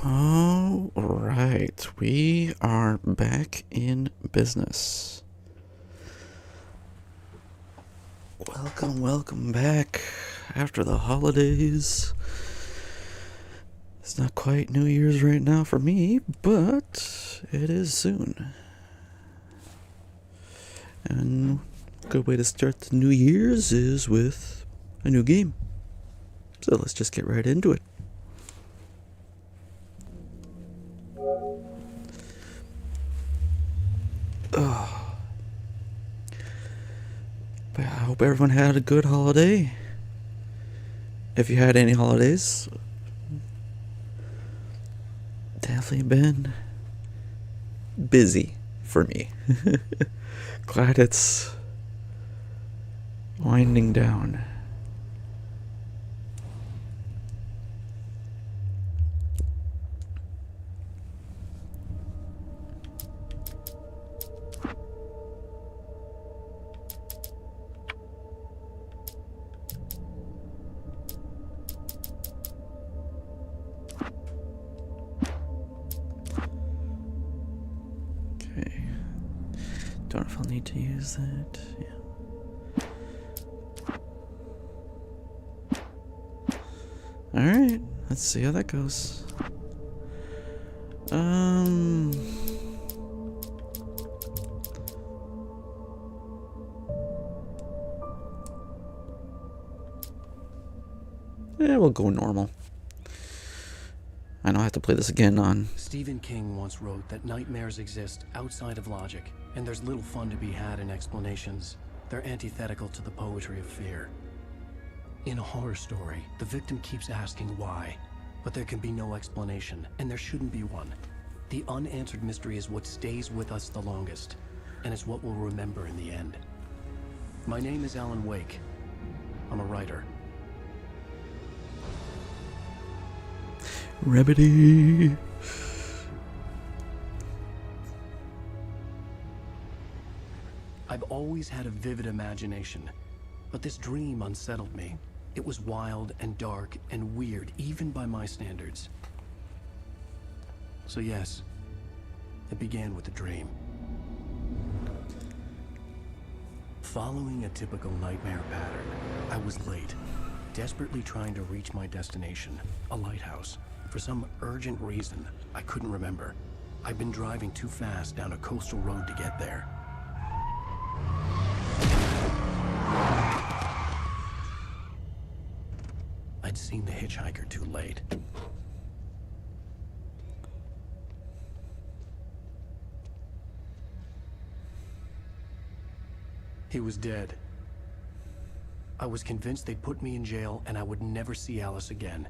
All right, we are back in business. Welcome back after the holidays. It's not quite New Year's right now for me, but it is soon. And a good way to start the New Year's is with a new game. So let's just get right into it. But I hope everyone had a good holiday. If you had any holidays, definitely been busy for me. Glad it's winding down. Okay. Don't know if I'll need to use that. Yeah. Alright, let's see how that goes. Yeah, we'll go normal. I know I have to play this again on. Stephen King once wrote that nightmares exist outside of logic, and there's little fun to be had in explanations. They're antithetical to the poetry of fear. In a horror story, the victim keeps asking why, but there can be no explanation, and there shouldn't be one. The unanswered mystery is what stays with us the longest, and it's what we'll remember in the end. My name is Alan Wake. I'm a writer. Remedy. I've always had a vivid imagination, but this dream unsettled me. It was wild and dark and weird, even by my standards. So yes, it began with a dream. Following a typical nightmare pattern, I was late, desperately trying to reach my destination, a lighthouse. For some urgent reason, I couldn't remember. I'd been driving too fast down a coastal road to get there. I'd seen the hitchhiker too late. He was dead. I was convinced they'd put me in jail and I would never see Alice again.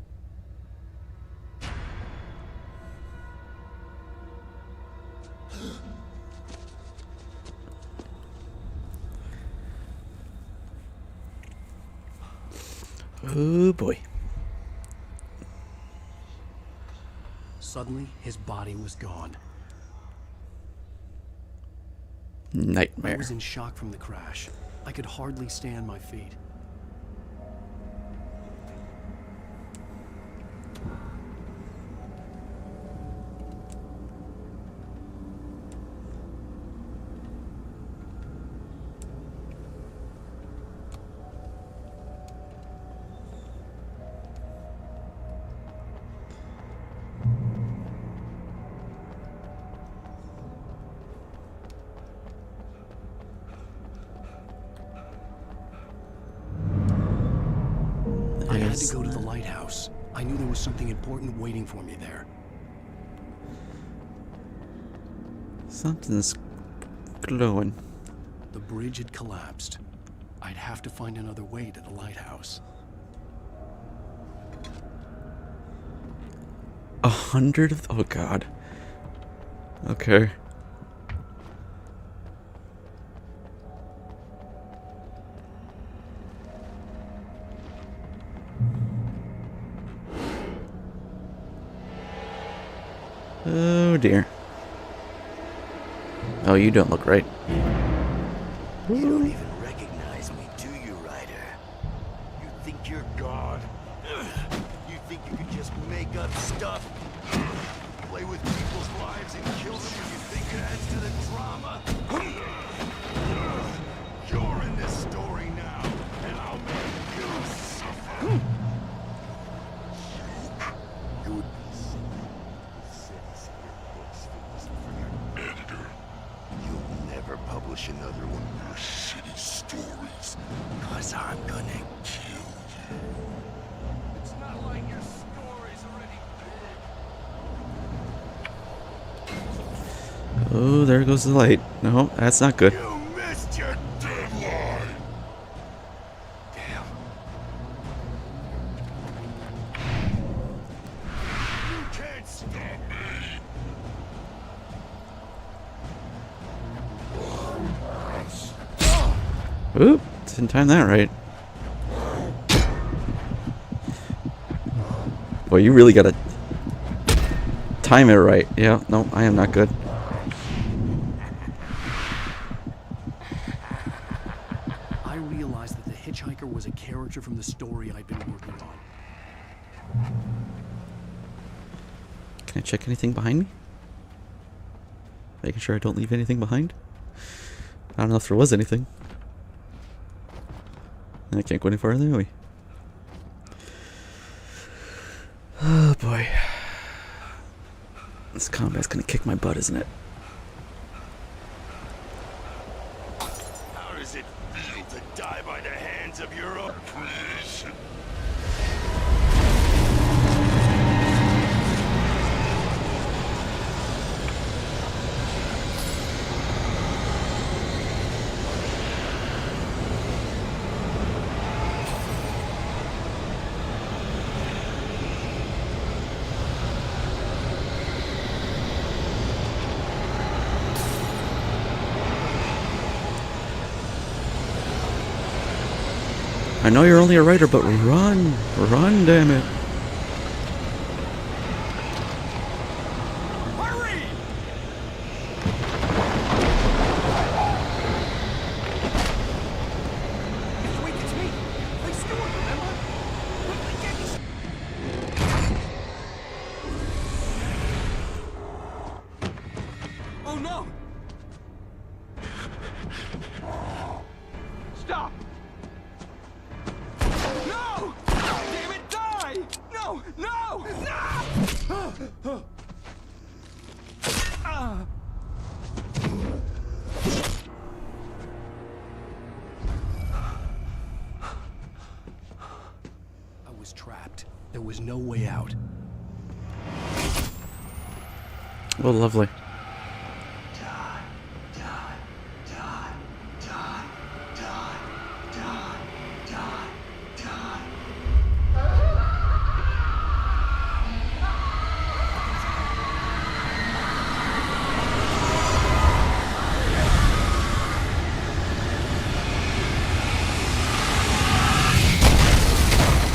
Oh boy. Suddenly, his body was gone. I Nightmare. was in shock from the crash. I could hardly stay on my feet. I had to go to the lighthouse. I knew there was something important waiting for me there. Something's glowing. The bridge had collapsed. I'd have to find another way to the lighthouse. 100 of... Oh god. Okay. Oh dear. Oh, you don't look right. You don't even recognize me, do you, Ryder? You think you're God? You think you can just make up stuff? play with people's lives and kill them when you think it adds to the drama? You're in this story now, and I'll make you suffer. You would be cities in your books for your editor. You'll never publish another one of your shitty stories, cause I'm gonna kill you. It's not like your story's already. Oh, there goes the light. No, that's not good. You missed your deadline! Damn. You can't stop me! Oop, didn't time that right. Boy, you really gotta time it right. Yeah, no, I am not good. I realized that the hitchhiker was a character from the story I'd been working on. Can I check anything behind me? Making sure I don't leave anything behind. I don't know if there was anything. I can't go any farther anyway. Oh boy. This combat's gonna kick my butt, isn't it? How does it feel to die by the hands of your own creation? I know you're only a writer, but run! Run, damn it! Hurry! Wait, it's me! Hey, Stuart, remember? Quickly get this. Oh no! Stop! No! Damn it, die! No! No! No! I was trapped. There was no way out. Oh, lovely.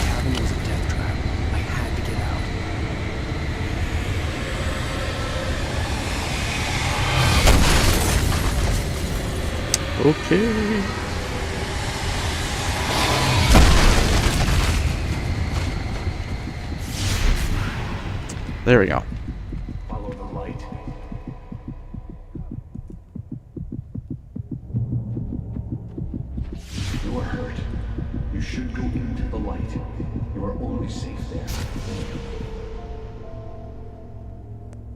Cabin was a death trap. I had to get out. Okay. There we go. Follow the light. You are hurt. You should go into the light. You are only safe there.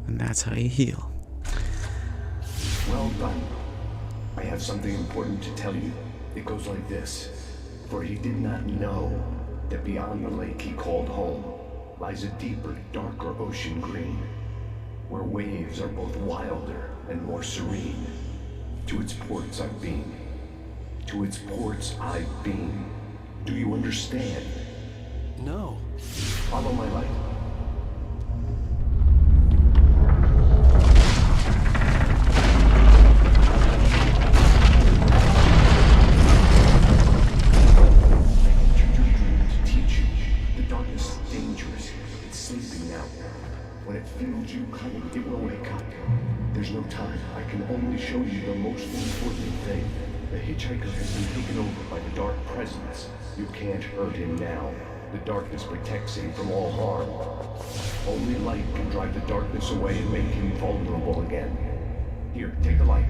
And that's how you heal. Well done. I have something important to tell you. It goes like this. For he did not know that beyond the lake he called home lies a deeper, darker ocean green, where waves are both wilder and more serene. To its ports I've been. To its ports I've been. Do you understand? No. Follow my light. When it feels you coming, it will wake up. There's no time. I can only show you the most important thing. The hitchhiker has been taken over by the dark presence. You can't hurt him now. The darkness protects him from all harm. Only light can drive the darkness away and make him vulnerable again. Here, take the light.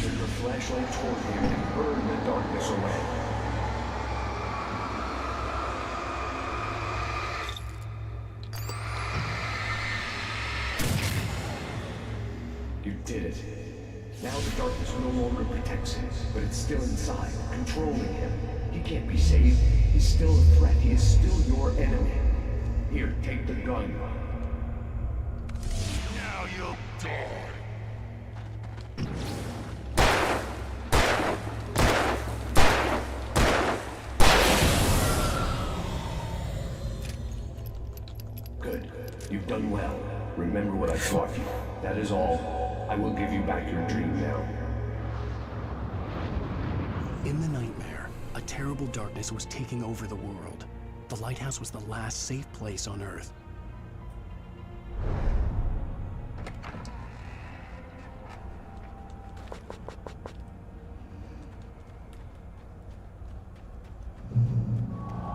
Turn your flashlight toward him and burn the darkness away. You did it. Now the darkness no longer protects him, but it's still inside, controlling him. He can't be saved. He's still a threat. He is still your enemy. Here, take the gun. Now you'll die. Good. You've done well. Remember what I taught you. That is all. I will give you back your dream now. In the nightmare, a terrible darkness was taking over the world. The lighthouse was the last safe place on Earth.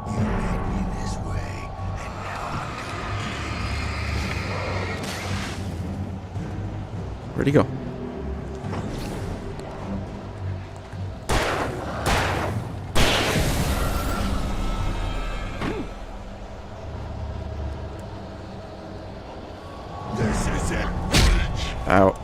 You led me this way, and now I'm Where'd he go? This is it, Bridge. Out.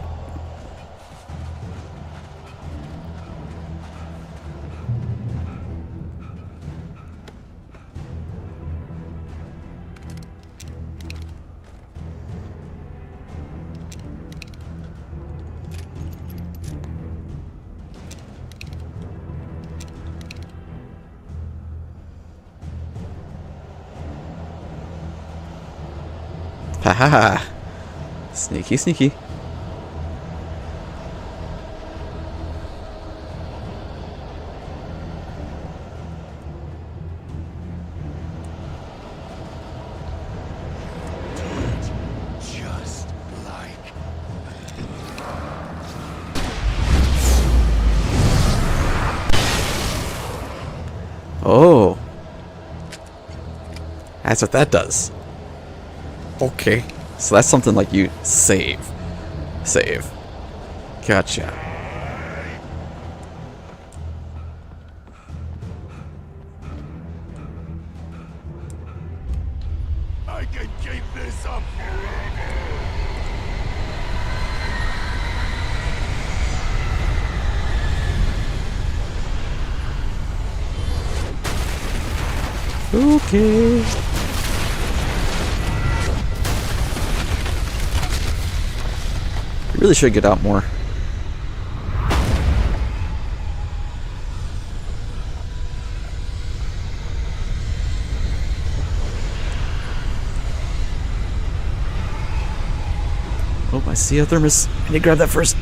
Ha ha ha. Sneaky, sneaky. Just like Oh. That's what that does. Okay. So that's something like you save. Save. Gotcha. I can keep this up forever. Okay. You really should get out more. Oh, I see a thermos. I need to grab that first.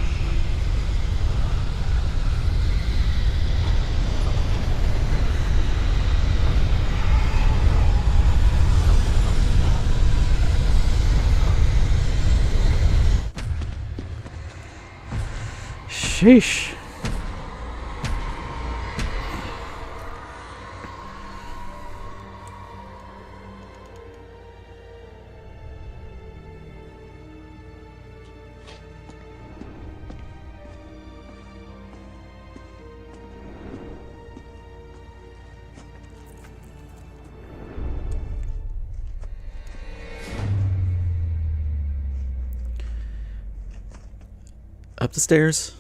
Sheesh. Up the stairs.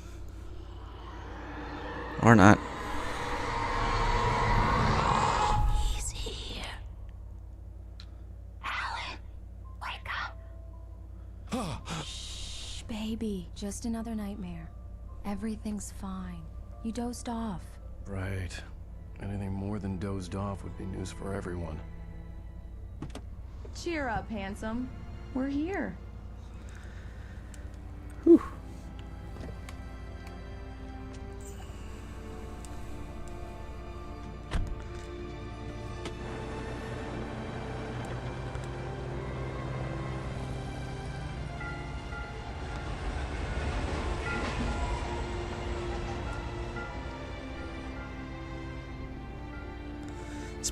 Or not. He's here. Alan, wake up. Shh, baby. Just another nightmare. Everything's fine. You dozed off. Right. Anything more than dozed off would be news for everyone. Cheer up, handsome. We're here. Whew.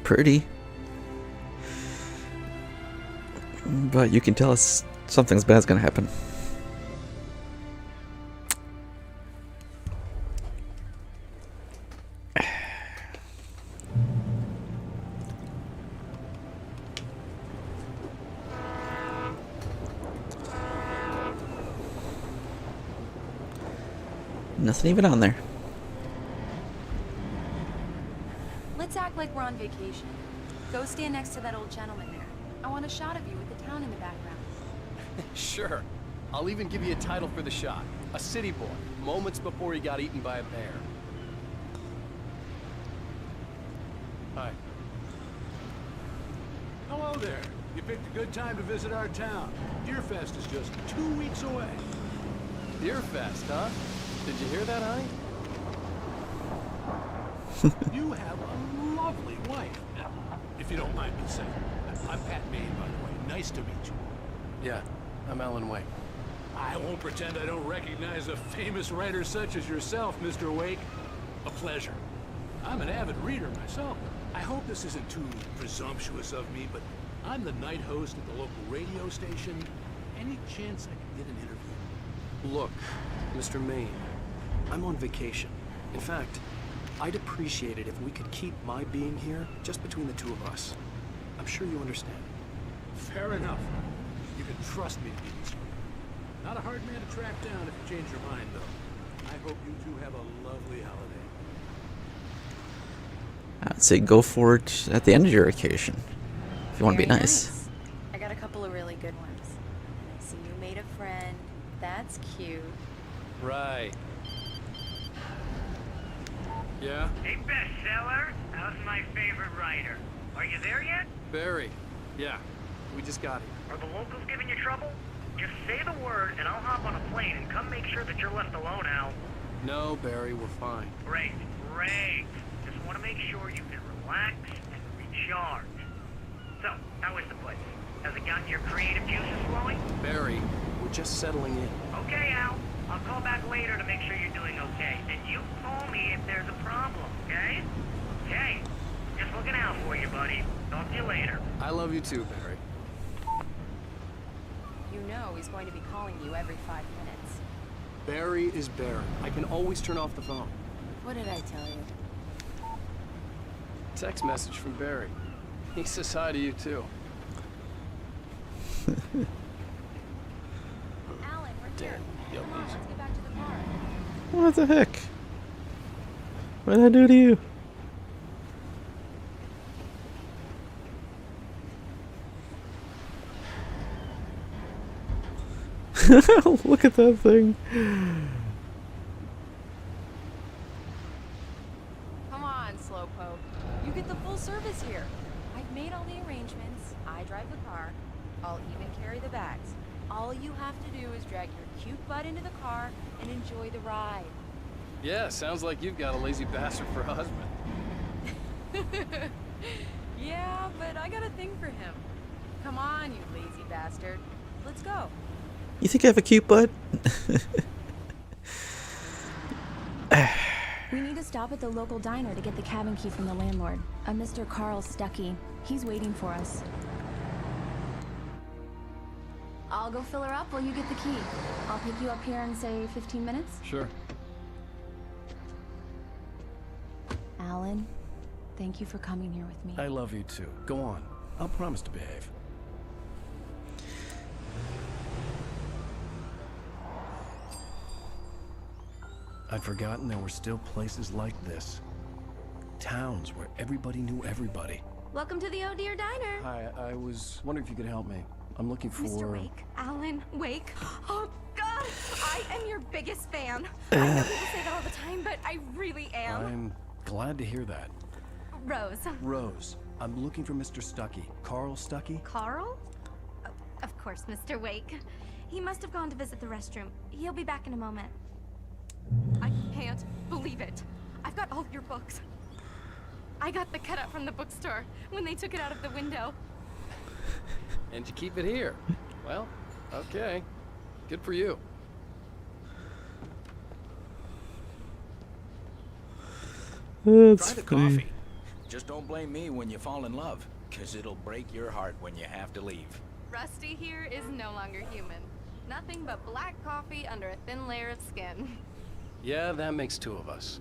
pretty. But you can tell us something's bad's gonna happen. Nothing even on there. Let's act like we're on vacation. Go stand next to that old gentleman there. I want a shot of you with the town in the background. Sure. I'll even give you a title for the shot. A city boy, moments before he got eaten by a bear. Hi. Hello there. You picked a good time to visit our town. Deerfest is just 2 weeks away. Deerfest, huh? Did you hear that, honey? You have a lovely wife. If you don't mind me saying. I'm Pat Maine, by the way. Nice to meet you. Yeah, I'm Alan Wake. I won't pretend I don't recognize a famous writer such as yourself, Mr. Wake. A pleasure. I'm an avid reader myself. I hope this isn't too presumptuous of me, but I'm the night host at the local radio station. Any chance I could get an interview? Look, Mr. Maine, I'm on vacation. In fact, I'd appreciate it if we could keep my being here just between the two of us. I'm sure you understand. Fair enough. You can trust me to be this. Not a hard man to track down if you change your mind, though. I hope you two have a lovely holiday. I'd say go for it at the end of your vacation. If you want to be Very nice. I got a couple of really good ones. I see you made a friend. That's cute. Right. Yeah? Hey, bestseller, how's my favorite writer? Are you there yet? Barry. Yeah. We just got here. Are the locals giving you trouble? Just say the word and I'll hop on a plane and come make sure that you're left alone, Al. No, Barry, we're fine. Great, great. Just want to make sure you can relax and recharge. So, how is the place? Has it gotten your creative juices flowing? Barry, we're just settling in. Okay, Al. I'll call back later to make sure you're doing okay. And you call me if there's a problem, okay? Okay. Just looking out for you, buddy. Talk to you later. I love you too, Barry. You know he's going to be calling you every 5 minutes. Barry is Barry. I can always turn off the phone. What did I tell you? Text message from Barry. He says hi to you too. Alan, we're here. Yep. Come on, let's get back to the car. What the heck? What did I do to you? Look at that thing. Come on, Slowpoke. You get the full service here. I've made all the arrangements. I drive the car. I'll even carry the bags. All you have to do is drag your cute butt into the car and enjoy the ride. Yeah, sounds like you've got a lazy bastard for a husband. Yeah, but I got a thing for him. Come on, you lazy bastard. Let's go. You think I have a cute butt? We need to stop at the local diner to get the cabin key from the landlord, a Mr. Carl Stuckey. He's waiting for us. I'll go fill her up while you get the key. I'll pick you up here in, say, 15 minutes. Sure. Alan, thank you for coming here with me. I love you too. Go on. I'll promise to behave. I'd forgotten there were still places like this. Towns where everybody knew everybody. Welcome to the Oh Dear Diner. Hi, I was wondering if you could help me. I'm looking for... Mr. Wake. Alan Wake. Oh, God. I am your biggest fan. I know people say that all the time, but I really am. I'm glad to hear that. Rose. Rose, I'm looking for Mr. Stuckey. Carl Stuckey? Carl? Oh, of course, Mr. Wake. He must have gone to visit the restroom. He'll be back in a moment. I can't believe it. I've got all your books. I got the cutout from the bookstore when they took it out of the window. And you keep it here. Well, okay. Good for you. That's Try the funny. coffee. Just don't blame me when you fall in love, 'cause it'll break your heart when you have to leave. Rusty here is no longer human. Nothing but black coffee under a thin layer of skin. Yeah, that makes two of us.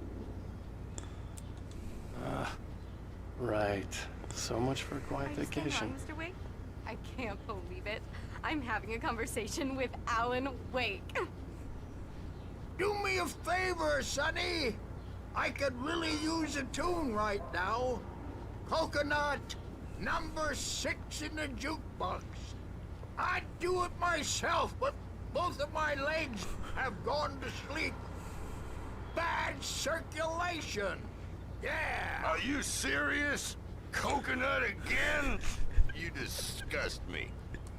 Right. So much for a quiet Are you staying vacation. on, Mr. Wake? I can't believe it. I'm having a conversation with Alan Wake. Do me a favor, Sonny. I could really use a tune right now. Coconut, number 6 in the jukebox. I'd do it myself, but both of my legs have gone to sleep. Bad circulation. Yeah. Are you serious? Coconut again? You disgust me.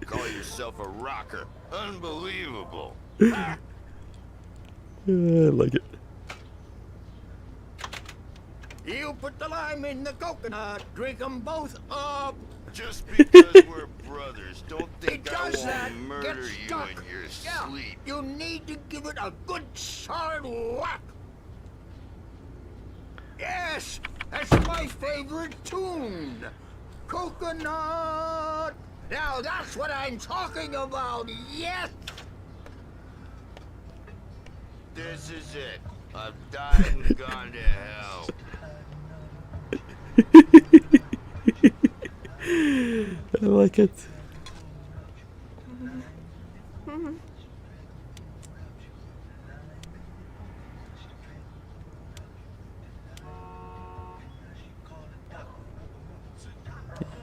Call yourself a rocker. Unbelievable. I like it. You put the lime in the coconut, drink them both up. Just because we're brothers, don't It think I does that. won't Get murder you stuck. in your Yeah. sleep. You need to give it a good solid whack. Yes, that's my favorite tune. Coconut. Now that's what I'm talking about. Yes. This is it. I've died and gone to hell. I like it.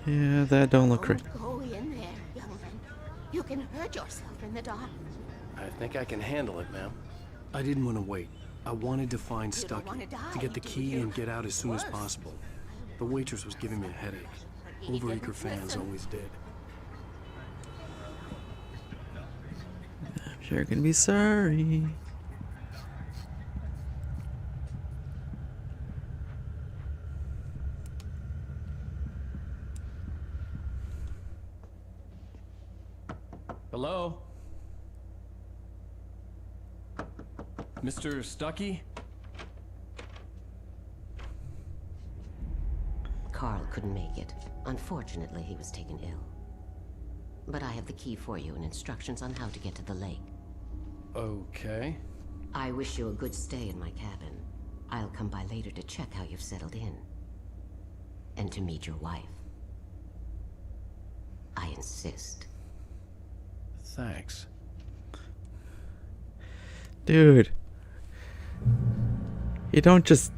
Yeah, that don't look right. Don't go in there, young man. You can hurt yourself in the dark. I think I can handle it, ma'am. I didn't want to wait. I wanted to find You don't Stucky, wanna die, to get the do key you? and get out as soon as Worse. possible. The waitress was giving me a headache. He Overeager didn't fans listen. always did. I'm sure gonna be sorry. Hello? Mr. Stucky? Carl couldn't make it. Unfortunately, he was taken ill. But I have the key for you and instructions on how to get to the lake. Okay. I wish you a good stay in my cabin. I'll come by later to check how you've settled in. And to meet your wife. I insist. Thanks. Dude. You don't just...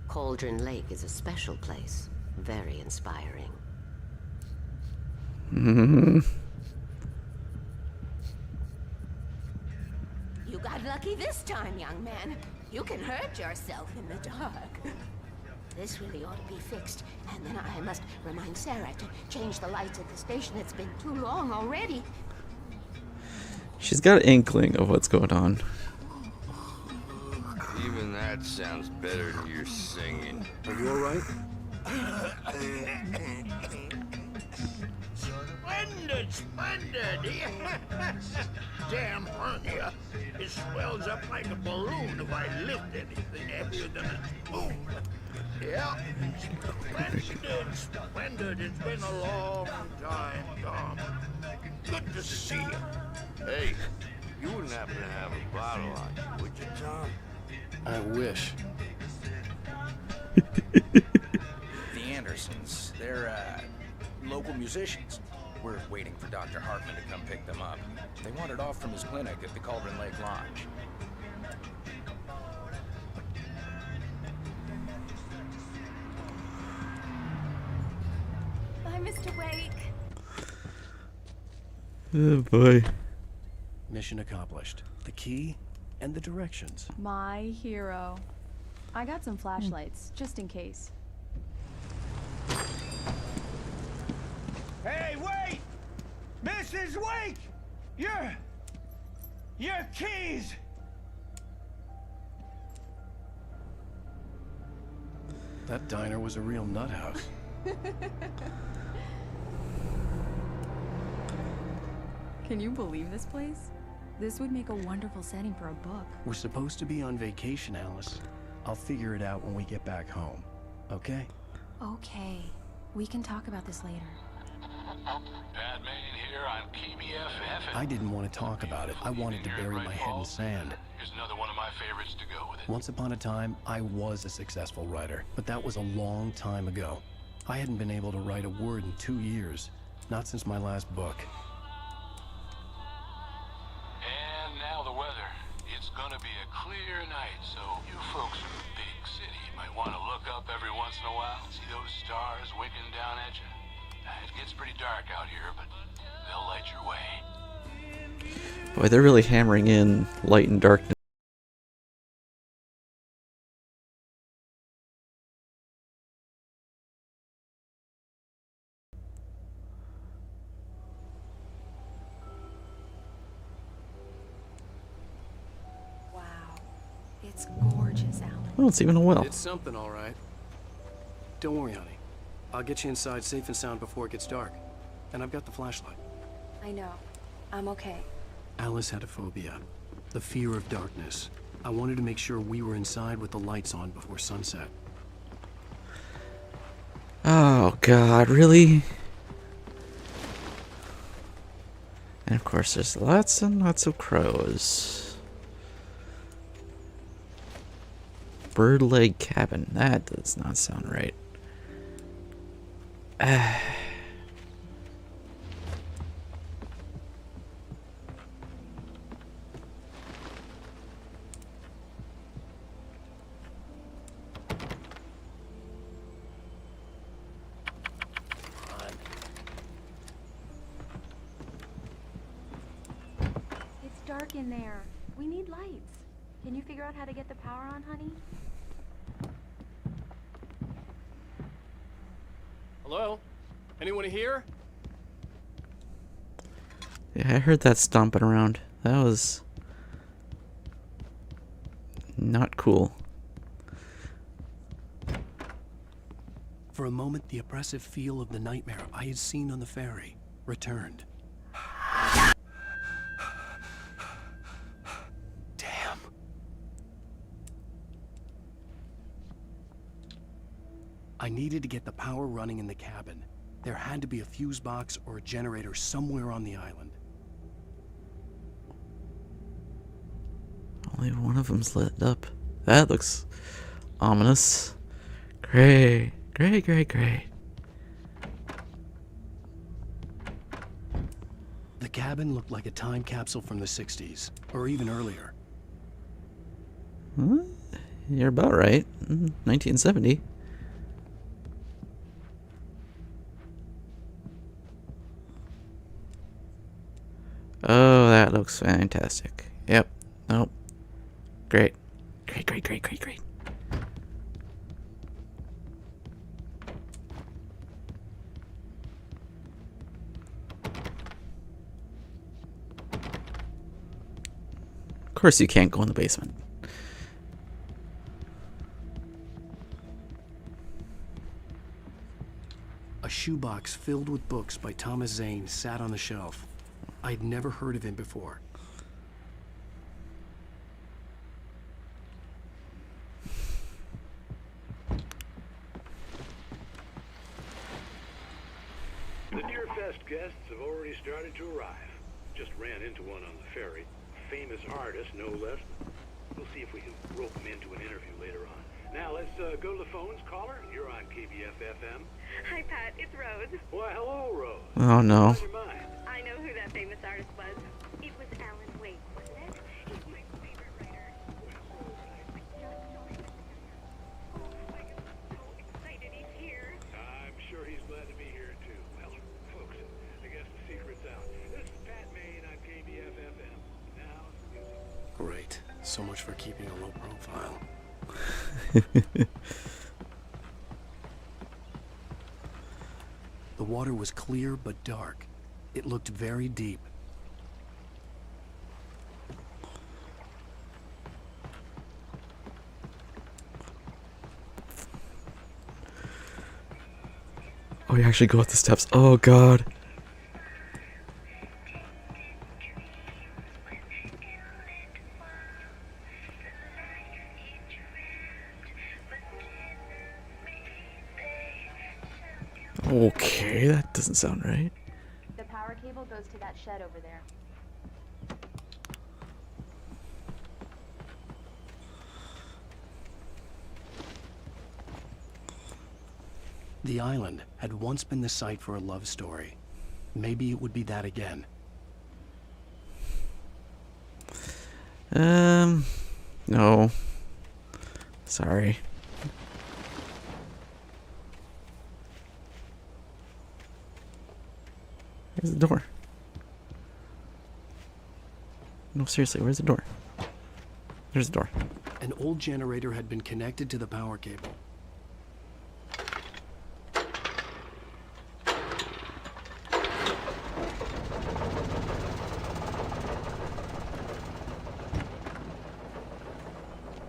Cauldron Lake is a special place. Very inspiring. You got lucky this time, young man. You can hurt yourself in the dark. This really ought to be fixed. And then I must remind Sarah to change the lights at the station. It's been too long already. She's got an inkling of what's going on. Even that sounds better than your singing. Are you alright? Splendid, splendid. Damn hernia. It swells up like a balloon if I lift anything heavier than a spoon. Yeah. Splendid, splendid. It's been a long time, Tom. Good to see you. Hey, you wouldn't happen to have a bottle on you, would you, Tom? I wish. The Andersons, they're, local musicians. We're waiting for Dr. Hartman to come pick them up. They wandered off from his clinic at the Cauldron Lake Lodge. Bye, Mr. Wake. Oh boy. Mission accomplished. The key and the directions. My hero. I got some flashlights, just in case. Hey, wait! Mrs. Wake! Your keys! That diner was a real nut house. Can you believe this place? This would make a wonderful setting for a book. We're supposed to be on vacation, Alice. I'll figure it out when we get back home. Okay? Okay. We can talk about this later. Padme here on KBFF. I didn't want to talk about it. I wanted to bury my head in sand. Here's another one of my favorites to go with it. Once upon a time, I was a successful writer, but that was a long time ago. I hadn't been able to write a word in 2 years, not since my last book. And now the weather. It's gonna be a clear night, so you folks in the big city might want to look up every once in a while. See those stars winking down at you? It gets pretty dark out here, but they'll light your way. Boy, they're really hammering in light and darkness. Wow. It's gorgeous, Alan. Oh, it's even a well. It's something, all right. Don't worry, honey. I'll get you inside safe and sound before it gets dark. And I've got the flashlight. I know. I'm okay. Alice had a phobia. The fear of darkness. I wanted to make sure we were inside with the lights on before sunset. Oh, God, really? And of course, there's lots and lots of crows. Bird leg cabin. That does not sound right. It's dark in there. We need lights. Can you figure out how to get the power on, honey? Hello? Anyone here? Yeah, I heard that stomping around. That was not cool. For a moment, the oppressive feel of the nightmare I had seen on the ferry returned. Damn. I needed to get the power running in the cabin. There had to be a fuse box or a generator somewhere on the island. Only one of them's lit up. That looks ominous. Great. Great, great, great. The cabin looked like a time capsule from the 60s, or even earlier. Huh? You're about right. 1970. Oh, that looks fantastic. Yep. Nope. Great. Great, great, great, great, great. Of course you can't go in the basement. A shoebox filled with books by Thomas Zane sat on the shelf. I'd never heard of him before. The Deerfest guests have already started to arrive. Just ran into one on the ferry. A famous artist, no less. We'll see if we can rope him into an interview later on. Now let's go to the phones. Caller, you're on KBF-FM. Hi, Pat. It's Rose. Why, hello, Rose. Oh no. How's your mind? I know who that famous artist was. It was Alan Wake, wasn't it? He's my favorite writer. I just saw him. Oh, I am so excited he's here. I'm sure he's glad to be here, too. Well, folks, I guess the secret's out. This is Pat Maine on KBF-FM. Now, music. Great. So much for keeping a low profile. The water was clear but dark. It looked very deep. Oh, you actually go up the steps. Oh god. Okay, that doesn't sound right. The power cable goes to that shed over there. The island had once been the site for a love story. Maybe it would be that again. No. Sorry. Where's the door? No, seriously, where's the door? There's the door. An old generator had been connected to the power cable.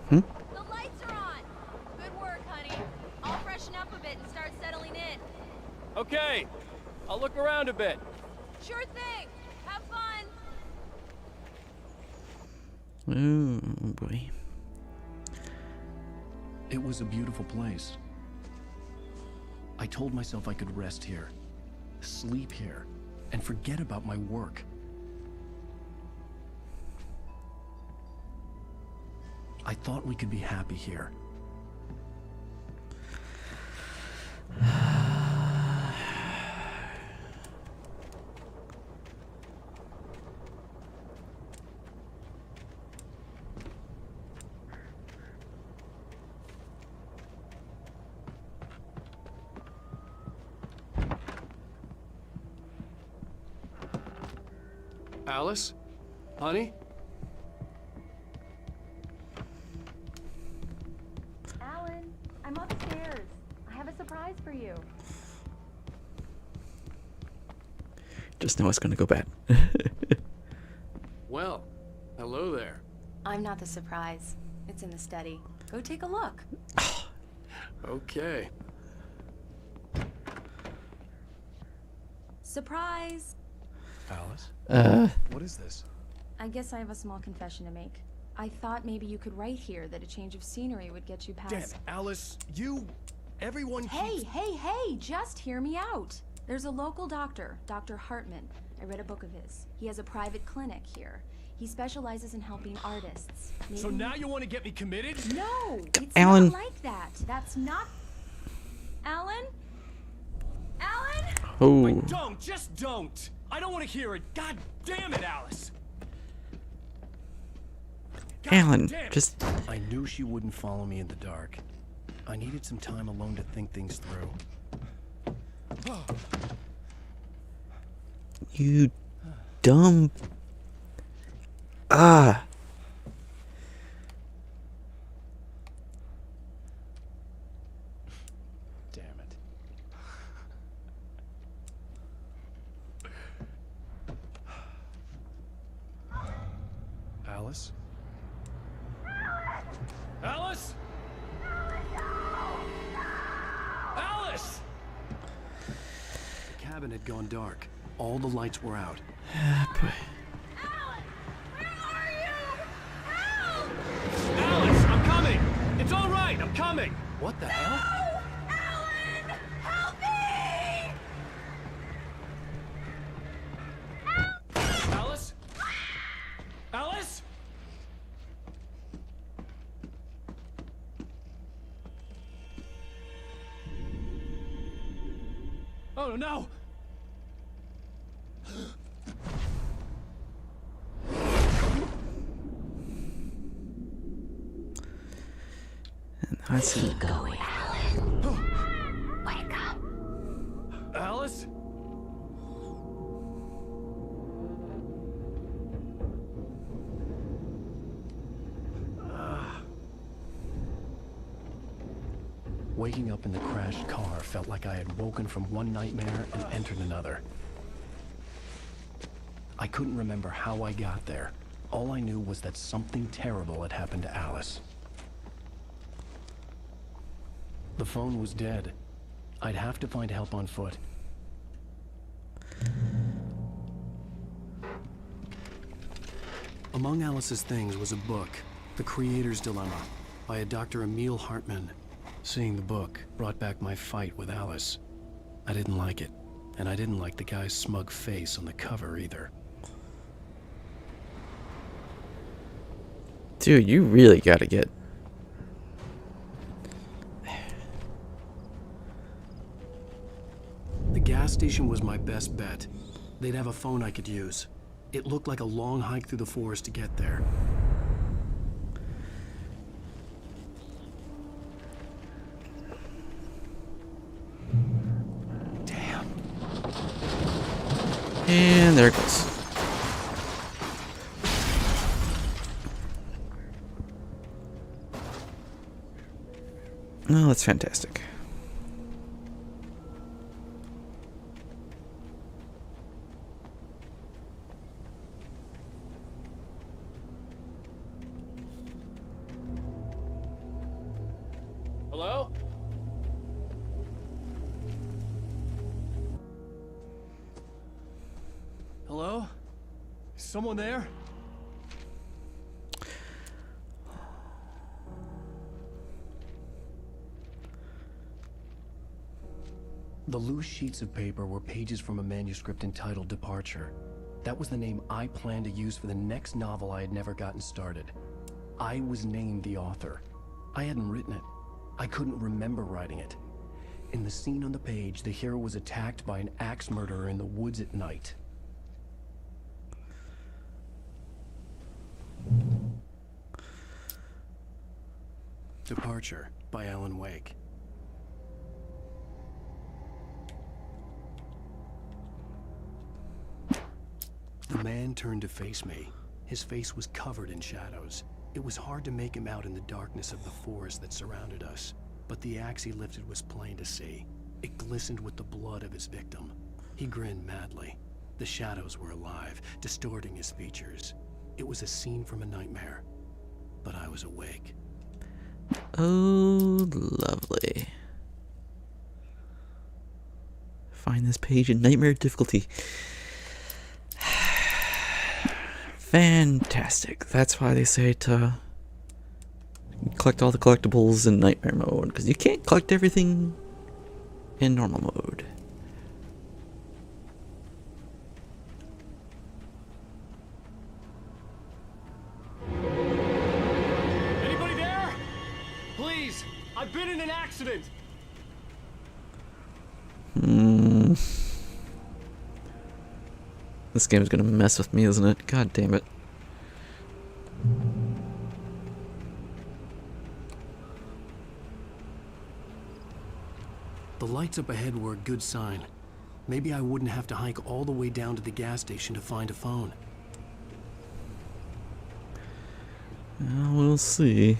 The lights are on! Good work, honey. I'll freshen up a bit and start settling in. Okay, I'll look around a bit. Sure thing! Have fun! Oh boy. It was a beautiful place. I told myself I could rest here, sleep here, and forget about my work. I thought we could be happy here. Alice? Honey? Alan, I'm upstairs. I have a surprise for you. Just know it's gonna go bad. Well, hello there. I'm not the surprise. It's in the study. Go take a look. Okay. Surprise! Alice? What is this? I guess I have a small confession to make. I thought maybe you could write here that a change of scenery would get you past... Damn, Alice, everyone Hey, hey, just hear me out. There's a local doctor, Dr. Hartman. I read a book of his. He has a private clinic here. He specializes in helping artists. So now you want to get me committed? No, it's Alan. not like that. That's not... Alan? Alan? Oh. Just don't! I don't want to hear it. God damn it, Alice! Alan, just... I knew she wouldn't follow me in the dark. I needed some time alone to think things through. You dumb... Ah. Damn it. Alice? Alice? Alice! The cabin had gone dark. All the lights were out. Alice, I'm coming! It's all right, I'm coming! What the hell? Alan! Help me! Alice? Alice? Oh no! I see. Keep going, Alan. Wake up. Alice? Waking up in the crashed car felt like I had woken from one nightmare and entered another. I couldn't remember how I got there. All I knew was that something terrible had happened to Alice. The phone was dead. I'd have to find help on foot. Among Alice's things was a book, The Creator's Dilemma, by a Dr. Emil Hartman. Seeing the book brought back my fight with Alice. I didn't like it, and I didn't like the guy's smug face on the cover either. Dude, you really gotta get... The gas station was my best bet. They'd have a phone I could use. It looked like a long hike through the forest to get there. Damn. And there it goes. Oh, that's fantastic. Hello? Hello? Is someone there? The loose sheets of paper were pages from a manuscript entitled Departure. That was the name I planned to use for the next novel I had never gotten started. I was named the author. I hadn't written it. I couldn't remember writing it. In the scene on the page, the hero was attacked by an axe murderer in the woods at night. Departure by Alan Wake. The man turned to face me. His face was covered in shadows. It was hard to make him out in the darkness of the forest that surrounded us, but the axe he lifted was plain to see. It glistened with the blood of his victim. He grinned madly. The shadows were alive, distorting his features. It was a scene from a nightmare, but I was awake. Oh, lovely. Find this page in nightmare difficulty. Fantastic. That's why they say to collect all the collectibles in nightmare mode, because you can't collect everything in normal mode. Anybody there? Please, I've been in an accident. This game is gonna mess with me, isn't it? God damn it. The lights up ahead were a good sign. Maybe I wouldn't have to hike all the way down to the gas station to find a phone. We'll see.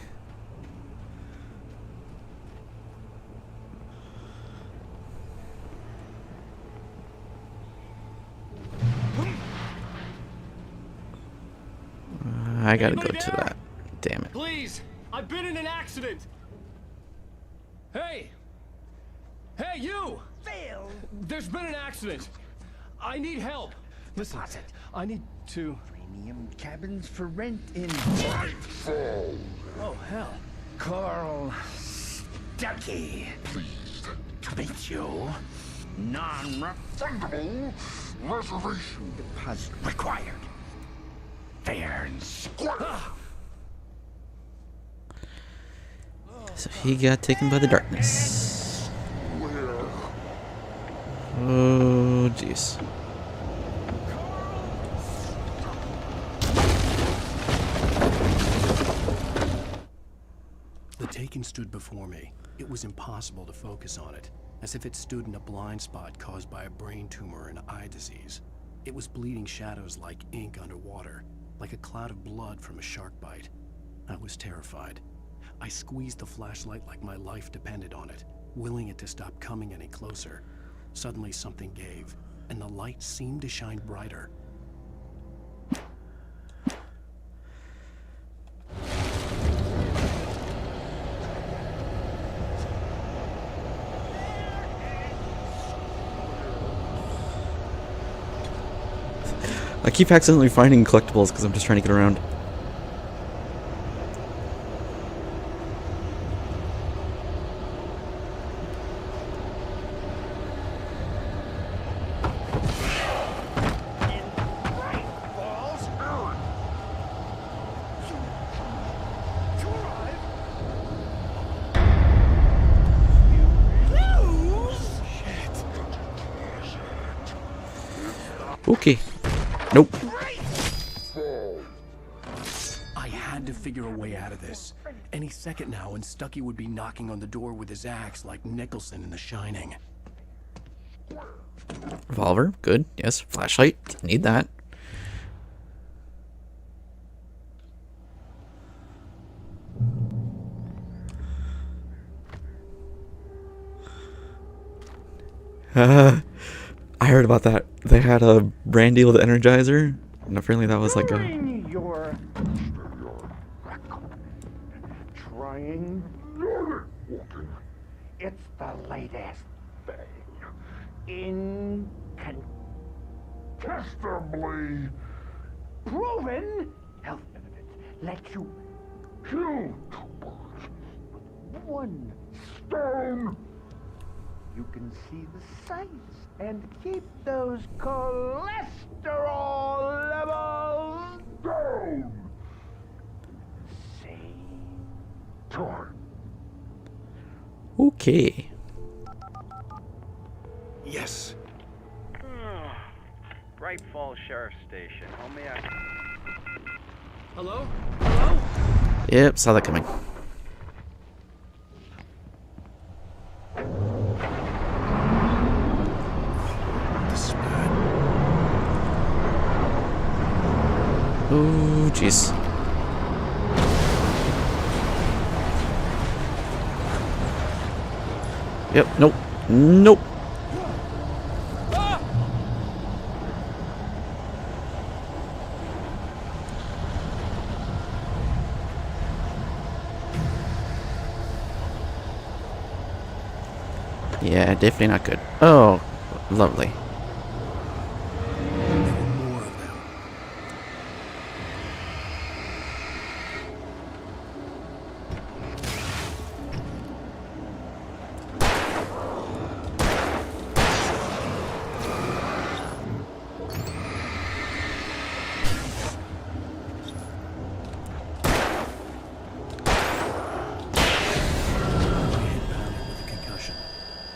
I gotta go to that. Damn it. Please, I've been in an accident. Hey! Hey, you! Phil! There's been an accident. I need help. Listen, I need to... Premium cabins for rent in... Oh, hell. Carl Stuckey. Pleased To meet you. Non-refundable reservation deposit required. Fair and square. So he got taken by the darkness. Oh, jeez. The Taken stood before me. It was impossible to focus on it, as if it stood in a blind spot caused by a brain tumor and eye disease. It was bleeding shadows like ink underwater, like a cloud of blood from a shark bite. I was terrified. I squeezed the flashlight like my life depended on it, willing it to stop coming any closer. Suddenly something gave, and the light seemed to shine brighter. I keep accidentally finding collectibles because I'm just trying to get around. Okay. Nope. I had to figure a way out of this. Any second now, and Stucky would be knocking on the door with his axe like Nicholson in The Shining. Revolver. Good. Yes. Flashlight. Need that. I heard about that. They had a brand deal with Energizer, and apparently that was like a... Bring your record. Trying. It's the latest thing. Incontestably proven health benefits let you kill 2 birds with 1 stone. You can see the sights and keep those cholesterol levels down. Same time. Okay. Yes. Bright Falls Sheriff's Station. How may I... Hello? Hello? Yep, saw that coming. This is bad. Oh, jeez. Yep, nope. Nope. Yeah, definitely not good. Oh, lovely. More of them.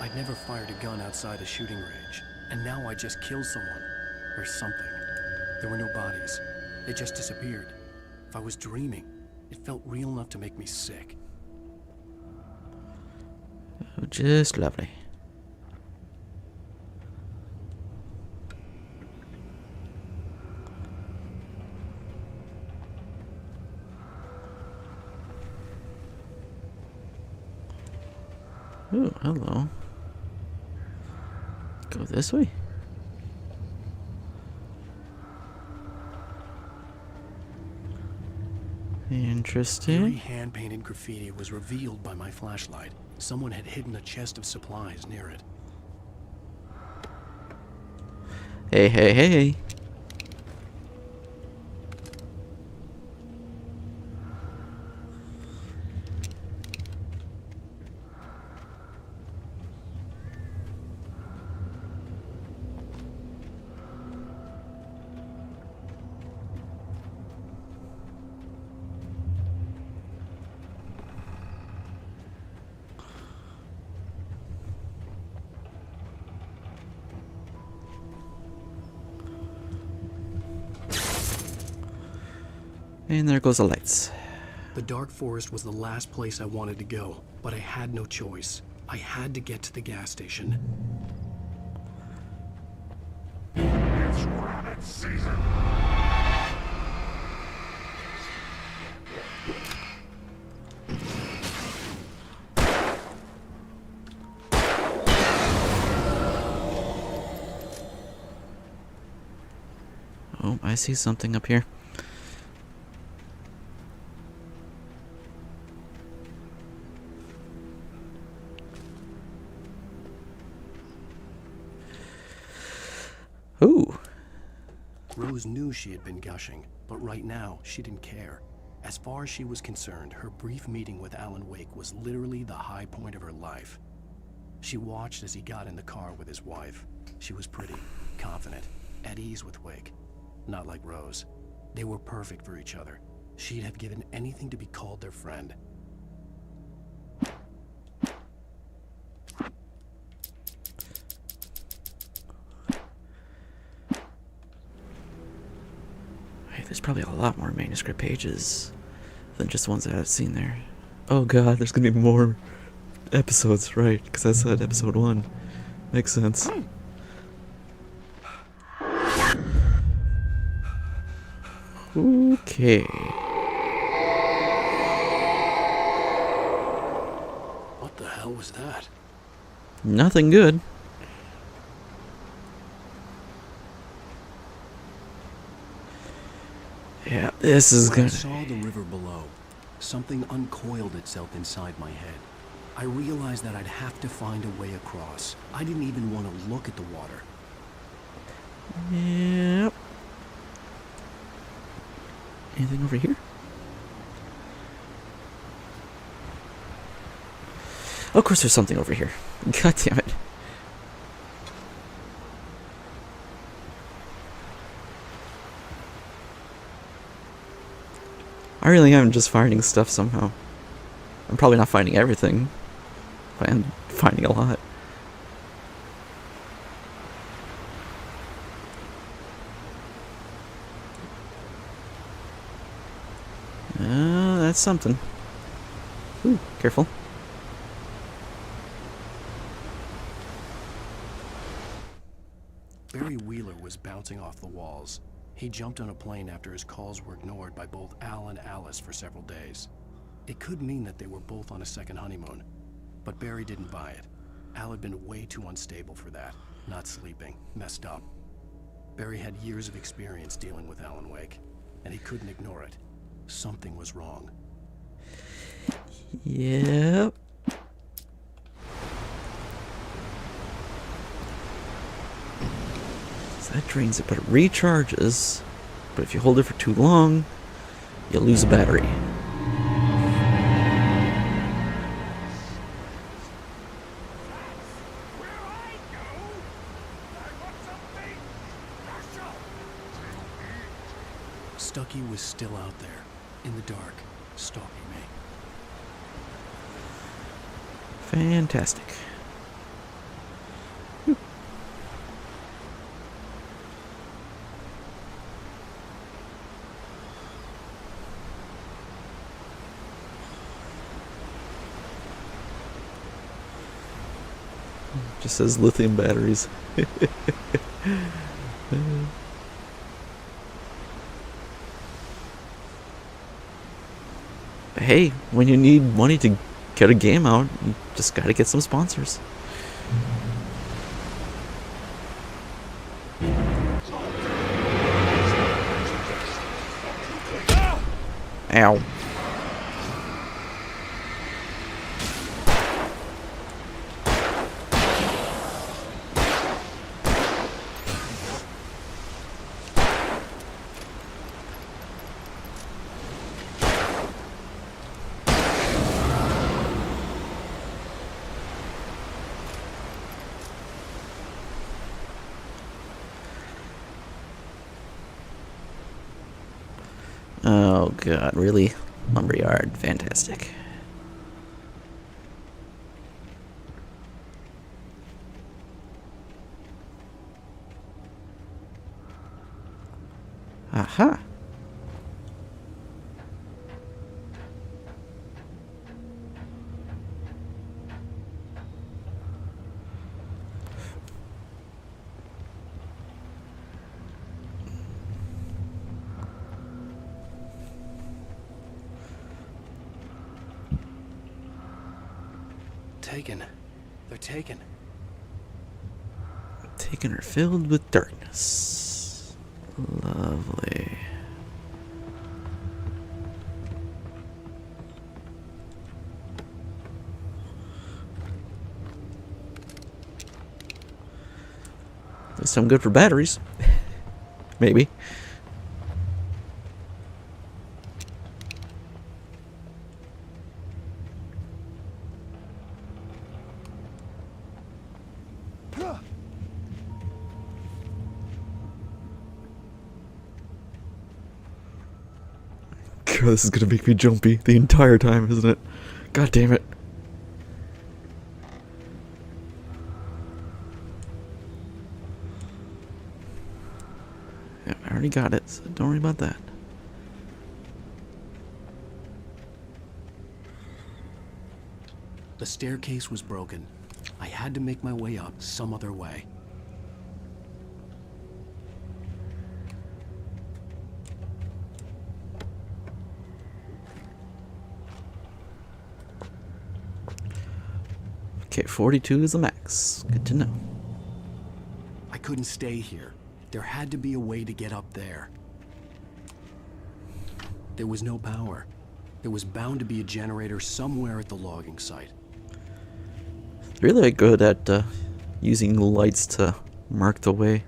I'd never fired a gun outside a shooting range, and now I just killed someone. Or something. There were no bodies. They just disappeared. If I was dreaming, it felt real enough to make me sick. Oh, just lovely. Oh, hello. Go this way. Interesting. Eerie hand-painted graffiti was revealed by my flashlight. Someone had hidden a chest of supplies near it. Hey, hey, hey. And there goes the lights. The dark forest was the last place I wanted to go, but I had no choice. I had to get to the gas station. It's rabbit season. Oh, I see something up here. Ooh. Rose knew she had been gushing, but right now, she didn't care. As far as she was concerned, her brief meeting with Alan Wake was literally the high point of her life. She watched as he got in the car with his wife. She was pretty, confident, at ease with Wake. Not like Rose. They were perfect for each other. She'd have given anything to be called their friend. There's probably a lot more manuscript pages than just ones that I've seen there. Oh god, there's gonna be more episodes, right? Because I said episode 1. Makes sense. Okay. What the hell was that? Nothing good. Yeah, this is When I gonna... saw the river below, something uncoiled itself inside my head. I realized that I'd have to find a way across. I didn't even want to look at the water. Yep. Anything over here? Of course there's something over here. God damn it. I really am just finding stuff somehow. I'm probably not finding everything, but I'm finding a lot. That's something. Ooh, careful. Barry Wheeler was bouncing off the walls. He jumped on a plane after his calls were ignored by both Al and Alice for several days. It could mean that they were both on a second honeymoon, but Barry didn't buy it. Al had been way too unstable for that, not sleeping, messed up. Barry had years of experience dealing with Alan Wake, and he couldn't ignore it. Something was wrong. Yep. So that drains it, but it recharges. But if you hold it for too long, you lose a battery. Stucky was still out there, in the dark, stalking me. Fantastic. Just says lithium batteries. Hey, when you need money to get a game out, you just gotta get some sponsors. Ow. Oh god, really? Lumberyard, fantastic. Aha. Taken. They're taken. Taken or filled with darkness. Lovely. At least I'm good for batteries. Maybe. God, this is gonna make me jumpy the entire time, isn't it? God damn it. Yeah, I already got it, so don't worry about that. The staircase was broken. I had to make my way up some other way. Okay, 42 is the max. Good to know. I couldn't stay here. There had to be a way to get up there. There was no power. There was bound to be a generator somewhere at the logging site. Really good at using lights to mark the way.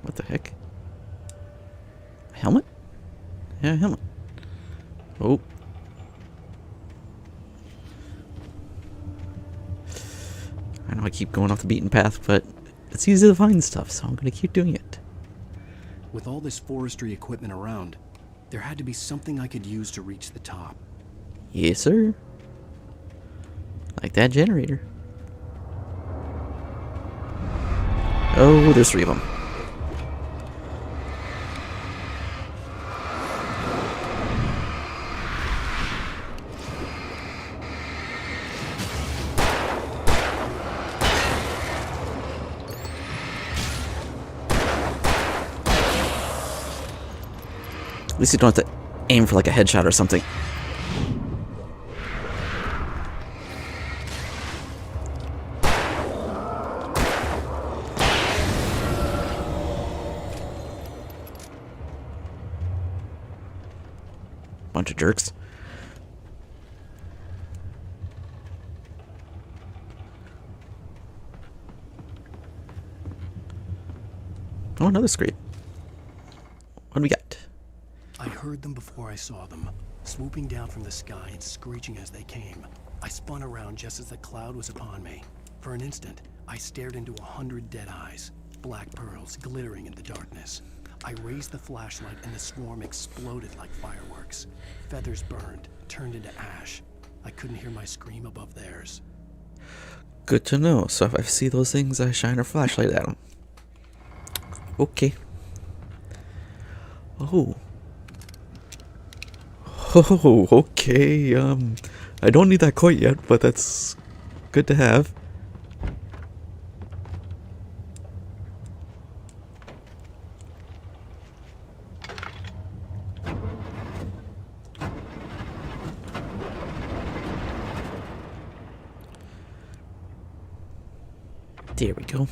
What the heck? A helmet? Yeah, a helmet. Oh. I know I keep going off the beaten path, but it's easy to find stuff, so I'm gonna keep doing it. With all this forestry equipment around, there had to be something I could use to reach the top. Yes, sir. Like that generator. Oh, there's 3 of them. At least you don't have to aim for like a headshot or something. Bunch of jerks. Oh, another scrape. What do we got? I heard them before I saw them, swooping down from the sky and screeching as they came. I spun around just as the cloud was upon me. For an instant, I stared into 100 dead eyes, black pearls glittering in the darkness. I raised the flashlight and the swarm exploded like fireworks. Feathers burned, turned into ash. I couldn't hear my scream above theirs. Good to know. So if I see those things, I shine a flashlight at them. Okay. Oh. Oh, okay. I don't need that quite yet, but that's good to have. There we go.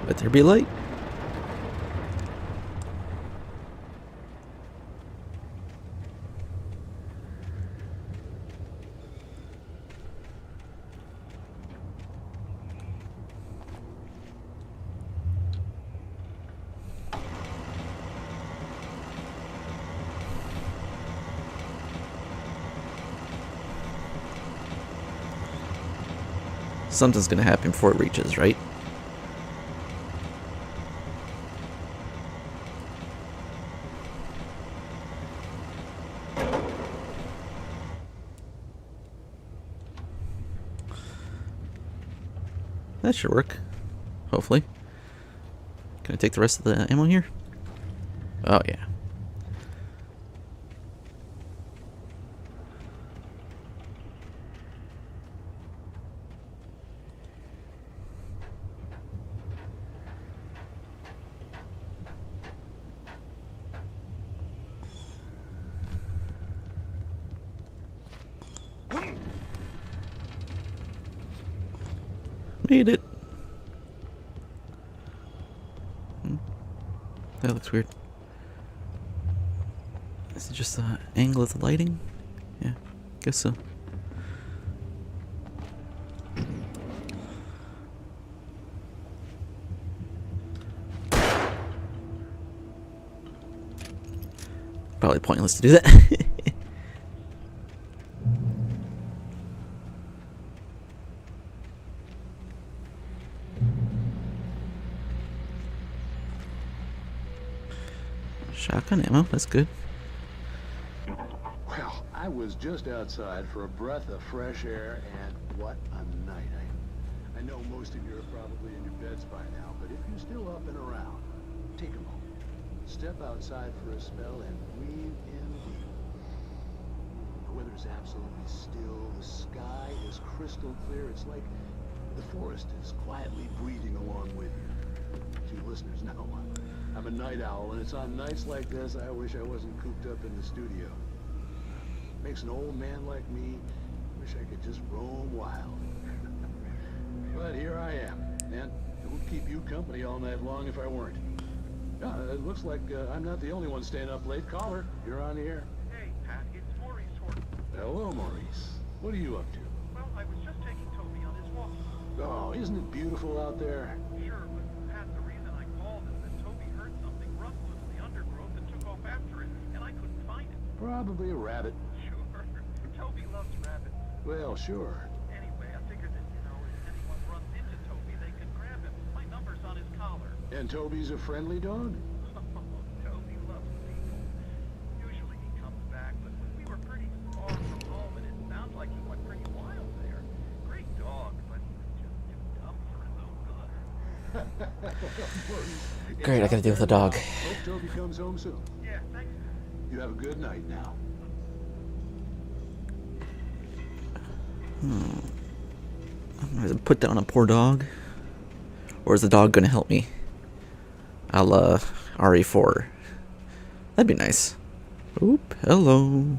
Let there be light. Something's gonna happen before it reaches, right? That should work. Hopefully. Can I take the rest of the ammo here? Oh, yeah. Made it. That looks weird. Is it just the angle of the lighting? Yeah, guess so. Probably pointless to do that. Shotgun ammo, that's good. Well, I was was just outside for a breath of fresh air, and what a night. I know most of you are probably in your beds by now, but if you're still up and around, take a moment. Step outside for a spell and breathe in deep. The weather's absolutely still. The sky is crystal clear. It's like the forest is quietly breathing along with you. To you listeners know, I'm a night owl, and it's on nights like this I wish I wasn't cooped up in the studio. Makes an old man like me wish I could just roam wild. But here I am, and it would keep you company all night long if I weren't. It looks like I'm not the only one staying up late. Caller, you're on the air. Hey, Pat, it's Maurice Horton. Hello, Maurice. What are you up to? Well, I was just taking Toby on his walk. Oh, isn't it beautiful out there? Sure, but Pat, the reason I called is that Toby heard something rustle in the undergrowth and took off after it, and I couldn't find it. Probably a rabbit. Sure. Toby loves rabbits. Well, sure. Anyway, I figured that, if anyone runs into Toby, they can grab him. My number's on his collar. And Toby's a friendly dog? Toby loves people. Usually he comes back, but we were pretty far from home, and it sounds like he went pretty wild there. Great dog, but just too dumb for his own good. Great, I gotta deal with the dog. Hope Toby comes home soon. Yeah, thanks. You have a good night now. I'm gonna put down a poor dog. Or is the dog gonna help me? A la RE4. That'd be nice. Oop, hello.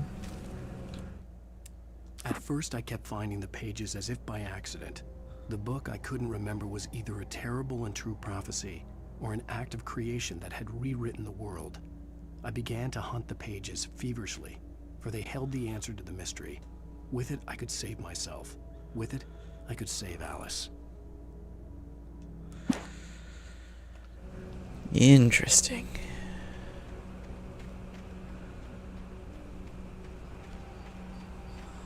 At first, I kept finding the pages as if by accident. The book I couldn't remember was either a terrible and true prophecy or an act of creation that had rewritten the world. I began to hunt the pages feverishly, for they held the answer to the mystery. With it, I could save myself. With it, I could save Alice. Interesting.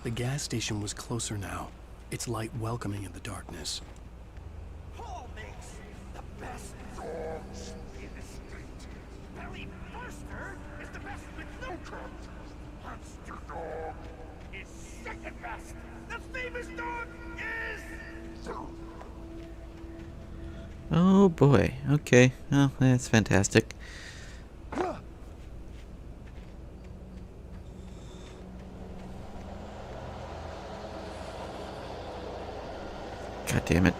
The gas station was closer now, its light welcoming in the darkness. Paul makes the best dogs in the street. Barry Forster is the best with no crumbs. Monster Dog is second best. The famous dog is... Oh boy. Okay. Well, that's fantastic. God damn it.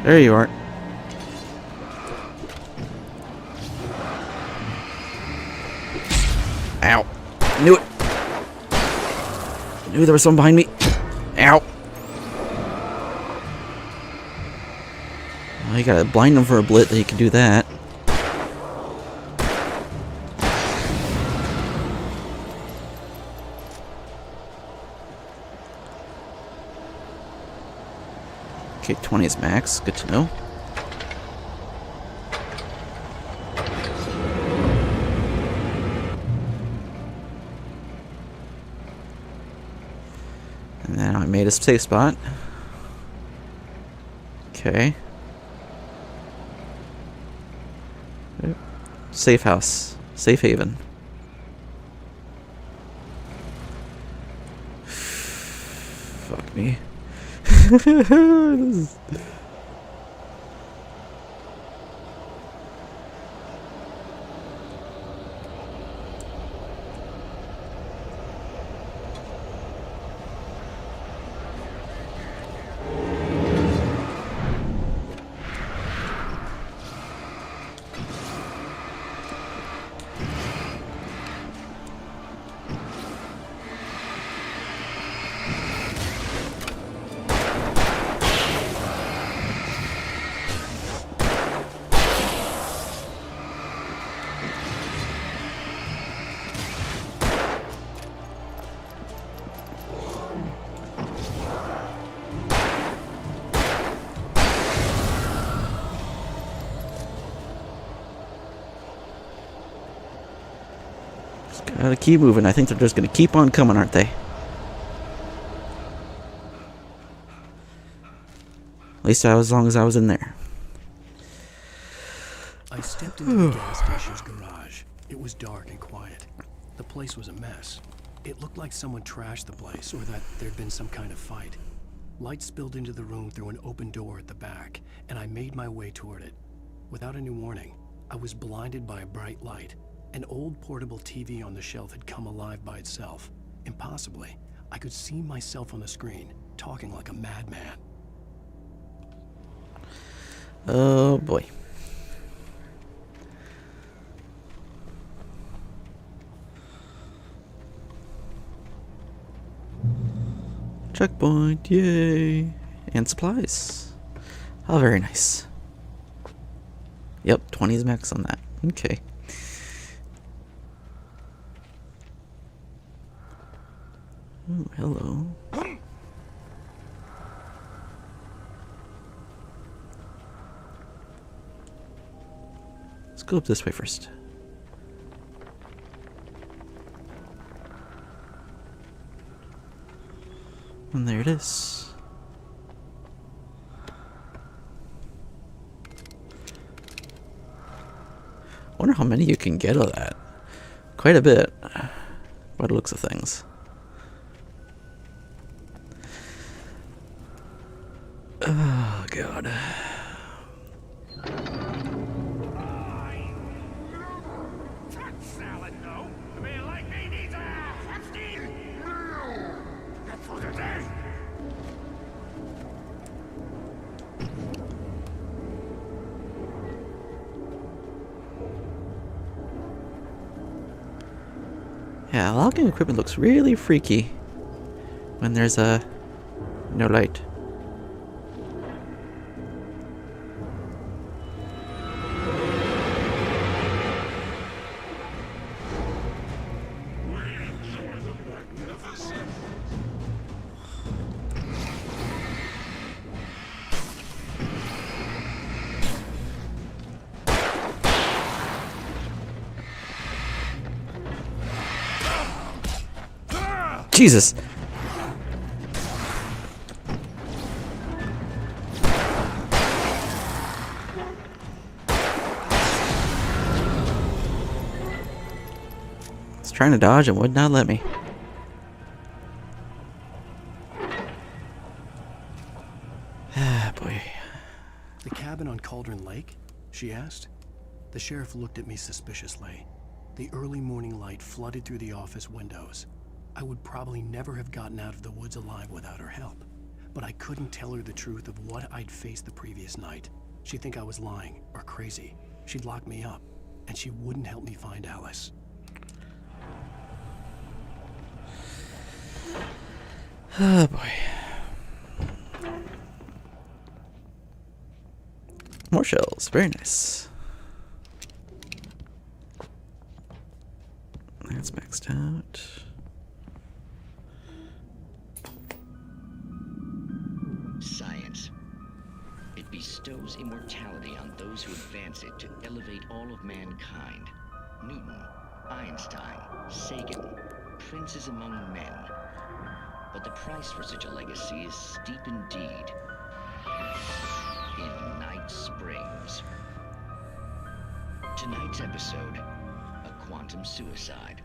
There you are. Ow. Knew it. Knew there was someone behind me. Ow. Oh, you gotta blind him for a blit that he can do that. Okay, 20 is max. Good to know. And now I made a safe spot. Okay. Yep. Safe house. Safe haven. Fuck me. This is... Gotta keep moving. I think they're just gonna keep on coming, aren't they? At least as long as I was in there. I stepped into the gas station's garage. It was dark and quiet. The place was a mess. It looked like someone trashed the place or that there'd been some kind of fight. Light spilled into the room through an open door at the back, and I made my way toward it. Without any warning, I was blinded by a bright light. An old portable TV on the shelf had come alive by itself. Impossibly, I could see myself on the screen, talking like a madman. Oh boy. Checkpoint, yay! And supplies. Oh, very nice. Yep, 20 is max on that. Okay. Oh, hello. Let's go up this way first. And there it is. I wonder how many you can get of that. Quite a bit, by the looks of things. Oh, God. Yeah, logging equipment looks really freaky when there's no light. Jesus. I was trying to dodge and would not let me. Ah, boy. The cabin on Cauldron Lake? She asked. The sheriff looked at me suspiciously. The early morning light flooded through the office windows. I would probably never have gotten out of the woods alive without her help. But I couldn't tell her the truth of what I'd faced the previous night. She'd think I was lying or crazy. She'd lock me up, and she wouldn't help me find Alice. Oh boy. More shells, very nice. That's maxed out. Science. It bestows immortality on those who advance it to elevate all of mankind. Newton, Einstein, Sagan, princes among men. But the price for such a legacy is steep indeed. In Night Springs. Tonight's episode, a quantum suicide.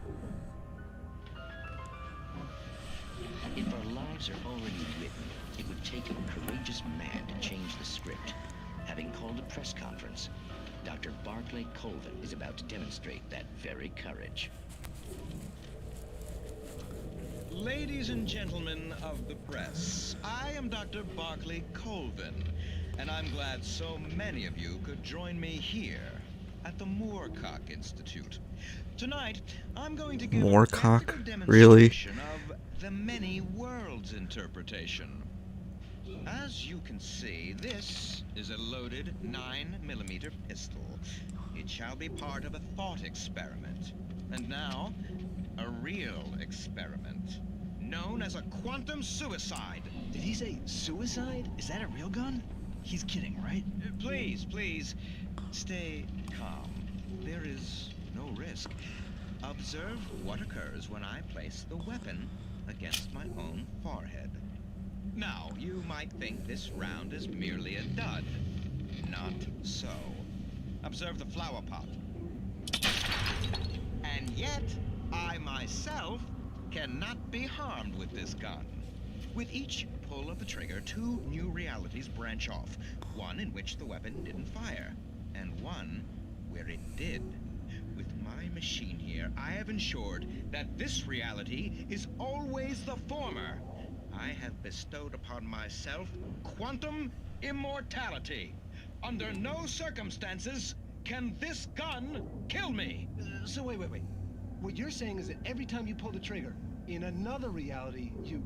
If our lives are already written, it would take a courageous man to change the script. Having called a press conference, Dr. Barclay Colvin is about to demonstrate that very courage. Ladies and gentlemen of the press, I am Dr. Barclay Colvin, and I'm glad so many of you could join me here at the Moorcock Institute. Tonight, I'm going to give a practical demonstration of the many worlds interpretation. As you can see, this is a loaded 9mm pistol. It shall be part of a thought experiment. And now, a real experiment, known as a quantum suicide. Did he say suicide? Is that a real gun? He's kidding, right? Please, please, stay calm. There is no risk. Observe what occurs when I place the weapon against my own forehead. Now, you might think this round is merely a dud. Not so. Observe the flower pot. And yet, I myself cannot be harmed with this gun. With each pull of the trigger, 2 new realities branch off. One in which the weapon didn't fire, and one where it did. With my machine here, I have ensured that this reality is always the former. I have bestowed upon myself quantum immortality. Under no circumstances can this gun kill me. So wait. What you're saying is that every time you pull the trigger, in another reality, you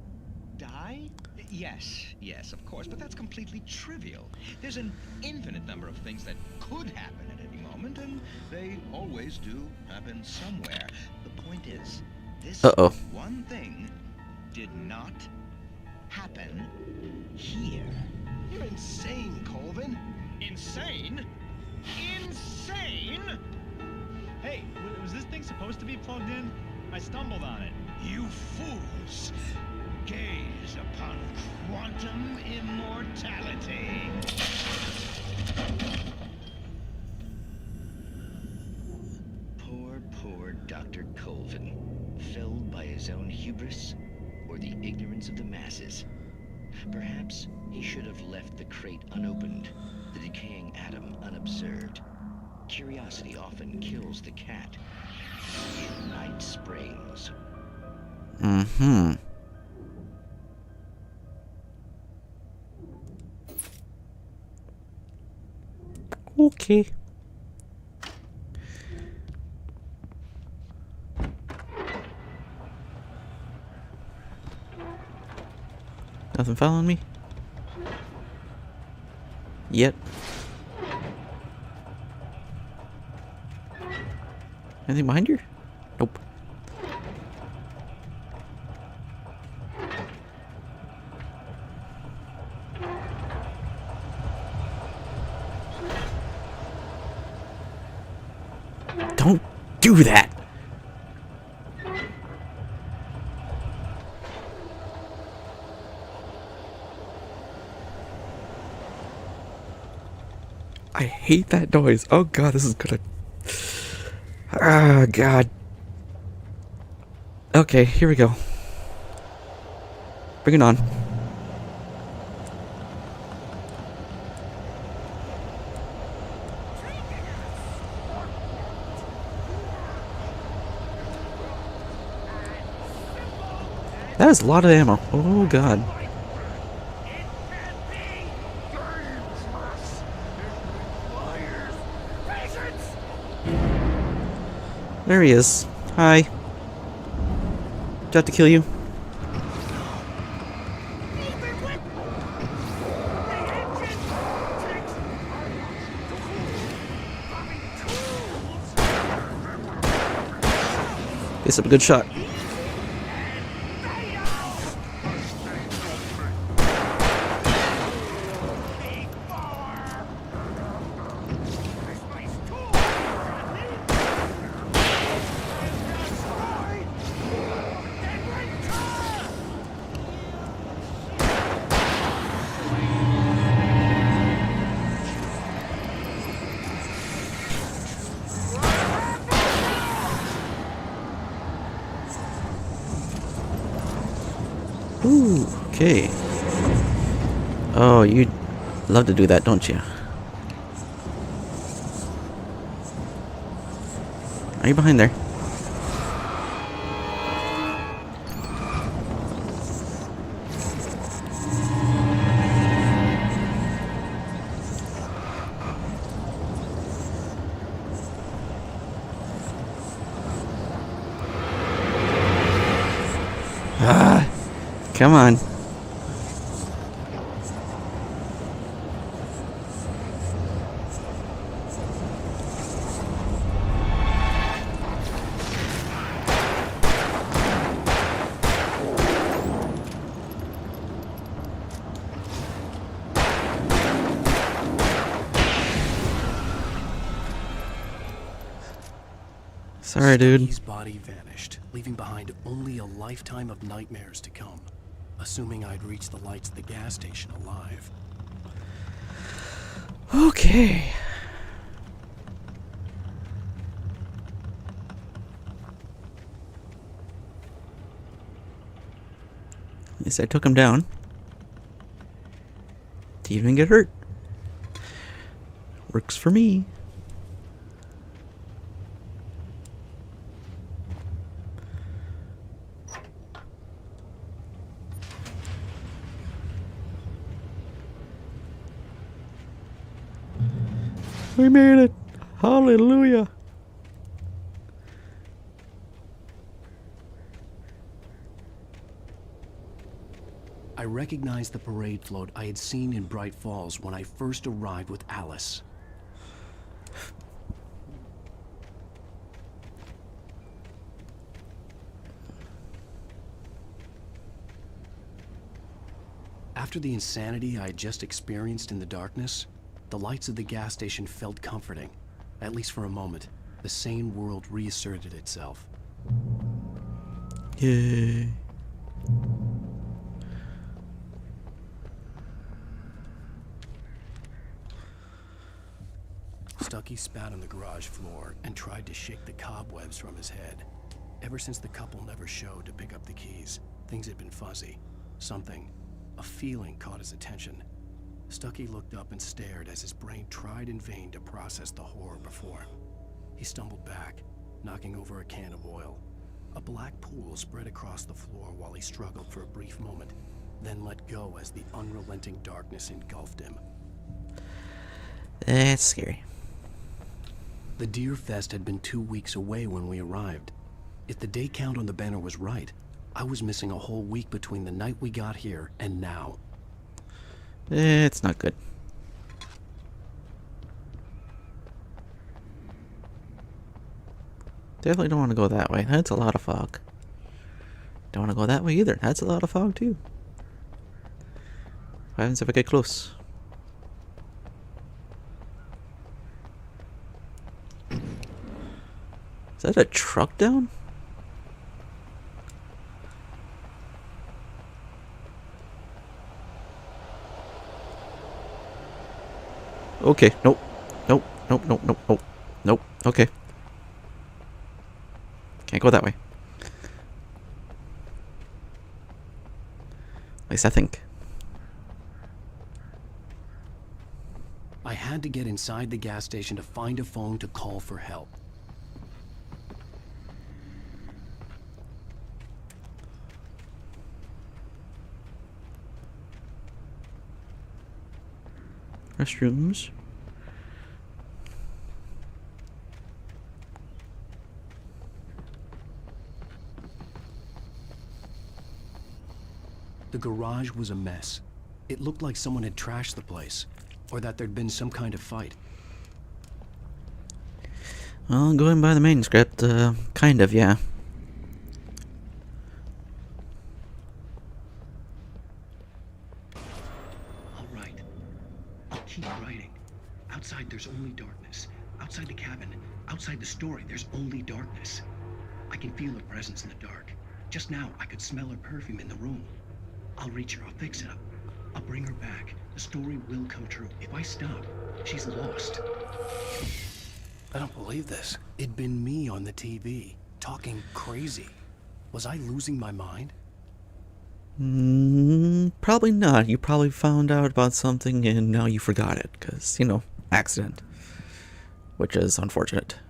die? Yes, of course, but that's completely trivial. There's an infinite number of things that could happen at any moment, and they always do happen somewhere. The point is, this one thing did not happen here. You're insane, Colvin. Insane? Insane? Hey, was this thing supposed to be plugged in? I stumbled on it. You fools! Gaze upon quantum immortality. Poor Dr. Colvin, felled by his own hubris or the ignorance of the masses. Perhaps he should have left the crate unopened, the decaying atom unobserved. Curiosity often kills the cat. In Night Springs. Okay. Nothing following me? Yet. Anything behind you? Nope. Don't do that! I hate that noise. Oh god, this is gonna... Ah, god. Okay, here we go. Bring it on. That is a lot of ammo. Oh god. There he is. Hi. Do I have to kill you? Guess I'm a good shot. Ooh, okay. Oh, you love to do that, don't you? Are you behind there? Ah, come on. Sorry, dude. His body vanished, leaving behind only a lifetime of nightmares to come. Assuming I'd reached the lights at the gas station alive. Okay. At least I took him down. Didn't even get hurt. Works for me. We made it! Hallelujah! I recognized the parade float I had seen in Bright Falls when I first arrived with Alice. After the insanity I had just experienced in the darkness, the lights of the gas station felt comforting. At least for a moment, the sane world reasserted itself. Yay. Stucky spat on the garage floor and tried to shake the cobwebs from his head. Ever since the couple never showed to pick up the keys, things had been fuzzy. Something, a feeling caught his attention. Stucky looked up and stared as his brain tried in vain to process the horror before him. He stumbled back, knocking over a can of oil. A black pool spread across the floor while he struggled for a brief moment, then let go as the unrelenting darkness engulfed him. That's scary. The Deer Fest had been 2 weeks away when we arrived. If the day count on the banner was right, I was missing a whole week between the night we got here and now. It's not good. Definitely don't want to go that way. That's a lot of fog. Don't want to go that way either. That's a lot of fog too. What happens if I get close? Is that a truck down? Okay, nope. Nope, nope, nope, nope, nope. Nope, okay. Can't go that way. At least I think. I had to get inside the gas station to find a phone to call for help. Restrooms. The garage was a mess. It looked like someone had trashed the place, or that there'd been some kind of fight. Well, going by the manuscript, kind of, yeah. I'll write. I'll keep writing. Outside, there's only darkness. Outside the cabin, outside the story, there's only darkness. I can feel her presence in the dark. Just now, I could smell her perfume in the room. I'll reach her. I'll fix it up. I'll bring her back. The story will come true. If I stop, she's lost. I don't believe this. It'd been me on the TV, talking crazy. Was I losing my mind? Probably not. You probably found out about something and now you forgot it. Because, you know, accident. Which is unfortunate.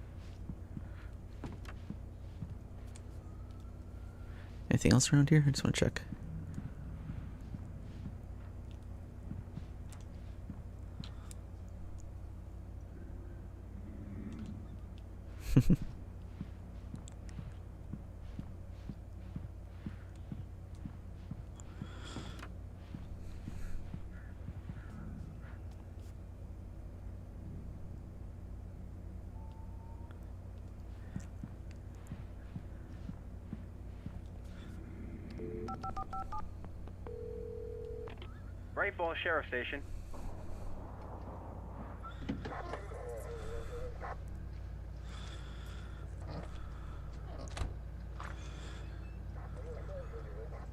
Anything else around here? I just want to check. Bright Falls Sheriff Station.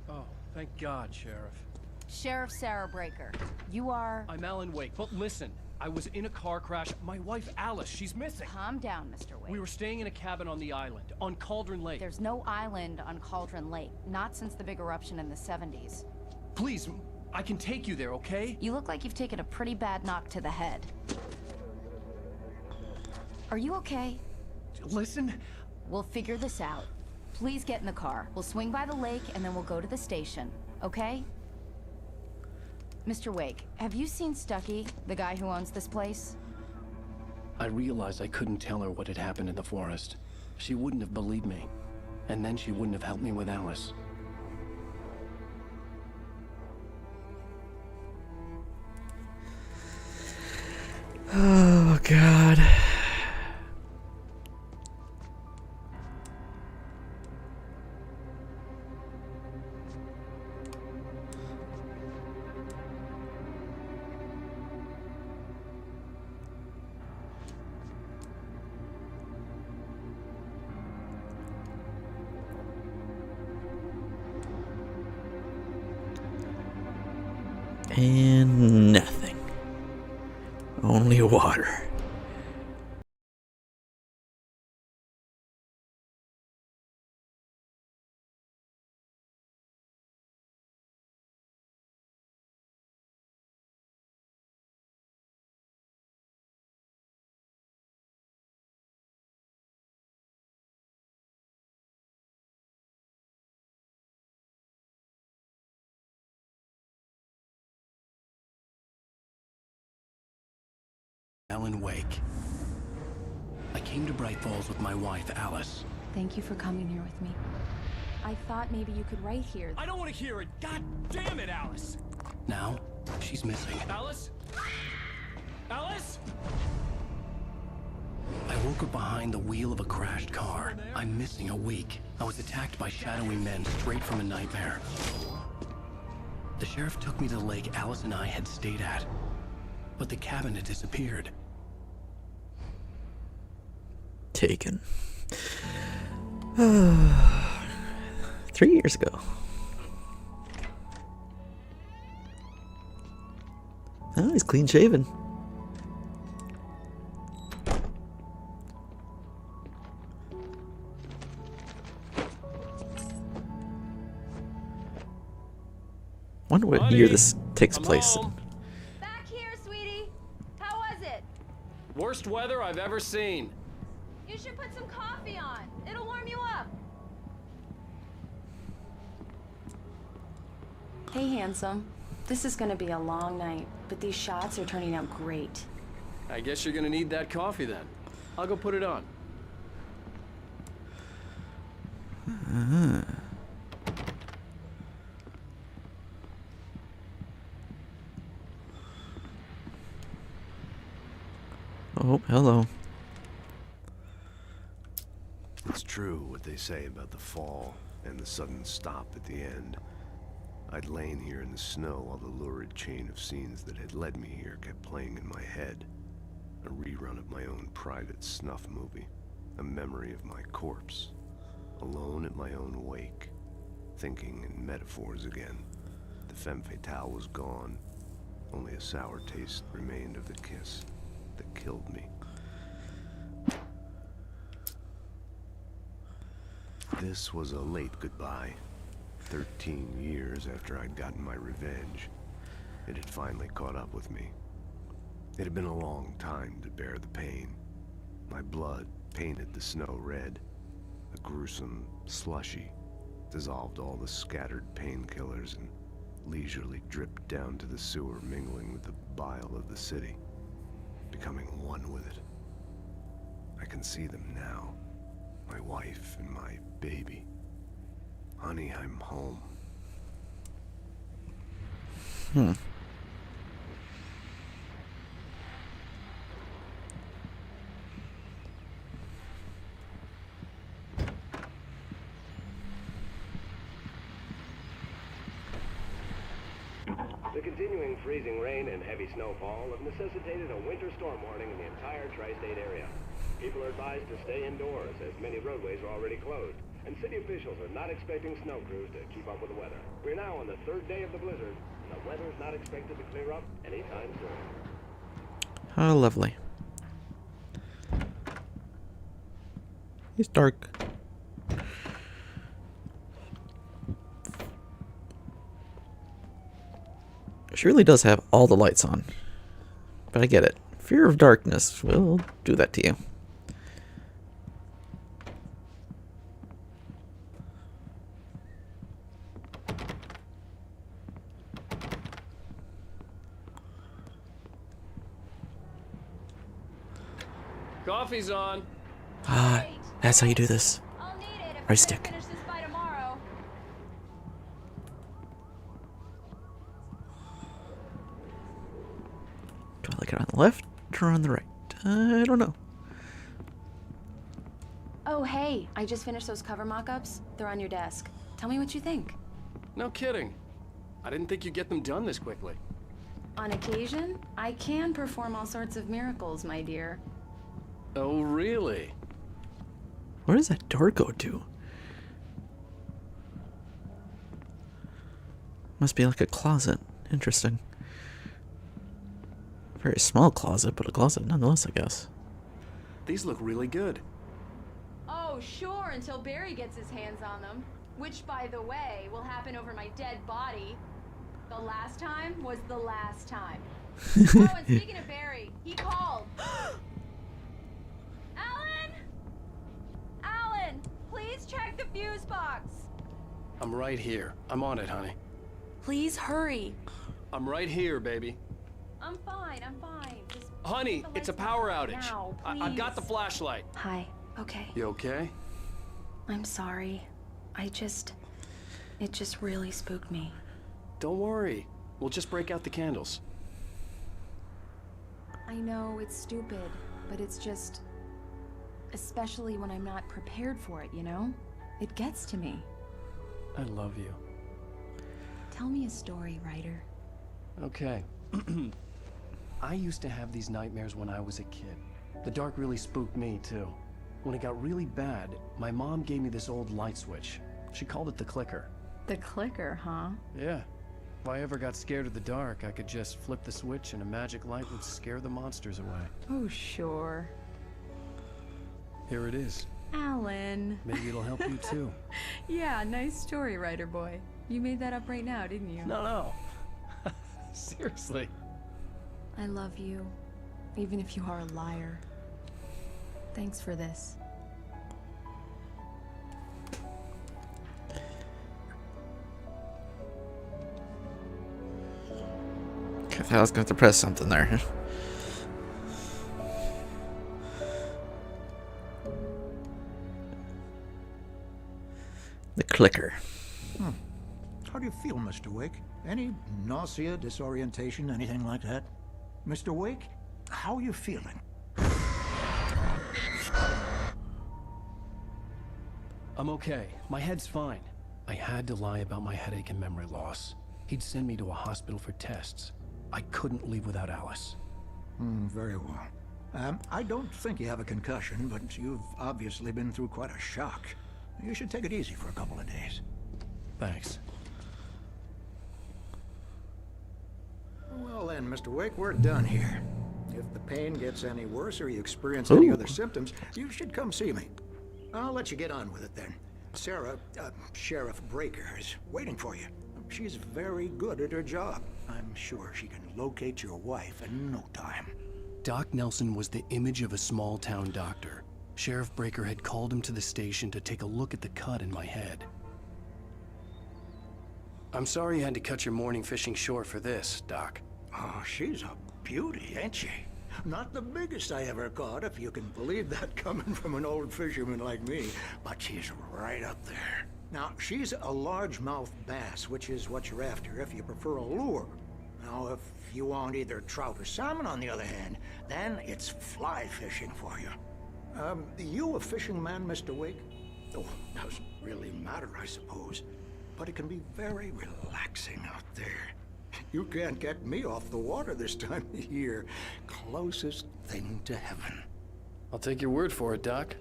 Oh, thank God, Sheriff. Sheriff Sarah Breaker, you are... I'm Alan Wake, but listen. I was in a car crash. My wife, Alice, she's missing. Calm down, Mr. Wake. We were staying in a cabin on the island, on Cauldron Lake. There's no island on Cauldron Lake, not since the big eruption in the 70s. Please, I can take you there, okay? You look like you've taken a pretty bad knock to the head. Are you okay? Listen. We'll figure this out. Please get in the car. We'll swing by the lake and then we'll go to the station, okay? Mr. Wake, have you seen Stucky, the guy who owns this place? I realized I couldn't tell her what had happened in the forest. She wouldn't have believed me. And then she wouldn't have helped me with Alice. Oh, God. And nothing. Only water. Alan Wake. I came to Bright Falls with my wife, Alice. Thank you for coming here with me. I thought maybe you could write here. I don't want to hear it! God damn it, Alice! Now, she's missing. Alice? Alice? I woke up behind the wheel of a crashed car. I'm missing a week. I was attacked by shadowy men straight from a nightmare. The sheriff took me to the lake Alice and I had stayed at. But the cabin had disappeared. Taken. 3 years ago. Oh, he's clean shaven. Wonder what year this takes place in. Back here, sweetie. How was it? Worst weather I've ever seen. You should put some coffee on. It'll warm you up. Hey, handsome. This is gonna be a long night, but these shots are turning out great. I guess you're gonna need that coffee then. I'll go put it on. Oh, hello. It's true what they say about the fall and the sudden stop at the end. I'd lain here in the snow while the lurid chain of scenes that had led me here kept playing in my head. A rerun of my own private snuff movie. A memory of my corpse. Alone at my own wake. Thinking in metaphors again. The femme fatale was gone. Only a sour taste remained of the kiss that killed me. This was a late goodbye. 13 years after I'd gotten my revenge, it had finally caught up with me. It had been a long time to bear the pain. My blood painted the snow red. A gruesome slushy dissolved all the scattered painkillers and leisurely dripped down to the sewer, mingling with the bile of the city, becoming one with it. I can see them now. My wife and my baby. Honey, I'm home. The continuing freezing rain and heavy snowfall have necessitated a winter storm warning in the entire tri-state area. People are advised to stay indoors as many roadways are already closed, and city officials are not expecting snow crews to keep up with the weather. We're now on the third day of the blizzard, and the weather's not expected to clear up anytime soon. How lovely. It's dark. She really does have all the lights on. But I get it. Fear of darkness will do that to you. Coffee's on. Ah, that's how you do this. Right stick. Finish this by tomorrow. Do I like it on the left or on the right? I don't know. Oh, hey, I just finished those cover mock-ups. They're on your desk. Tell me what you think. No kidding. I didn't think you'd get them done this quickly. On occasion, I can perform all sorts of miracles, my dear. Oh, really? Where does that door go to? Must be like a closet. Interesting. Very small closet, but a closet nonetheless, I guess. These look really good. Oh, sure, until Barry gets his hands on them. Which, by the way, will happen over my dead body. The last time was the last time. Oh, and speaking of Barry, he called. Alan! Alan, please check the fuse box. I'm right here. I'm on it, honey. Please hurry. I'm right here, baby. I'm fine, I'm fine. Just Honey, put the it's a lights power on outage. now, I've got the please. flashlight. Hi, okay. You okay? I'm sorry. It just really spooked me. Don't worry. We'll just break out the candles. I know it's stupid, but it's just... Especially when I'm not prepared for it, you know? It gets to me. I love you. Tell me a story, writer. Okay. I used to have these nightmares when I was a kid. The dark really spooked me, too. When it got really bad, my mom gave me this old light switch. She called it the clicker. The clicker, huh? Yeah. If I ever got scared of the dark, I could just flip the switch and a magic light would scare the monsters away. Oh, sure. Here it is. Alan. Maybe it'll help you, too. Yeah, nice story, writer boy. You made that up right now, didn't you? No. Seriously. I love you, even if you are a liar. Thanks for this. I thought I was going to press something there. The clicker. How do you feel, Mr. Wake? Any nausea, disorientation, anything like that? Mr. Wake, how are you feeling? I'm okay. My head's fine. I had to lie about my headache and memory loss. He'd send me to a hospital for tests. I couldn't leave without Alice. Very well. I don't think you have a concussion, but you've obviously been through quite a shock. You should take it easy for a couple of days. Thanks. Well then, Mr. Wake, we're done here. If the pain gets any worse or you experience any other symptoms, you should come see me. I'll let you get on with it then. Sarah, Sheriff Breaker, is waiting for you. She's very good at her job. I'm sure she can locate your wife in no time. Doc Nelson was the image of a small-town doctor. Sheriff Breaker had called him to the station to take a look at the cut in my head. I'm sorry you had to cut your morning fishing short for this, Doc. Oh, she's a beauty, ain't she? Not the biggest I ever caught, if you can believe that coming from an old fisherman like me, but she's right up there. Now, she's a largemouth bass, which is what you're after if you prefer a lure. Now, if you want either trout or salmon, on the other hand, then it's fly fishing for you. You a fishing man, Mr. Wake? Oh, doesn't really matter, I suppose. But it can be very relaxing out there. You can't get me off the water this time of year. Closest thing to heaven. I'll take your word for it, Doc.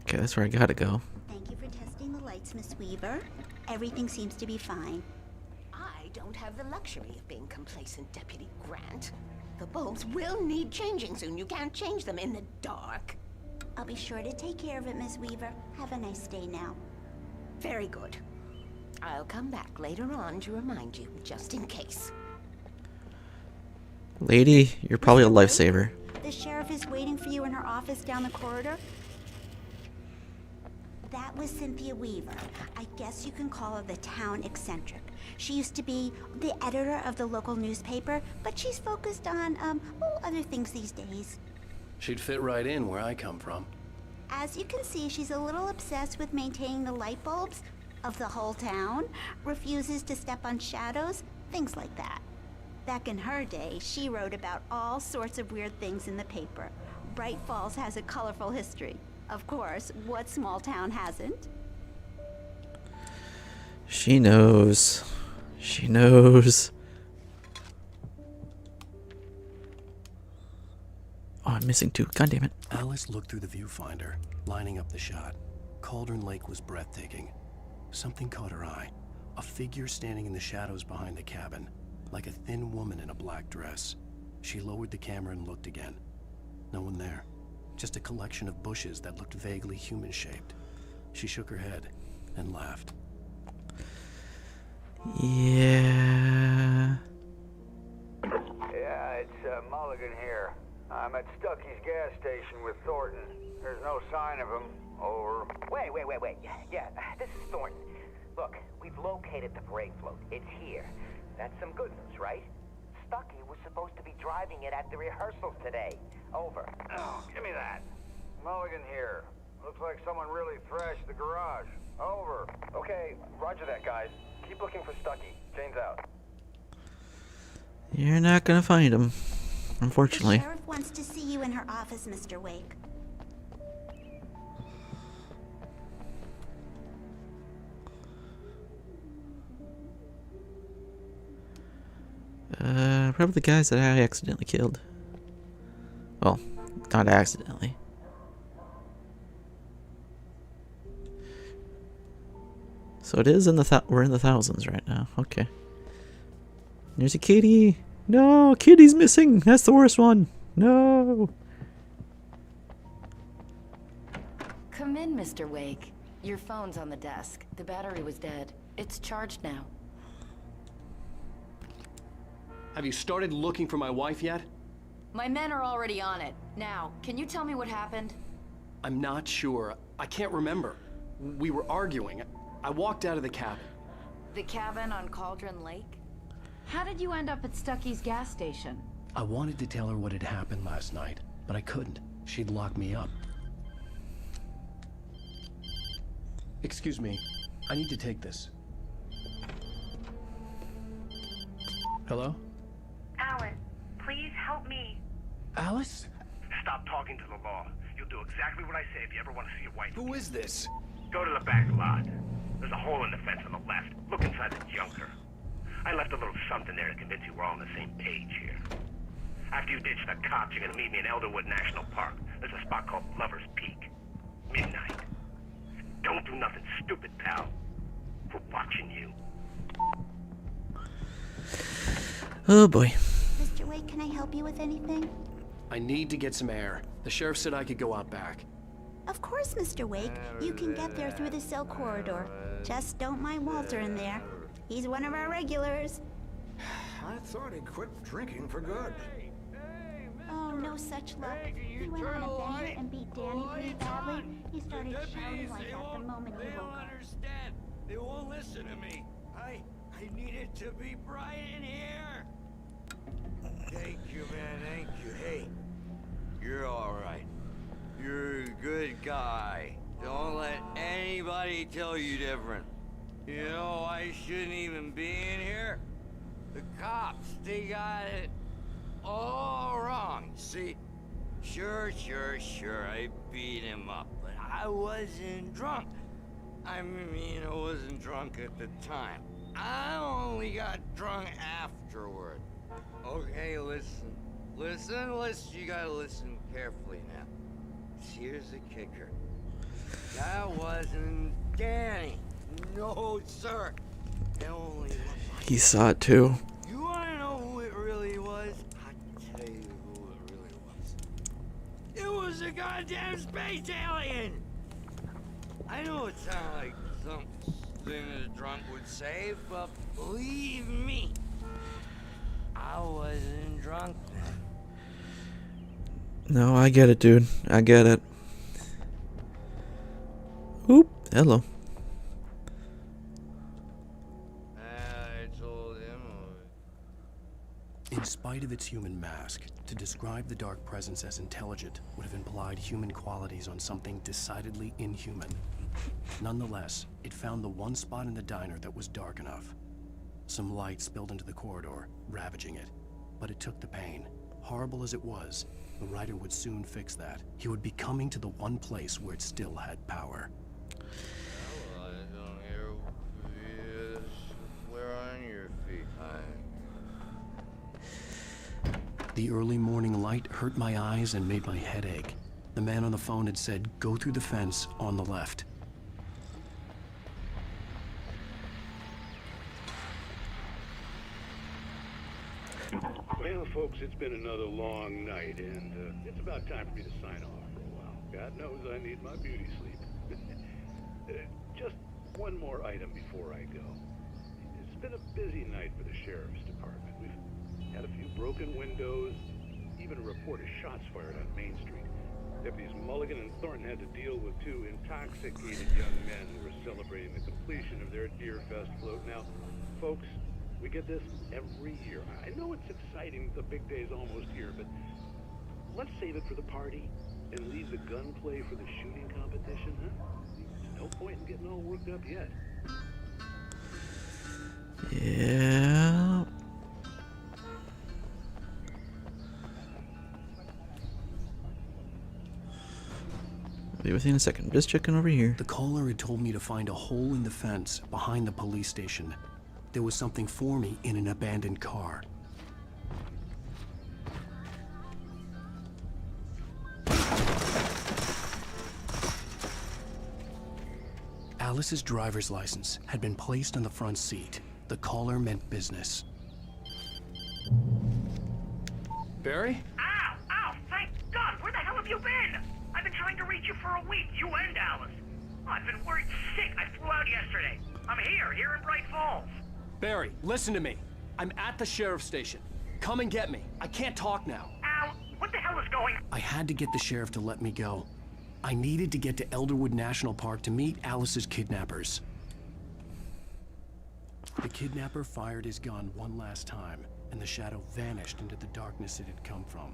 Okay, that's where I gotta go. Thank you for testing the lights, Miss Weaver. Everything seems to be fine. I don't have the luxury of being complacent, Deputy Grant. The bulbs will need changing soon. You can't change them in the dark. I'll be sure to take care of it, Miss Weaver. Have a nice day now. Very good. I'll come back later on to remind you, just in case. Lady, you're probably a lifesaver. The sheriff is waiting for you in her office down the corridor. That was Cynthia Weaver. I guess you can call her the town eccentric. She used to be the editor of the local newspaper, but she's focused on, other things these days. She'd fit right in where I come from. As you can see, she's a little obsessed with maintaining the light bulbs of the whole town, refuses to step on shadows, things like that. Back in her day, she wrote about all sorts of weird things in the paper. Bright Falls has a colorful history. Of course, what small town hasn't? She knows. She knows. Oh, I'm missing two. God damn it. Alice looked through the viewfinder, lining up the shot. Cauldron Lake was breathtaking. Something caught her eye. A figure standing in the shadows behind the cabin, like a thin woman in a black dress. She lowered the camera and looked again. No one there. Just a collection of bushes that looked vaguely human-shaped. She shook her head and laughed. Yeah. Yeah, it's Mulligan here. I'm at Stucky's gas station with Thornton. There's no sign of him. Over. Wait. Yeah, this is Thornton. Look, we've located the parade float. It's here. That's some good news, right? Stucky was supposed to be driving it at the rehearsals today. Over. Oh, give me that. Mulligan here. Looks like someone really thrashed the garage. Over. Okay, roger that, guys. Keep looking for Stucky. Jane's out. You're not gonna find him, unfortunately. The sheriff wants to see you in her office, Mr. Wake. Probably the guys that I accidentally killed. Well, not accidentally. So it is in the we're in the thousands right now. Okay. There's a kitty. No, kitty's missing. That's the worst one. No. Come in, Mr. Wake. Your phone's on the desk. The battery was dead. It's charged now. Have you started looking for my wife yet? My men are already on it. Now, can you tell me what happened? I'm not sure. I can't remember. We were arguing. I walked out of the cabin. The cabin on Cauldron Lake? How did you end up at Stucky's gas station? I wanted to tell her what had happened last night, but I couldn't. She'd lock me up. Excuse me. I need to take this. Hello? Alan, please help me. Alice? Stop talking to the law. You'll do exactly what I say if you ever want to see your wife. Who is this? Go to the back lot. There's a hole in the fence on the left. Look inside the junker. I left a little something there to convince you we're all on the same page here. After you ditch the cops, you're gonna meet me in Elderwood National Park. There's a spot called Lover's Peak. Midnight. Don't do nothing stupid, pal. We're watching you. Oh boy. Mr. Wake, can I help you with anything? I need to get some air. The sheriff said I could go out back. Of course, Mr. Wake. You can get there through the cell corridor. Just don't mind Walter in there. He's one of our regulars. I thought he quit drinking for good. Oh, no such luck. He went on a bender and beat Danny pretty badly. He started shouting like that the moment he woke up. Understand? They won't listen to me. I need it to be bright in here. Thank you, man, thank you. Hey, you're all right. You're a good guy. Don't let anybody tell you different. You know, I shouldn't even be in here. The cops, they got it all wrong. See, sure, I beat him up, but I wasn't drunk. I mean, I wasn't drunk at the time. I only got drunk afterward. Okay, listen. You gotta listen carefully now. Here's the kicker. That wasn't Danny. No, sir. It only looked like He saw it too. You wanna know who it really was? I'll tell you who it really was. It was a goddamn space alien! I know it sounds like something a drunk would say, but believe me, I wasn't drunk then. No, I get it, dude. I get it. Oop, hello. I told him. In spite of its human mask, to describe the dark presence as intelligent would have implied human qualities on something decidedly inhuman. Nonetheless, it found the one spot in the diner that was dark enough. Some light spilled into the corridor, ravaging it. But it took the pain. Horrible as it was, the writer would soon fix that. He would be coming to the one place where it still had power. Where on your feet, The early morning light hurt my eyes and made my head ache. The man on the phone had said, go through the fence on the left. Well, folks, it's been another long night, and it's about time for me to sign off for a while. God knows I need my beauty sleep. Just one more item before I go. It's been a busy night for the sheriff's department. We've had a few broken windows, even a report of shots fired on Main Street. Deputies Mulligan and Thornton had to deal with two intoxicated young men who were celebrating the completion of their Deer Fest float. Now, folks, we get this every year. I know it's exciting, the big day's almost here, but let's save it for the party and leave the gunplay for the shooting competition, huh? There's no point in getting all worked up yet. Yeah. Be with you in a second. Just checking over here. The caller had told me to find a hole in the fence behind the police station. There was something for me in an abandoned car. Alice's driver's license had been placed on the front seat. The caller meant business. Barry? Ow! Ow! Thank God! Where the hell have you been? I've been trying to reach you for a week, you and Alice. Oh, I've been worried sick. I flew out yesterday. I'm here in Bright Falls. Barry, listen to me. I'm at the sheriff's station. Come and get me. I can't talk now. Al, what the hell is going on? I had to get the sheriff to let me go. I needed to get to Elderwood National Park to meet Alice's kidnappers. The kidnapper fired his gun one last time, and the shadow vanished into the darkness it had come from.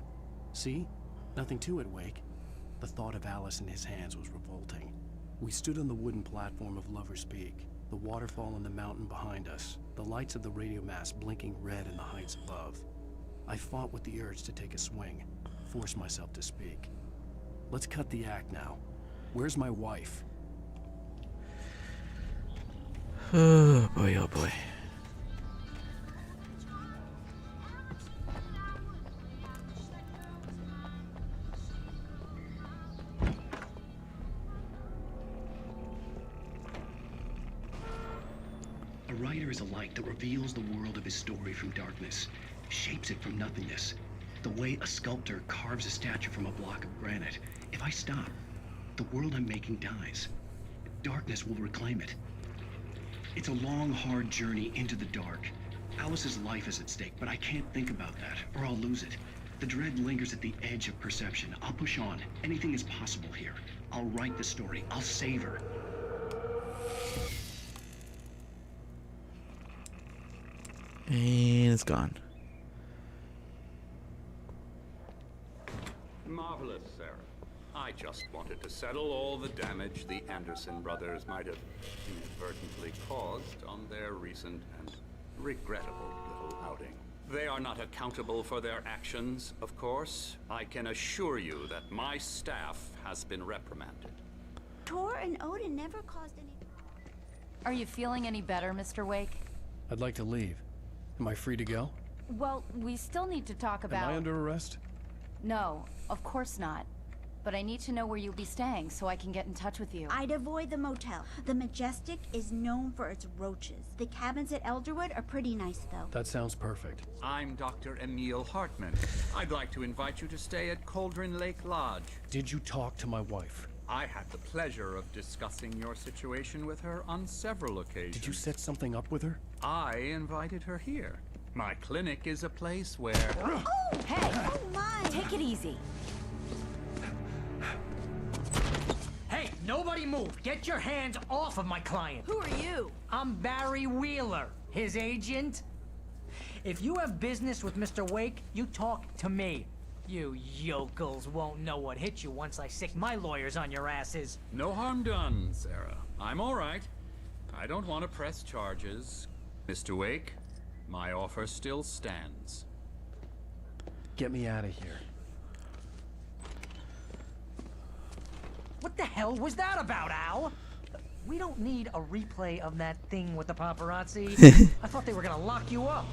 See? Nothing to it, Wake. The thought of Alice in his hands was revolting. We stood on the wooden platform of Lover's Peak, the waterfall on the mountain behind us, the lights of the radio mast blinking red in the heights above. I fought with the urge to take a swing, force myself to speak. Let's cut the act now. Where's my wife? Oh boy, oh boy. A writer is a light that reveals the world of his story from darkness, shapes it from nothingness. The way a sculptor carves a statue from a block of granite. If I stop, the world I'm making dies. Darkness will reclaim it. It's a long, hard journey into the dark. Alice's life is at stake, but I can't think about that, or I'll lose it. The dread lingers at the edge of perception. I'll push on. Anything is possible here. I'll write the story. I'll save her. And it's gone. Marvelous, Sarah. I just wanted to settle all the damage the Anderson brothers might have inadvertently caused on their recent and regrettable little outing. They are not accountable for their actions, of course. I can assure you that my staff has been reprimanded. Tor and Odin never caused any... Are you feeling any better, Mr. Wake? I'd like to leave. Am I free to go? Well, we still need to talk about... Am I under arrest? No, of course not. but I need to know where you'll be staying so I can get in touch with you. I'd avoid the motel. The Majestic is known for its roaches. The cabins at Elderwood are pretty nice, though. That sounds perfect. I'm Dr. Emil Hartman. I'd like to invite you to stay at Cauldron Lake Lodge. Did you talk to my wife? I had the pleasure of discussing your situation with her on several occasions. Did you set something up with her? I invited her here. My clinic is a place where... Oh, hey! Oh my! Take it easy. Hey, nobody move! Get your hands off of my client! Who are you? I'm Barry Wheeler, his agent. If you have business with Mr. Wake, you talk to me. You yokels won't know what hit you once I sick my lawyers on your asses. No harm done, Sarah. I'm all right. I don't want to press charges. Mr. Wake, my offer still stands. Get me out of here. What the hell was that about, Al? We don't need a replay of that thing with the paparazzi. I thought they were gonna lock you up.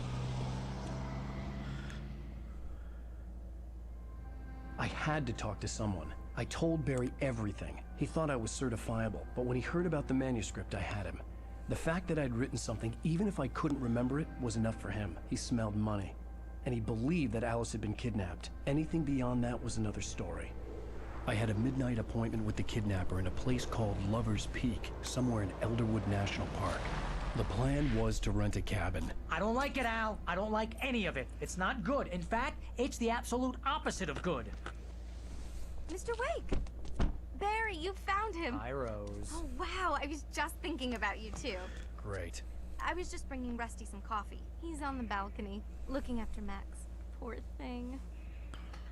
I had to talk to someone. I told Barry everything. He thought I was certifiable, but when he heard about the manuscript, I had him. The fact that I'd written something, even if I couldn't remember it, was enough for him. He smelled money. And he believed that Alice had been kidnapped. Anything beyond that was another story. I had a midnight appointment with the kidnapper in a place called Lover's Peak, somewhere in Elderwood National Park. The plan was to rent a cabin. I don't like it, Al. I don't like any of it. It's not good. In fact, it's the absolute opposite of good. Mr. Wake! Barry, you found him! Hi, Rose. Oh, wow. I was just thinking about you, too. Great. I was just bringing Rusty some coffee. He's on the balcony, looking after Max. Poor thing.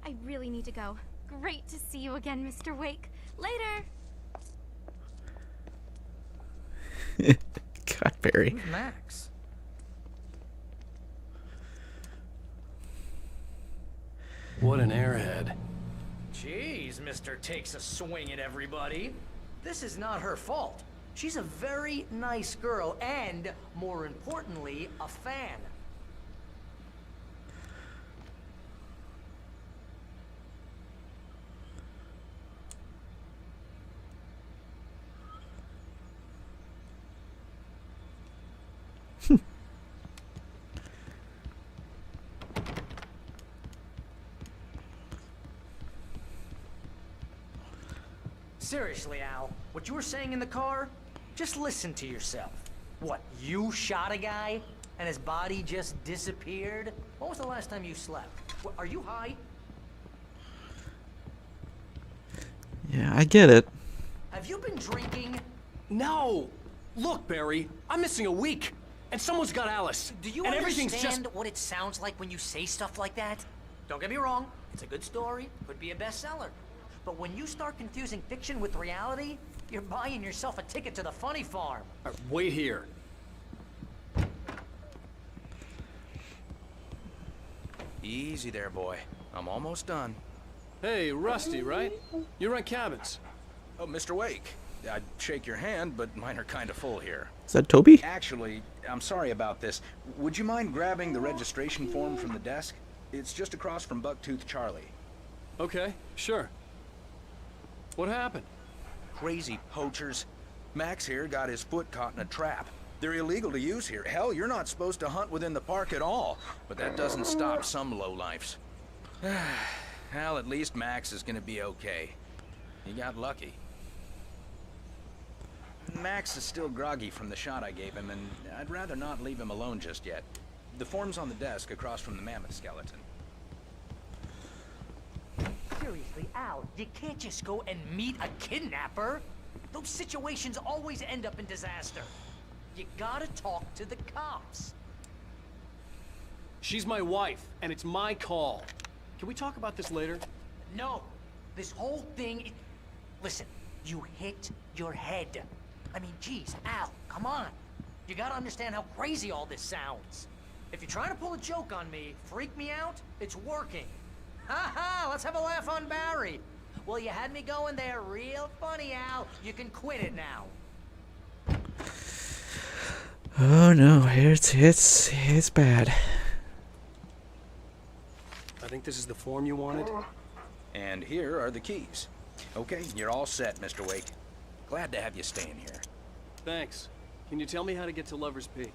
I really need to go. Great to see you again, Mr. Wake. Later! God, Barry. Who's Max? What an airhead. Jeez, Mr. Takes a swing at everybody. This is not her fault. She's a very nice girl and, more importantly, a fan. Seriously, Al, what you were saying in the car? Just listen to yourself. What, you shot a guy and his body just disappeared? When was the last time you slept? What, are you high? Yeah, I get it. Have you been drinking? No! Look, Barry, I'm missing a week, and someone's got Alice. Do you and everything's understand just... what it sounds like when you say stuff like that? Don't get me wrong, it's a good story, could be a bestseller. But when you start confusing fiction with reality, you're buying yourself a ticket to the funny farm. Wait here. Easy there, boy. I'm almost done. Hey, Rusty, right? You rent cabins. Oh, Mr. Wake. I'd shake your hand, but mine are kind of full here. Is that Toby? Actually, I'm sorry about this. Would you mind grabbing the registration form from the desk? It's just across from Bucktooth Charlie. Okay, sure. What happened? Crazy poachers. Max here got his foot caught in a trap. They're illegal to use here. Hell, you're not supposed to hunt within the park at all. But that doesn't stop some lowlifes. Hell, at least Max is gonna be okay. He got lucky. Max is still groggy from the shot I gave him, and I'd rather not leave him alone just yet. The form's on the desk across from the mammoth skeleton. Seriously, Al, you can't just go and meet a kidnapper. Those situations always end up in disaster. You gotta talk to the cops. She's my wife, and it's my call. Can we talk about this later? No, this whole thing... Listen, you hit your head. I mean, geez, Al, come on. You gotta understand how crazy all this sounds. If you're trying to pull a joke on me, freak me out, it's working. Ha ha, let's have a laugh on Barry. Well, you had me going there real funny, Al. You can quit it now. Oh no, it's bad. I think this is the form you wanted. And here are the keys. Okay, you're all set, Mr. Wake. Glad to have you staying here. Thanks. Can you tell me how to get to Lover's Peak?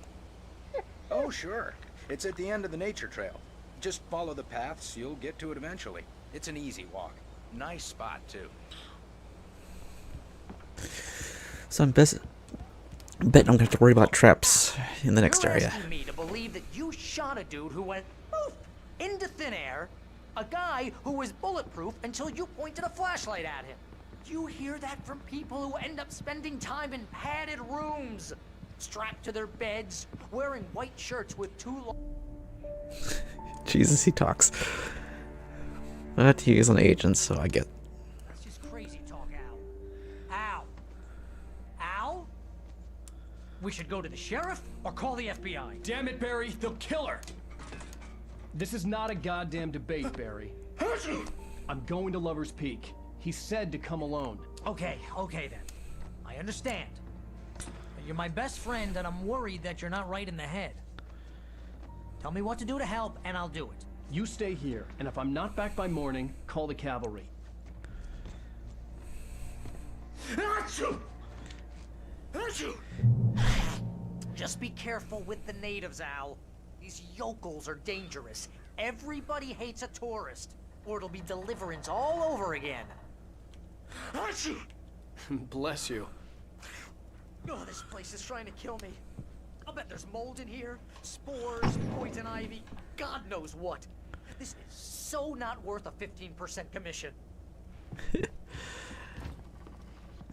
Oh, sure. It's at the end of the nature trail. Just follow the paths, you'll get to it eventually. It's an easy walk. Nice spot, too. So I'm betting I'm gonna have to worry about traps in the next area. You're asking me to believe that you shot a dude who went poof into thin air, a guy who was bulletproof until you pointed a flashlight at him. You hear that from people who end up spending time in padded rooms, strapped to their beds, wearing white shirts with too long. Jesus, he talks. But he is an agent, so I get. That's just crazy talk, Al. Al. Al? We should go to the sheriff or call the FBI. Damn it, Barry, they'll kill her! This is not a goddamn debate, Barry. I'm going to Lover's Peak. He said to come alone. Okay then. I understand. But you're my best friend, and I'm worried that you're not right in the head. Tell me what to do to help, and I'll do it. You stay here, and if I'm not back by morning, call the cavalry. Just be careful with the natives, Al. These yokels are dangerous. Everybody hates a tourist, or it'll be Deliverance all over again. Bless you. Oh, this place is trying to kill me. I'll bet there's mold in here, spores, poison ivy, God knows what. This is so not worth a 15% commission.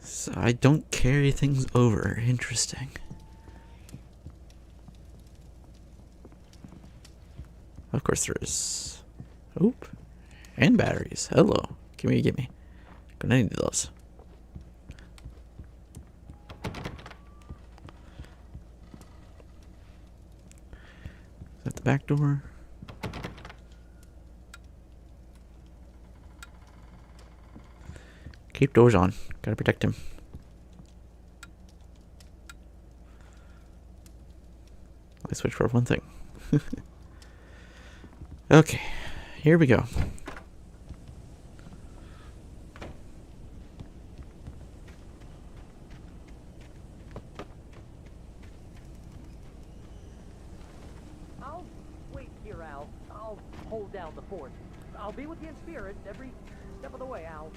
So I don't carry things over. Interesting. Of course there is. Oop. And batteries. Hello. Give me. Gonna need those. Is that the back door? Keep doors on. Gotta protect him. I switched for one thing. Okay, here we go. I'll wait here, Al. I'll hold down the fort. I'll be with you in spirit every step of the way, Al.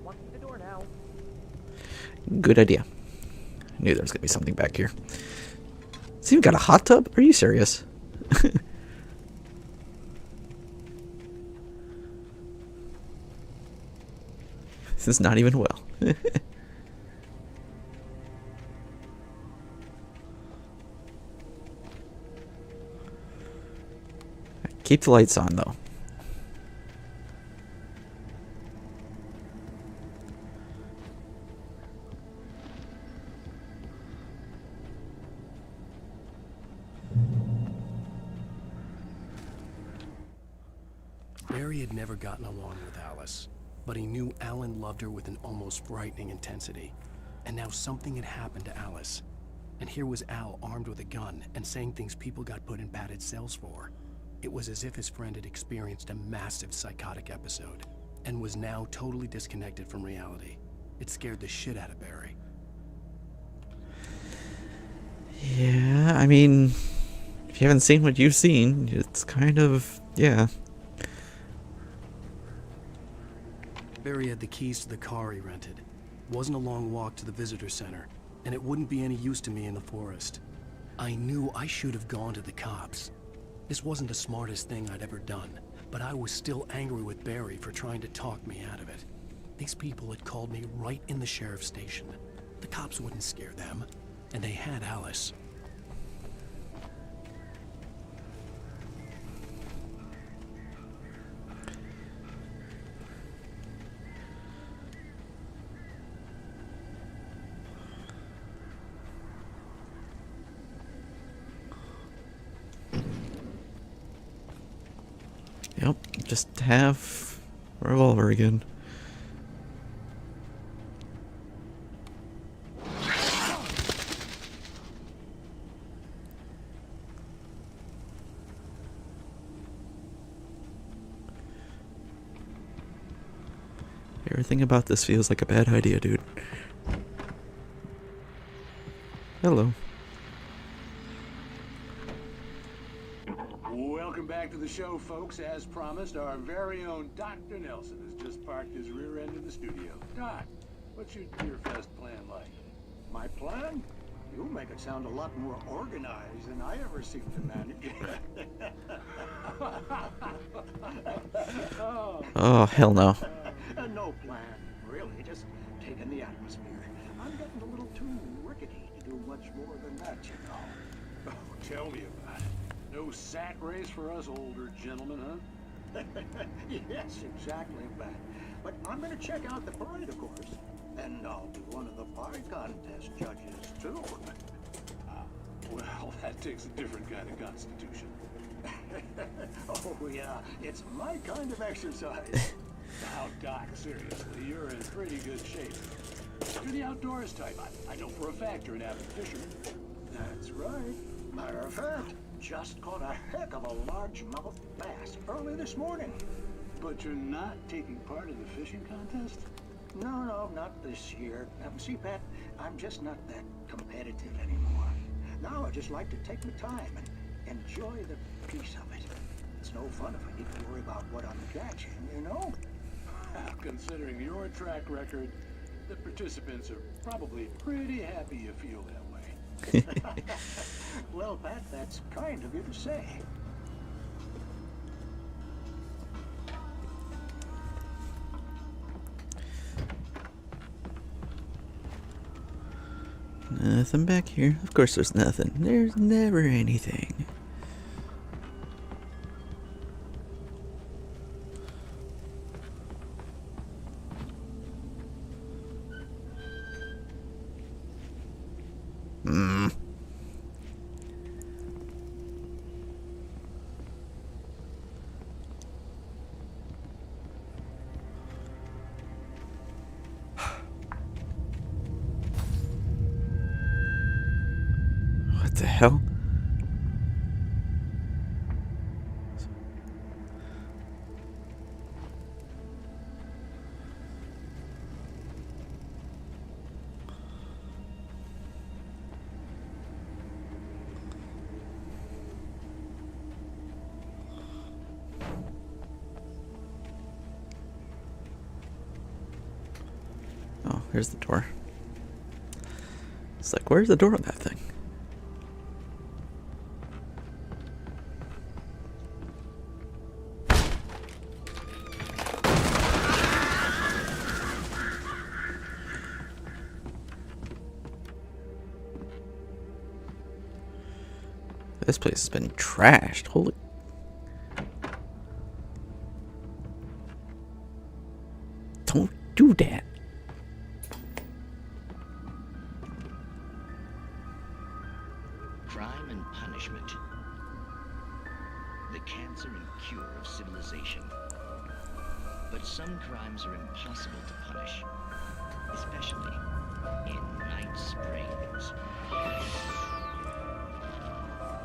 Walk through the door now. Good idea. I knew there was gonna be something back here. It's even got a hot tub? Are you serious? This is not even well. Keep the lights on though. Barry had never gotten along with Alice, but he knew Alan loved her with an almost frightening intensity. And now something had happened to Alice. And here was Al armed with a gun and saying things people got put in padded cells for. It was as if his friend had experienced a massive psychotic episode and was now totally disconnected from reality. It scared the shit out of Barry. Yeah, I mean, if you haven't seen what you've seen, it's kind of, yeah. Barry had the keys to the car he rented. It wasn't a long walk to the visitor center, and it wouldn't be any use to me in the forest. I knew I should have gone to the cops. This wasn't the smartest thing I'd ever done, but I was still angry with Barry for trying to talk me out of it. These people had called me right in the sheriff's station. The cops wouldn't scare them, and they had Alice. Yep, just have a revolver again. Everything about this feels like a bad idea, dude. Hello. Welcome back to the show, folks. As promised, our very own Dr. Nelson has just parked his rear end in the studio. Doc, what's your Deer Fest plan like? My plan? You make it sound a lot more organized than I ever seem to manage. Oh, hell no. No plan, really. Just taking the atmosphere. I'm getting a little too rickety to do much more than that, you know. Oh, tell me about it. No sack race for us older gentlemen, huh? Yes, exactly, Pat. But I'm going to check out the parade, of course. And I'll be one of the pie contest judges, too. Well, that takes a different kind of constitution. Oh, yeah. It's my kind of exercise. Now, Doc, seriously, you're in pretty good shape. You're the outdoors type. I know for a fact you're an avid fisherman. That's right. Matter of fact, just caught a heck of a largemouth bass early this morning. But you're not taking part in the fishing contest? No, not this year. See, Pat, I'm just not that competitive anymore. Now I just like to take my time and enjoy the peace of it. It's no fun if I need to worry about what I'm catching, you know? Considering your track record, the participants are probably pretty happy you feel that way. Well, Pat, that's kind of you to say. Nothing back here. Of course there's nothing. There's never anything. What the hell? Oh, here's the door. It's like, where's the door on that thing? This place has been trashed. Holy. Don't do that. Crime and punishment. The cancer and cure of civilization. But some crimes are impossible to punish, especially in Night Springs.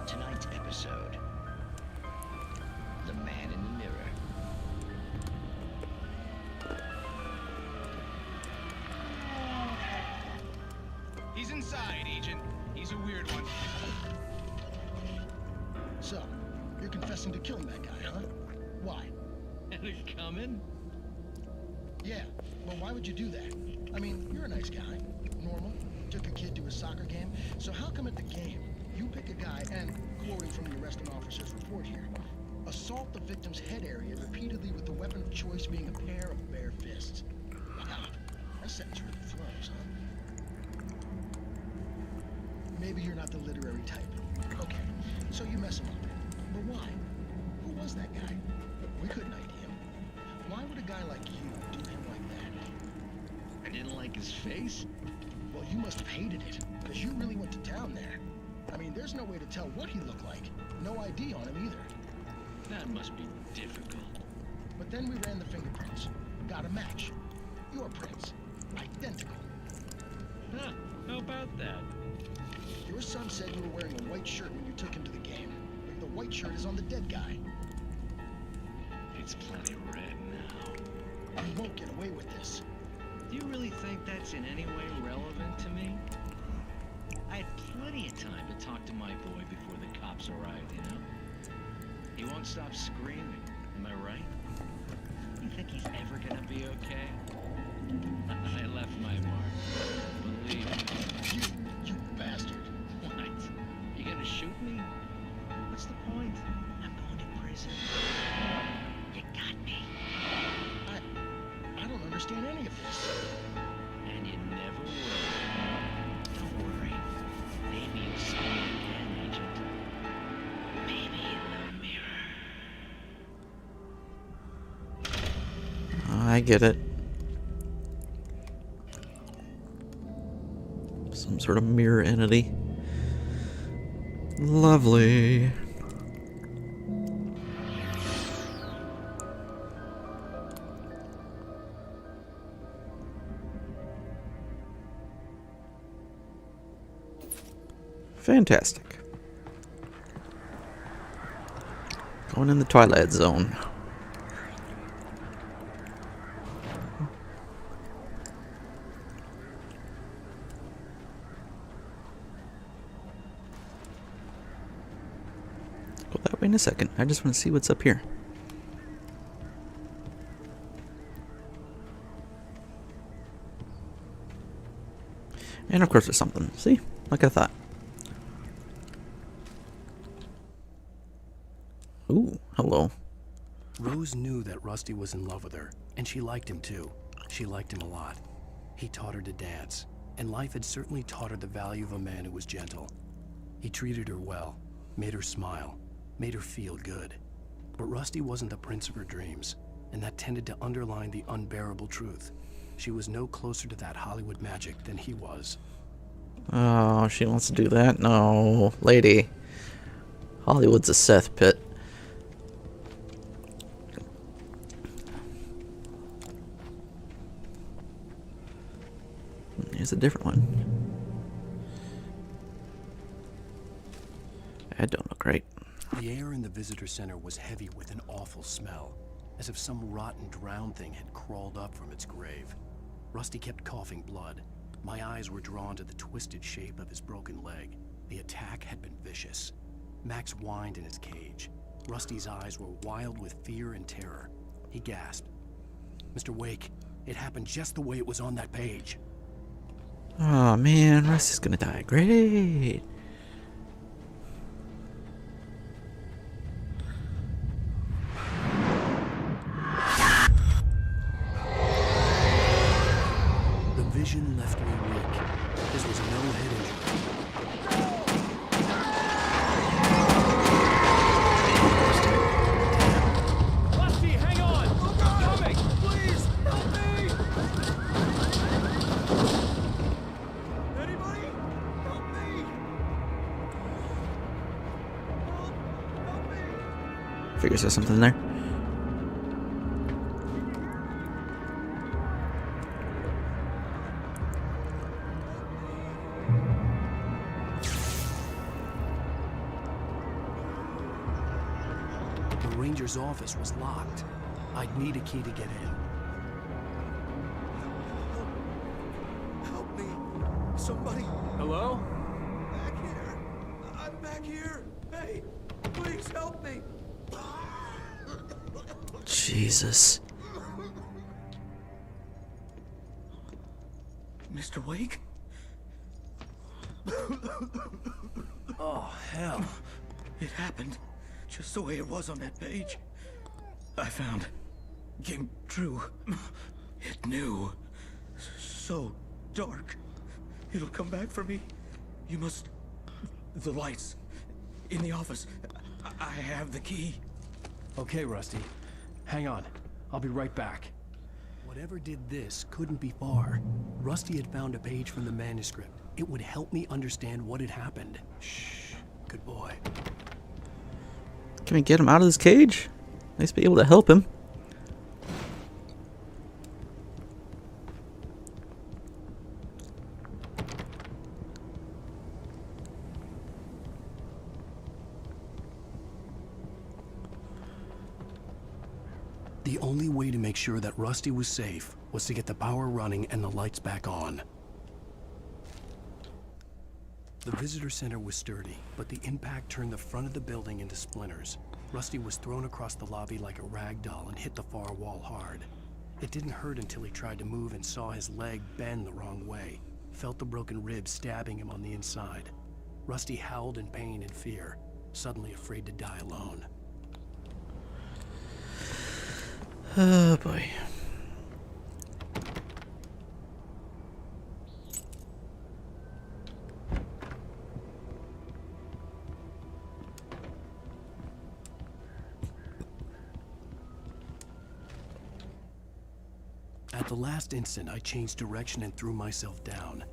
Tonight's episode, The Man in the Mirror. He's inside, Agent. He's a weird one. So, you're confessing to killing that guy, huh? Why? And it's coming? Yeah, well, why would you do that? I mean, you're a nice guy. Normal. Took a kid to a soccer game. So how come at the game, you pick a guy and, quoting from the arresting officer's report here, assault the victim's head area repeatedly with the weapon of choice being a pair of bare fists? Wow, that sentence really throws, huh? Maybe you're not the literary type. Okay, so you mess him up. But why? Who was that guy? We couldn't ID him. Why would a guy like you do him like that? I didn't like his face? Well, you must have hated it, because you really went to town there. I mean, there's no way to tell what he looked like. No ID on him either. That must be difficult. But then we ran the fingerprints. Got a match. Your prints. Identical. Huh, how about that? Your son said you were wearing a white shirt when you took him to the game. But the white shirt is on the dead guy. It's plenty red now. He won't get away with this. Do you really think that's in any way relevant to me? I had plenty of time to talk to my boy before the cops arrived, you know? He won't stop screaming, am I right? You think he's ever gonna be okay? I left my mark. Believe me. You bastard. What? You gonna shoot me? What's the point? I'm going to prison. You got me. I don't understand any of this. And you never will. Don't worry. Maybe you'll see me again, Agent. Maybe in the mirror. I get it. Some sort of mirror entity. Lovely. Fantastic. Going in the Twilight Zone. Go that way in a second. I just want to see what's up here. And of course there's something. See? Like I thought. Ooh, hello. Rose knew that Rusty was in love with her, and she liked him too. She liked him a lot. He taught her to dance, and life had certainly taught her the value of a man who was gentle. He treated her well, made her smile, made her feel good. But Rusty wasn't the prince of her dreams, and that tended to underline the unbearable truth. She was no closer to that Hollywood magic than he was. Oh, she wants to do that? No, lady. Hollywood's a Seth pit. Here's a different one. That don't look right. The air in the visitor center was heavy with an awful smell, as if some rotten drowned thing had crawled up from its grave. Rusty kept coughing blood. My eyes were drawn to the twisted shape of his broken leg. The attack had been vicious. Max whined in his cage. Rusty's eyes were wild with fear and terror. He gasped. "Mr. Wake, it happened just the way it was on that page." Oh man, Rusty's gonna die. Great. The vision left me weak. This was no head injury. Rusty, hang on! I'm coming! Please, help me! Anybody? Help me! Help me! Figures there's something there. The ranger's office was locked. I'd need a key to get in. Help me! Somebody! Hello? Back here! I'm back here! Hey! Please help me! Jesus. Mr. Wake? Oh, hell. It happened just the way it was on that page. I found. Came true. It knew. So dark. It'll come back for me. You must... The lights. In the office. I have the key. Okay, Rusty. Hang on. I'll be right back. Whatever did this couldn't be far. Rusty had found a page from the manuscript. It would help me understand what had happened. Shh. Good boy. Can we get him out of this cage? At least be able to help him. The only way to make sure that Rusty was safe was to get the power running and the lights back on. The visitor center was sturdy, but the impact turned the front of the building into splinters. Rusty was thrown across the lobby like a rag doll and hit the far wall hard. It didn't hurt until he tried to move and saw his leg bend the wrong way, felt the broken ribs stabbing him on the inside. Rusty howled in pain and fear, suddenly afraid to die alone. Oh boy. At the last instant, I changed direction and threw myself down.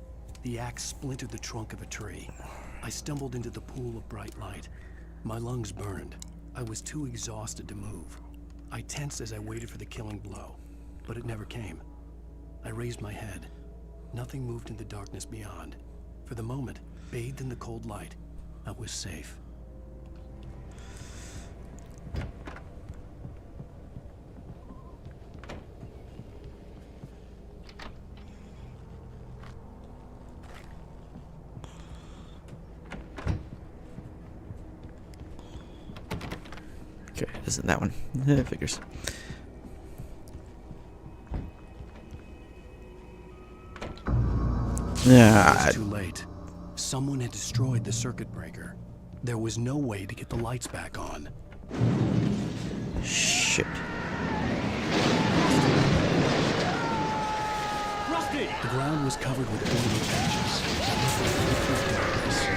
The axe splintered the trunk of a tree. I stumbled into the pool of bright light. My lungs burned. I was too exhausted to move. I tensed as I waited for the killing blow, but it never came. I raised my head. Nothing moved in the darkness beyond. For the moment, bathed in the cold light, I was safe. Okay, isn't that one? Yeah, figures. Yeah. It was too late. Someone had destroyed the circuit breaker. There was no way to get the lights back on. Shit. Rusty! The ground was covered with oily patches. It was darkness.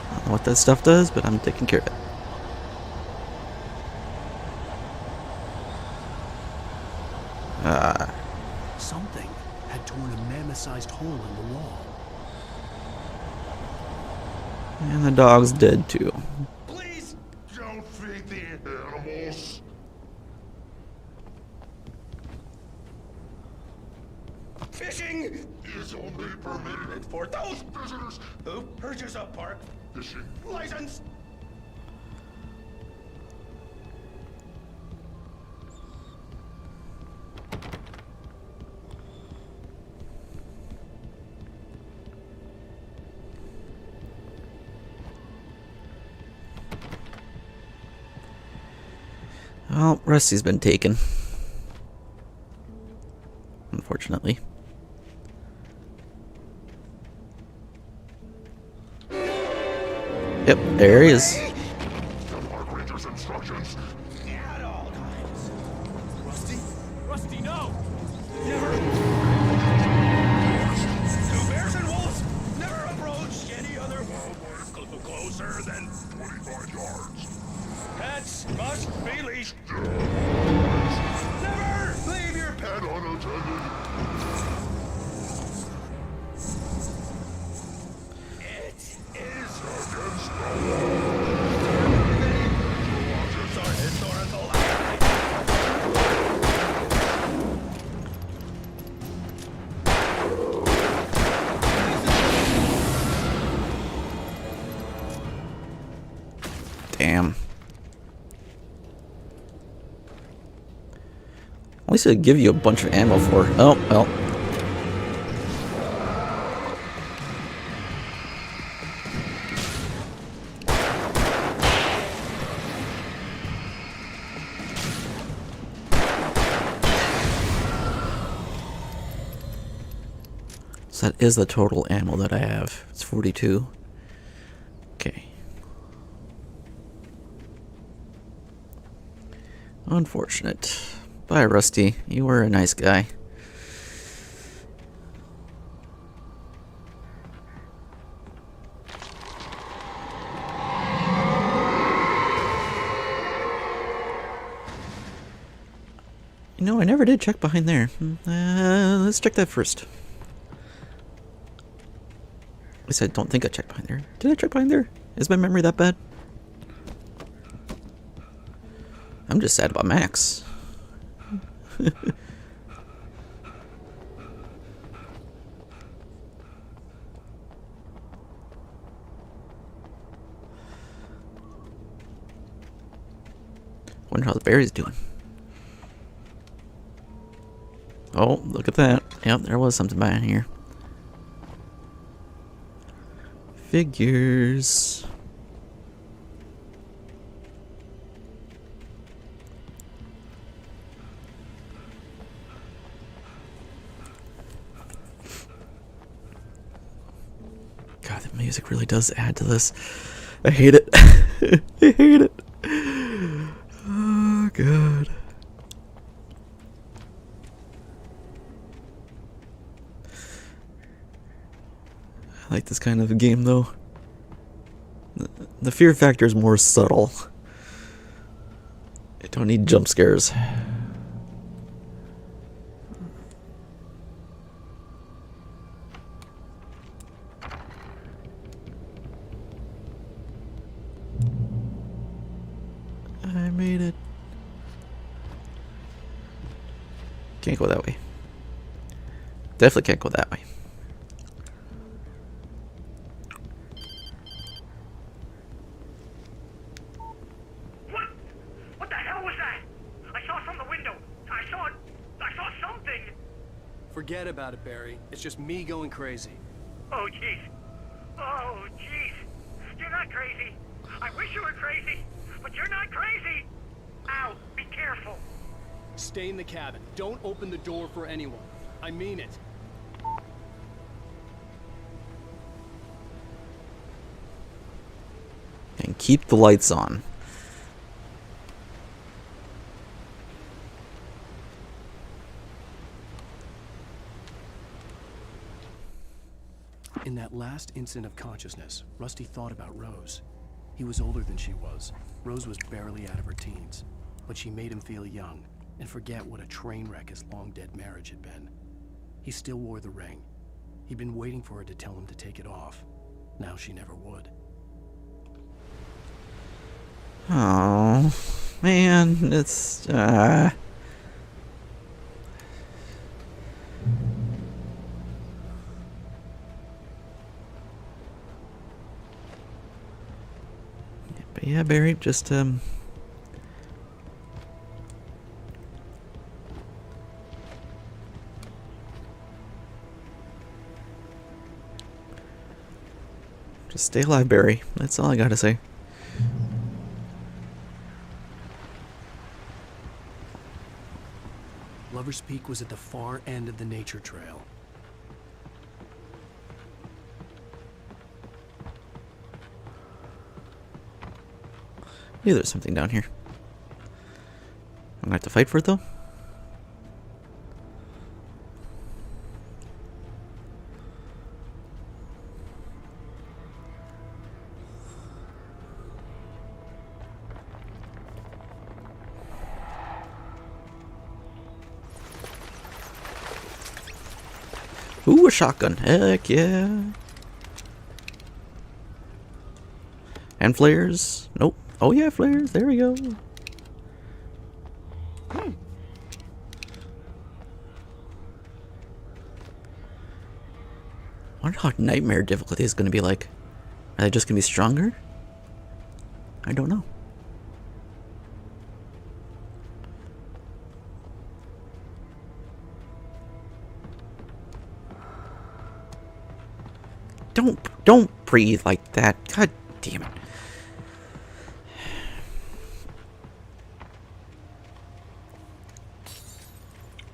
I don't know what that stuff does, but I'm taking care of it. Something had torn a mammoth-sized hole in the wall. And the dog's dead too. Please don't feed the animals. Fishing is only permitted for those visitors who purchase a park fishing license. Well, Rusty's been taken. Unfortunately. Yep, there he is. Rusty? Rusty, no! Never! Two bears and wolves never approached any other wildlife closer than 25 yards. Pets must be leashed. Never leave your pet unattended. It is against the law. Watches our historical Damn. At least it'd give you a bunch of ammo for. Oh, well. So that is the total ammo that I have. It's 42. Okay. Unfortunate. Bye, Rusty. You were a nice guy. You know, I never did check behind there. Let's check that first. At least I don't think I checked behind there. Did I check behind there? Is my memory that bad? I'm just sad about Max. Wonder how the Barry's doing. Oh, look at that. Yep, there was something behind here. Figures. God, the music really does add to this. I hate it. I hate it. Oh, God. I like this kind of game, though. The fear factor is more subtle. I don't need jump scares. I made it. Can't go that way. Definitely can't go that way. What the hell was that? I saw from the window. I saw something. Forget about it, Barry. It's just me going crazy. Oh, jeez. Oh, jeez. You're not crazy. I wish you were crazy, but you're not crazy. Ow, be careful. Stay in the cabin. Don't open the door for anyone. I mean it. And keep the lights on. In that last instant of consciousness, Rusty thought about Rose. He was older than she was. Rose was barely out of her teens, but she made him feel young and forget what a train wreck his long-dead marriage had been. He still wore the ring. He'd been waiting for her to tell him to take it off. Now she never would. Oh, man, it's But yeah, Barry, just stay alive, Barry. That's all I gotta say. Lover's Peak was at the far end of the nature trail. Yeah, there's something down here. I'm gonna have to fight for it, though. Ooh, a shotgun. Heck yeah. And flares. Nope. Oh yeah, flares. There we go. Wonder how nightmare difficulty is going to be like. Are they just going to be stronger? I don't know. Don't breathe like that. God damn it.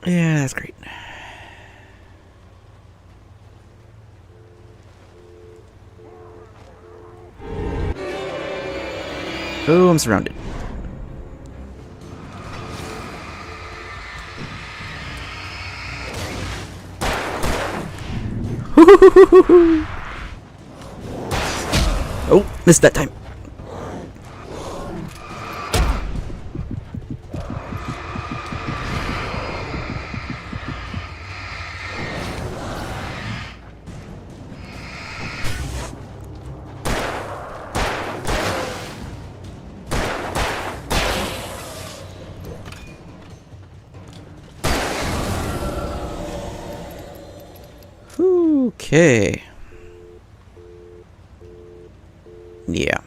Yeah, that's great. Oh, I'm surrounded. Woo-hoo-hoo. Oh, missed that time. Okay. Yeah.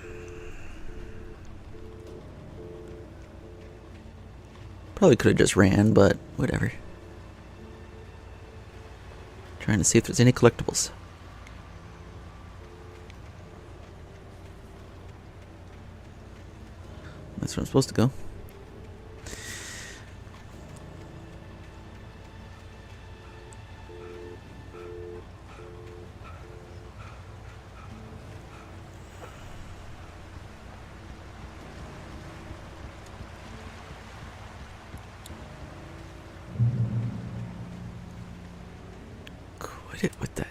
Probably could have just ran, but whatever. Trying to see if there's any collectibles. That's where I'm supposed to go. Quit it with that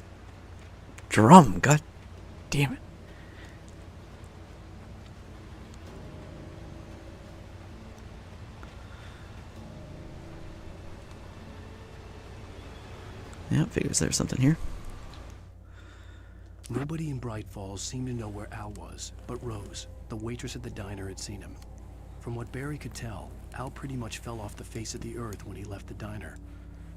drum, god damn it. Yeah, figures there's something here. Nobody in Bright Falls seemed to know where Al was, but Rose, the waitress at the diner, had seen him. From what Barry could tell, Al pretty much fell off the face of the earth when he left the diner.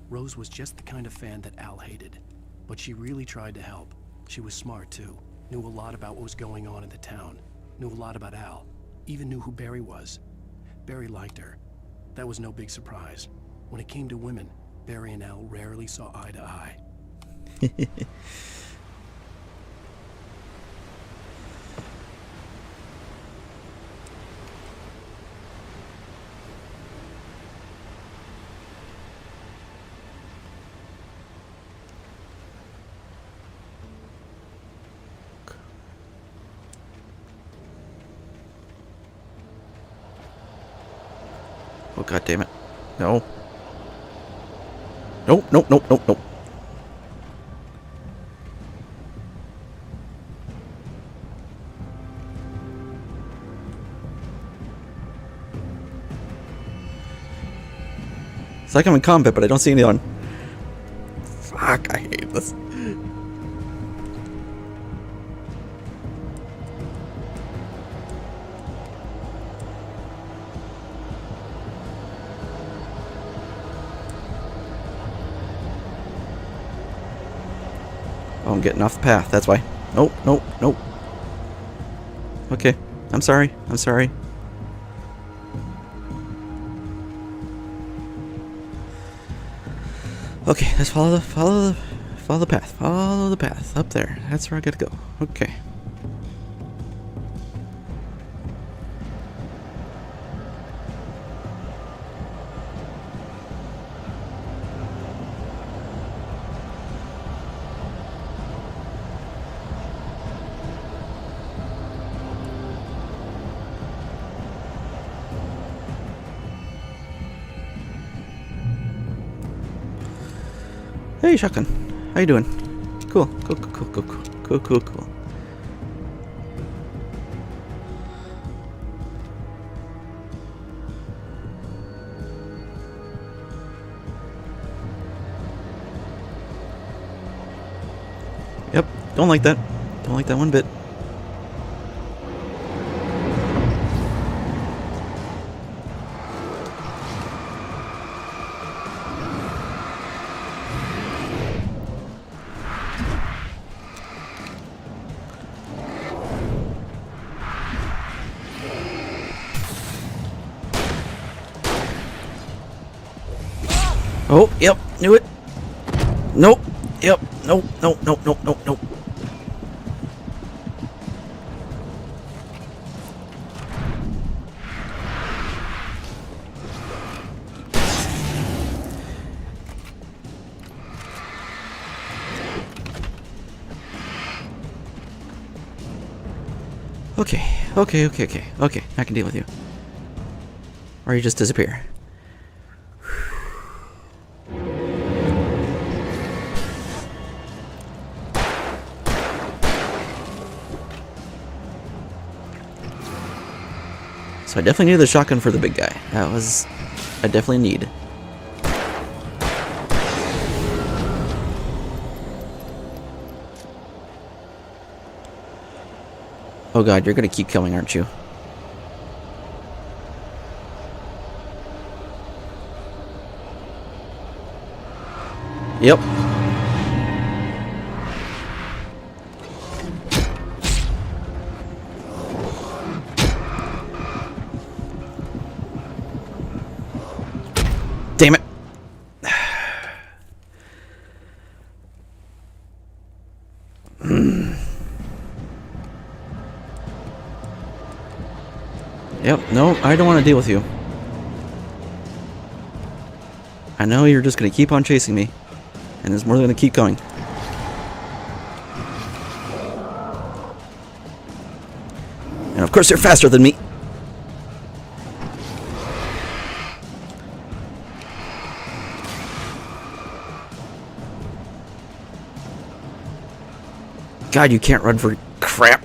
Rose was just the kind of fan that Al hated, but she really tried to help. She was smart, too. Knew a lot about what was going on in the town. Knew a lot about Al. Even knew who Barry was. Barry liked her. That was no big surprise. When it came to women, Barry and Al rarely saw eye to eye. Oh, god damn it. No. Nope, nope, nope, nope, nope. It's like I'm in combat, but I don't see anyone. Fuck, I hate this. Oh, I'm getting off the path, that's why. Nope, nope, nope. Okay, I'm sorry, I'm sorry. Okay, let's follow the path. Follow the path up there. That's where I gotta go. Okay. Hey, Shotgun. How you doing? Cool. Cool. Yep. Don't like that. Don't like that one bit. Oh, yep, knew it. Nope. Yep. Nope. Okay. I can deal with you. Or you just disappear. So I definitely needed the shotgun for the big guy. That was I definitely need. Oh god, you're gonna keep coming, aren't you? Yep. Damn it. Yep, no, I don't want to deal with you. I know you're just going to keep on chasing me. And there's more going to keep going. And of course you're faster than me. God, you can't run for crap.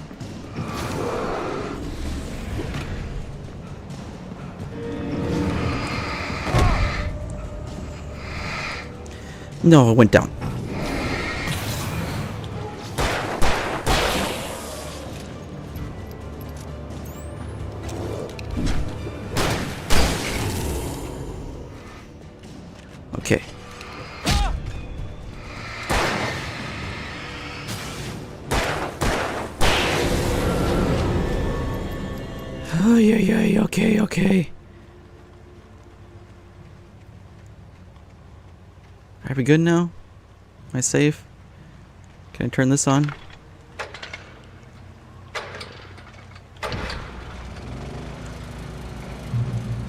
No, it went down. Okay. Oh, yeah, okay. Are we good now? Am I safe? Can I turn this on?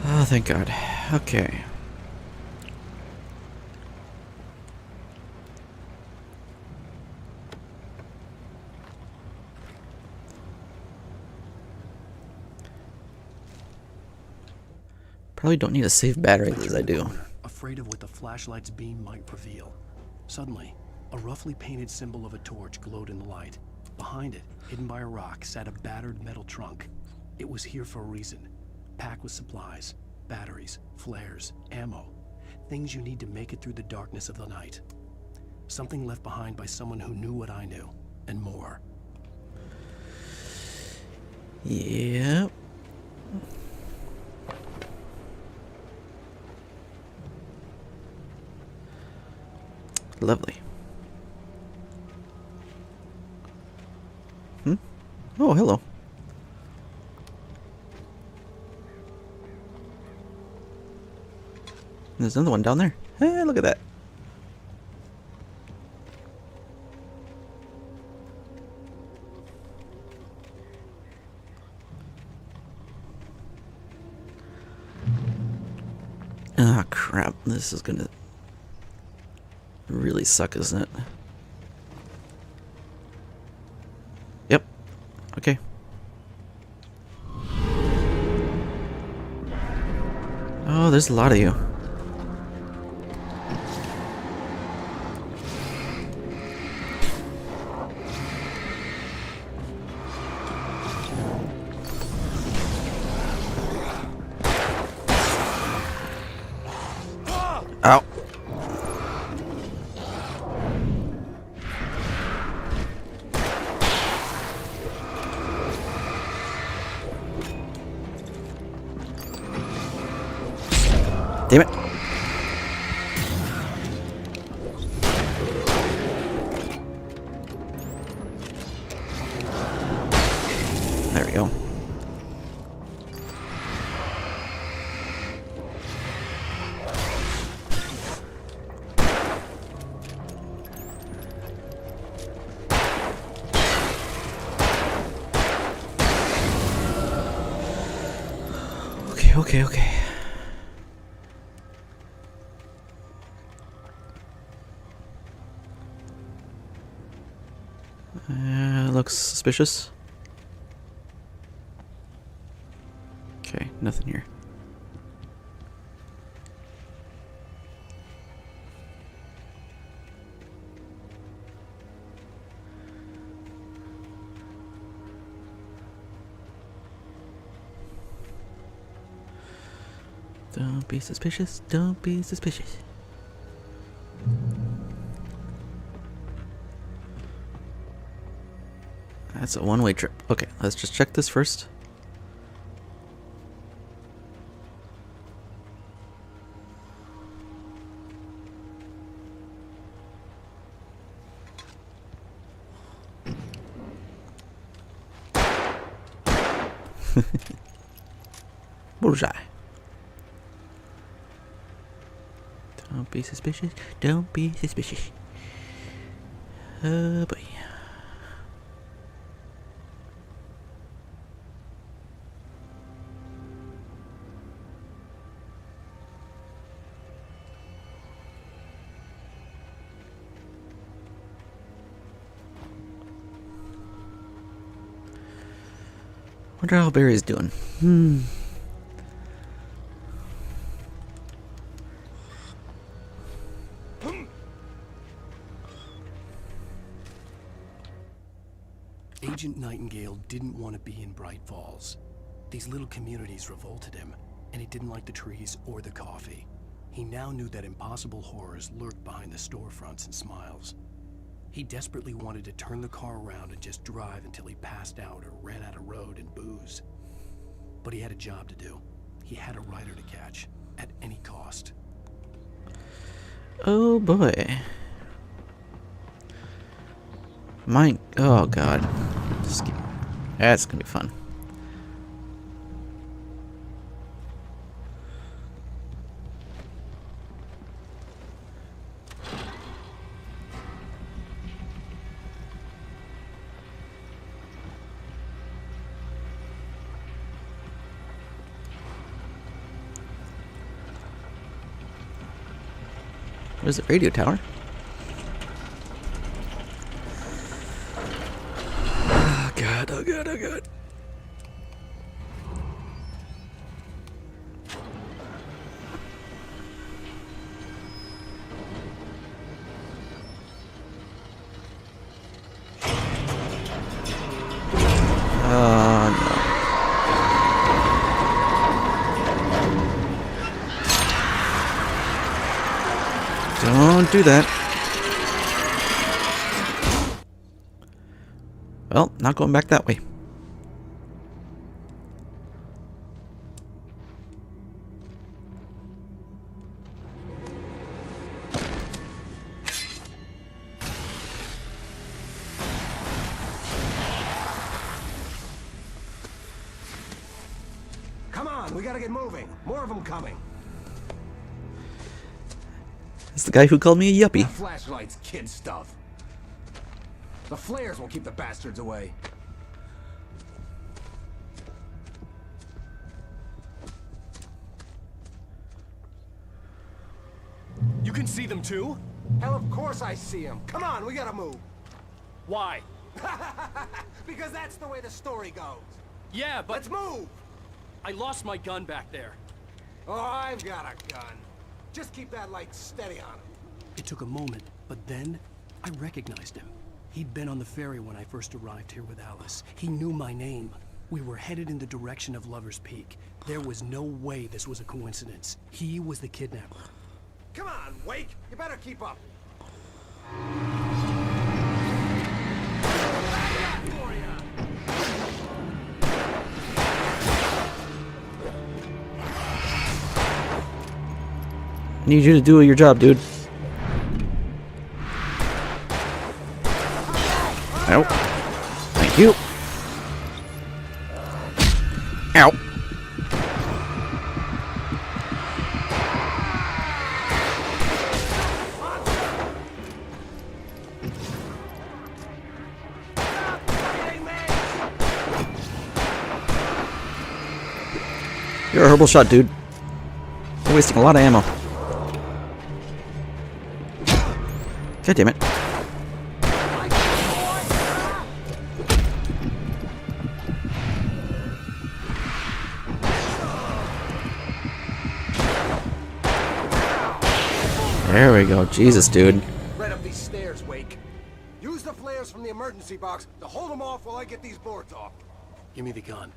Oh, thank God. Okay. Probably don't need to save batteries as I do. Afraid of what the flashlight's beam might reveal. Suddenly, a roughly painted symbol of a torch glowed in the light. Behind it, hidden by a rock, sat a battered metal trunk. It was here for a reason. Packed with supplies, batteries, flares, ammo. Things you need to make it through the darkness of the night. Something left behind by someone who knew what I knew, and more. Yep. Lovely. Oh, hello. There's another one down there. Hey, look at that. Ah, crap. This is gonna really suck, isn't it? Yep. Okay. Oh, there's a lot of you. Ow. Damn it. There we go. Okay. Looks suspicious. Okay, nothing here. Don't be suspicious. Don't be suspicious. That's a one-way trip. Okay, let's just check this first. Bullseye. Don't be suspicious. Don't be suspicious. Oh boy. Wonder how Barry's doing. Agent Nightingale didn't want to be in Bright Falls. These little communities revolted him, and he didn't like the trees or the coffee. He now knew that impossible horrors lurked behind the storefronts and smiles. He desperately wanted to turn the car around and just drive until he passed out or ran out of road and booze. But he had a job to do. He had a rider to catch, at any cost. Oh boy. Oh god. That's gonna be fun. Where's the radio tower? Oh god, oh god, oh god. Don't do that. Well, not going back that way. Come on, we gotta get moving. More of them coming. It's the guy who called me a yuppie. Flashlights, kid stuff. The flares will keep the bastards away. You can see them too? Hell, of course I see them. Come on, we gotta move. Why? Because that's the way the story goes. Yeah, but... Let's move! I lost my gun back there. Oh, I've got a gun. Just keep that light steady on him. It took a moment, but then I recognized him. He'd been on the ferry when I first arrived here with Alice. He knew my name. We were headed in the direction of Lover's Peak. There was no way this was a coincidence. He was the kidnapper. Come on, Wake! You better keep up. I need you to do your job, dude. Ow. Thank you. Ow. You're a horrible shot, dude. You're wasting a lot of ammo. God damn it. There we go. Jesus, dude. Right up these stairs, Wake. Use the flares from the emergency box to hold them off while I get these boards off. Give me the gun.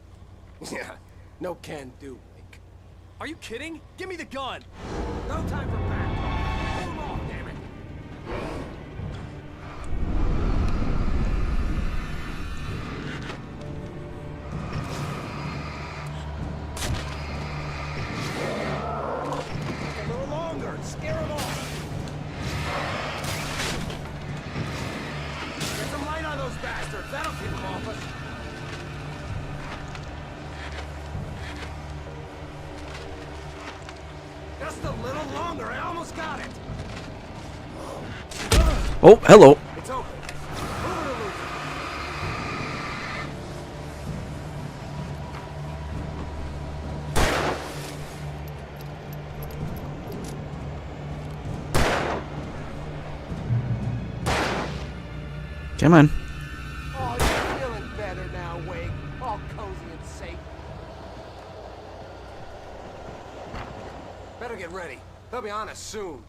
Yeah, no can do, Wake. Are you kidding? Give me the gun! No time for back talk. Pull 'em off, damn it. A little longer and scare 'em off. Get some light on those bastards. That'll keep 'em off us. Just a little longer. I almost got it. Oh, hello. It's open. Move it or lose it. Come on. Oh, you're feeling better now, Wake. All cozy and safe. Better get ready. They'll be on us soon.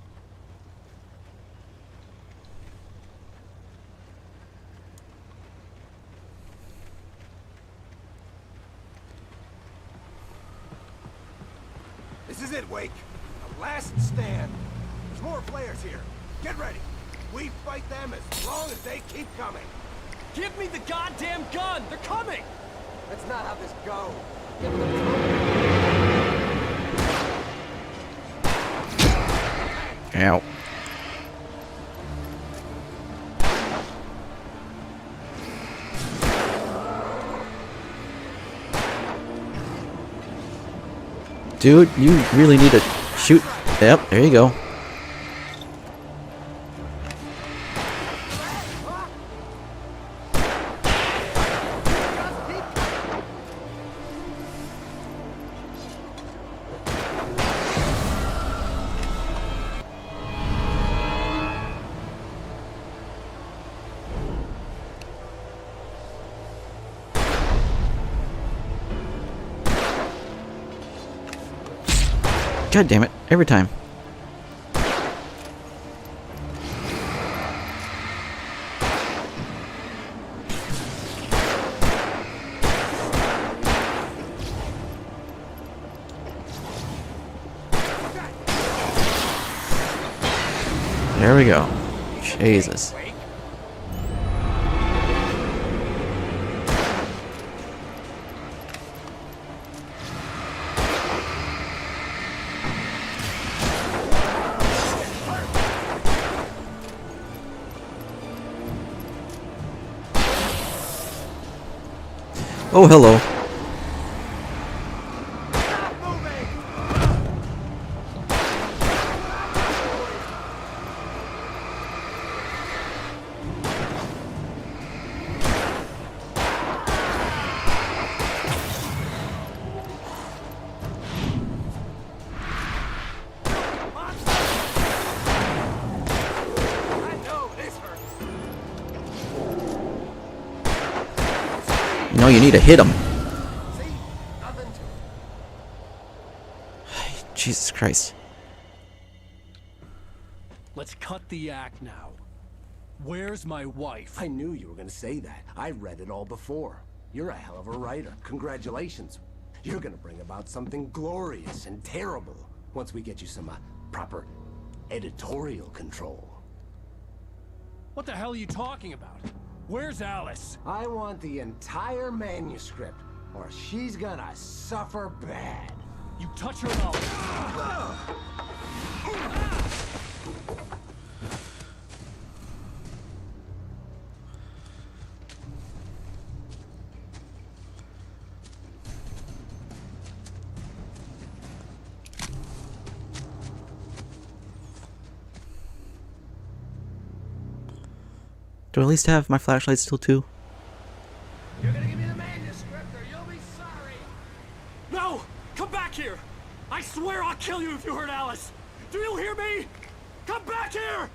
This is it, Wake. The last stand. There's more players here. Get ready. We fight them as long as they keep coming. Give me the goddamn gun! They're coming! That's not how this goes. Ow. Dude, you really need to shoot. Yep, there you go. God damn it, every time. There we go. Jesus. Oh, hello. You know, you need to hit him. Jesus Christ. Let's cut the act now. Where's my wife? I knew you were gonna say that. I read it all before. You're a hell of a writer. Congratulations. You're gonna bring about something glorious and terrible once we get you some proper editorial control. What the hell are you talking about? Where's Alice? I want the entire manuscript, or she's gonna suffer bad. You touch her mouth. Do I at least have my flashlight still too? You're gonna give me the manuscript, or you'll be sorry. No! Come back here! I swear I'll kill you if you hurt Alice! Do you hear me? Come back here!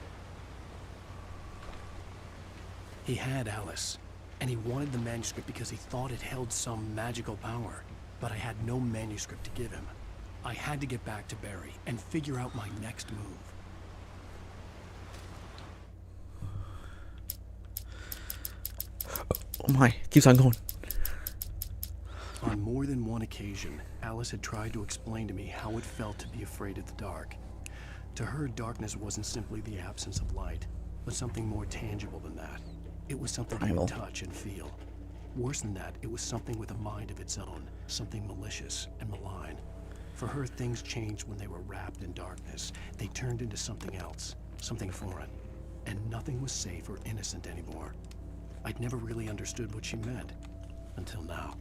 He had Alice, and he wanted the manuscript because he thought it held some magical power. But I had no manuscript to give him. I had to get back to Barry and figure out my next move. Oh my, keeps on going. On more than one occasion, Alice had tried to explain to me how it felt to be afraid of the dark. To her, darkness wasn't simply the absence of light, but something more tangible than that. It was something you could touch and feel. Worse than that, it was something with a mind of its own, something malicious and malign. For her, things changed when they were wrapped in darkness. They turned into something else, something foreign. And nothing was safe or innocent anymore. I'd never really understood what she meant, until now.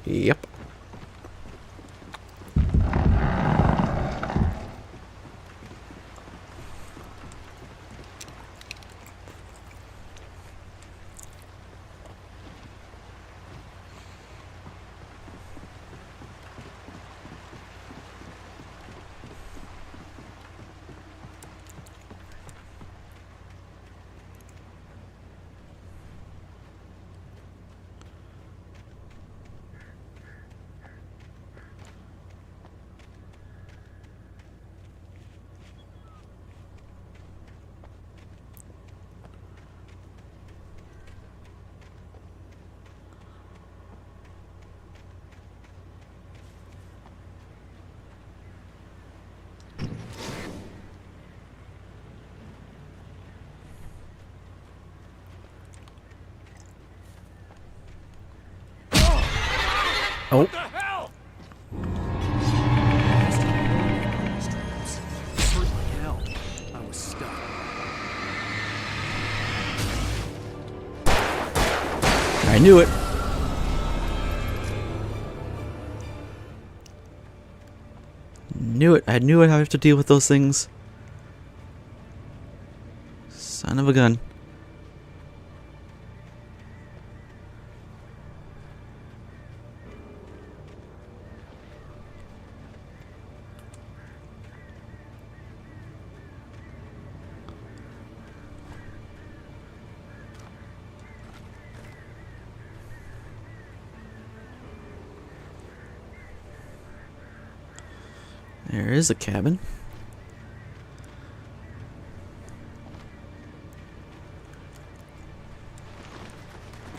Yep. Oh. What the hell? Hurt like hell. I was stuck. I knew it. Knew it. I knew I'd have to deal with those things. Son of a gun. There is a cabin.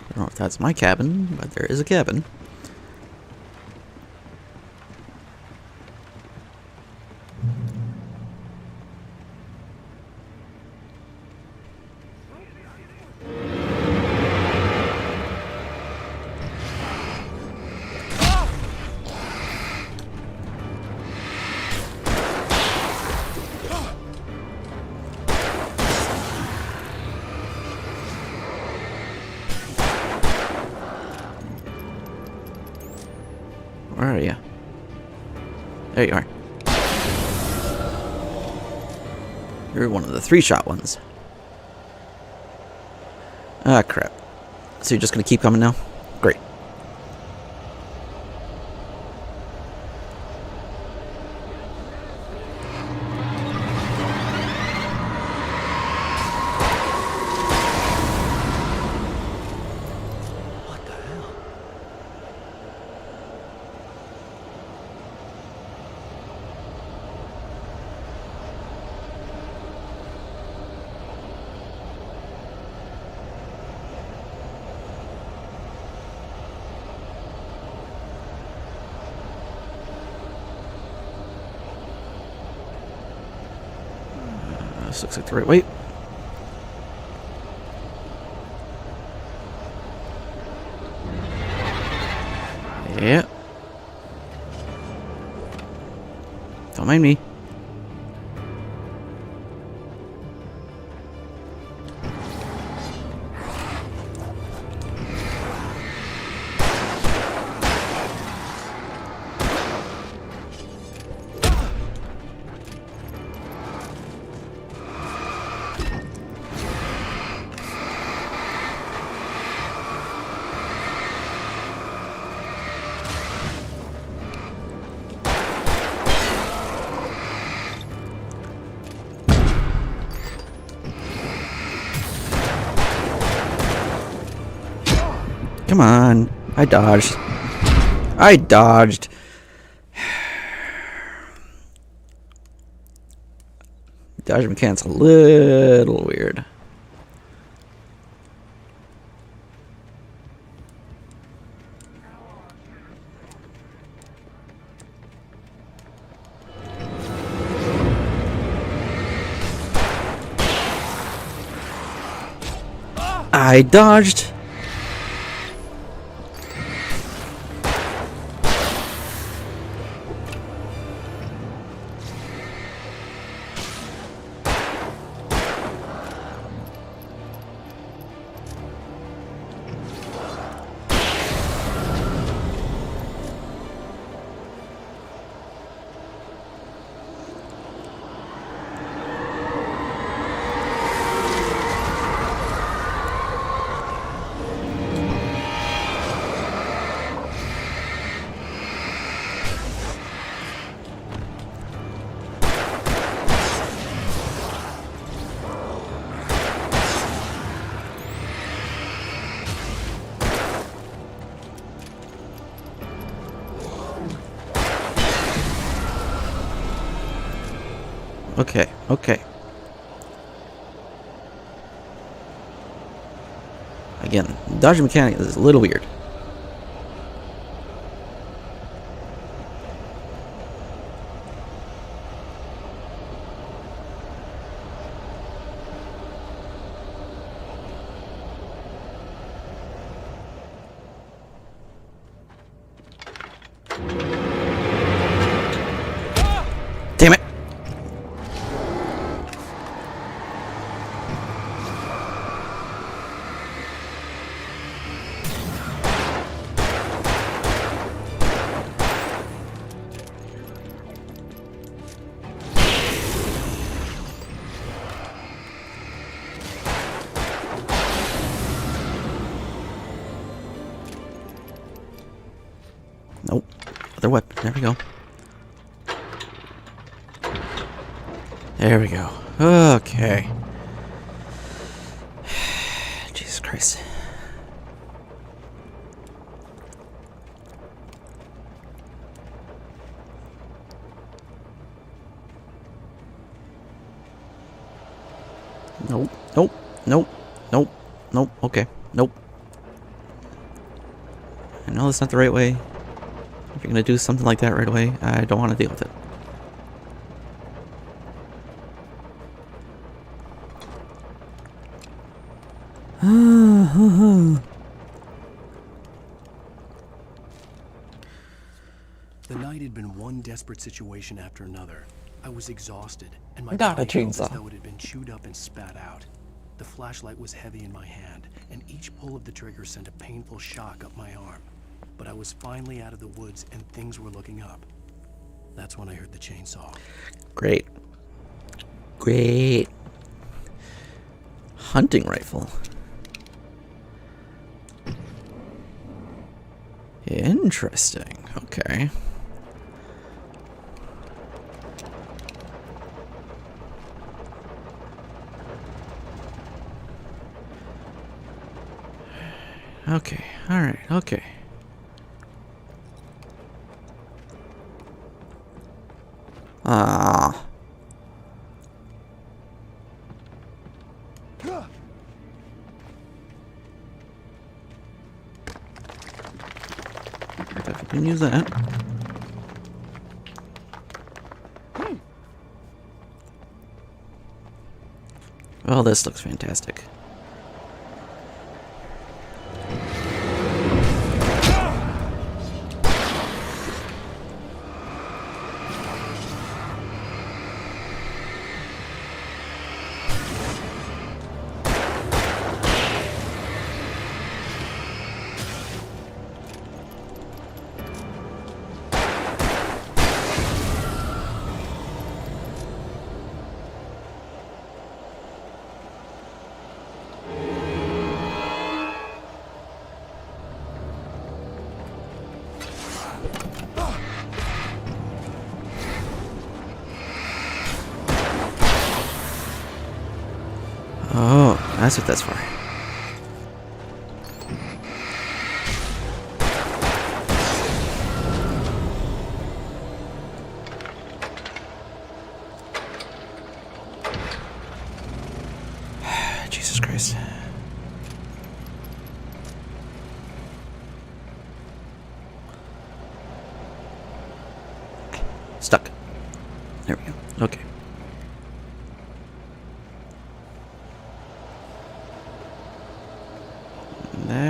I don't know if that's my cabin, but there is a cabin. Where are you? There you are. You're one of the 3-shot ones. Ah, crap. So you're just gonna keep coming now? Great. What the hell? This looks like the right way. Yeah. Don't mind me. Come on. I dodged. I dodged. Dodge mechanic's a little weird. I dodged. Okay, okay. Again, dodging mechanic is a little weird. Damn it! Nope. Other weapon. There we go. There we go. Okay. Jesus Christ. Nope. Nope. Nope. Nope. Nope. Okay. Nope. I know that's not the right way. If you're gonna do something like that right away, I don't want to deal with it. The night had been one desperate situation after another. I was exhausted, and my Got a body felt as chainsaw. though it had been chewed up and spat out. The flashlight was heavy in my hand, and each pull of the trigger sent a painful shock up my arm. But I was finally out of the woods, and things were looking up. That's when I heard the chainsaw. Great. Great. Hunting rifle. Interesting. Okay. Okay. All right. Okay. Ah. If you can use that. Well, this looks fantastic. Oh, that's what that's for. Jesus Christ. Stuck. There we go. Okay.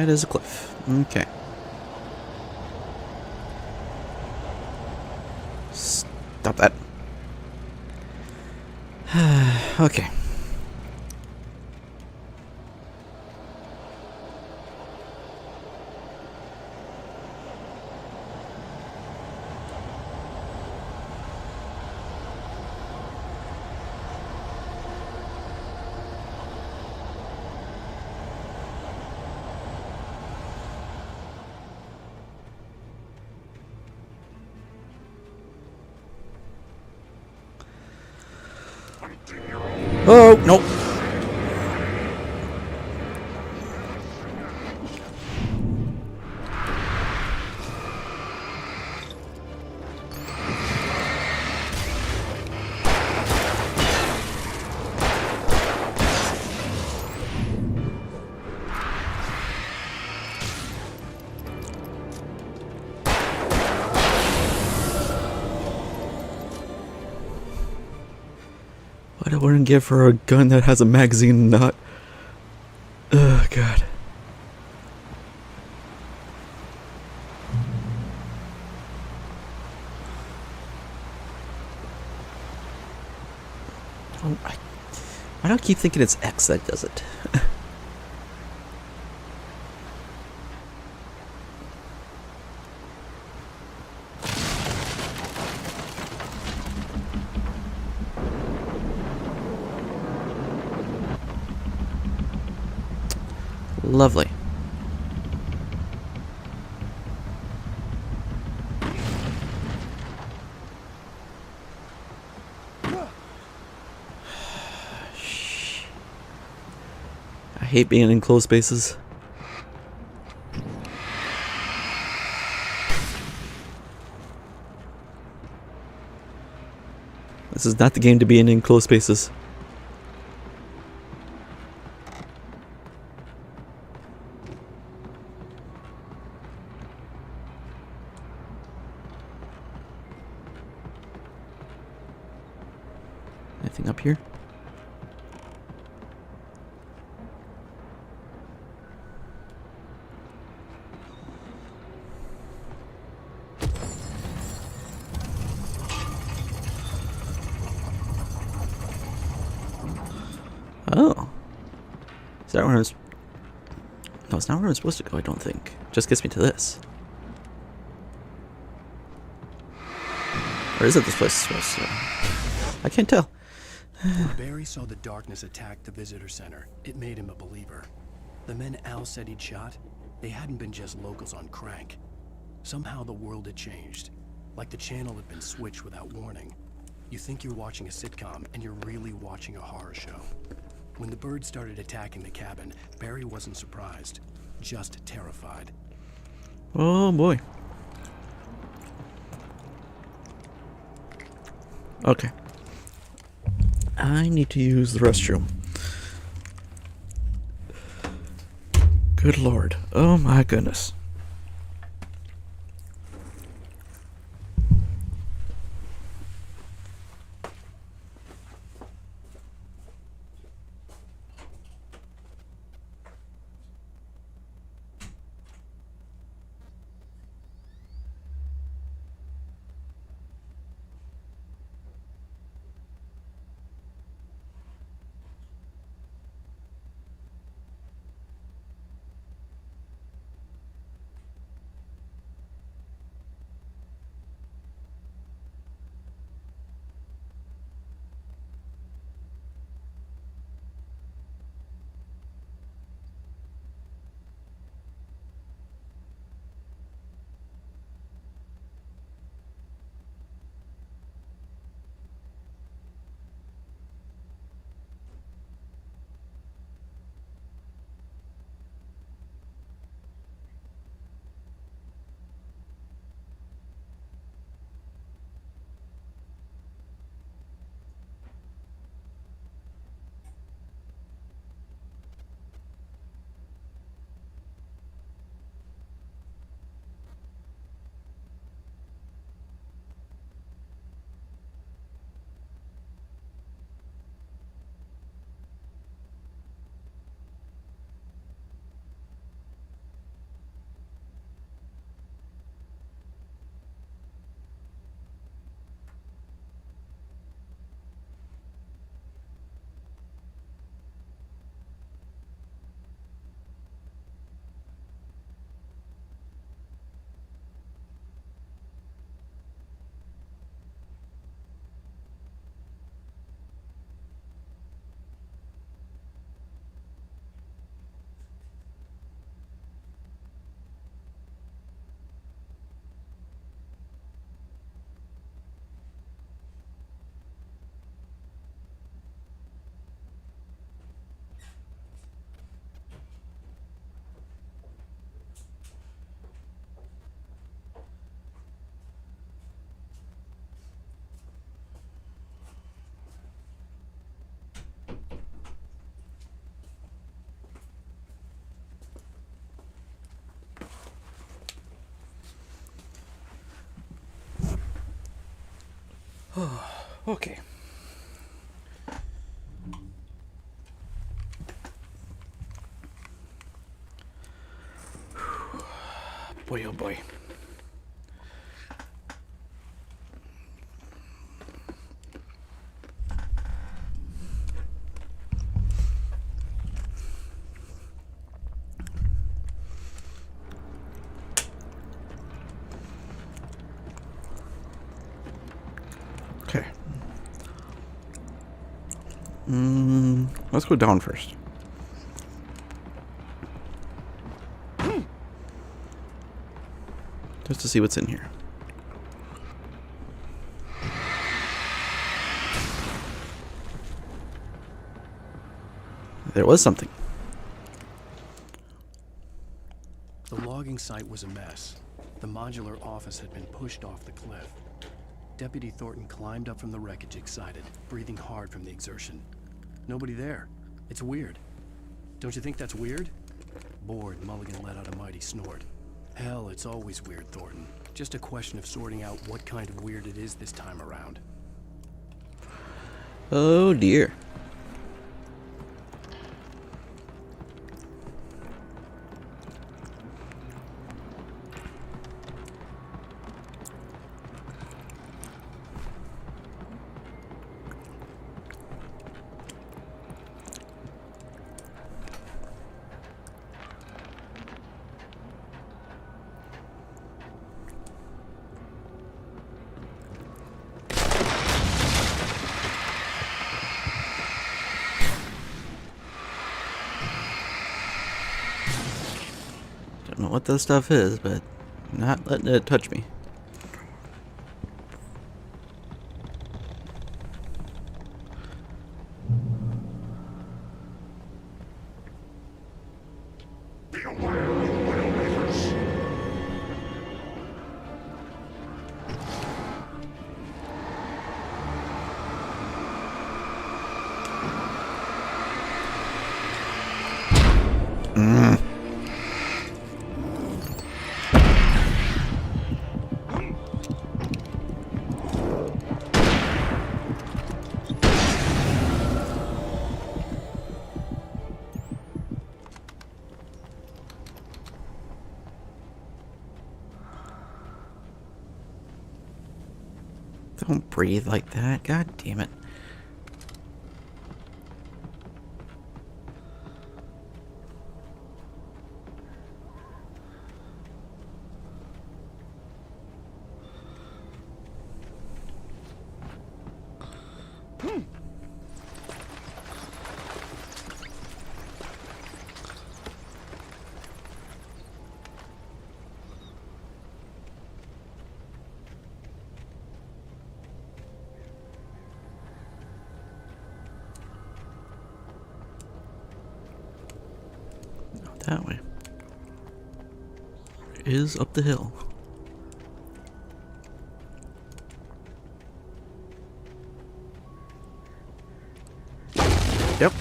That is a cliff. Okay. Stop that. Okay. Oh, nope. What I wouldn't give for a gun that has a magazine nut. Oh, God. Oh, why do I keep thinking it's X that does it? Lovely. I hate being in closed spaces. This is not the game to be in enclosed spaces. Anything up here? Oh. Is that where I was... No, it's not where I'm supposed to go, I don't think. Just gets me to this. Or is it this place supposed to... I can't tell. When Barry saw the darkness attack the visitor center, it made him a believer. The men Al said he'd shot, they hadn't been just locals on crank. Somehow the world had changed, like the channel had been switched without warning. You think you're watching a sitcom, and you're really watching a horror show. When the birds started attacking the cabin, Barry wasn't surprised, just terrified. Oh boy. Okay. I need to use the restroom. Good lord. Oh my goodness. Okay. Boy, oh boy. Okay. Let's go down first. Just to see what's in here. There was something. The logging site was a mess. The modular office had been pushed off the cliff. Deputy Thornton climbed up from the wreckage excited, breathing hard from the exertion. Nobody there. It's weird. Don't you think that's weird? Bored, Mulligan let out a mighty snort. Hell, it's always weird, Thornton. Just a question of sorting out what kind of weird it is this time around. Oh dear. Don't know what this stuff is, but not letting it touch me. Don't breathe like that. God damn it. That way. It is up the hill. Yep.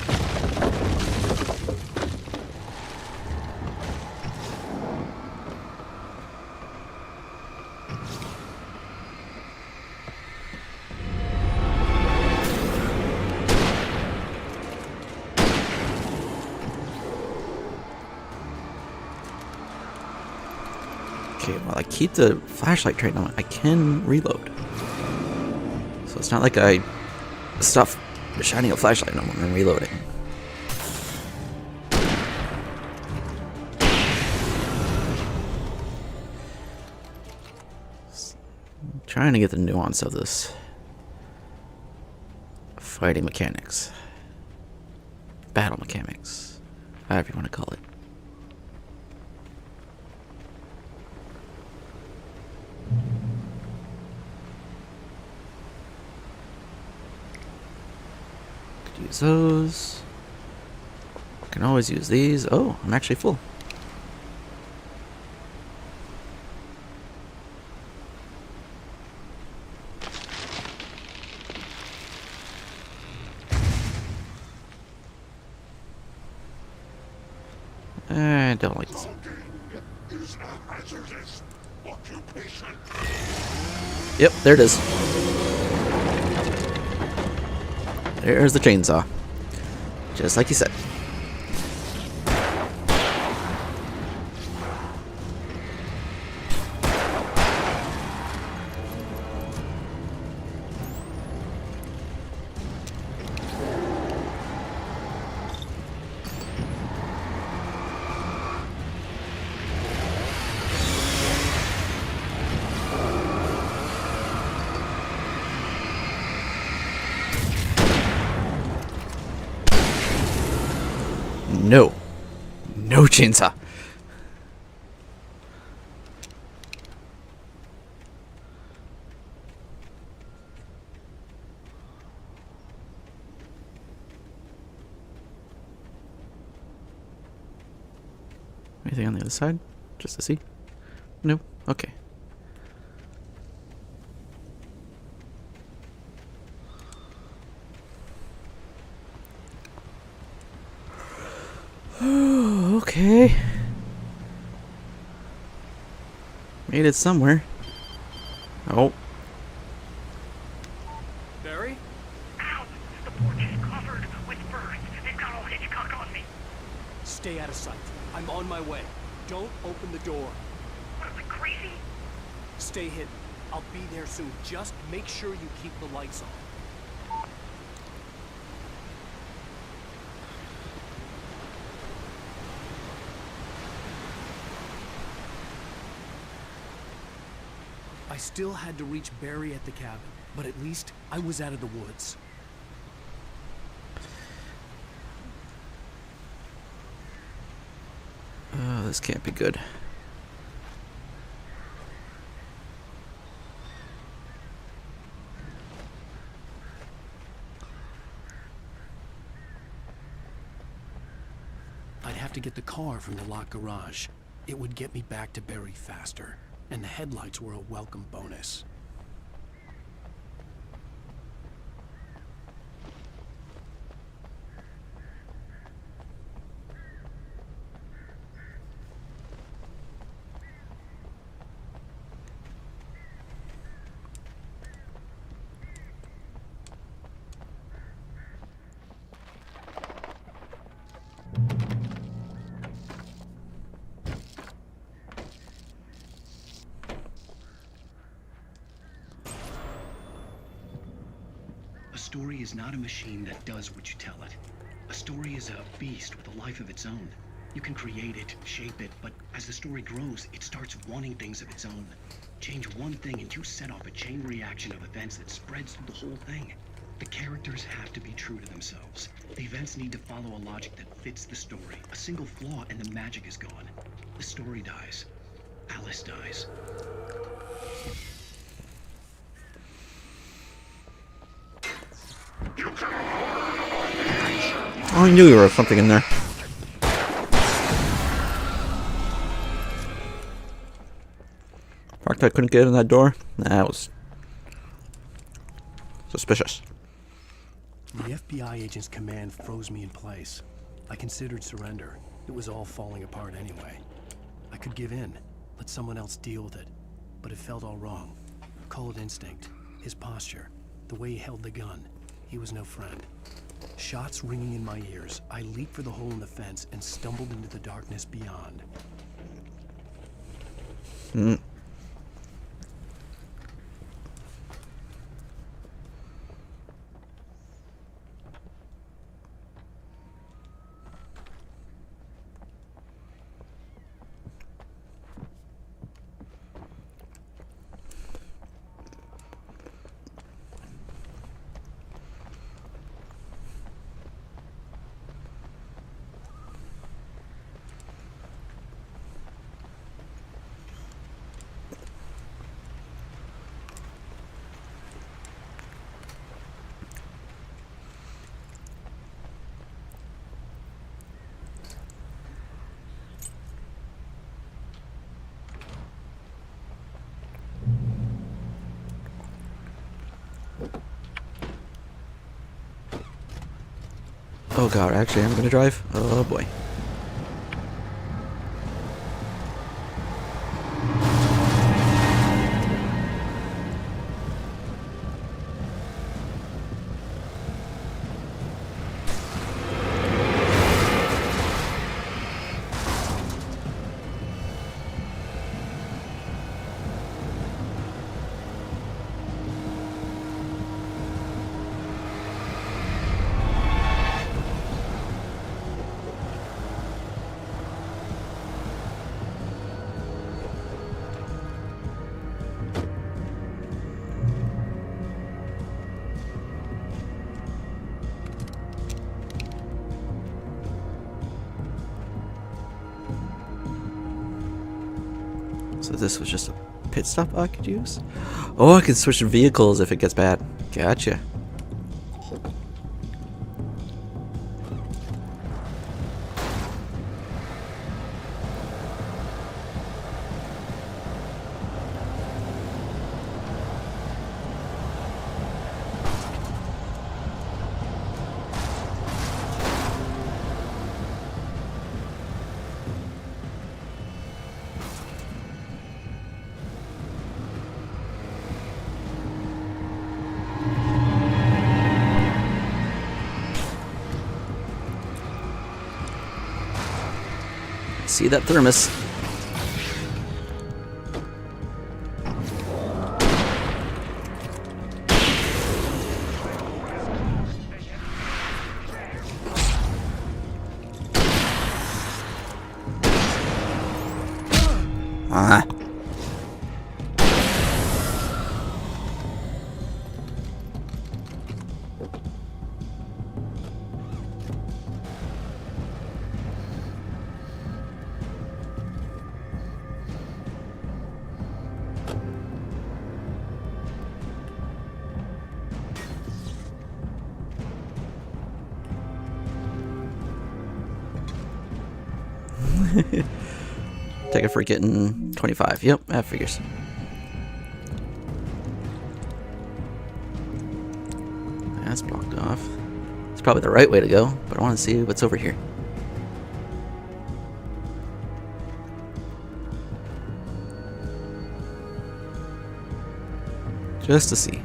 Okay, well, I keep the flashlight trained on. I can reload. So it's not like I stop shining a flashlight on when I'm reloading. I'm trying to get the nuance of this fighting mechanics. Battle mechanics. However you want to call it. Use those. Can always use these. Oh, I'm actually full. I don't like this. Yep, there it is. There's the chainsaw. Just like you said. No. No chainsaw. Anything on the other side? Just to see? No? Okay. Okay. Made it somewhere. Oh. Barry? Ow! The porch is covered with birds. They've got all Hitchcock on me. Stay out of sight. I'm on my way. Don't open the door. What, am I crazy? Stay hidden. I'll be there soon. Just make sure you keep the lights on. I still had to reach Barry at the cabin, but at least I was out of the woods. This can't be good. I'd have to get the car from the locked garage. It would get me back to Barry faster, and the headlights were a welcome bonus. A story is not a machine that does what you tell it. A story is a beast with a life of its own. You can create it, shape it, but as the story grows, it starts wanting things of its own. Change one thing and you set off a chain reaction of events that spreads through the whole thing. The characters have to be true to themselves. The events need to follow a logic that fits the story. A single flaw and the magic is gone. The story dies. Alice dies. Oh, I knew there was something in there. Fact I couldn't get in that door? That was suspicious. The FBI agent's command froze me in place. I considered surrender. It was all falling apart anyway. I could give in, let someone else deal with it. But it felt all wrong. Call it instinct. His posture. The way he held the gun. He was no friend. Shots ringing in my ears, I leaped for the hole in the fence and stumbled into the darkness beyond. Oh god, actually I'm gonna drive? Oh boy. this was just a pit stop I could use. Oh, I can switch vehicles if it gets bad. Gotcha. See that thermos. Ah. Take it for getting 25. Yep, that figures. That's blocked off. It's probably the right way to go, but I want to see what's over here. Just to see.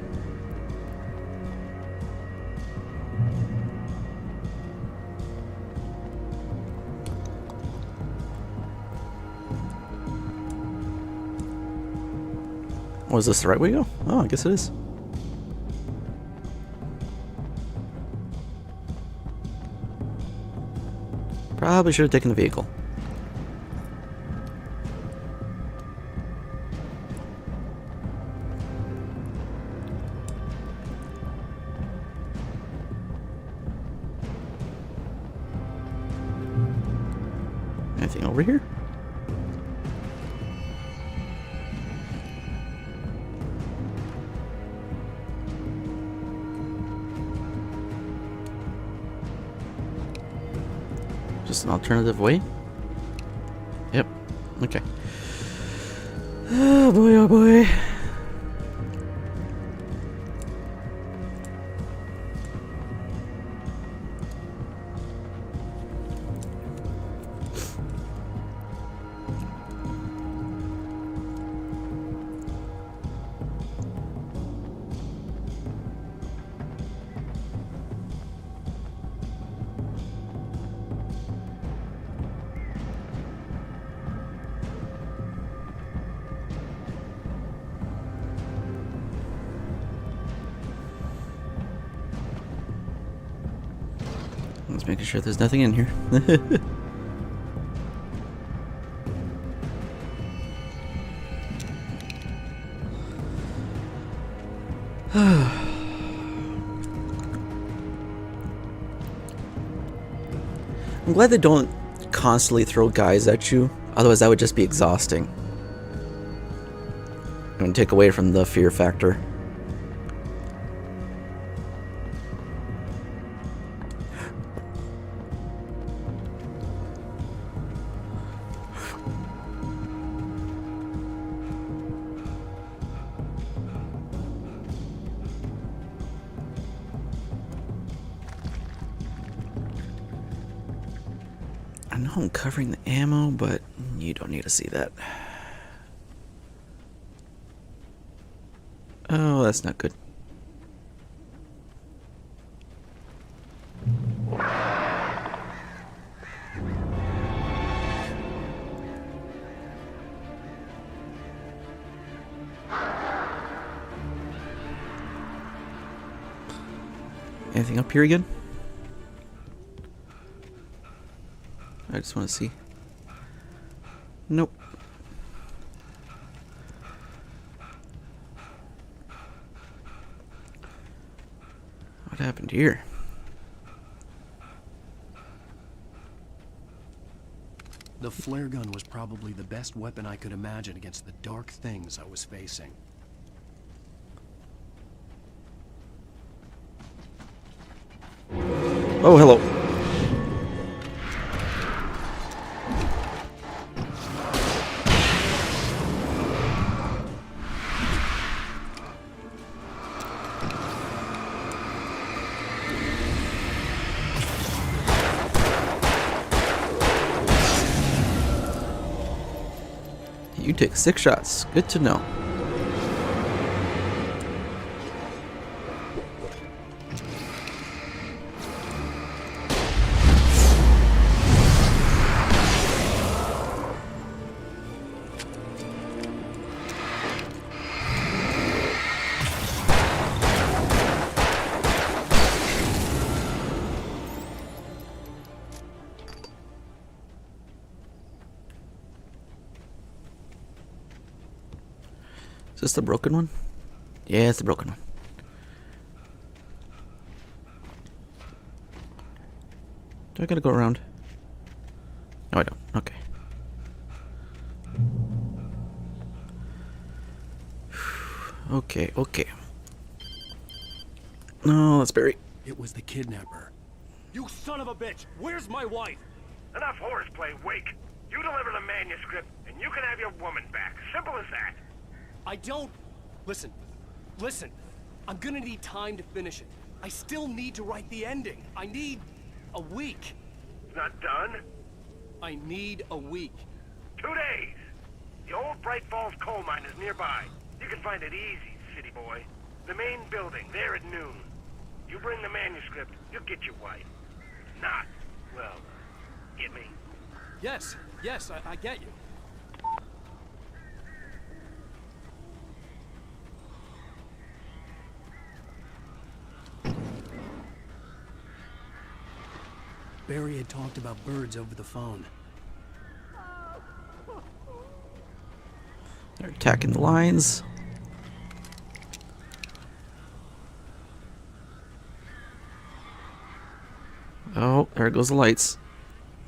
Was this the right way to go? Oh, I guess it is. Probably should have taken the vehicle. Anything over here? Just an alternative way? Yep. Okay. Oh boy, oh boy. Just making sure there's nothing in here. I'm glad they don't constantly throw guys at you, otherwise that would just be exhausting. It would take away from the fear factor. I know I'm covering the ammo, but you don't need to see that. Oh, that's not good. Anything up here again? I just want to see. Nope. What happened here? The flare gun was probably the best weapon I could imagine against the dark things I was facing. Oh, hello. You take 6 shots. Good to know. Is this the broken one? Yeah, it's the broken one. Do I gotta go around? No, I don't. Okay. Okay, okay. No, that's Barry. It was the kidnapper. You son of a bitch! Where's my wife? Enough horseplay, Wake. You deliver the manuscript, and you can have your woman back. Simple as that. I don't... Listen. Listen. I'm gonna need time to finish it. I still need to write the ending. I need a week. Not done? I need a week. 2 days. The old Bright Falls coal mine is nearby. You can find it easy, city boy. The main building, there at noon. You bring the manuscript, you'll get your wife. Not, well, get me? Yes, I get you. Barry had talked about birds over the phone. They're attacking the lines. Oh, there goes the lights.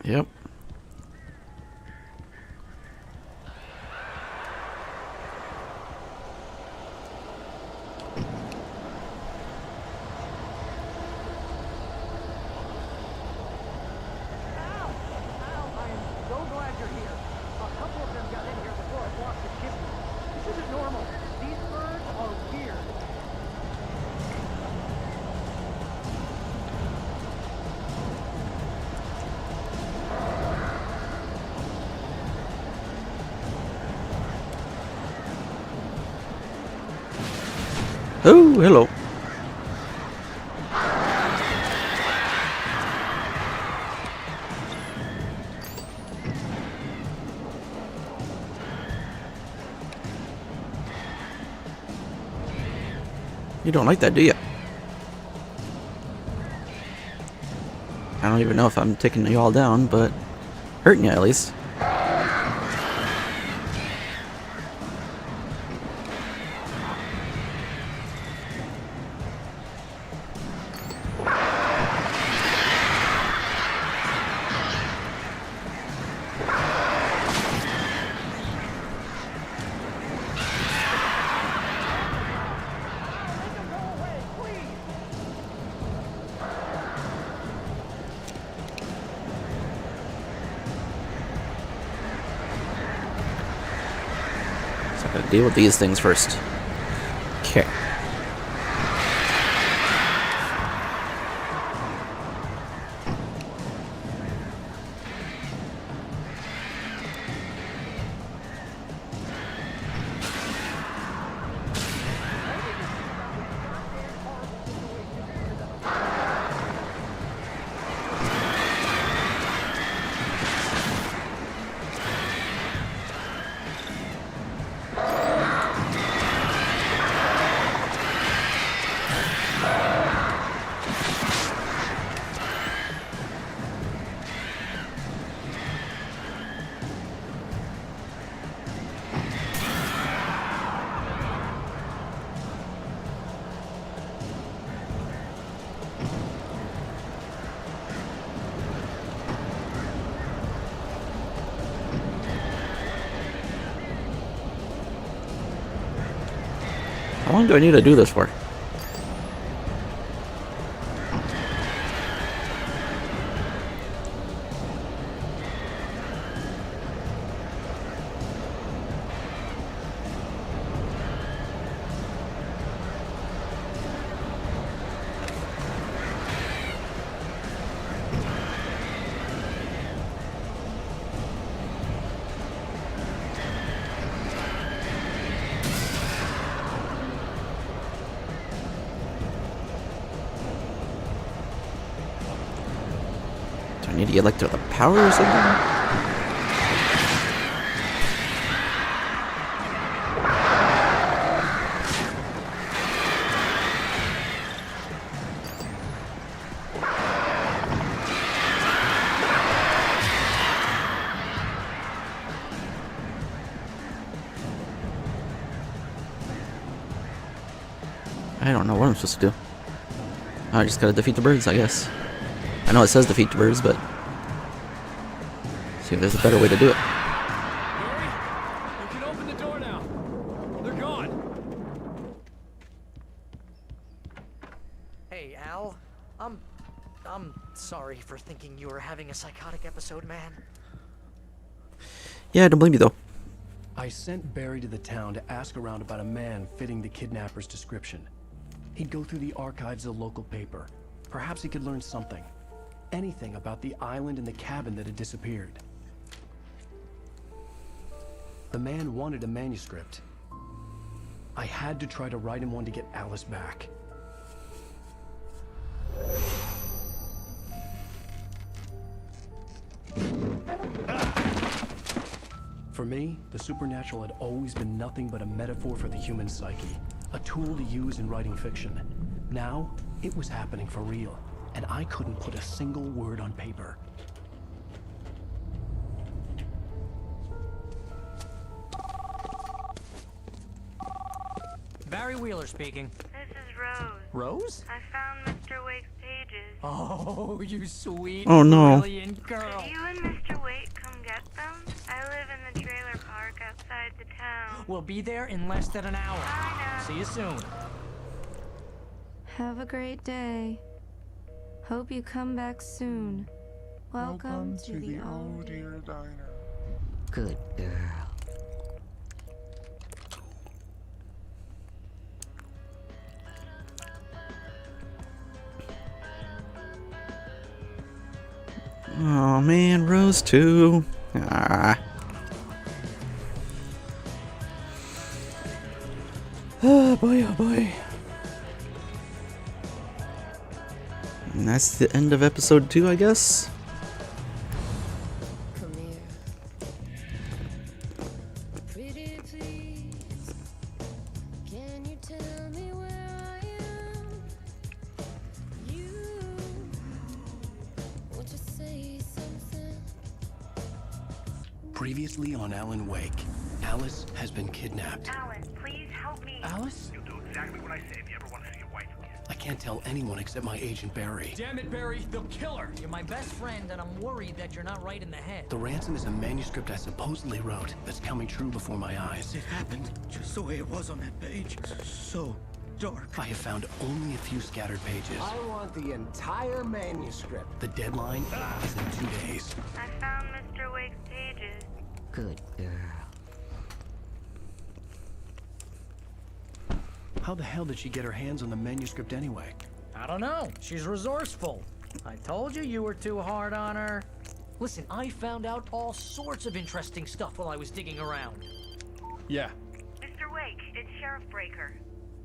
Yep. Oh, hello. You don't like that, do you? I don't even know if I'm taking you all down, but hurting you at least. Gotta deal with these things first. Okay. How long do I need to do this for? Do I need to get like to the power or something? I don't know what I'm supposed to do. I just gotta defeat the birds, I guess. I know it says defeat the birds, but see if there's a better way to do it. Barry, you can open the door now. They're gone. Hey, Al. I'm sorry for thinking you were having a psychotic episode, man. Yeah, I don't blame you though. I sent Barry to the town to ask around about a man fitting the kidnapper's description. He'd go through the archives of the local paper. Perhaps he could learn something. Anything about the island and the cabin that had disappeared. The man wanted a manuscript. I had to try to write him one to get Alice back. For me, the supernatural had always been nothing but a metaphor for the human psyche, a tool to use in writing fiction. Now, it was happening for real, and I couldn't put a single word on paper. Barry Wheeler speaking. This is Rose. Rose? I found Mr. Wake's pages. Oh, you sweet, Oh, no. brilliant girl. Could you and Mr. Wake come get them? I live in the trailer park outside the town. We'll be there in less than an hour. I know. See you soon. Have a great day. Hope you come back soon. Welcome to the old dear diner. Good girl. Oh man, Rose too. Ah. Oh boy, oh boy. And that's the end of episode 2, I guess. Come here. Pretty please. Can you tell me where I am? You. Won't you say something? Previously on Alan Wake, Alice has been kidnapped. Alan, please help me. Alice? You'll do exactly what I say if you ever want to see your wife again. I can't tell anyone except my agent Barry. Damn it, Barry, they'll kill her. You're my best friend, and I'm worried that you're not right in the head. The ransom is a manuscript I supposedly wrote that's coming true before my eyes. It happened just the way it was on that page. So dark. I have found only a few scattered pages. I want the entire manuscript. The deadline is in 2 days. I found Mr. Wake's pages. Good girl. How the hell did she get her hands on the manuscript anyway? I don't know. She's resourceful. I told you you were too hard on her. Listen, I found out all sorts of interesting stuff while I was digging around. Yeah. Mr. Wake, it's Sheriff Breaker.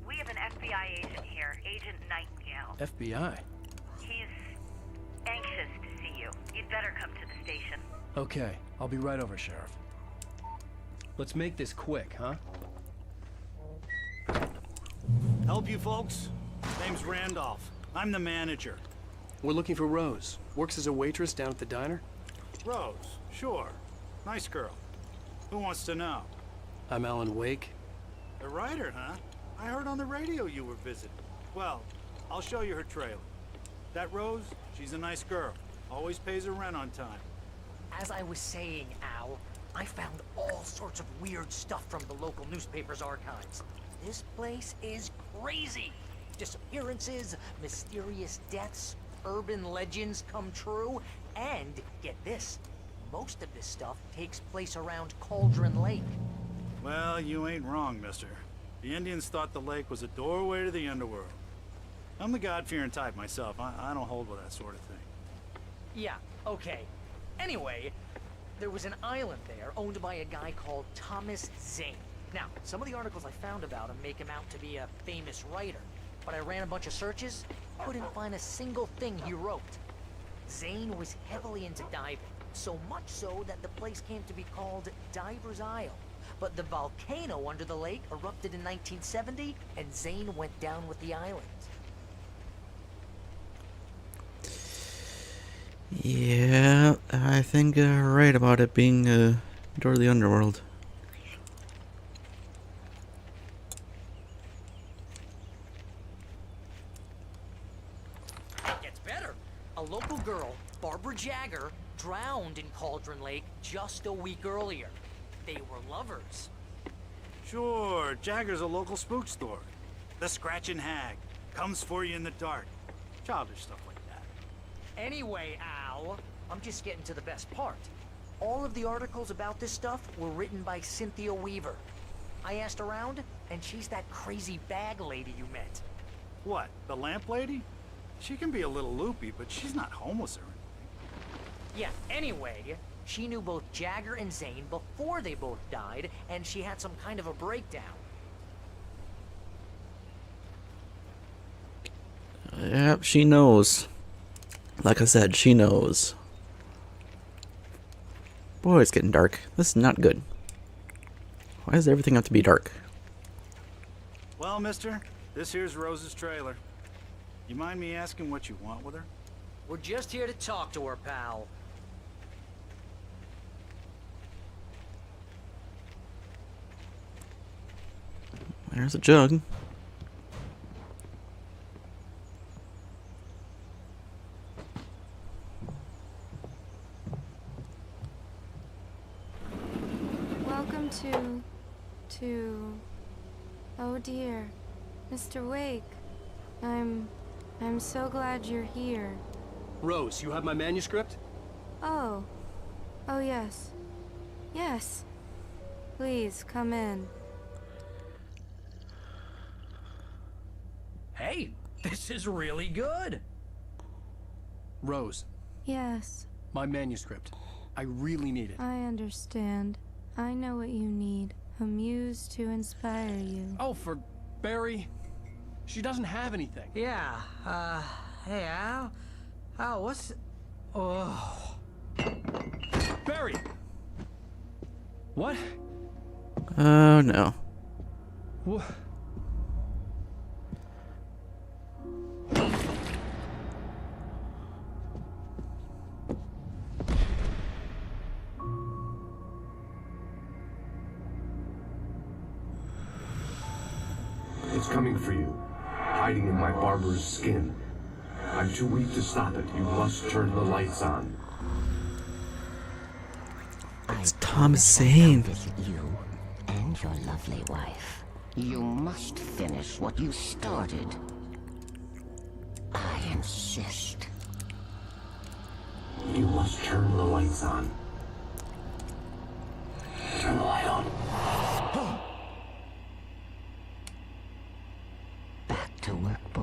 We have an FBI agent here, Agent Nightingale. FBI? He's anxious to see you. You'd better come to the station. Okay, I'll be right over, Sheriff. Let's make this quick, huh? Help you folks? Name's Randolph. I'm the manager. We're looking for Rose. Works as a waitress down at the diner. Rose, sure. Nice girl. Who wants to know? I'm Alan Wake. The writer, huh? I heard on the radio you were visiting. Well, I'll show you her trailer. That Rose, she's a nice girl. Always pays her rent on time. As I was saying, Al, I found all sorts of weird stuff from the local newspaper's archives. This place is crazy. Disappearances, mysterious deaths, urban legends come true, and get this, most of this stuff takes place around Cauldron Lake. Well, you ain't wrong, mister. The Indians thought the lake was a doorway to the underworld. I'm the God-fearing type myself. I don't hold with that sort of thing. Yeah, okay. Anyway, there was an island there owned by a guy called Thomas Zane. Now, some of the articles I found about him make him out to be a famous writer, but I ran a bunch of searches, couldn't find a single thing he wrote. Zane was heavily into diving, so much so that the place came to be called Diver's Isle. But the volcano under the lake erupted in 1970, and Zane went down with the island. Yeah, I think you're right about it being a door to the underworld. It gets better. A local girl, Barbara Jagger, drowned in Cauldron Lake just a week earlier. They were lovers. Sure, Jagger's a local spook story. The Scratching Hag comes for you in the dark. Childish stuff like that. Anyway, Al, I'm just getting to the best part. All of the articles about this stuff were written by Cynthia Weaver. I asked around, and she's that crazy bag lady you met. What, the lamp lady? She can be a little loopy, but she's not homeless or anything. Yeah, anyway, she knew both Jagger and Zane before they both died, and she had some kind of a breakdown. Yep, she knows. Like I said, she knows. Boy, it's getting dark. This is not good. Why does everything have to be dark? Well, mister, this here's Rose's trailer. You mind me asking what you want with her? We're just here to talk to her, pal. There's a jug. Welcome to... Oh dear. Mr. Wake. I'm so glad you're here. Rose, you have my manuscript? Oh. Oh yes. Yes. Please, come in. Hey, this is really good. Rose, Yes, my manuscript. I really need it. I understand. I know what you need. A muse to inspire you. Oh, for Barry? She doesn't have anything. Yeah, hey, Al? Al, what's... Oh... Barry! What? Oh no. What? It's coming for you, hiding in my barber's skin. I'm too weak to stop it. You must turn the lights on. It's Thomas Zane. You and your lovely wife. You must finish what you started. I insist. You must turn the lights on. Turn the light on. Back to work, boy.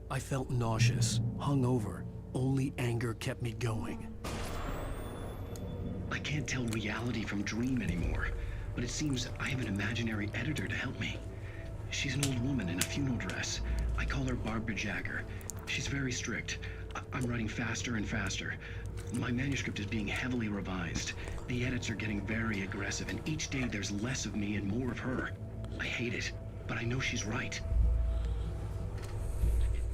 I felt nauseous, hungover. Only anger kept me going. I can't tell reality from dream anymore, but it seems I have an imaginary editor to help me. She's an old woman in a funeral dress. I call her Barbara Jagger. She's very strict. I'm writing faster and faster. My manuscript is being heavily revised. The edits are getting very aggressive, and each day there's less of me and more of her. I hate it, but I know she's right.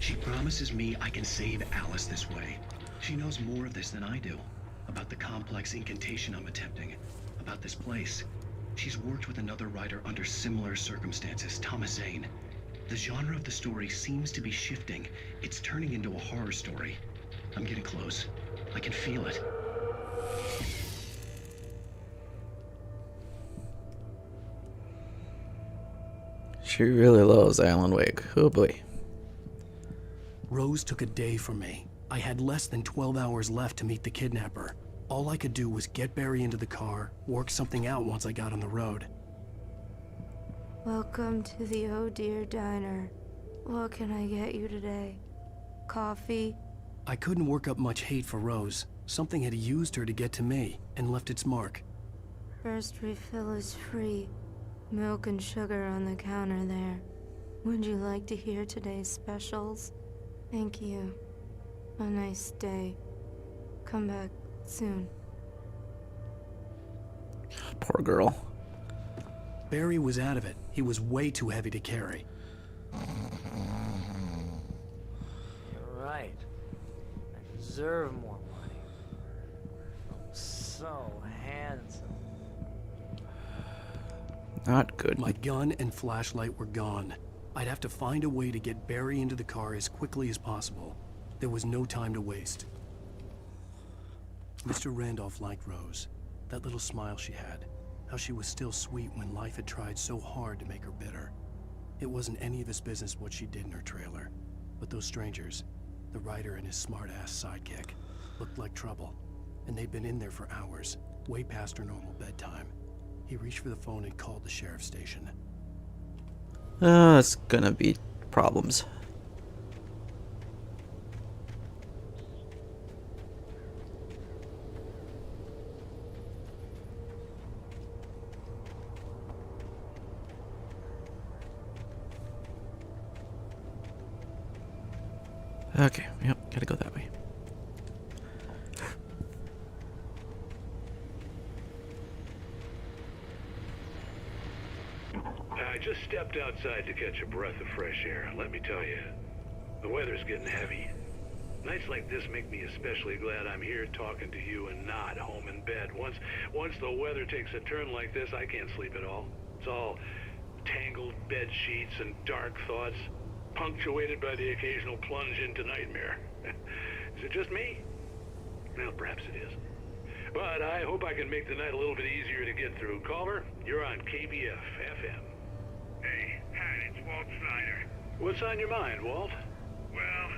She promises me I can save Alice this way. She knows more of this than I do. About the complex incantation I'm attempting. About this place. She's worked with another writer under similar circumstances, Thomas Zane. The genre of the story seems to be shifting. It's turning into a horror story. I'm getting close. I can feel it. She really loves Alan Wake. Oh boy. Rose took a day from me. I had less than 12 hours left to meet the kidnapper. All I could do was get Barry into the car, work something out once I got on the road. Welcome to the Oh Dear Diner. What can I get you today? Coffee? I couldn't work up much hate for Rose. Something had used her to get to me and left its mark. First refill is free. Milk and sugar on the counter there. Would you like to hear today's specials? Thank you. A nice day. Come back soon. Poor girl. Barry was out of it. He was way too heavy to carry. You're right. I deserve more money. I'm so handsome. Not good. My gun and flashlight were gone. I'd have to find a way to get Barry into the car as quickly as possible. There was no time to waste. Mr. Randolph liked Rose. That little smile she had. How she was still sweet when life had tried so hard to make her bitter. It wasn't any of his business what she did in her trailer. But those strangers, the writer and his smart-ass sidekick, looked like trouble. And they'd been in there for hours, way past her normal bedtime. He reached for the phone and called the sheriff's station. It's gonna be problems. Okay, yep, gotta go that way. I just stepped outside to catch a breath of fresh air. Let me tell you, the weather's getting heavy. Nights like this make me especially glad I'm here talking to you and not home in bed. Once the weather takes a turn like this, I can't sleep at all. It's all tangled bed sheets and dark thoughts, punctuated by the occasional plunge into nightmare. Is it just me? Well, perhaps it is. But I hope I can make the night a little bit easier to get through. Caller, you're on KBF FM. Hey, hi, it's Walt Snyder. What's on your mind, Walt? Well,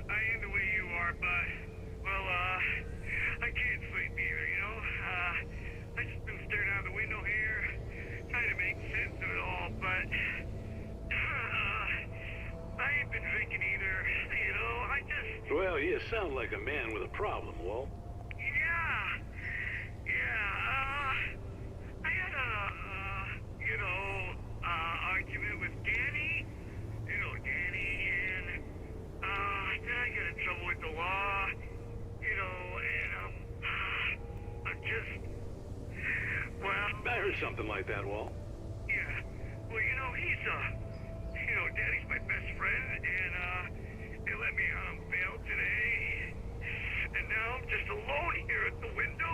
I ain't the way you are, but, well, I can't sleep either, you know? I just been staring out the window here, trying to make sense of it all, but, I ain't been drinking either, you know? Well, you sound like a man with a problem, Walt. I had argument with Danny, and, then I got in trouble with the law, and, I'm just, well... I heard something like that, Walt. Yeah, well, he's, Danny's my best friend, and, they let me out on bail today, and now I'm just alone here at the window,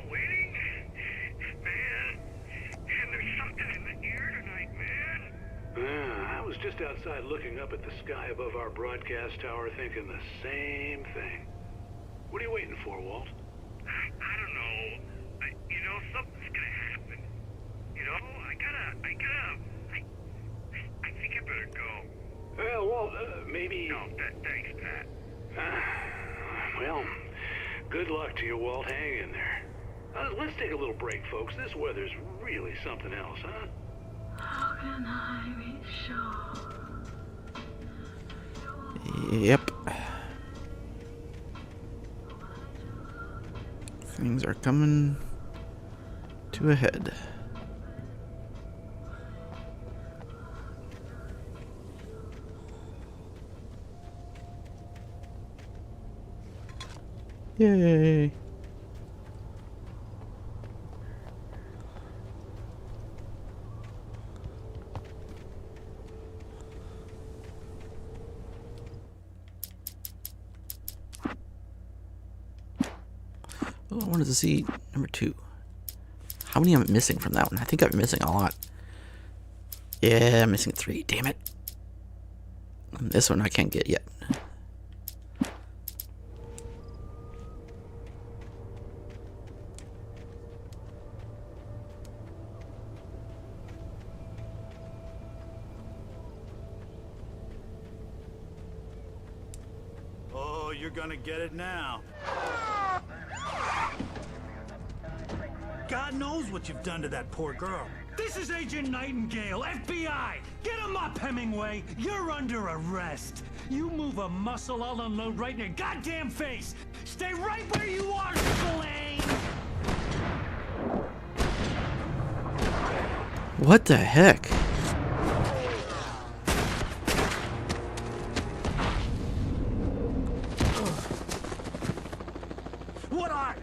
waiting. Man, and there's something in the air tonight, man. I was just outside looking up at the sky above our broadcast tower thinking the same thing. What are you waiting for, Walt? I don't know. Something's gonna happen. I think I better go. Well, Walt, maybe... No, thanks, Pat. Well, good luck to you, Walt. Hang in there. Let's take a little break, folks. This weather's really something else, huh? How can I be sure? Yep. Things are coming to a head. Yay! Oh, I wanted to see number 2. How many am I missing from that one? I think I'm missing a lot. Yeah, I'm missing 3. Damn it. This one I can't get yet. Oh, you're gonna get it now. God knows what you've done to that poor girl. This is Agent Nightingale, FBI! Get him up, Hemingway! You're under arrest! You move a muscle, I'll unload right in your goddamn face! Stay right where you are, Spillane! What the heck? What are?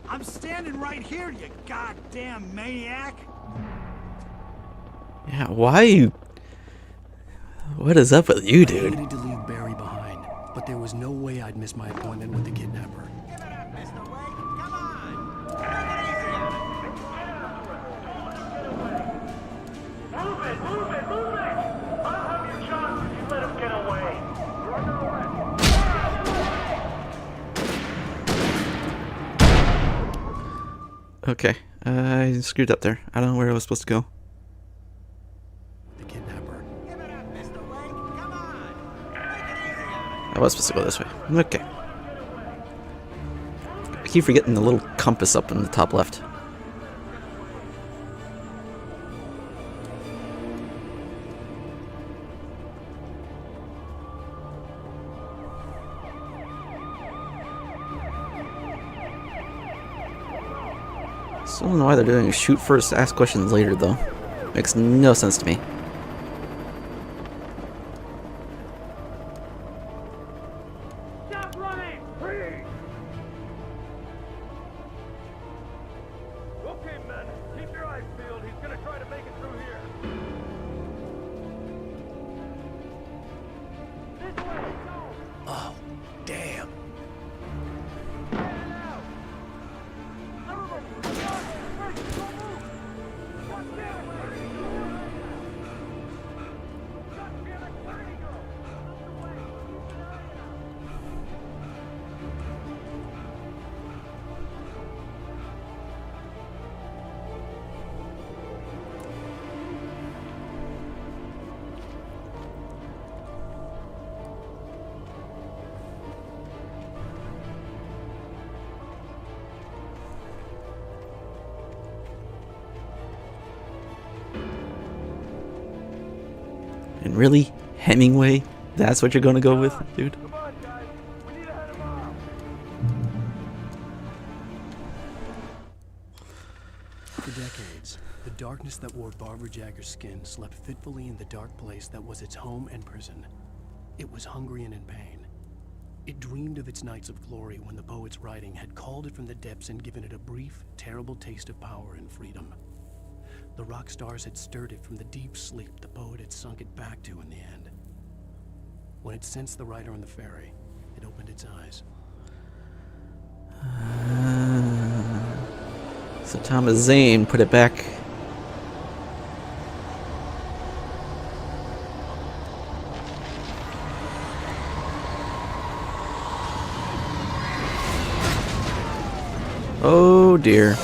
I'm standing right here, you goddamn maniac! Yeah, why you... What is up with you, I dude? hated to leave Barry behind, but there was no way I'd miss my appointment with the kidnapper. Okay, I screwed up there. I don't know where I was supposed to go. The kidnapper. I was supposed to go this way. Okay. I keep forgetting the little compass up in the top left. Still don't know why they're doing shoot first, ask questions later, though. Makes no sense to me. Stop running! Freeze! Okay, men, keep your eyes peeled. He's gonna try to make it through here. This way! Go! Oh, damn. And really? Hemingway? That's what you're gonna go with, dude? For decades, the darkness that wore Barbara Jagger's skin slept fitfully in the dark place that was its home and prison. It was hungry and in pain. It dreamed of its nights of glory when the poet's writing had called it from the depths and given it a brief, terrible taste of power and freedom. The rock stars had stirred it from the deep sleep the poet had sunk it back to in the end. When it sensed the writer on the ferry, it opened its eyes. So Thomas Zane put it back. Oh dear.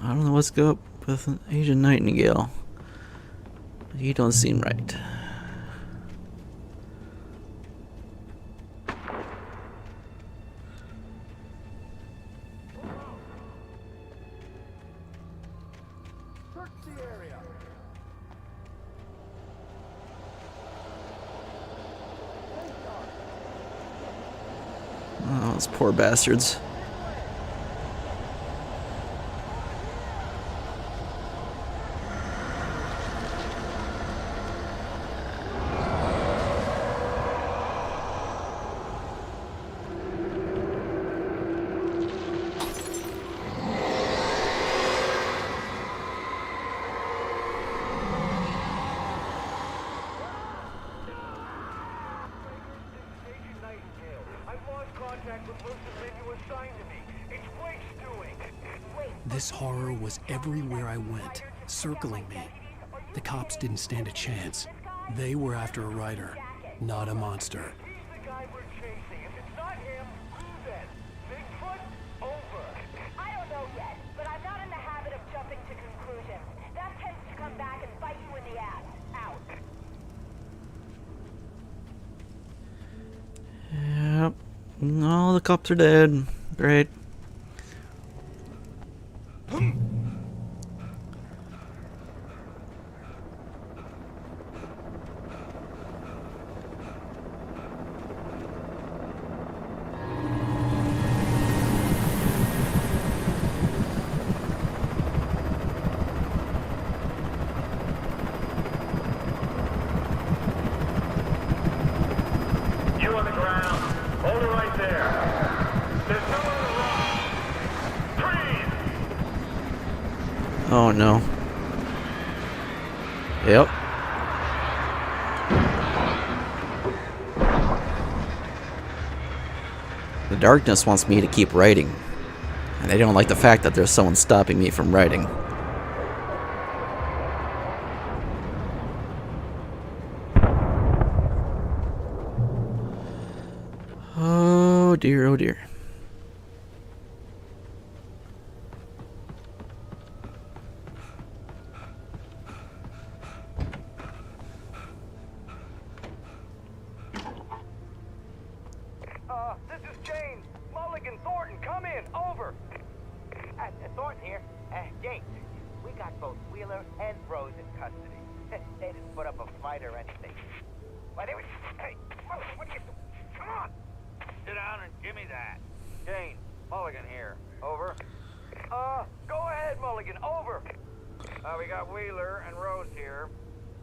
I don't know what's go up with Agent Nightingale. He don't seem right. Oh, Those poor bastards. This horror was everywhere I went, circling me. The cops didn't stand a chance. They were after a writer, not a monster. I don't know yet, but I'm not in the habit of jumping to conclusions. That tends to come back and bite you in the ass. Out. Yep. All the cops are dead. Great. You on the ground. Hold it right there. There's no one to run. Freeze! Oh no. Yep. The darkness wants me to keep writing, and they don't like the fact that there's someone stopping me from writing. Oh dear, oh dear. This is James. Mulligan, Thornton, come in. Over. Thornton here. James, we got both Wheeler and Rose in custody. They didn't put up a fight or anything. Why, they were... Hey, what are you... Come on! Sit down and give me that. Jane, Mulligan here. Over. Go ahead, Mulligan. Over. We got Wheeler and Rose here.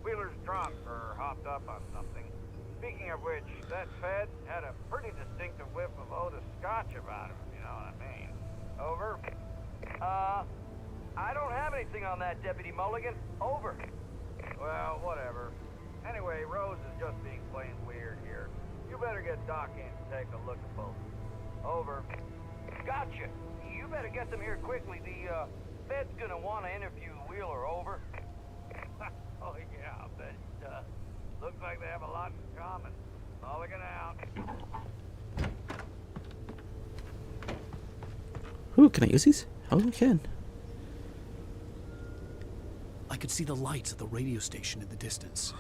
Wheeler's drunk or hopped up on something. Speaking of which, that Fed had a pretty distinctive whiff of Otis Scotch about him, if you know what I mean. Over. I don't have anything on that, Deputy Mulligan. Over. Well, whatever. Anyway, Rose is just being plain weird here. You better get Doc in to take a look at both. Over. Gotcha. You better get them here quickly. The Fed's gonna want to interview Wheeler. Over. Oh yeah, I'll bet it does. Looks like they have a lot in common. Mulligan out. Ooh, can I use these? Oh, I can. I could see the lights of the radio station in the distance.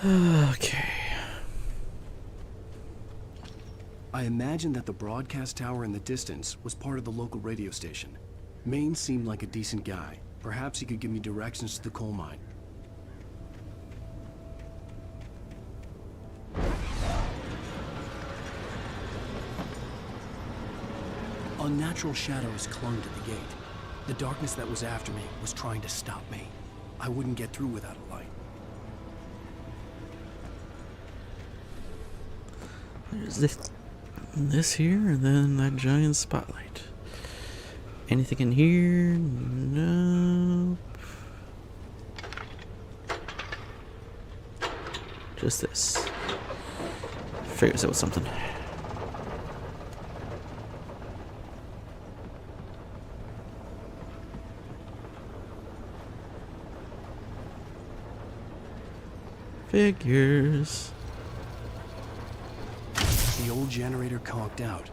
Okay. I imagined that the broadcast tower in the distance was part of the local radio station. Maine seemed like a decent guy. Perhaps he could give me directions to the coal mine. Unnatural shadows clung to the gate. The darkness that was after me was trying to stop me. I wouldn't get through without a light. There's this here, and then that giant spotlight. Anything in here? Nope. Just this. Figures it was something. Figures. The old generator conked out.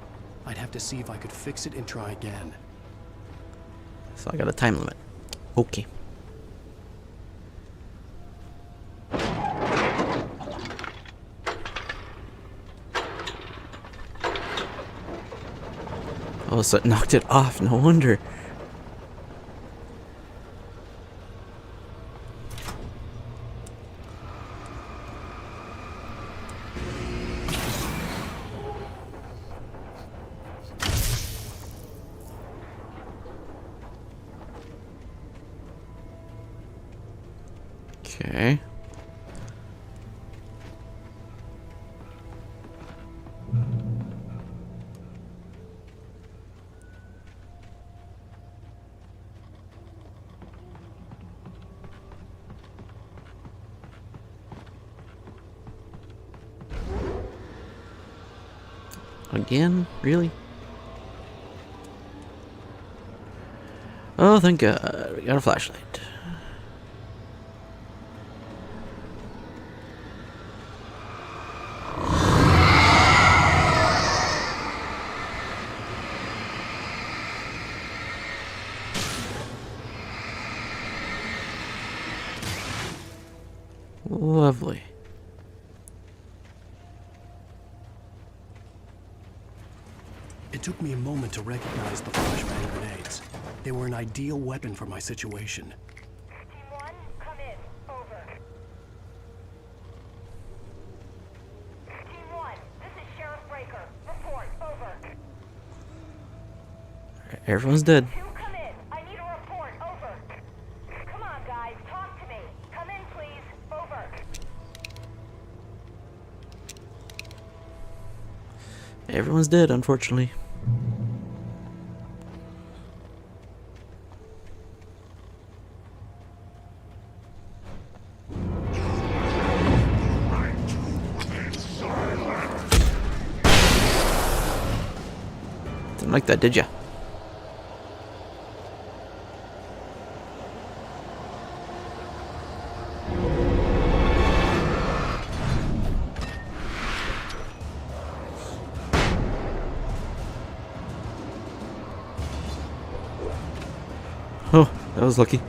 I'd have to see if I could fix it and try again. So I got a time limit. Okay. Oh, so it knocked it off. No wonder. Okay. Again? Really? Oh, thank God. We got a flashlight. Lovely. It took me a moment to recognize the flashbang grenades. They were an ideal weapon for my situation. Team 1, come in. Over. Team 1, this is Sheriff Breaker. Report. Over. Everyone's dead. 2, come in. I need a report. Over. Come on, guys. Talk to me. Come in, please. Over. Everyone's dead, unfortunately. Didn't like that, did ya? Oh, that was lucky.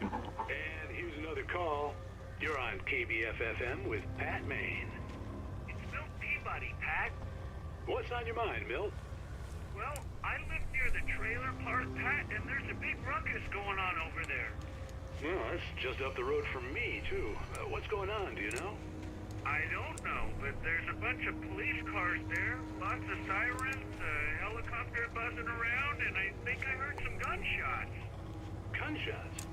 And here's another call. You're on KBFFM with Pat Maine. It's Milt Peabody, Pat. What's on your mind, Milt? Well, I live near the trailer park, Pat, and there's a big ruckus going on over there. Well, that's just up the road from me, too. What's going on, do you know? I don't know, but there's a bunch of police cars there, lots of sirens, a helicopter buzzing around, and I think I heard some gunshots. Gunshots?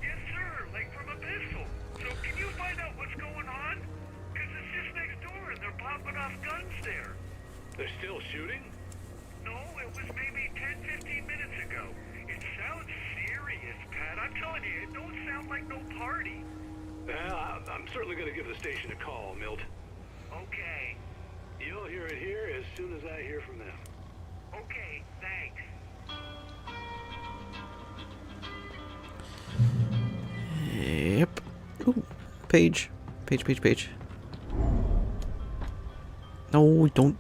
Yes, sir, like from a pistol. So can you find out what's going on? Because it's just next door and they're popping off guns there. They're still shooting? No, it was maybe 10, 15 minutes ago. It sounds serious, Pat. I'm telling you, it don't sound like no party. Well, I'm certainly going to give the station a call, Milt. Okay. You'll hear it here as soon as I hear from them. Okay, thanks. Yep. Ooh, page. Page. No, don't.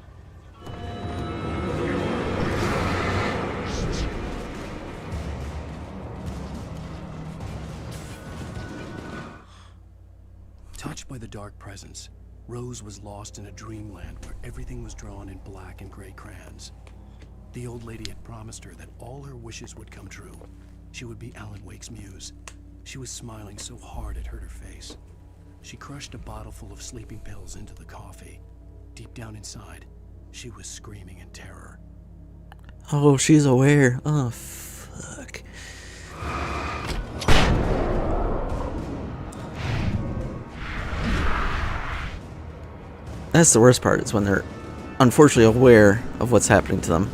Touched by the dark presence, Rose was lost in a dreamland where everything was drawn in black and gray crayons. The old lady had promised her that all her wishes would come true. She would be Alan Wake's muse. She was smiling so hard it hurt her face. She crushed a bottle full of sleeping pills into the coffee. Deep down inside, she was screaming in terror. Oh, she's aware. Oh, fuck. That's the worst part, is when they're unfortunately aware of what's happening to them.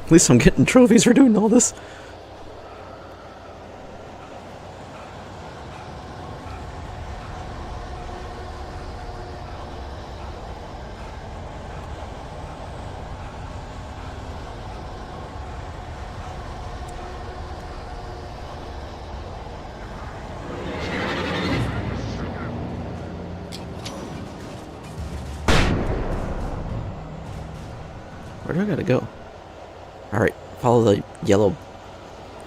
At least I'm getting trophies for doing all this. Where do I gotta go? Alright, follow the yellow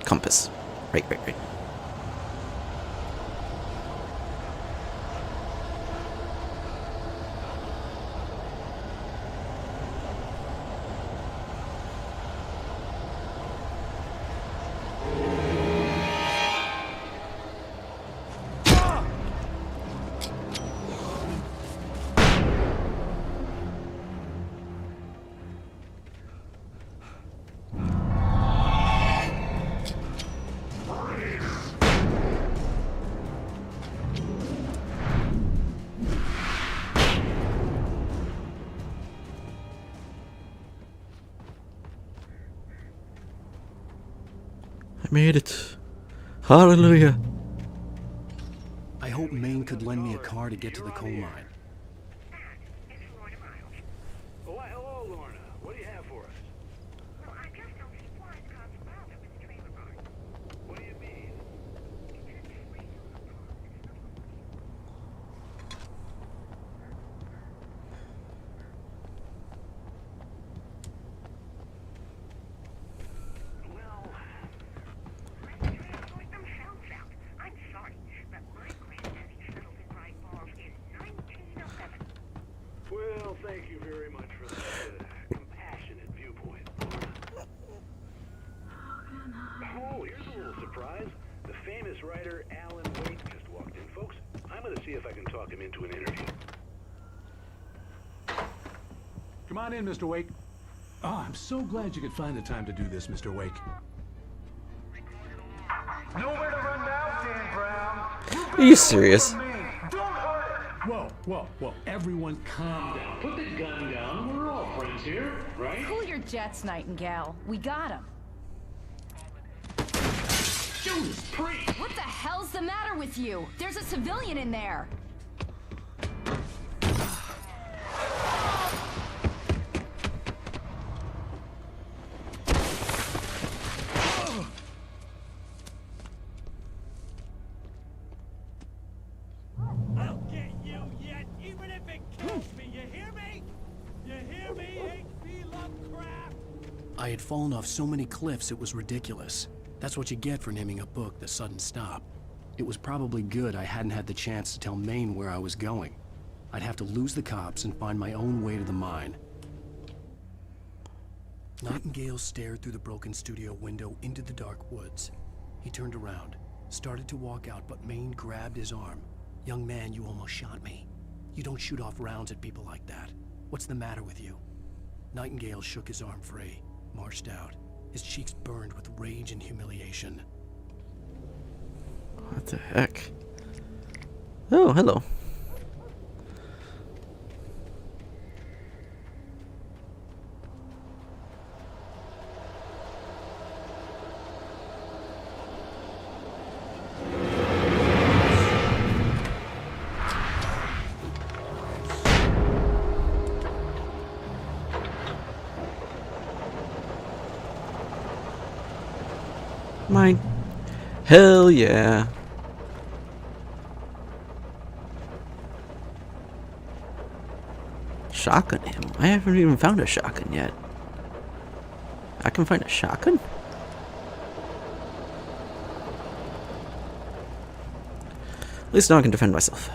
compass. Right. I made it. Hallelujah. I hope Maine could lend me a car to get to the coal mine. Oh, why, hello, Lorna. What do you have for us? Well, I just don't see why it's God's father with the trailer park. What do you mean? I'm sorry, but my granddaddy settled in Bright Falls in 1911. Well, thank you very much for that compassionate viewpoint. Oh, here's a little surprise. The famous writer Alan Wake just walked in, folks. I'm going to see if I can talk him into an interview. Come on in, Mr. Wake. Oh, I'm so glad you could find the time to do this, Mr. Wake. Nowhere to run now, Dan Brown. Are you serious? Whoa. Everyone calm down. Put the gun down. We're all friends here, right? Cool your jets, Nightingale. We got him. Judas Priest! What the hell's the matter with you? There's a civilian in there. I'll get you yet, even if it kills me. You hear me? You hear me, H.P. Lovecraft? I had fallen off so many cliffs it was ridiculous. That's what you get for naming a book The Sudden Stop. It was probably good I hadn't had the chance to tell Maine where I was going. I'd have to lose the cops and find my own way to the mine. Nightingale stared through the broken studio window into the dark woods. He turned around, started to walk out, but Maine grabbed his arm. "Young man, you almost shot me. You don't shoot off rounds at people like that. What's the matter with you?" Nightingale shook his arm free, marched out. His cheeks burned with rage and humiliation. What the heck? Oh, hello. Mine. Hell yeah. Shotgun ammo. I haven't even found a shotgun yet. I can find a shotgun? At least now I can defend myself.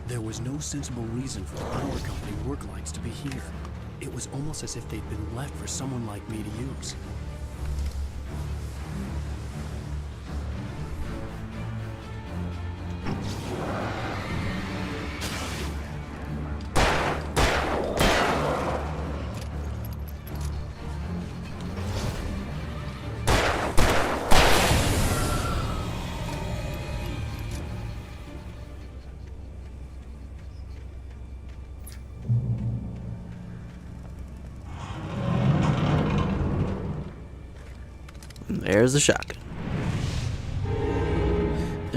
There was no sensible reason for the power company work lights to be here. It was almost as if they'd been left for someone like me to use. There's the shotgun.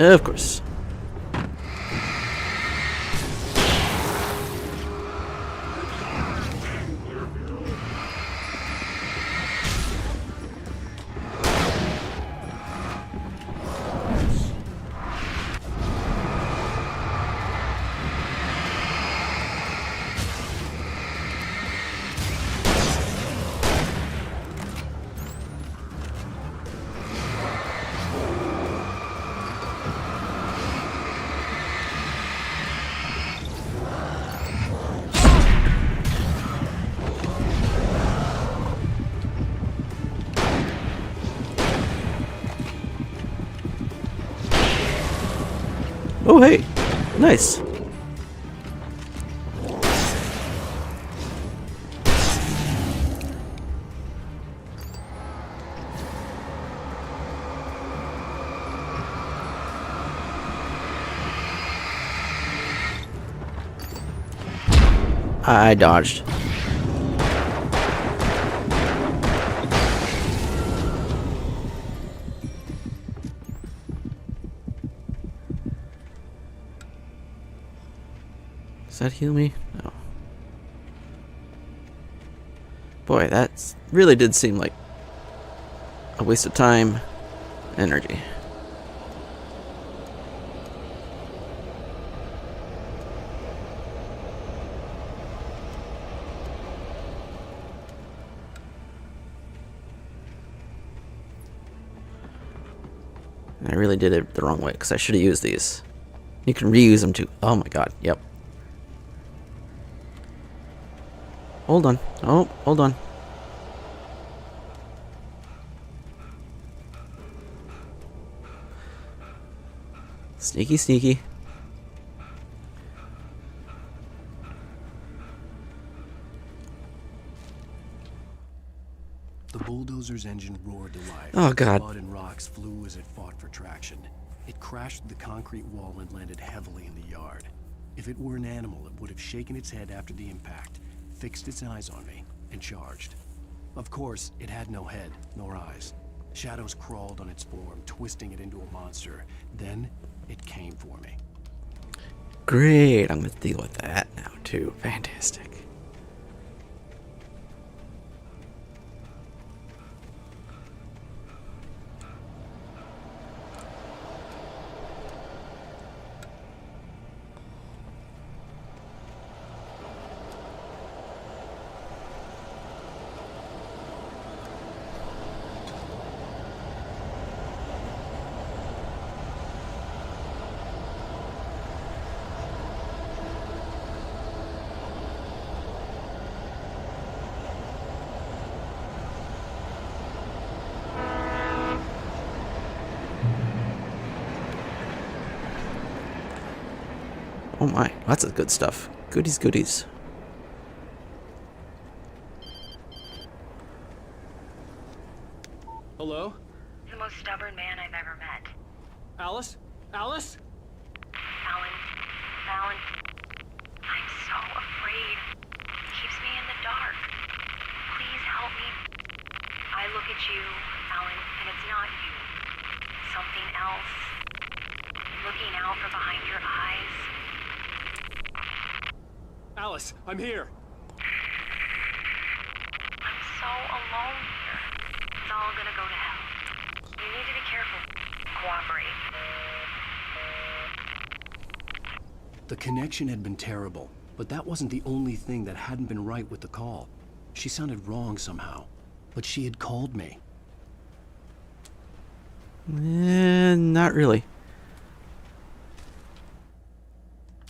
Of course. Oh, hey. Nice. I dodged. Does that heal me? No. Boy, that really did seem like a waste of time, energy. I really did it the wrong way because I should have used these. You can reuse them too. Oh my god, yep. Hold on. Oh, hold on. Sneaky, sneaky. The bulldozer's engine roared to life. Oh, God. Mud and rocks flew as it fought for traction. It crashed the concrete wall and landed heavily in the yard. If it were an animal, it would have shaken its head after the impact, fixed its eyes on me, and charged. Of course, it had no head, nor eyes. Shadows crawled on its form, twisting it into a monster. Then, it came for me. Great, I'm going to deal with that now too. Fantastic. Oh my, lots of good stuff. Goodies, goodies. Hello? The most stubborn man I've ever met. Alice? Alice? Alan, I'm so afraid. It keeps me in the dark. Please help me. I look at you, Alan, and it's not you. Something else. Looking out from behind your eyes. Alice, I'm here. I'm so alone here. It's all gonna go to hell. You need to be careful. Cooperate. The connection had been terrible, but that wasn't the only thing that hadn't been right with the call. She sounded wrong somehow, but she had called me. Not really.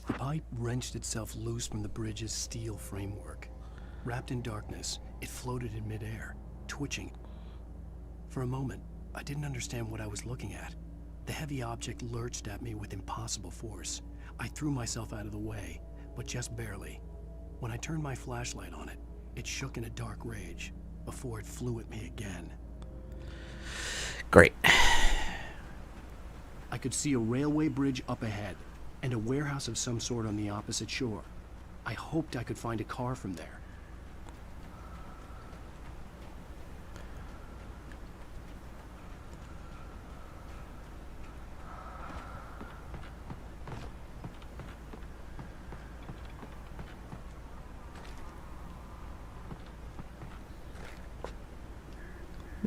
The pipe wrenched itself loose from the bridge's steel framework. Wrapped in darkness, it floated in midair, twitching. For a moment, I didn't understand what I was looking at. The heavy object lurched at me with impossible force. I threw myself out of the way, but just barely. When I turned my flashlight on it, it shook in a dark rage before it flew at me again. Great. I could see a railway bridge up ahead and a warehouse of some sort on the opposite shore. I hoped I could find a car from there.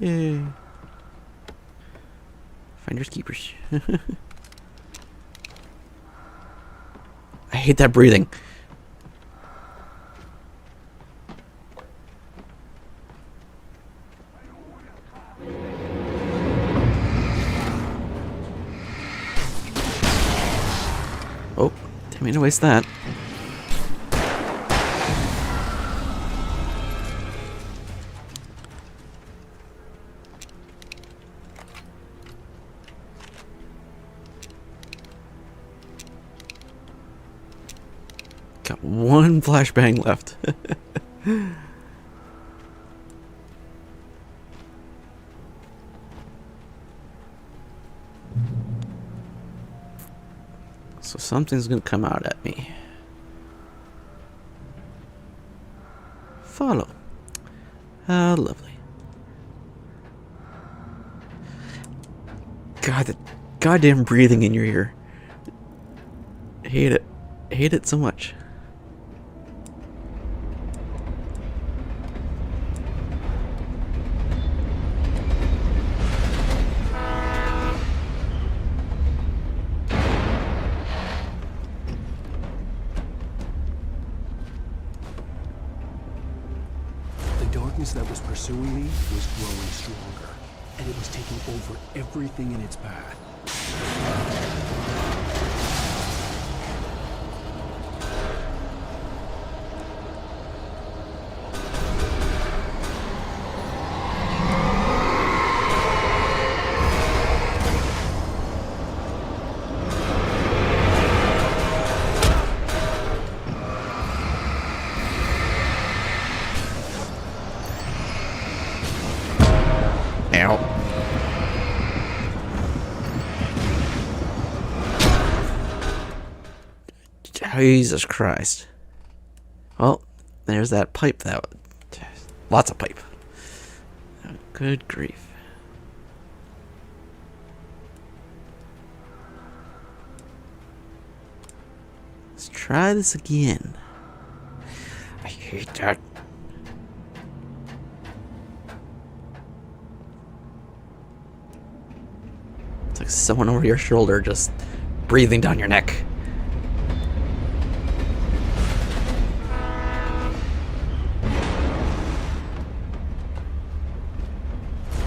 Yay. Finders keepers. I hate that breathing. Oh, didn't mean to waste that. Got one flashbang left. So something's gonna come out at me. Follow. How lovely. God, the goddamn breathing in your ear. Hate it. Hate it so much. The darkness that was pursuing me was growing stronger, and it was taking over everything in its path. Ow. Jesus Christ. Well, there's that pipe that... Lots of pipe. Oh, good grief. Let's try this again. I hate that. It's like someone over your shoulder just breathing down your neck.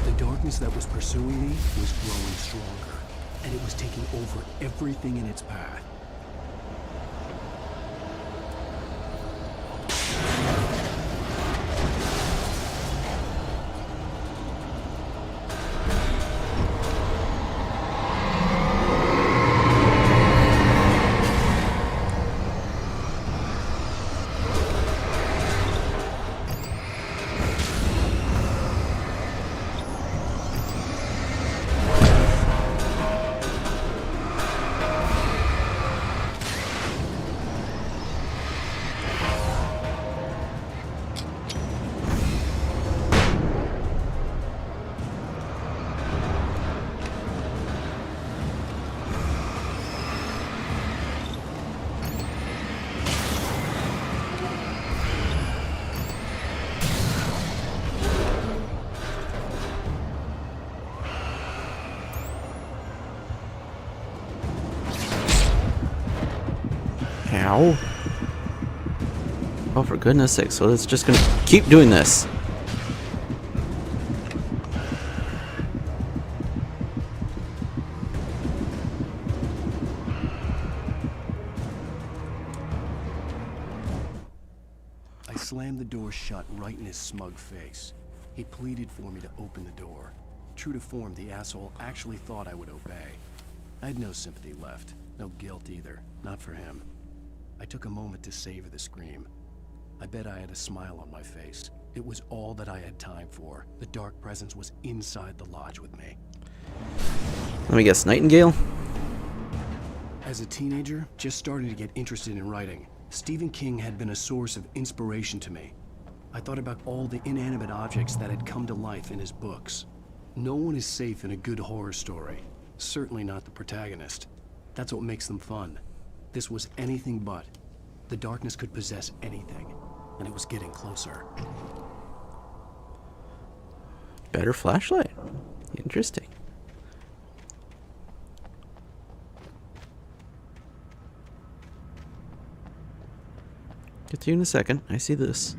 The darkness that was pursuing me was growing stronger, and it was taking over everything in its path. Ow. Oh, for goodness sake, so it's just gonna keep doing this. I slammed the door shut right in his smug face. He pleaded for me to open the door. True to form, the asshole actually thought I would obey. I had no sympathy left, no guilt either, not for him. I took a moment to savor the scream. I bet I had a smile on my face. It was all that I had time for. The dark presence was inside the lodge with me. Let me guess, Nightingale? As a teenager, just starting to get interested in writing, Stephen King had been a source of inspiration to me. I thought about all the inanimate objects that had come to life in his books. No one is safe in a good horror story. Certainly not the protagonist. That's what makes them fun. This was anything but. The darkness could possess anything, and it was getting closer. Better flashlight. Interesting. Get to you in a second. I see this.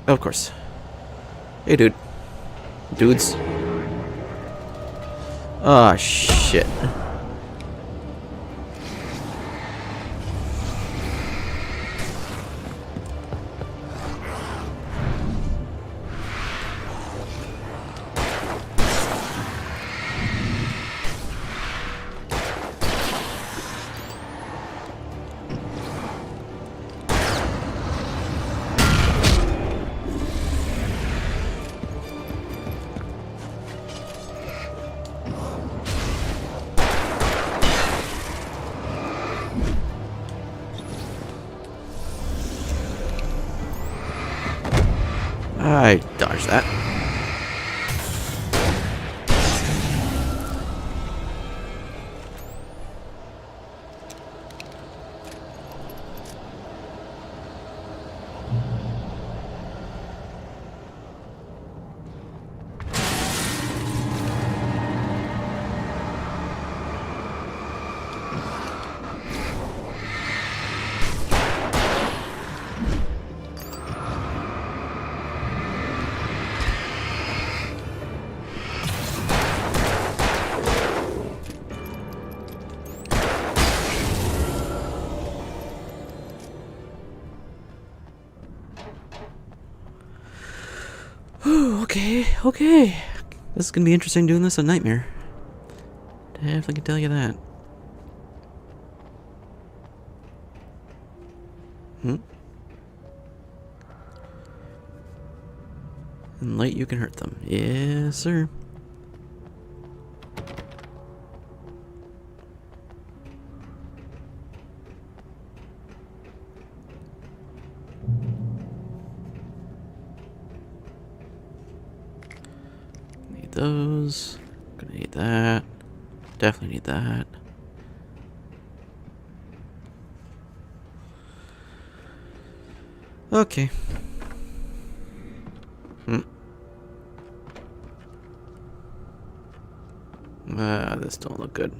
Of course. Hey, dude. Dudes. Ah, shit. I dodged that. Okay. This is gonna be interesting doing this on Nightmare. Definitely can tell you that. In light you can hurt them. Yes, sir. Need those. Gonna need that. Definitely need that. Okay. This don't look good.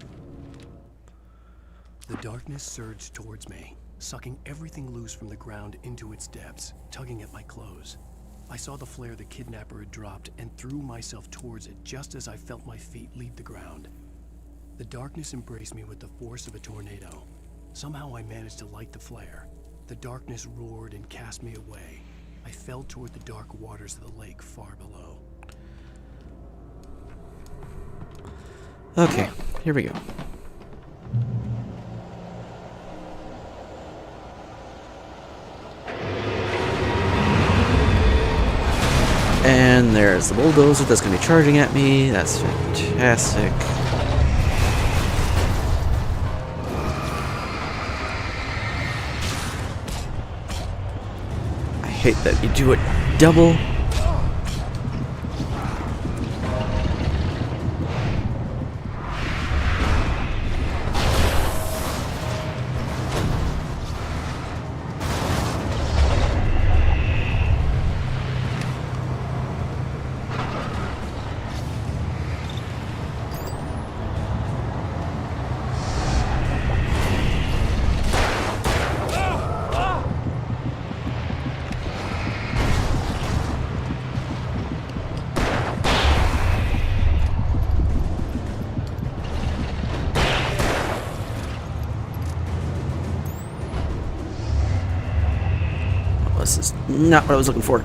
The darkness surged towards me, sucking everything loose from the ground into its depths, tugging at my clothes. I saw the flare the kidnapper had dropped and threw myself towards it just as I felt my feet leave the ground. The darkness embraced me with the force of a tornado. Somehow I managed to light the flare. The darkness roared and cast me away. I fell toward the dark waters of the lake far below. Okay, here we go. And there's the bulldozer that's going to be charging at me. That's fantastic. I hate that you do it double. This is not what I was looking for.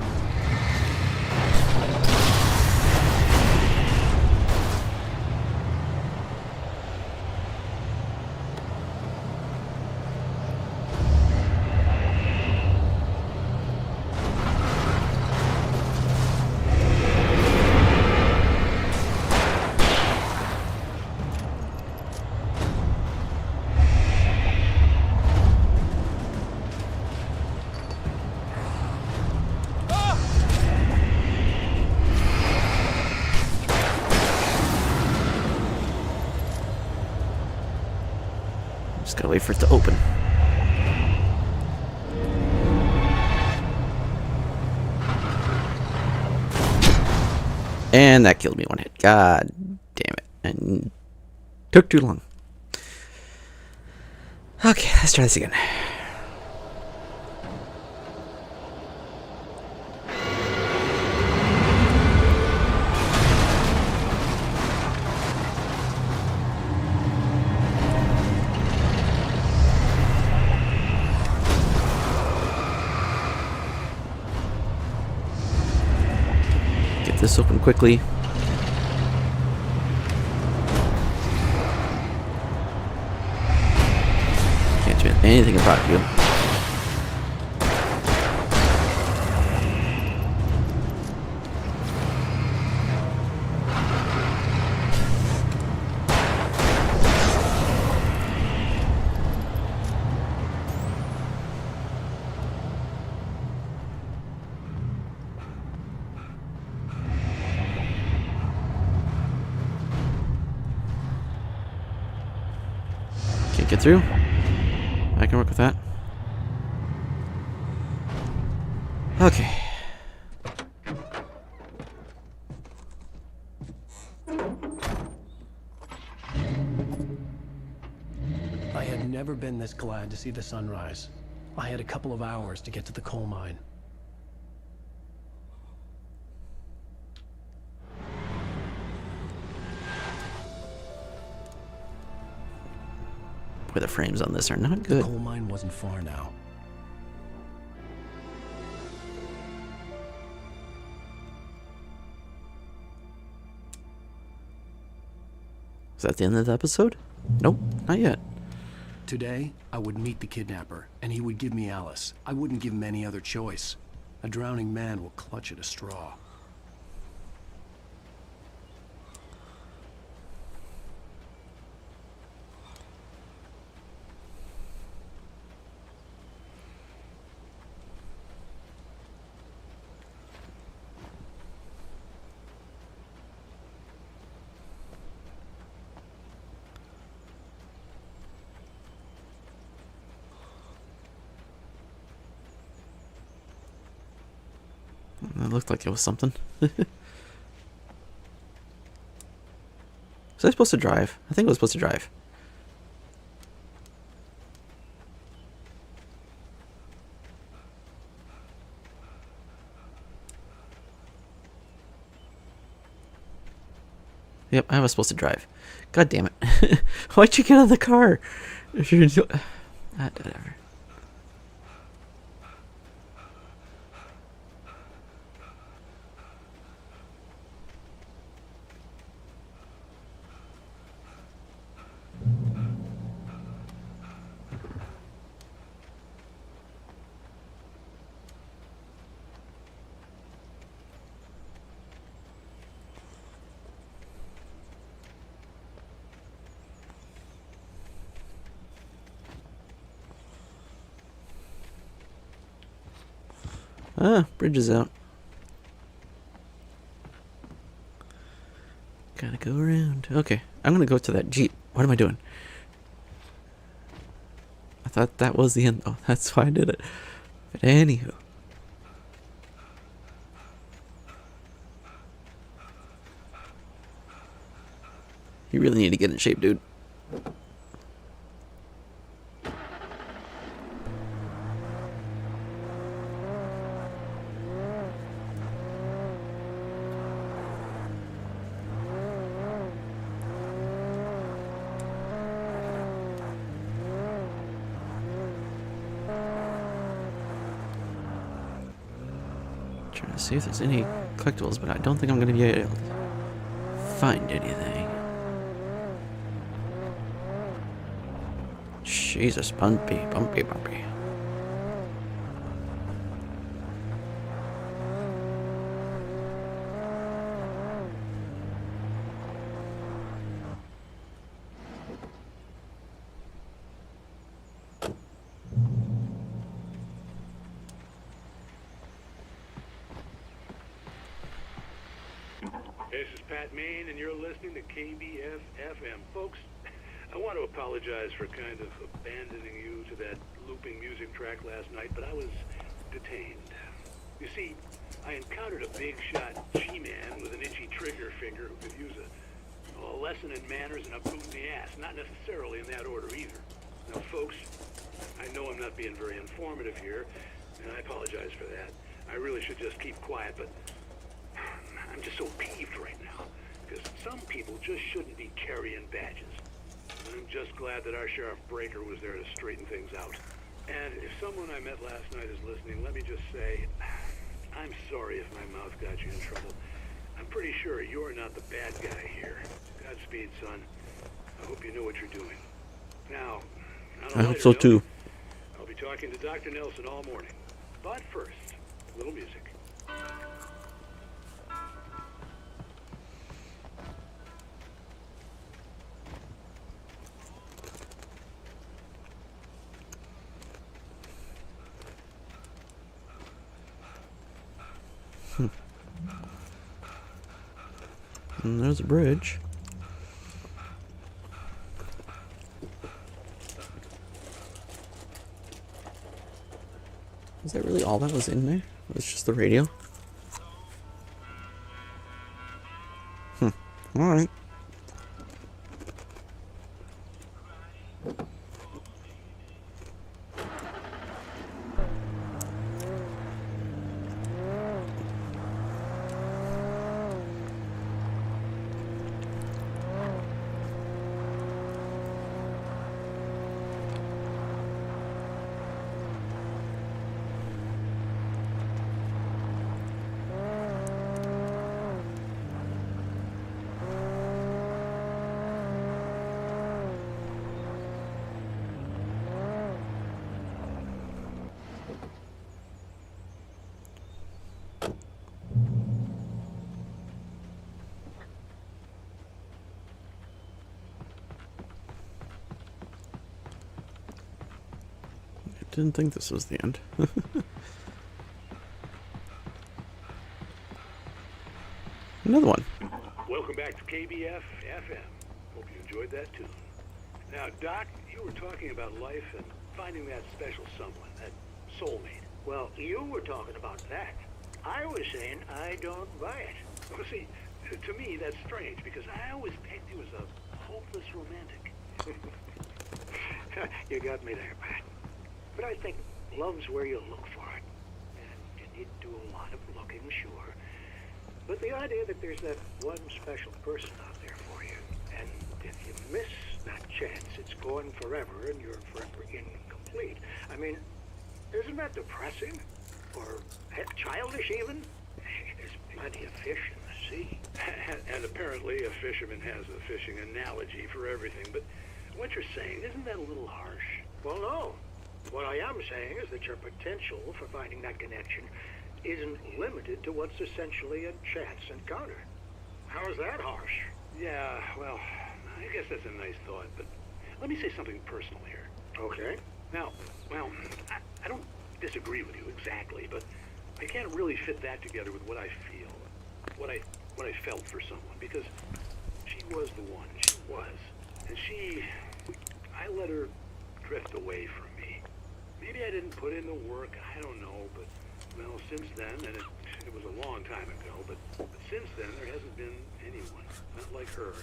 Gotta wait for it to open. And that killed me one hit. God damn it. And took too long. Okay, let's try this again. Get this open quickly. Can't do anything about you. Can't get through. I can work with that. Okay. I had never been this glad to see the sunrise. I had a couple of hours to get to the coal mine. Boy, the frames on this are not good. The coal mine wasn't far now. Is that the end of the episode? Nope, not yet. Today, I would meet the kidnapper, and he would give me Alice. I wouldn't give him any other choice. A drowning man will clutch at a straw. That looked like it was something. Was I supposed to drive? I think I was supposed to drive. Yep, I was supposed to drive. God damn it. Why'd you get out of the car? If you're doing... whatever. Ah, bridge is out. Gotta go around. Okay, I'm gonna go to that Jeep. What am I doing? I thought that was the end. Oh, that's why I did it. But anywho. You really need to get in shape, dude. Trying to see if there's any collectibles, but I don't think I'm going to be able to find anything. Jesus, bumpy, bumpy, bumpy. This is Pat Main, and you're listening to KBF FM. Folks, I want to apologize for kind of abandoning you to that looping music track last night, but I was detained. You see, I encountered a big shot G-man with an itchy trigger finger who could use a lesson in manners and a boot in the ass. Not necessarily in that order either. Now, folks, I know I'm not being very informative here, and I apologize for that. I really should just keep quiet, but I'm just so peeved right now, because some people just shouldn't be carrying badges. I'm just glad that our Sheriff Breaker was there to straighten things out. And if someone I met last night is listening, let me just say, I'm sorry if my mouth got you in trouble. I'm pretty sure you're not the bad guy here. Godspeed, son. I hope you know what you're doing. Now, on a I hope lighter so note, too. I'll be talking to Dr. Nelson all morning. But first, a little music. And there's a bridge. Is that really all that was in there? It was just the radio? Alright. Didn't think this was the end. Another one. Welcome back to KBF FM. Hope you enjoyed that too. Now, Doc, you were talking about life and finding that special someone, that soulmate. Well, you were talking about that. I was saying I don't buy it. Well, see, to me that's strange because I always pegged you as a hopeless romantic. You got me there, Pat. But I think love's where you look for it. And you need to do a lot of looking, sure. But the idea that there's that one special person out there for you, and if you miss that chance, it's gone forever and you're forever incomplete. I mean, isn't that depressing? Or childish even? There's plenty of fish in the sea. And apparently a fisherman has a fishing analogy for everything. But what you're saying, isn't that a little harsh? Well, no. What I am saying is that your potential for finding that connection isn't limited to what's essentially a chance encounter. How is that harsh? Yeah, well, I guess that's a nice thought, but let me say something personal here. Okay. Now, well, I don't disagree with you exactly, but I can't really fit that together with what I feel, what I felt for someone, because she was the one, she was. And I let her drift away from me. Maybe I didn't put in the work, I don't know, but, well, since then, and it was a long time ago, but since then, there hasn't been anyone, not like her.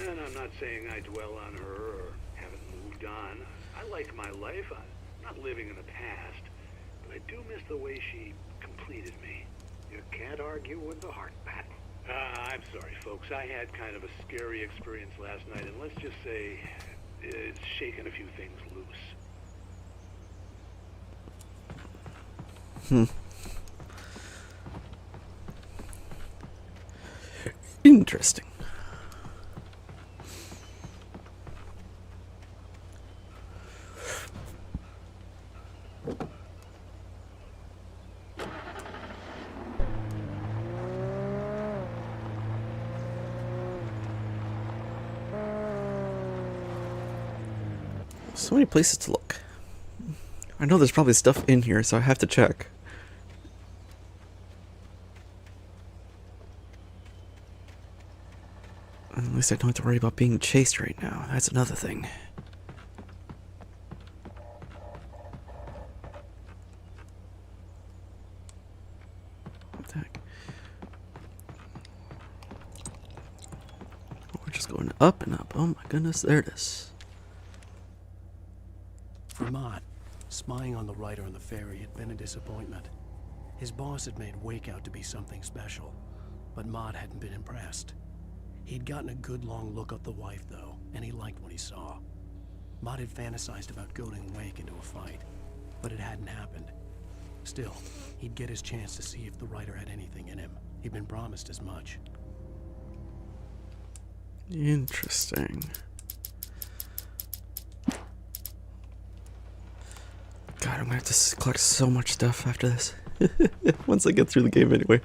And I'm not saying I dwell on her or haven't moved on. I like my life, I'm not living in the past, but I do miss the way she completed me. You can't argue with the heart, Pat. I'm sorry, folks, I had kind of a scary experience last night, and let's just say it's shaken a few things loose. Interesting. So many places to look. I know there's probably stuff in here, so I have to check. At least I don't have to worry about being chased right now. That's another thing. What the heck? We're just going up and up. Oh my goodness, there it is. For Mott, spying on the writer on the ferry had been a disappointment. His boss had made Wake out to be something special, but Mott hadn't been impressed. He'd gotten a good long look at the wife, though, and he liked what he saw. Mott had fantasized about goading Wake into a fight, but it hadn't happened. Still, he'd get his chance to see if the writer had anything in him. He'd been promised as much. Interesting. God, I'm gonna have to collect so much stuff after this. Once I get through the game anyway.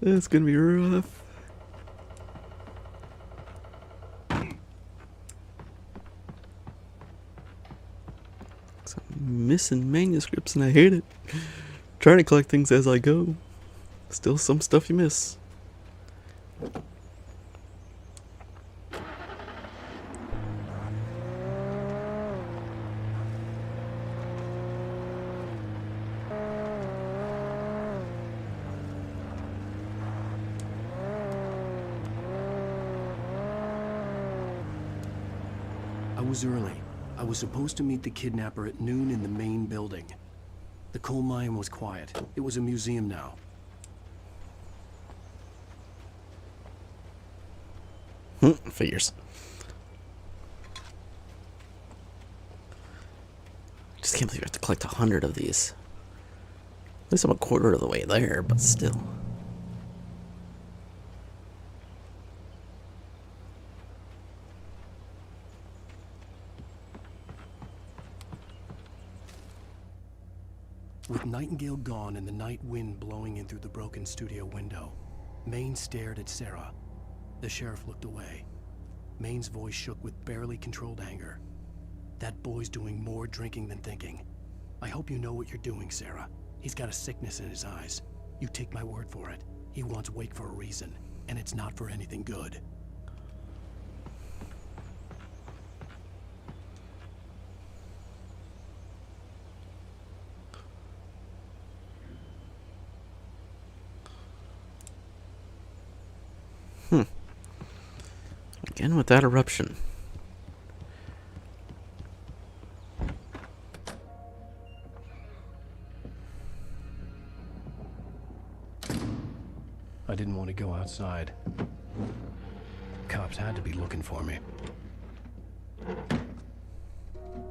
It's gonna be rough. I'm missing manuscripts and I hate it. Trying to collect things as I go. Still some stuff you miss. I was early. I was supposed to meet the kidnapper at noon in the main building. The coal mine was quiet. It was a museum now. Figures. Just can't believe I have to collect 100 of these. At least I'm a quarter of the way there, but still. With Nightingale gone and the night wind blowing in through the broken studio window, Maine stared at Sarah. The sheriff looked away. Maine's voice shook with barely controlled anger. That boy's doing more drinking than thinking. I hope you know what you're doing, Sarah. He's got a sickness in his eyes. You take my word for it. He wants Wake for a reason, and it's not for anything good. Again with that eruption. I didn't want to go outside. Cops had to be looking for me.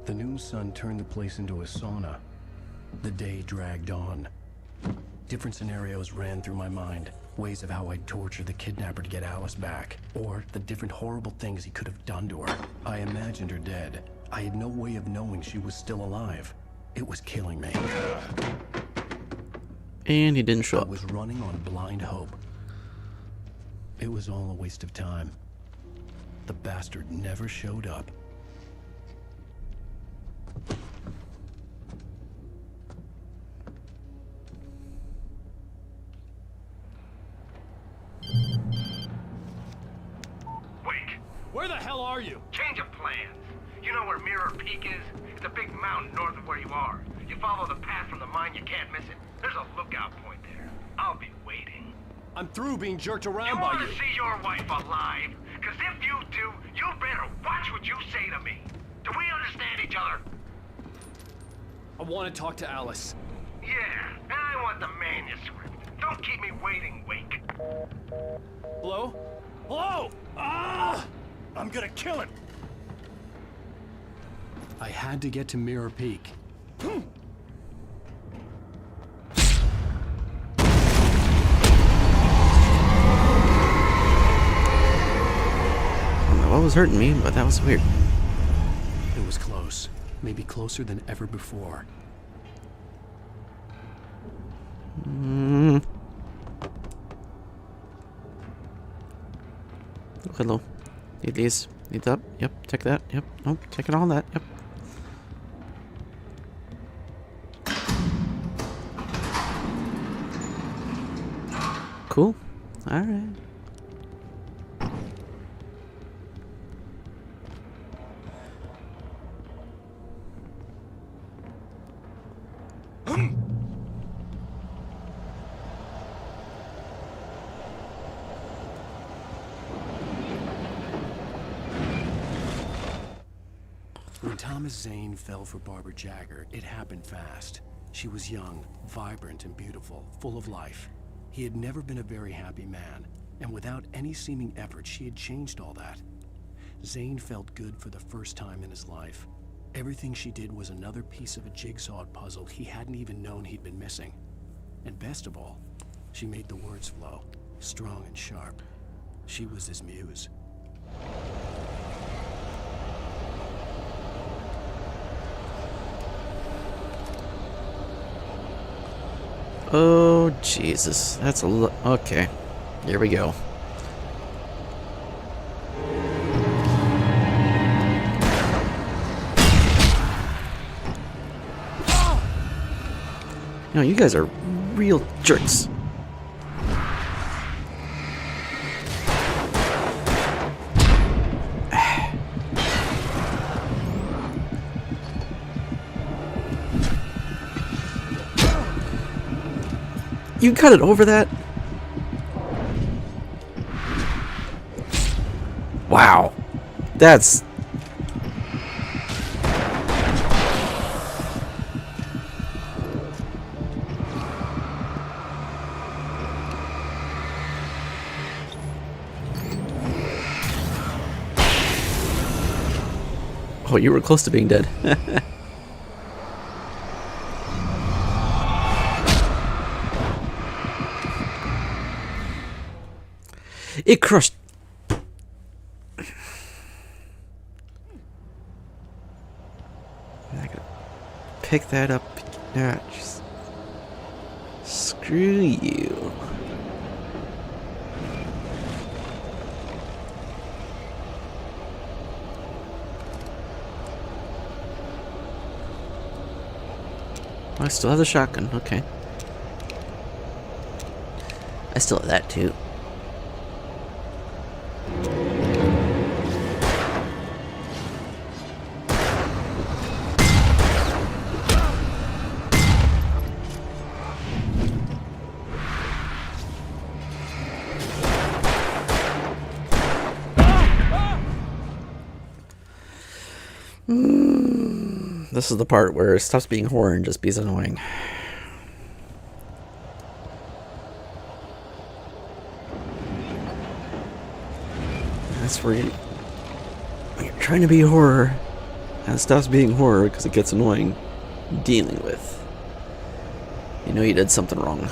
The noon sun turned the place into a sauna. The day dragged on. Different scenarios ran through my mind. Ways of how I'd torture the kidnapper to get Alice back. Or the different horrible things he could have done to her. I imagined her dead. I had no way of knowing she was still alive. It was killing me. And he didn't show up. I was running on blind hope. It was all a waste of time. The bastard never showed up. Where the hell are you? Change of plans. You know where Mirror Peak is? It's a big mountain north of where you are. You follow the path from the mine, you can't miss it. There's a lookout point there. I'll be waiting. I'm through being jerked around You by want you. to see your wife alive? Because if you do, you better watch what you say to me. Do we understand each other? I want to talk to Alice. Yeah, and I want the manuscript. Don't keep me waiting, Wake. Hello? Hello? Ah! I'm gonna kill him. I had to get to Mirror Peak. I don't know what was hurting me, but that was weird. It was close. Maybe closer than ever before. Oh, hello. Need these. Need that. Yep. Take that. Yep. Nope. Taking all that. Yep. Cool. Alright. Thomas Zane fell for Barbara Jagger, it happened fast. She was young, vibrant, and beautiful, full of life. He had never been a very happy man, and without any seeming effort, she had changed all that. Zane felt good for the first time in his life. Everything she did was another piece of a jigsaw puzzle he hadn't even known he'd been missing. And best of all, she made the words flow, strong and sharp. She was his muse. Oh, Jesus. That's a okay. Here we go. No, you guys are real jerks. You cut it over that? Wow. That's... Oh, you were close to being dead. It crushed. I gotta pick that up. Nah, just screw you. I still have the shotgun. Okay. I still have that too. This is the part where it stops being horror and just being annoying. That's where when you're trying to be horror, and it stops being horror because it gets annoying dealing with. You know you did something wrong.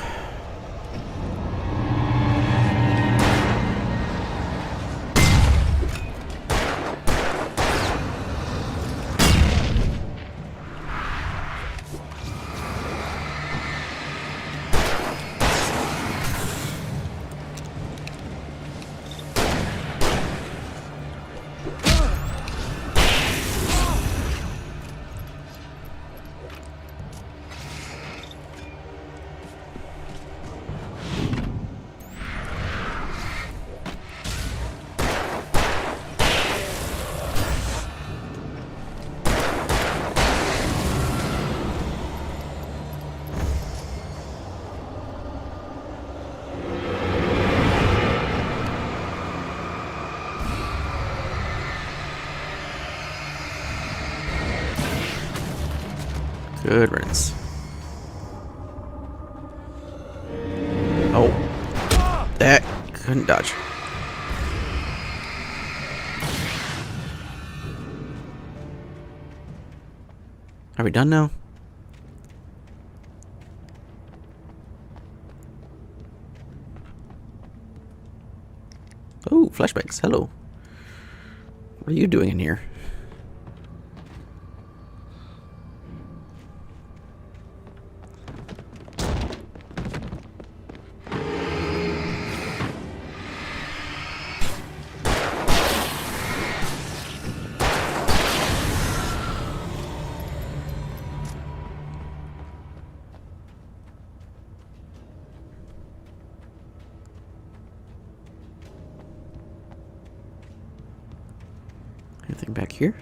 Good riddance. Oh. That couldn't dodge. Are we done now? Oh, flashbacks. Hello. What are you doing in here? Anything back here?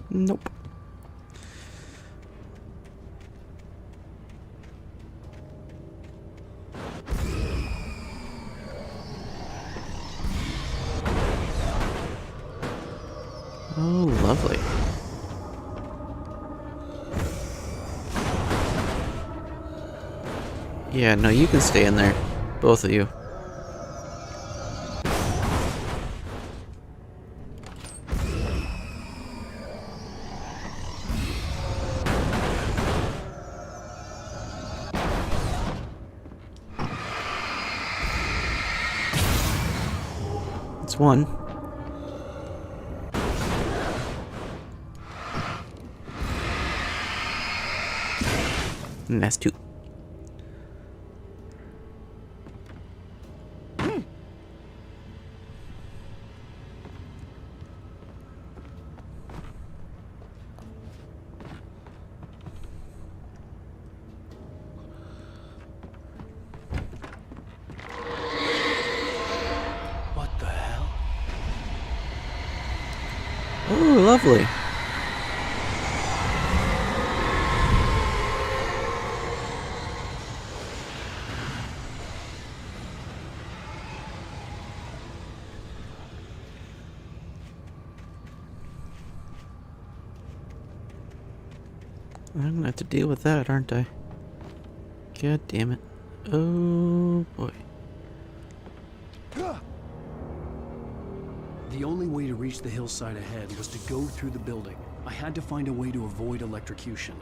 Nope. Yeah, no, you can stay in there. Both of you. It's one. And that's two. What the hell? Oh, lovely. I'm gonna have to deal with that, aren't I? God damn it. Oh boy. The only way to reach the hillside ahead was to go through the building. I had to find a way to avoid electrocution.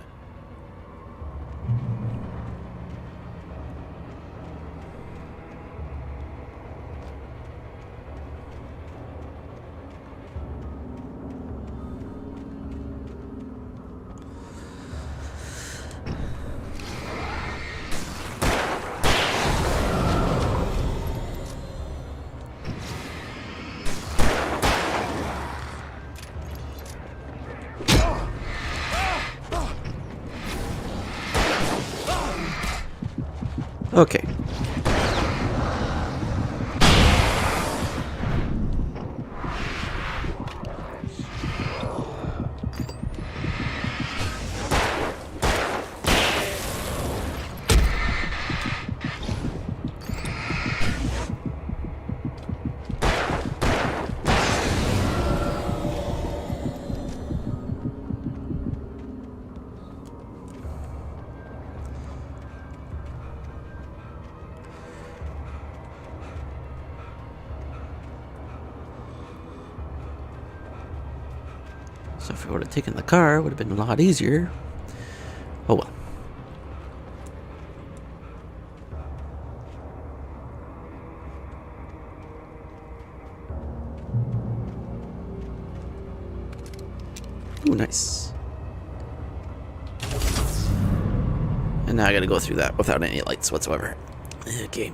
Okay. So if we would have taken the car, it would have been a lot easier. Oh well. Ooh, nice. And now I gotta go through that without any lights whatsoever. Okay.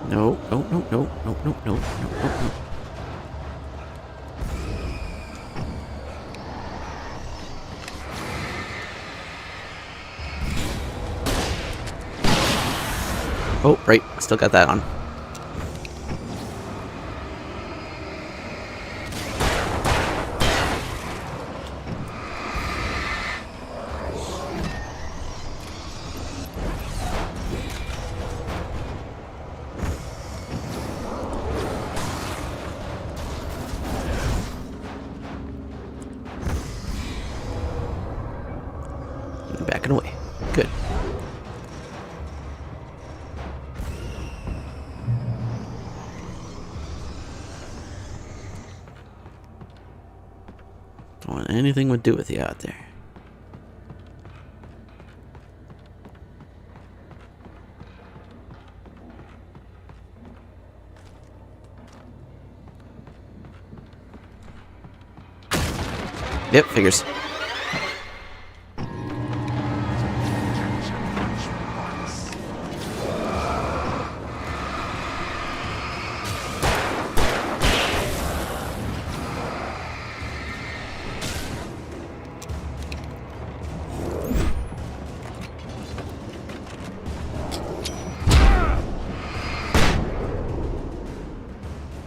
No, no, no, no, no, no, no, no, no. Oh, right. Still got that on. Backing away. Good. Don't want anything to do with you out there. Yep, figures.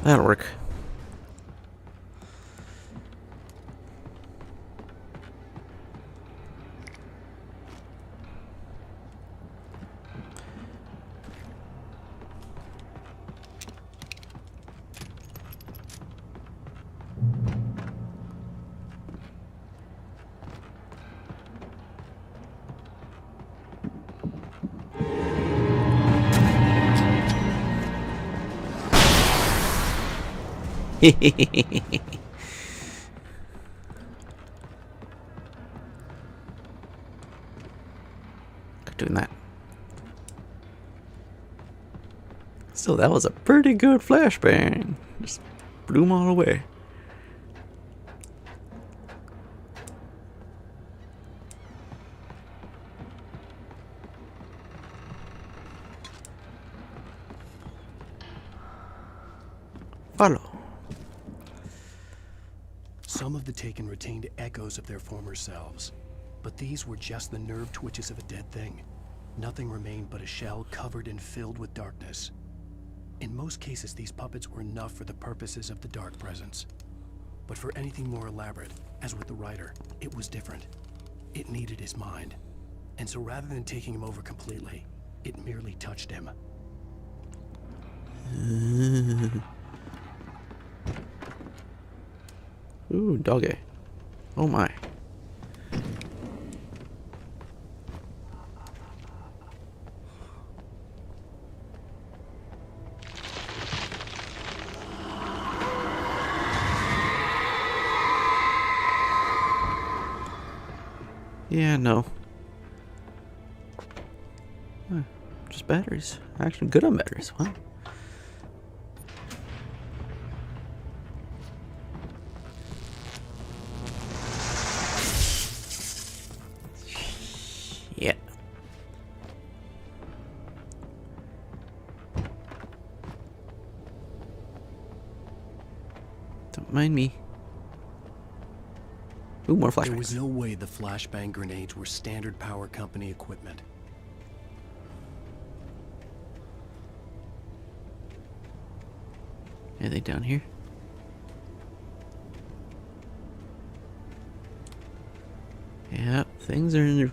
That'll work. Doing that. So that was a pretty good flashbang. Just blew them all away. Follow. Some of the Taken retained echoes of their former selves, but these were just the nerve twitches of a dead thing. Nothing remained but a shell covered and filled with darkness. In most cases, these puppets were enough for the purposes of the Dark Presence. But for anything more elaborate, as with the writer, it was different. It needed his mind. And so rather than taking him over completely, it merely touched him. Ooh, doggy. Oh my. Yeah, no. Just batteries. Actually good on batteries. Wow. Yeah. Don't mind me. Ooh, more flashbangs. There was no way the flashbang grenades were standard power company equipment. Anything down here? Yeah, things are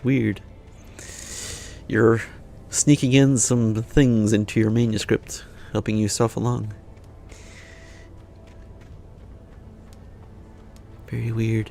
weird. You're sneaking in some things into your manuscript, helping you stuff along. Very weird.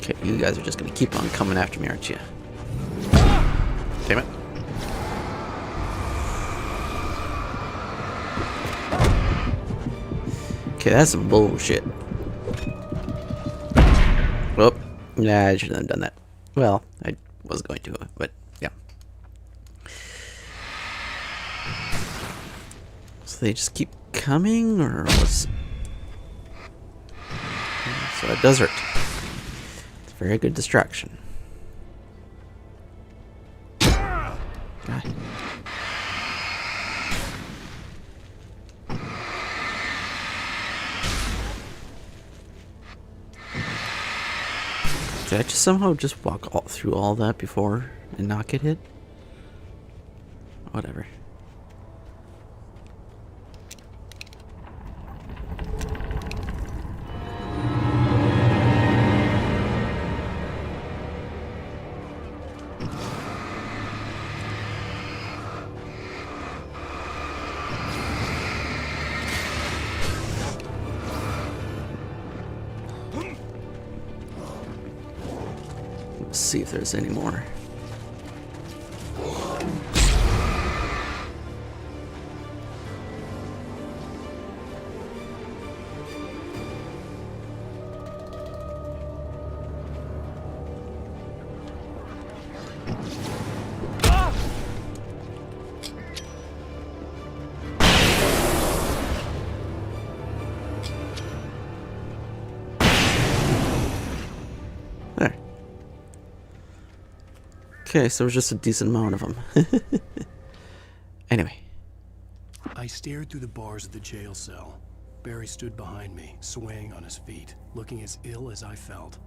Okay, you guys are just gonna keep on coming after me, aren't you? Damn it. Okay, that's some bullshit. Well, nah, I shouldn't have done that. Well, I was going to, but yeah. So they just keep coming, or what's... So it does hurt. It's a very good distraction. God. Did I just somehow just walk all through all that before and not get hit? Whatever. Let's see if there's any more. Okay, so there's just a decent amount of them. Anyway. I stared through the bars of the jail cell. Barry stood behind me, swaying on his feet, looking as ill as I felt.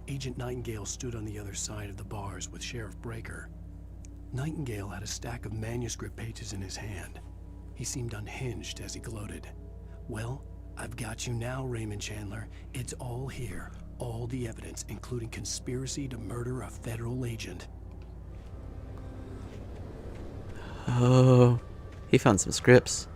Agent Nightingale stood on the other side of the bars with Sheriff Breaker. Nightingale had a stack of manuscript pages in his hand. He seemed unhinged as he gloated. Well, I've got you now, Raymond Chandler. It's all here. All the evidence, including conspiracy to murder a federal agent. Oh, he found some scripts.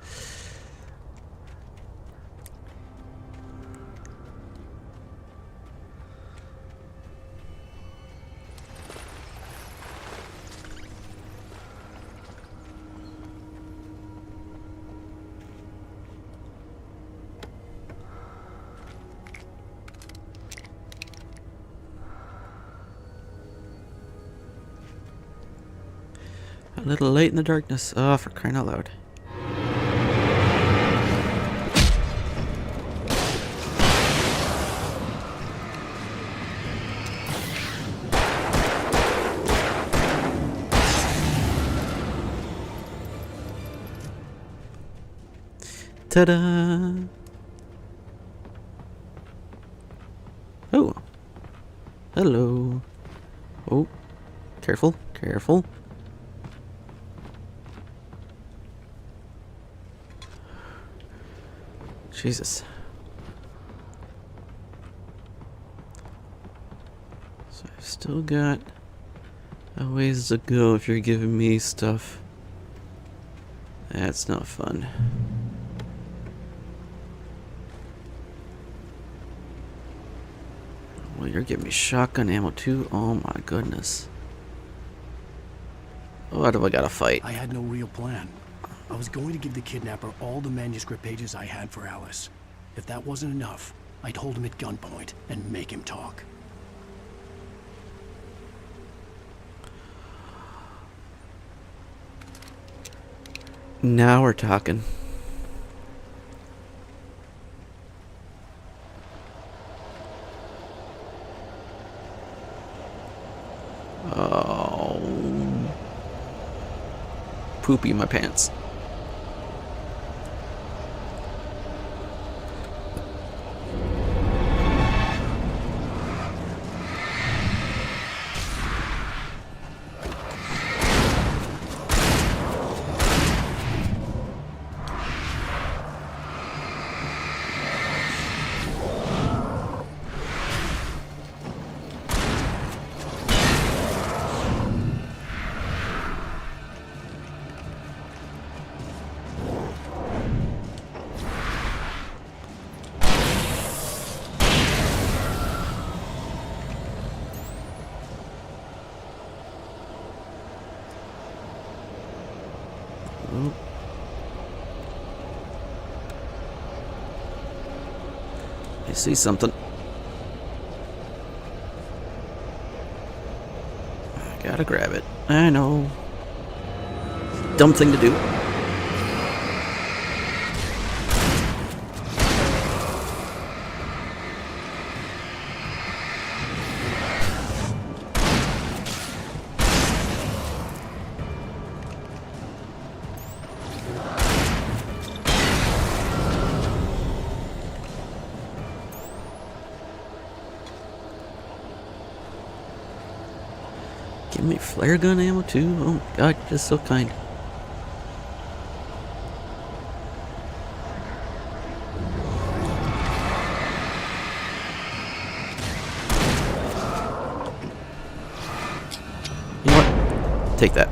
A little late in the darkness. Oh, for crying out loud. Ta-da! Oh. Hello. Oh. Careful, careful. Jesus. So I've still got a ways to go if you're giving me stuff. That's not fun. Well, you're giving me shotgun ammo too? Oh my goodness. What have I got to fight? I had no real plan. I was going to give the kidnapper all the manuscript pages I had for Alice. If that wasn't enough, I'd hold him at gunpoint and make him talk. Now we're talking. Oh. Poopy in my pants. Oh. I see something. I gotta grab it. I know. Dumb thing to do. Give me flare gun ammo too? Oh my god, you're just so kind. You know what? Take that.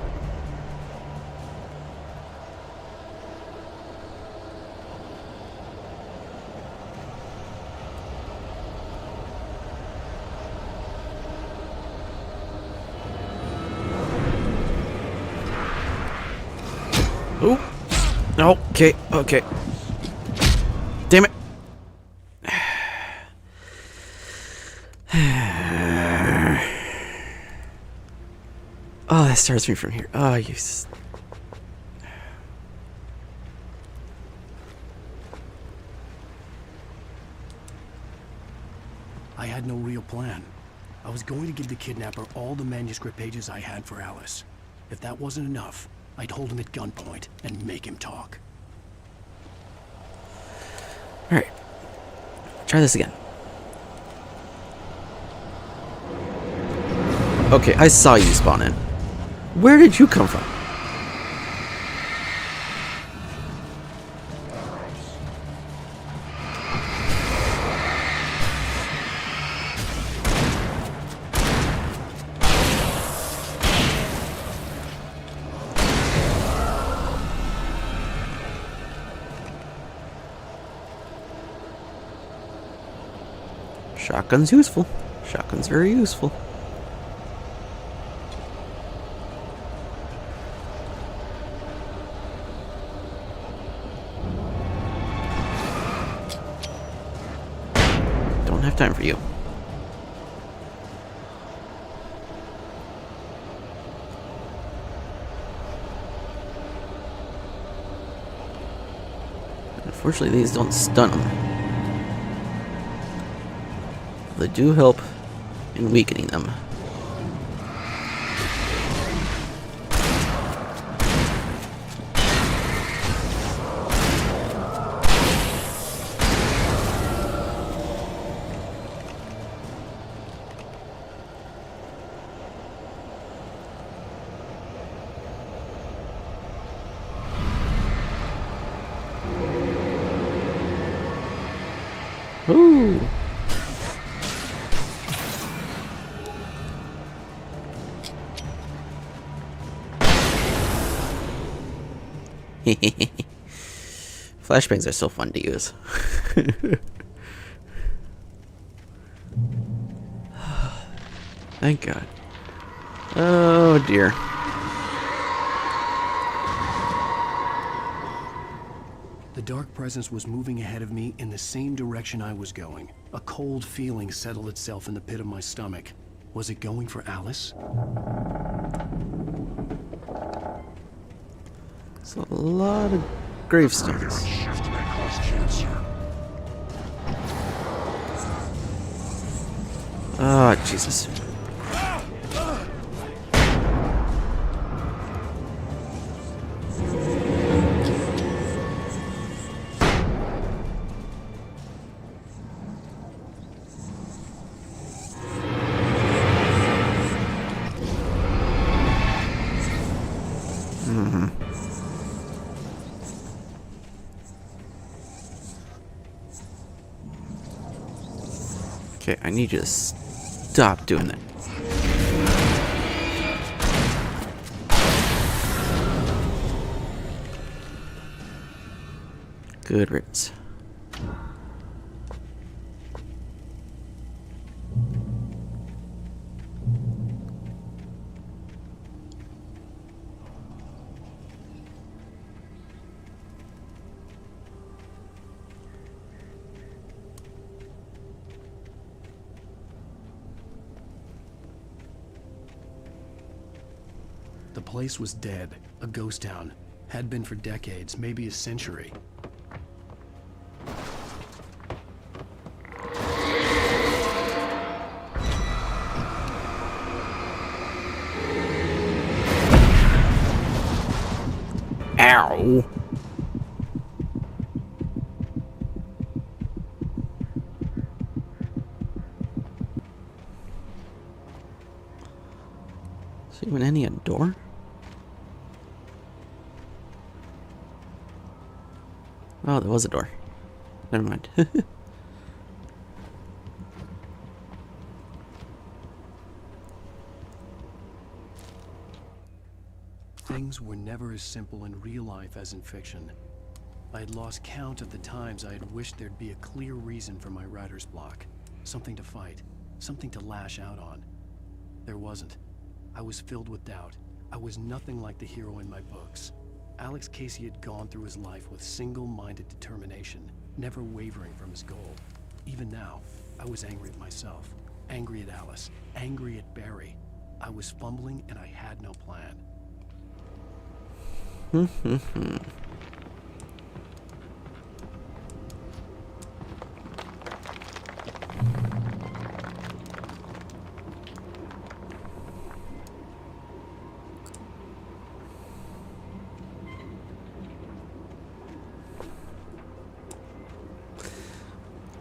Oh, okay, okay. Damn it. Oh, that starts me from here. Oh, you. I had no real plan. I was going to give the kidnapper all the manuscript pages I had for Alice. If that wasn't enough, I'd hold him at gunpoint and make him talk. Alright. Try this again. Okay, I saw you spawn in. Where did you come from? Shotgun's useful. Shotgun's very useful. Don't have time for you. Unfortunately, these don't stun them. They do help in weakening them. Ooh. Flashbangs are so fun to use. Thank God. Oh dear. The dark presence was moving ahead of me in the same direction I was going. A cold feeling settled itself in the pit of my stomach. Was it going for Alice? It's a lot of gravestones. Ah, Jesus. Okay, I need you to stop doing that. Good riddance. The place was dead, a ghost town. Had been for decades, maybe a century. Ow. Is even any a door? Oh, there was a door. Never mind. Things were never as simple in real life as in fiction. I had lost count of the times I had wished there'd be a clear reason for my writer's block. Something to fight, something to lash out on. There wasn't. I was filled with doubt. I was nothing like the hero in my books. Alex Casey had gone through his life with single-minded determination, never wavering from his goal. Even now, I was angry at myself, angry at Alice, angry at Barry. I was fumbling and I had no plan.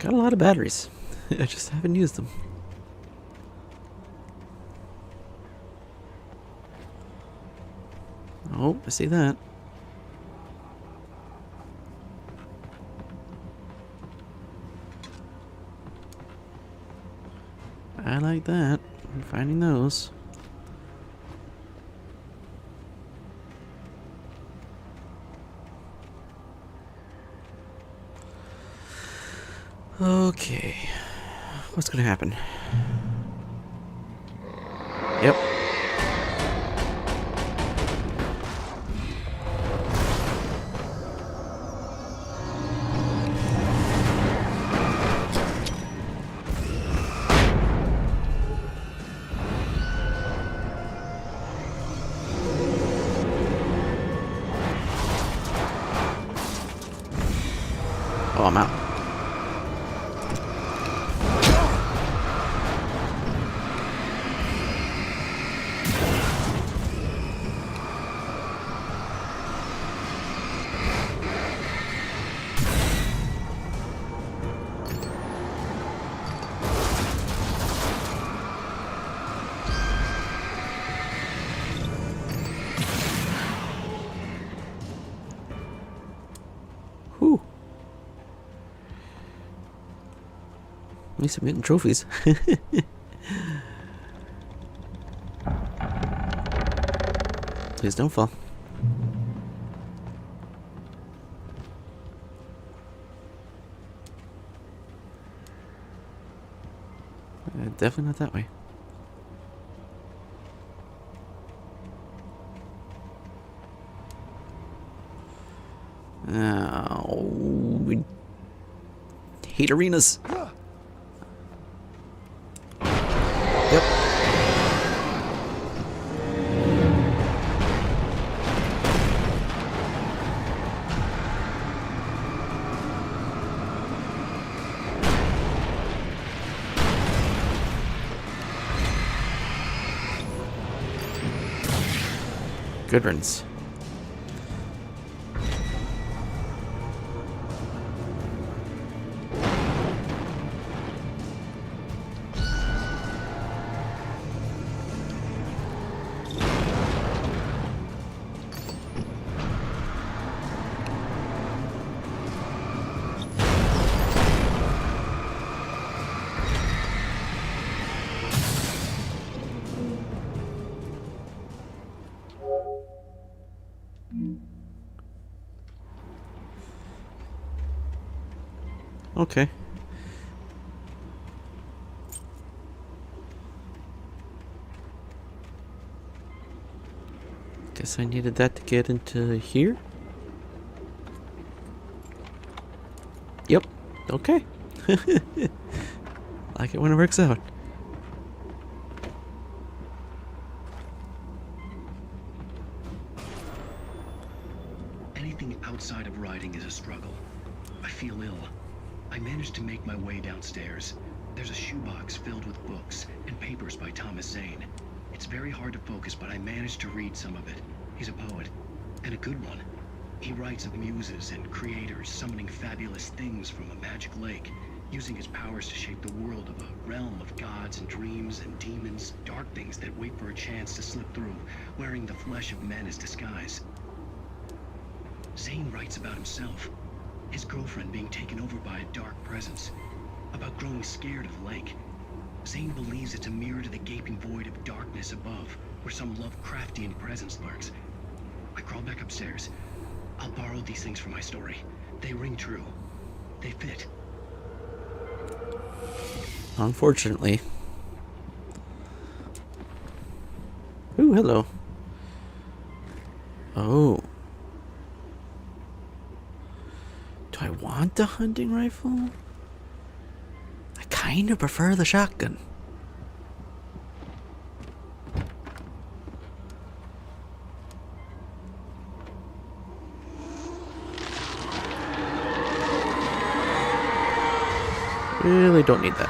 Got a lot of batteries. I just haven't used them. Oh, I see that. I like that. I'm finding those. Okay. What's gonna happen? Yep. Oh, I'm out. Whew. At least I'm getting trophies. Please don't fall. Definitely not that way. Oh, we hate arenas. Yep. Good riddance. Okay. Guess I needed that to get into here. Yep. Okay. Like it when it works out. Anything outside of writing is a struggle. I feel ill. I managed to make my way downstairs. There's a shoebox filled with books and papers by Thomas Zane. It's very hard to focus, but I managed to read some of it. He's a poet, and a good one. He writes of muses and creators summoning fabulous things from a magic lake, using his powers to shape the world of a realm of gods and dreams and demons, dark things that wait for a chance to slip through, wearing the flesh of men as disguise. Zane writes about himself, his girlfriend being taken over by a dark presence, about growing scared of the lake. Zane believes it's a mirror to the gaping void of darkness above, where some Lovecraftian presence lurks. I crawl back upstairs. I'll borrow these things for my story. They ring true. They fit. Unfortunately. Ooh, hello. Oh. Do I want the hunting rifle? I kind of prefer the shotgun. Really don't need that.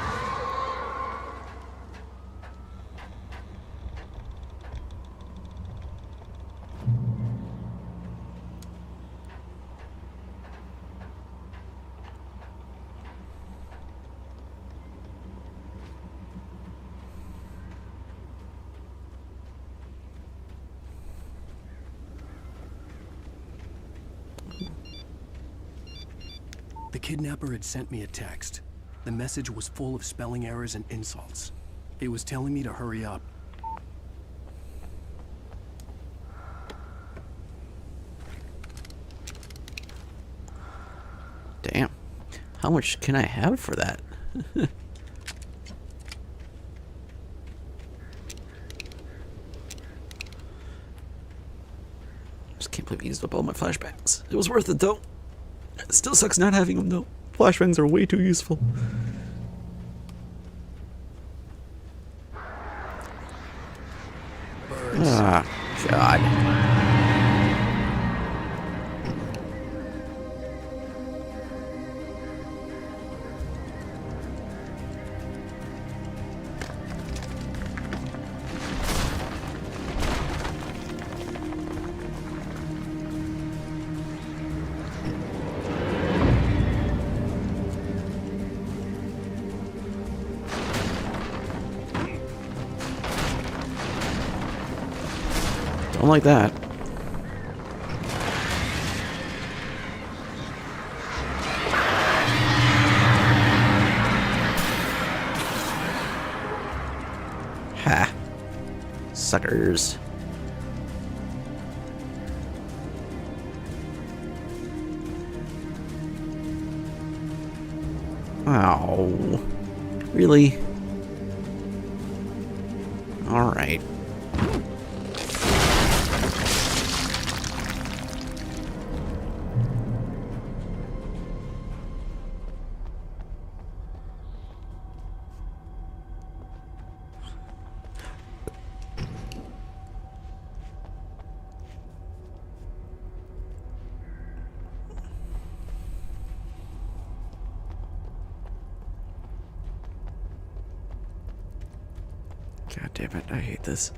The kidnapper had sent me a text. The message was full of spelling errors and insults. It was telling me to hurry up. Damn. How much can I have for that? Just can't believe I used up all my flashbacks. It was worth it though. It still sucks not having them though. Flashbangs are way too useful. Ah, God. Don't like that. Ha. Suckers. Oh. Really? All right. God damn it, I hate this.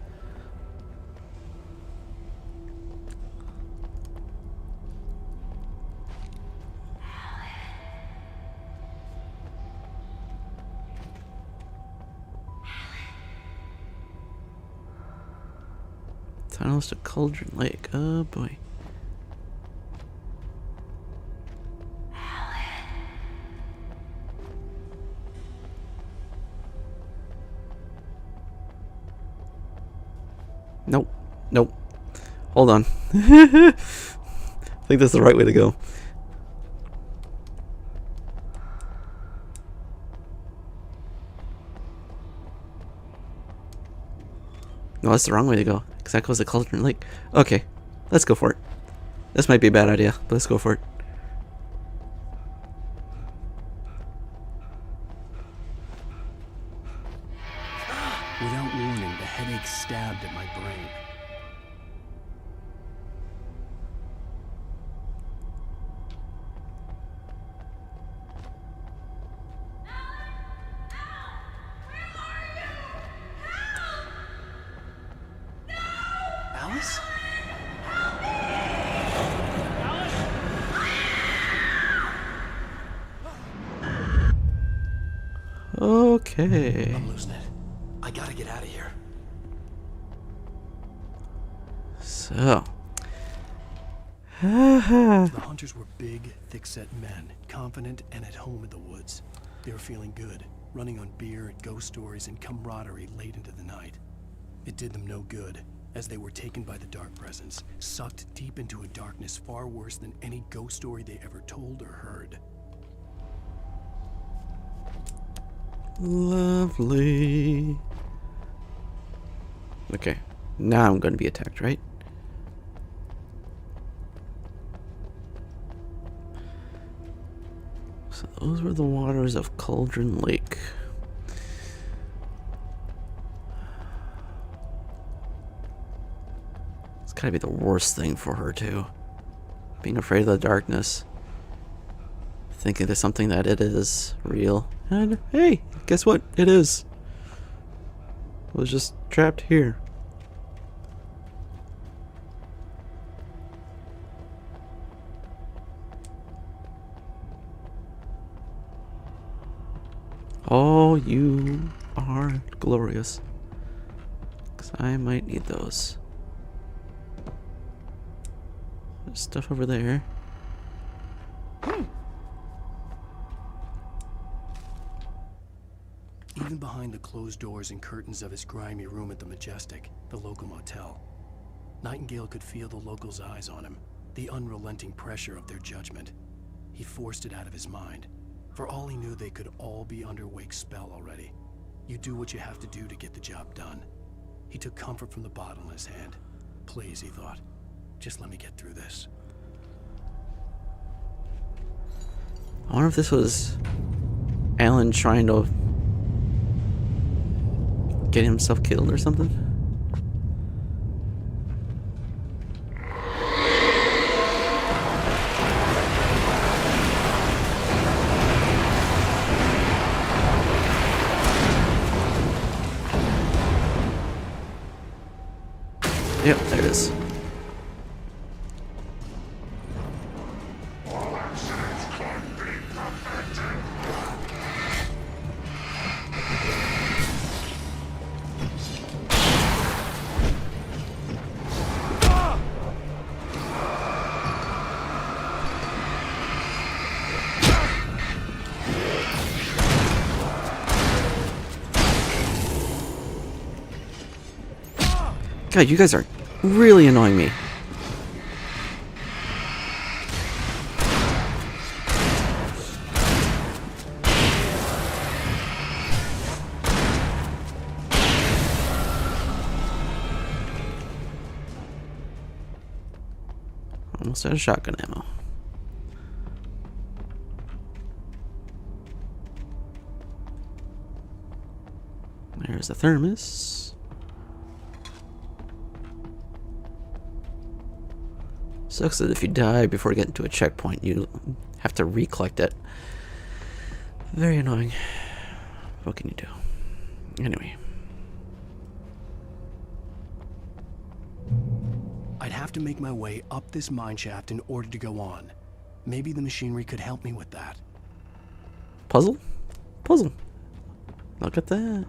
Tunnels to Cauldron Lake, oh boy. Nope. Nope. Hold on. I think that's the right way to go. No, that's the wrong way to go. Because that goes to Cauldron Lake. Okay. Let's go for it. This might be a bad idea, but let's go for it. Without warning, the headache stabbed at my brain. Alice? Okay. I'm losing it. I gotta get out of here. So. The hunters were big, thick-set men, confident and at home in the woods. They were feeling good, running on beer and ghost stories and camaraderie late into the night. It did them no good, as they were taken by the dark presence, sucked deep into a darkness far worse than any ghost story they ever told or heard. Lovely. Okay, now I'm going to be attacked, right? So those were the waters of Cauldron Lake. It's gotta be the worst thing for her too. Being afraid of the darkness. Thinking there's something that it is real. And hey, guess what? It is. I was just trapped here. Oh, you are glorious. 'Cause I might need those. There's stuff over there. Even behind the closed doors and curtains of his grimy room at the Majestic, the local motel, Nightingale could feel the locals' eyes on him, the unrelenting pressure of their judgment. He forced it out of his mind. For all he knew, they could all be under Wake's spell already. You do what you have to do to get the job done. He took comfort from the bottle in his hand. Please, he thought, just let me get through this. I wonder if this was Alan trying to get himself killed or something. Yep, there it is. God, you guys are really annoying me. Almost out of shotgun ammo. There's the thermos. Sucks that if you die before getting to a checkpoint, you have to recollect it. Very annoying. What can you do? Anyway. I'd have to make my way up this mine shaft in order to go on. Maybe the machinery could help me with that. Puzzle? Puzzle. Look at that.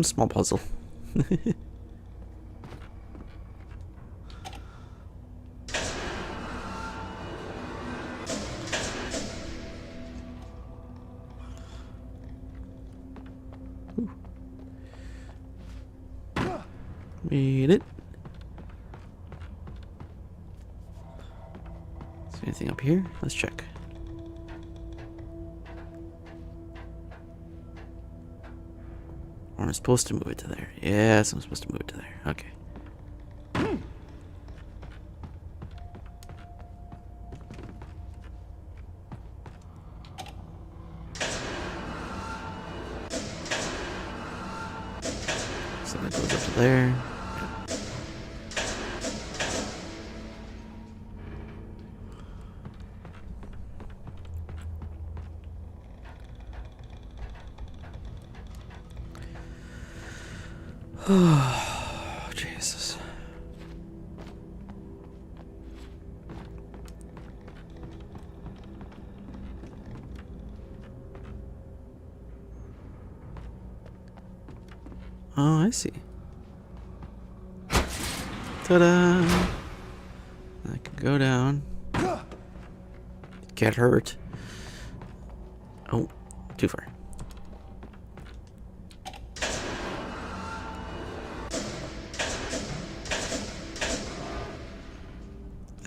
Small puzzle. Read it. Is there anything up here? Let's check. Or I'm supposed to move it to there. Yes, I'm supposed to move it to there. Okay. So that goes up to there. Oh, Jesus. Oh, I see. Ta-da! I can go down. Get hurt. Oh, too far.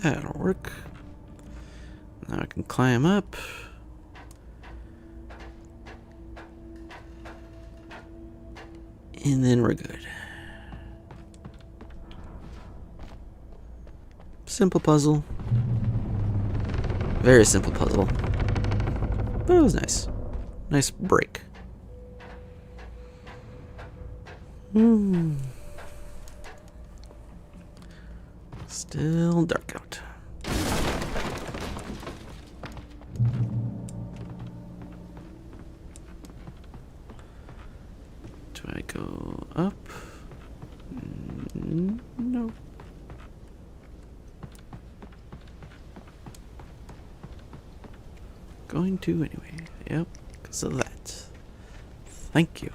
That'll work. Now I can climb up. And then we're good. Simple puzzle. Very simple puzzle. But it was nice. Nice break. Still dark out. Do I go up? No. going to anyway. Yep, because of that. Thank you.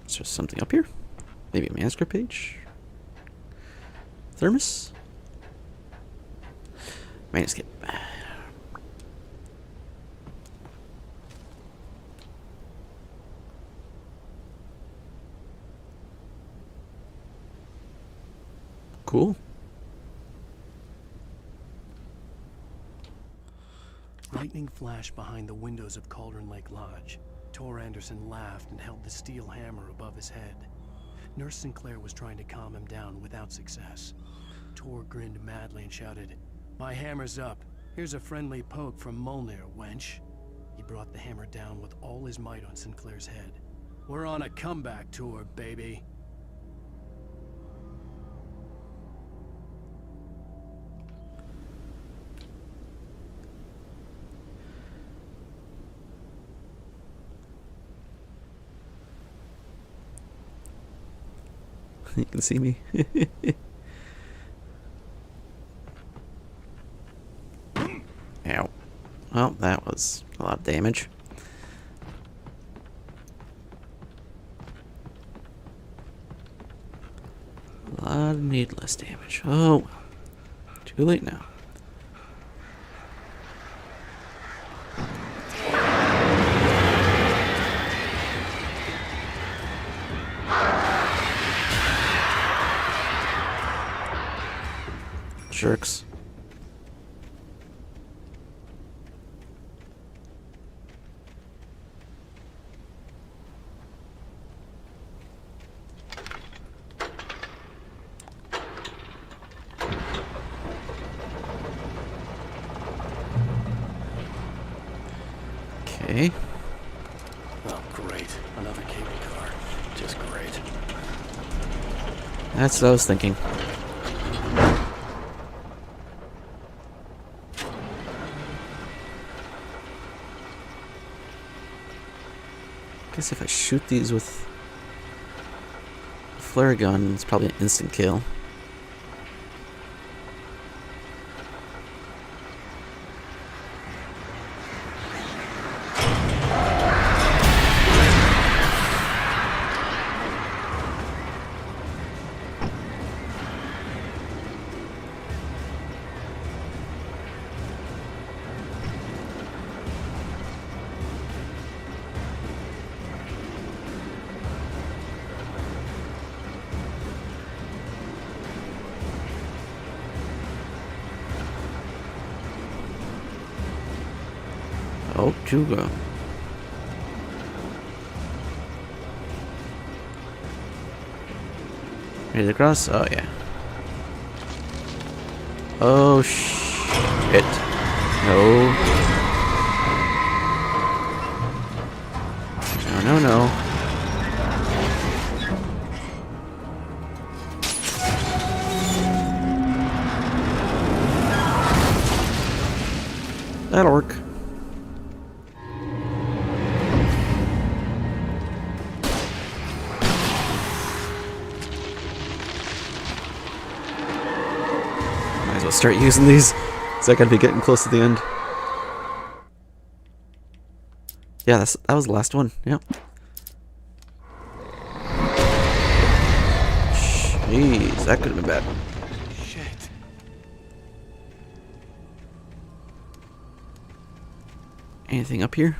Is there something up here? Maybe a manuscript page? Thermos? Manuscript. Cool. Lightning flashed behind the windows of Cauldron Lake Lodge. Tor Anderson laughed and held the steel hammer above his head. Nurse Sinclair was trying to calm him down without success. Tor grinned madly and shouted, "My hammer's up. Here's a friendly poke from Molnir, wench." He brought the hammer down with all his might on Sinclair's head. "We're on a comeback tour, baby." You can see me. Ow. Well, that was a lot of damage. A lot of needless damage. Oh, well. Too late now. Jerks. Okay. Oh, great. Another cable car. Just great. That's what I was thinking. Guess if I shoot these with a flare gun, it's probably an instant kill. Oh, Juga. Ready to cross? Oh, yeah. Oh, shit. No. No, no, no. That'll work. Might as well start using these. So I gotta be getting close to the end. Yeah, that was the last one. Yep. Jeez, that could have been bad. Shit. Anything up here?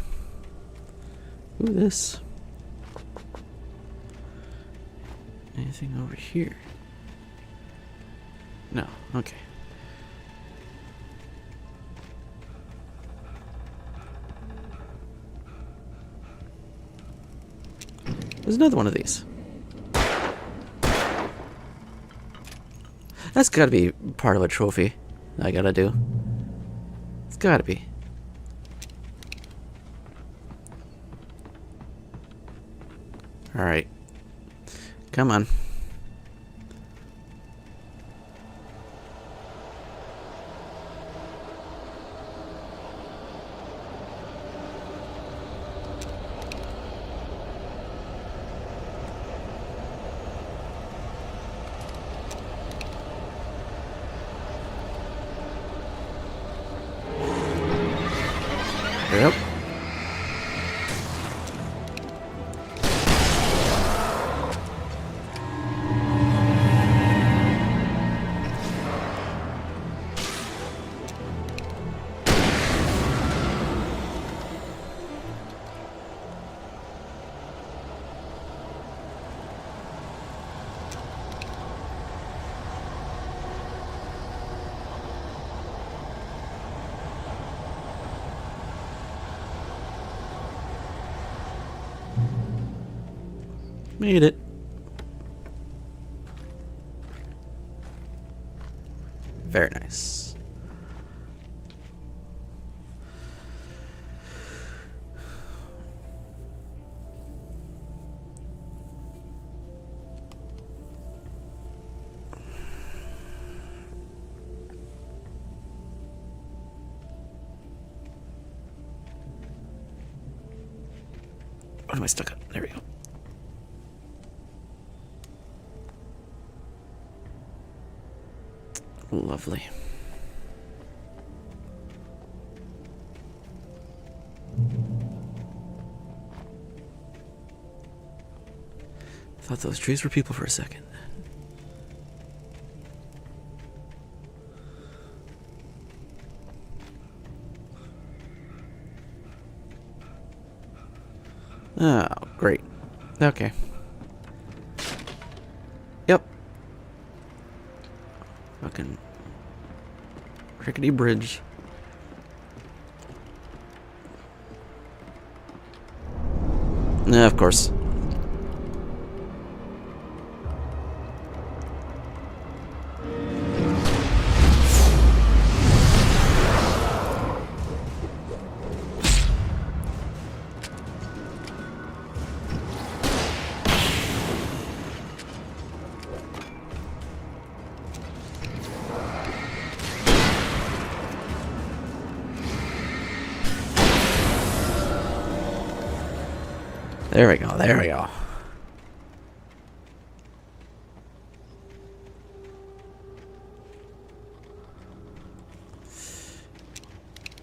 Ooh, this. Anything over here? No. Okay. There's another one of these. That's gotta be part of a trophy I gotta do. It's gotta be. Alright. Come on. Yep. Made it. Very nice. What am I stuck on? There we go. Lovely. Thought those trees were people for a second. Oh, great. Okay. Yep. Fucking rickety bridge. Yeah, of course. There we go, there we go.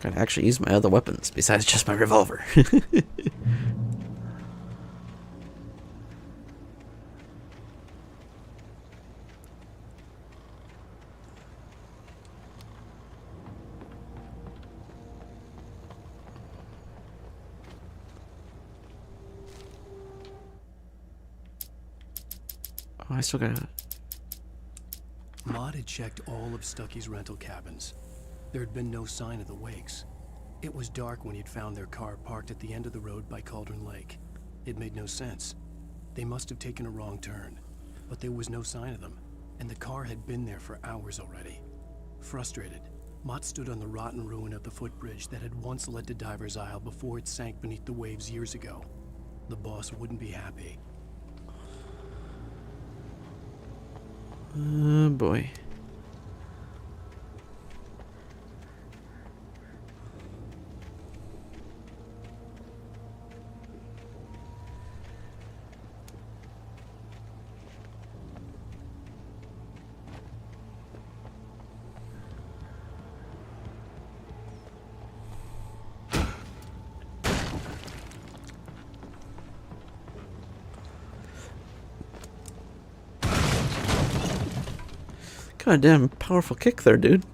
Gotta actually use my other weapons besides just my revolver. Oh, I still gotta... Maud had checked all of Stucky's rental cabins. There had been no sign of the Wakes. It was dark when he'd found their car parked at the end of the road by Cauldron Lake. It made no sense. They must have taken a wrong turn, but there was no sign of them, and the car had been there for hours already. Frustrated, Mott stood on the rotten ruin of the footbridge that had once led to Diver's Isle before it sank beneath the waves years ago. The boss wouldn't be happy. Oh boy. God damn powerful kick there, dude.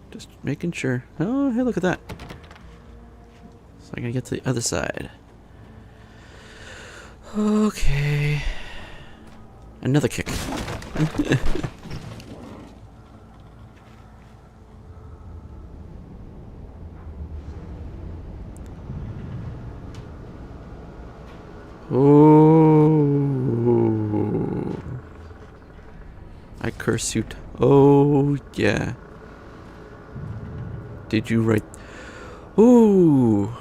Just making sure. Oh, hey, look at that. So I gotta get to the other side. Okay. Another kick. Oh, I curse you. Oh, yeah. Did you write? Ooh.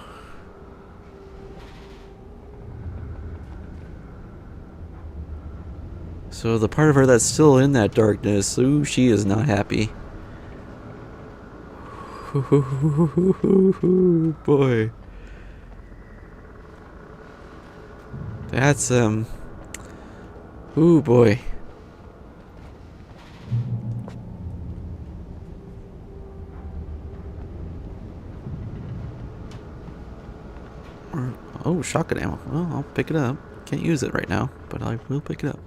So the part of her that's still in that darkness, ooh, she is not happy. Boy. That's Ooh boy. Oh, shotgun ammo. Well, I'll pick it up. Can't use it right now, but I will pick it up.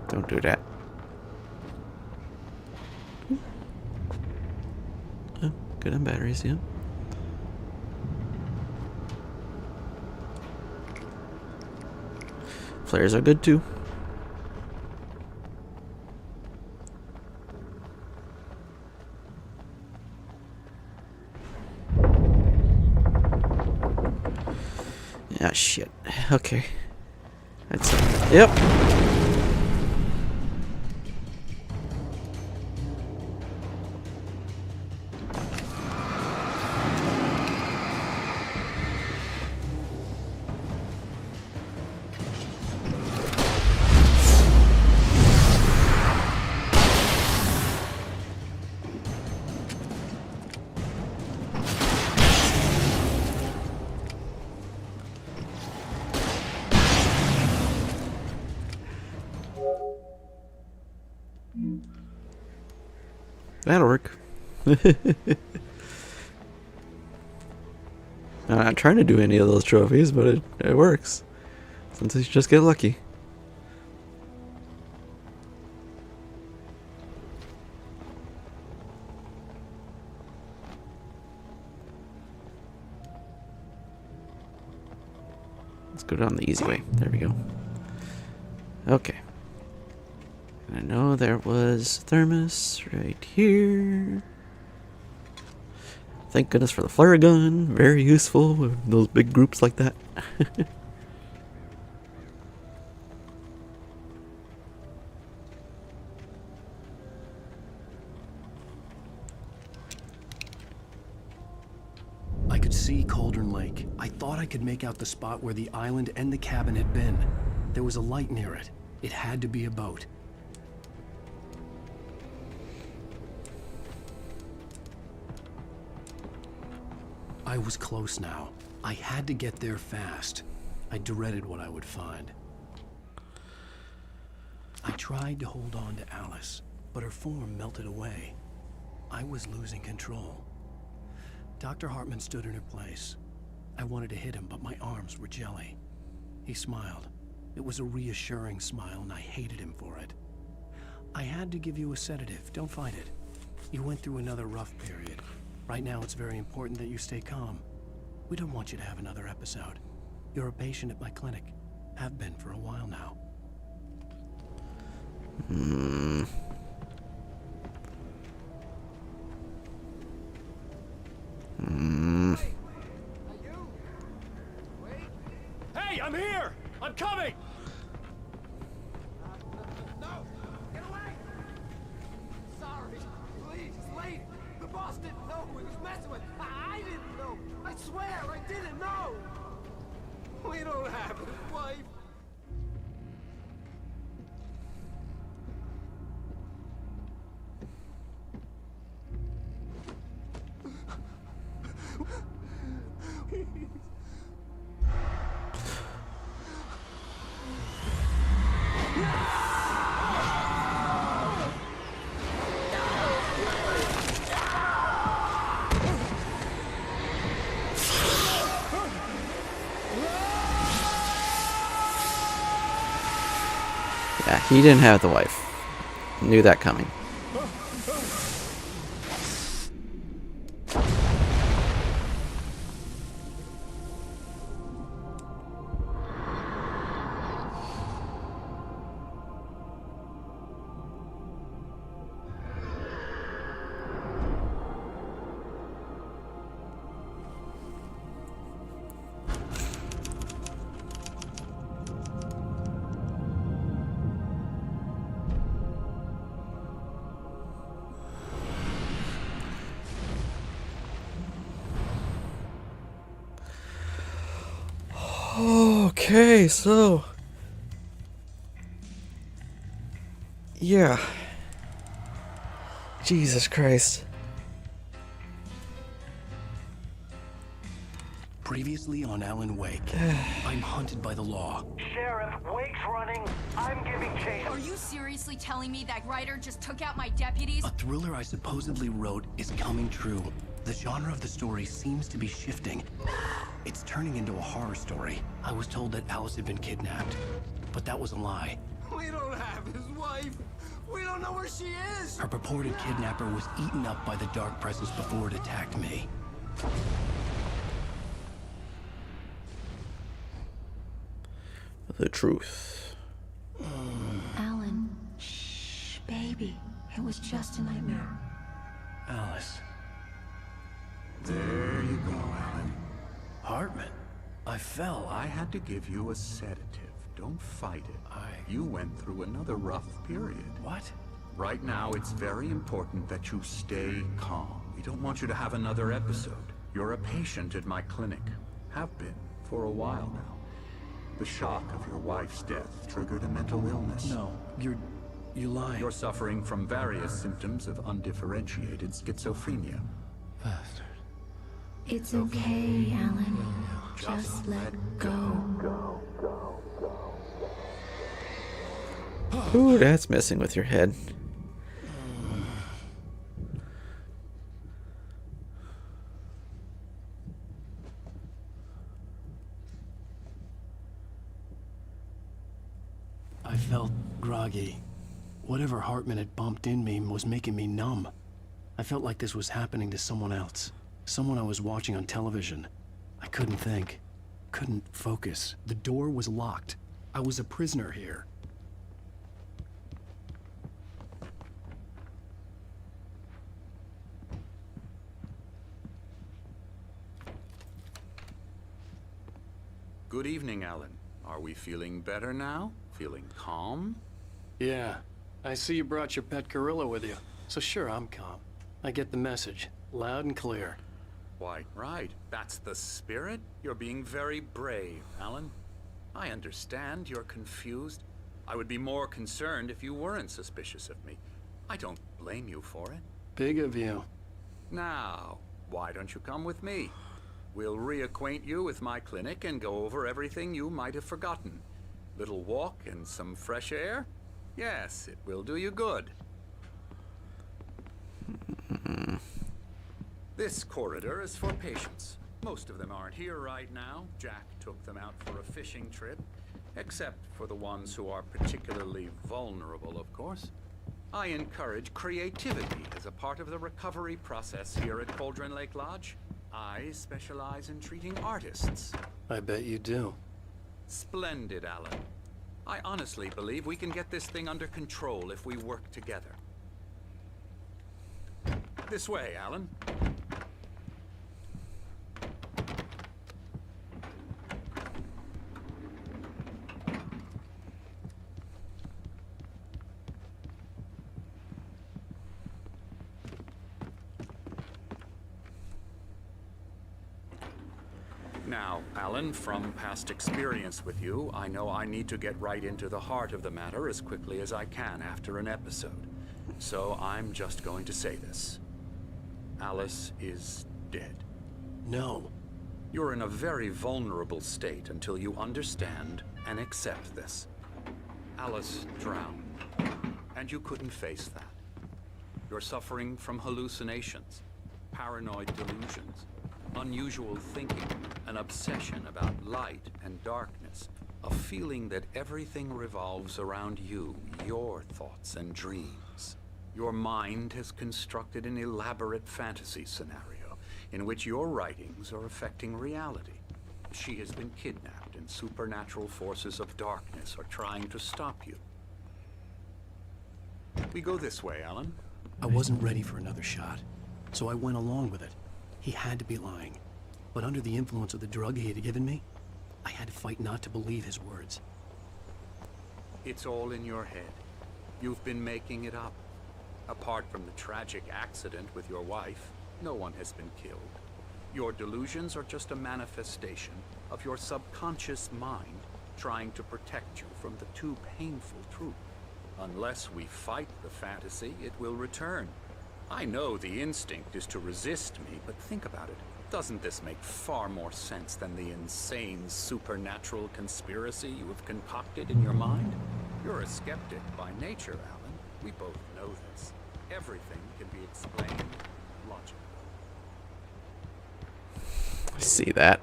Don't do that. Oh, good on batteries, yeah. Flares are good too. Ah, shit. Okay. That's yep. That'll work. I'm not trying to do any of those trophies, but it works. Sometimes you just get lucky. Let's go down the easy way. There we go. Okay. And I know there was thermos right here. Thank goodness for the flare gun. Very useful with those big groups like that. I could see Cauldron Lake. I thought I could make out the spot where the island and the cabin had been. There was a light near it. It had to be a boat. I was close now. I had to get there fast. I dreaded what I would find. I tried to hold on to Alice, but her form melted away. I was losing control. Dr. Hartman stood in her place. I wanted to hit him, but my arms were jelly. He smiled. It was a reassuring smile, and I hated him for it. I had to give you a sedative. Don't fight it. You went through another rough period. Right now, it's very important that you stay calm. We don't want you to have another episode. You're a patient at my clinic. Have been for a while now. Hey, I'm here! I'm coming! No! Get away! Sorry. Please, it's late. The boss didn't know who he was messing with. I didn't know. I swear, I didn't know. We don't have his wife. Yeah, he didn't have the wife. Knew that coming. Okay, so yeah. Jesus Christ. Previously on Alan Wake, I'm hunted by the law. Sheriff, Wake's running. I'm giving chase. Are you seriously telling me that writer just took out my deputies? A thriller I supposedly wrote is coming true. The genre of the story seems to be shifting. It's turning into a horror story. I was told that Alice had been kidnapped, but that was a lie. We don't have his wife. We don't know where she is. Her purported kidnapper was eaten up by the dark presence before it attacked me. The truth. Alan, shh, baby. It was just a nightmare. Alice. There you go, Alan. Hartman, I fell. I had to give you a sedative. Don't fight it. You went through another rough period. What? Right now, it's very important that you stay calm. We don't want you to have another episode. You're a patient at my clinic. Have been for a while now. The shock of your wife's death triggered a mental illness. No, you're lying. You're suffering from various symptoms of undifferentiated schizophrenia. Bastard. It's okay, Alan. Just let go. Ooh, that's messing with your head. I felt groggy. Whatever Hartman had bumped in me was making me numb. I felt like this was happening to someone else. Someone I was watching on television. I couldn't think. Couldn't focus. The door was locked. I was a prisoner here. Good evening, Alan. Are we feeling better now? Feeling calm? Yeah. I see you brought your pet gorilla with you. So sure, I'm calm. I get the message. Loud and clear. Quite right. That's the spirit. You're being very brave, Alan. I understand you're confused. I would be more concerned if you weren't suspicious of me. I don't blame you for it. Big of you. Now, why don't you come with me? We'll reacquaint you with my clinic and go over everything you might have forgotten. Little walk and some fresh air? Yes, it will do you good. This corridor is for patients. Most of them aren't here right now. Jack took them out for a fishing trip. Except for the ones who are particularly vulnerable, of course. I encourage creativity as a part of the recovery process here at Cauldron Lake Lodge. I specialize in treating artists. I bet you do. Splendid, Alan. I honestly believe we can get this thing under control if we work together. This way, Alan. Now, Alan, from past experience with you, I know I need to get right into the heart of the matter as quickly as I can after an episode. So I'm just going to say this. Alice is dead. No. You're in a very vulnerable state until you understand and accept this. Alice drowned, and you couldn't face that. You're suffering from hallucinations, paranoid delusions, unusual thinking, an obsession about light and darkness, a feeling that everything revolves around you, your thoughts and dreams. Your mind has constructed an elaborate fantasy scenario in which your writings are affecting reality. She has been kidnapped and supernatural forces of darkness are trying to stop you. We go this way, Alan. I wasn't ready for another shot, so I went along with it. He had to be lying. But under the influence of the drug he had given me, I had to fight not to believe his words. It's all in your head. You've been making it up. Apart from the tragic accident with your wife, no one has been killed. Your delusions are just a manifestation of your subconscious mind trying to protect you from the too painful truth. Unless we fight the fantasy, it will return. I know the instinct is to resist me, but think about it. Doesn't this make far more sense than the insane supernatural conspiracy you have concocted in your mind? You're a skeptic by nature, Alan. We both know this. Everything can be explained logically. I see that.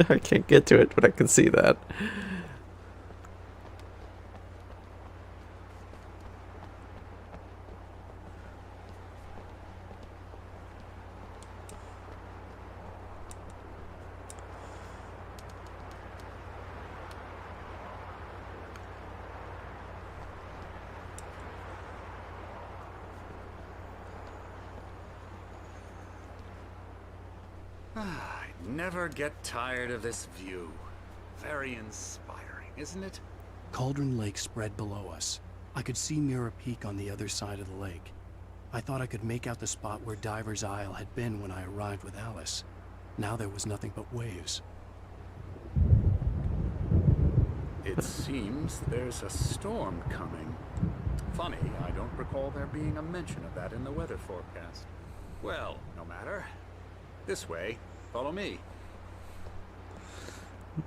I can't get to it, but I can see that. I never get tired of this view. Very inspiring, isn't it? Cauldron Lake spread below us. I could see Mirror Peak on the other side of the lake. I thought I could make out the spot where Diver's Isle had been when I arrived with Alice. Now there was nothing but waves. It seems there's a storm coming. Funny, I don't recall there being a mention of that in the weather forecast. Well, no matter. This way. Follow me.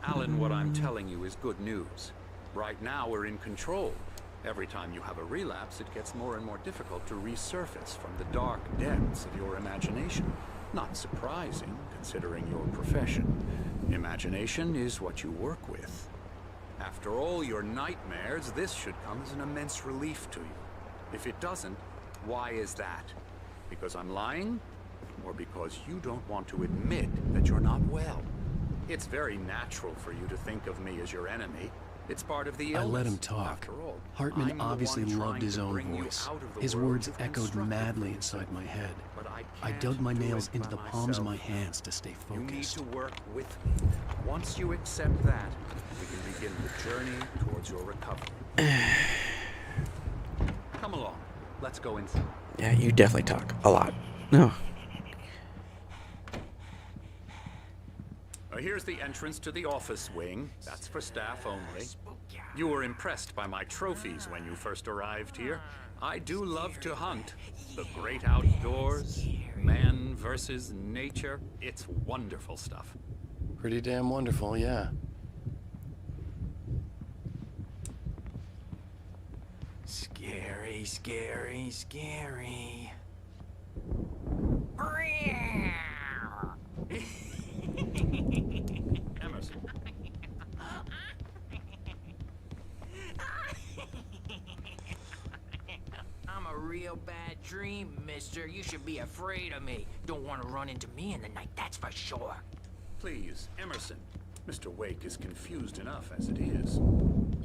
Alan, what I'm telling you is good news. Right now, we're in control. Every time you have a relapse, it gets more and more difficult to resurface from the dark depths of your imagination. Not surprising, considering your profession. Imagination is what you work with. After all your nightmares, this should come as an immense relief to you. If it doesn't, why is that? Because I'm lying? Or because you don't want to admit that you're not well? It's very natural for you to think of me as your enemy. It's part of the illness. I let him talk. After all, Hartman I'm obviously the one loved his trying to own bring you voice. out of the His world words you've echoed constructed madly for inside yourself. my head. But I can't dug my do nails it into by the palms of my myself. hands to stay You need focused. to work with me. Once you accept that, we can begin the journey towards your recovery. Come along. Let's go inside. Yeah, you definitely talk a lot. No. Here's the entrance to the office wing. That's for staff only. You were impressed by my trophies when you first arrived here. I do love to hunt. The great outdoors, man versus nature. It's wonderful stuff. Pretty damn wonderful, yeah. Scary, scary, scary. Emerson. I'm a real bad dream, mister. You should be afraid of me. Don't want to run into me in the night, that's for sure. Please, Emerson. Mr. Wake is confused enough as it is.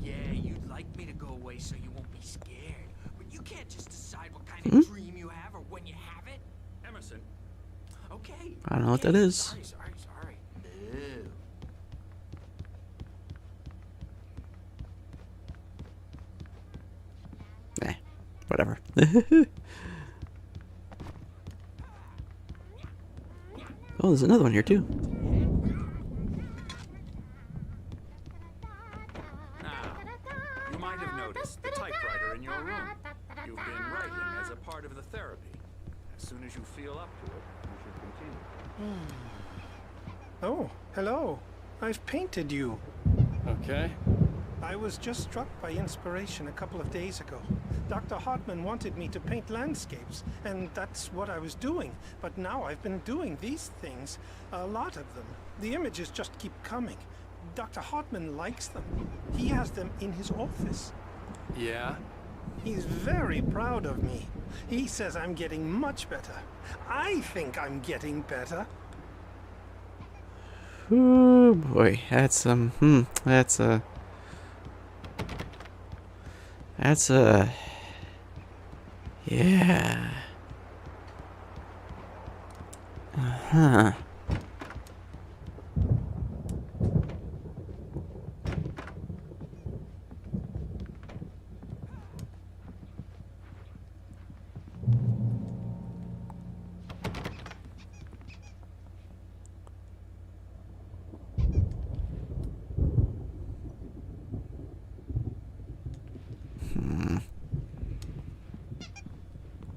Yeah, you'd like me to go away so you won't be scared. But you can't just decide what kind of dream you have or when you have it. Emerson. Okay. I don't know what that is. Sorry. Ew. Whatever. Oh, there's another one here too. Now, you might have noticed the typewriter in your room. You've been writing as a part of the therapy. As soon as you feel up to it, you should continue. Oh, hello. I've painted you. Okay. I was just struck by inspiration a couple of days ago. Dr. Hartman wanted me to paint landscapes, and that's what I was doing. But now I've been doing these things, a lot of them. The images just keep coming. Dr. Hartman likes them. He has them in his office. Yeah? He's very proud of me. He says I'm getting much better. I think I'm getting better. Oh boy, that's yeah. Uh-huh.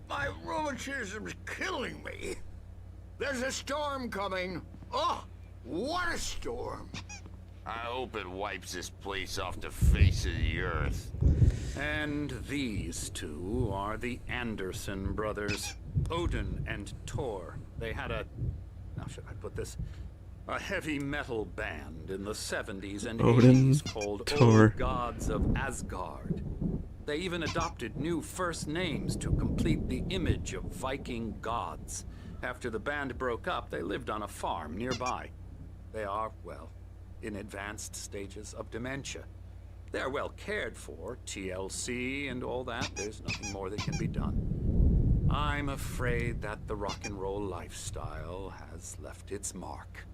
My rheumatism's killing me. There's a storm coming. Oh, what a storm! I hope it wipes this place off the face of the earth. And these two are the Anderson brothers, Odin and Tor. They had a, how should I put this? A heavy metal band in the 70s and Odin, 80s called Tor. Old Gods of Asgard. They even adopted new first names to complete the image of Viking gods. After the band broke up, they lived on a farm nearby. They are, well, in advanced stages of dementia. They're well cared for, TLC and all that. There's nothing more that can be done. I'm afraid that the rock and roll lifestyle has left its mark.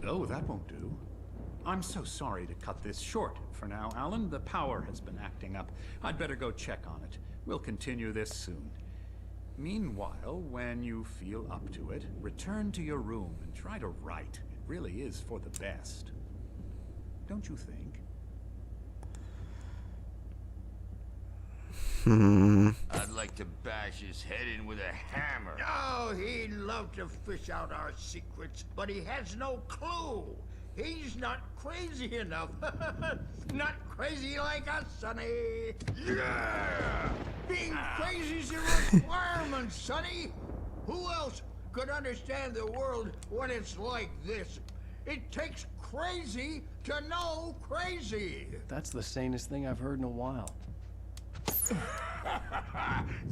Oh, that won't do. I'm so sorry to cut this short for now, Alan. The power has been acting up. I'd better go check on it. We'll continue this soon. Meanwhile, when you feel up to it, return to your room and try to write. It really is for the best. Don't you think? I'd like to bash his head in with a hammer. Oh, he'd love to fish out our secrets, but he has no clue. He's not crazy enough. Not crazy like us, Sonny. Yeah! Being crazy's a requirement, Sonny. Who else could understand the world when it's like this? It takes crazy to know crazy. That's the sanest thing I've heard in a while.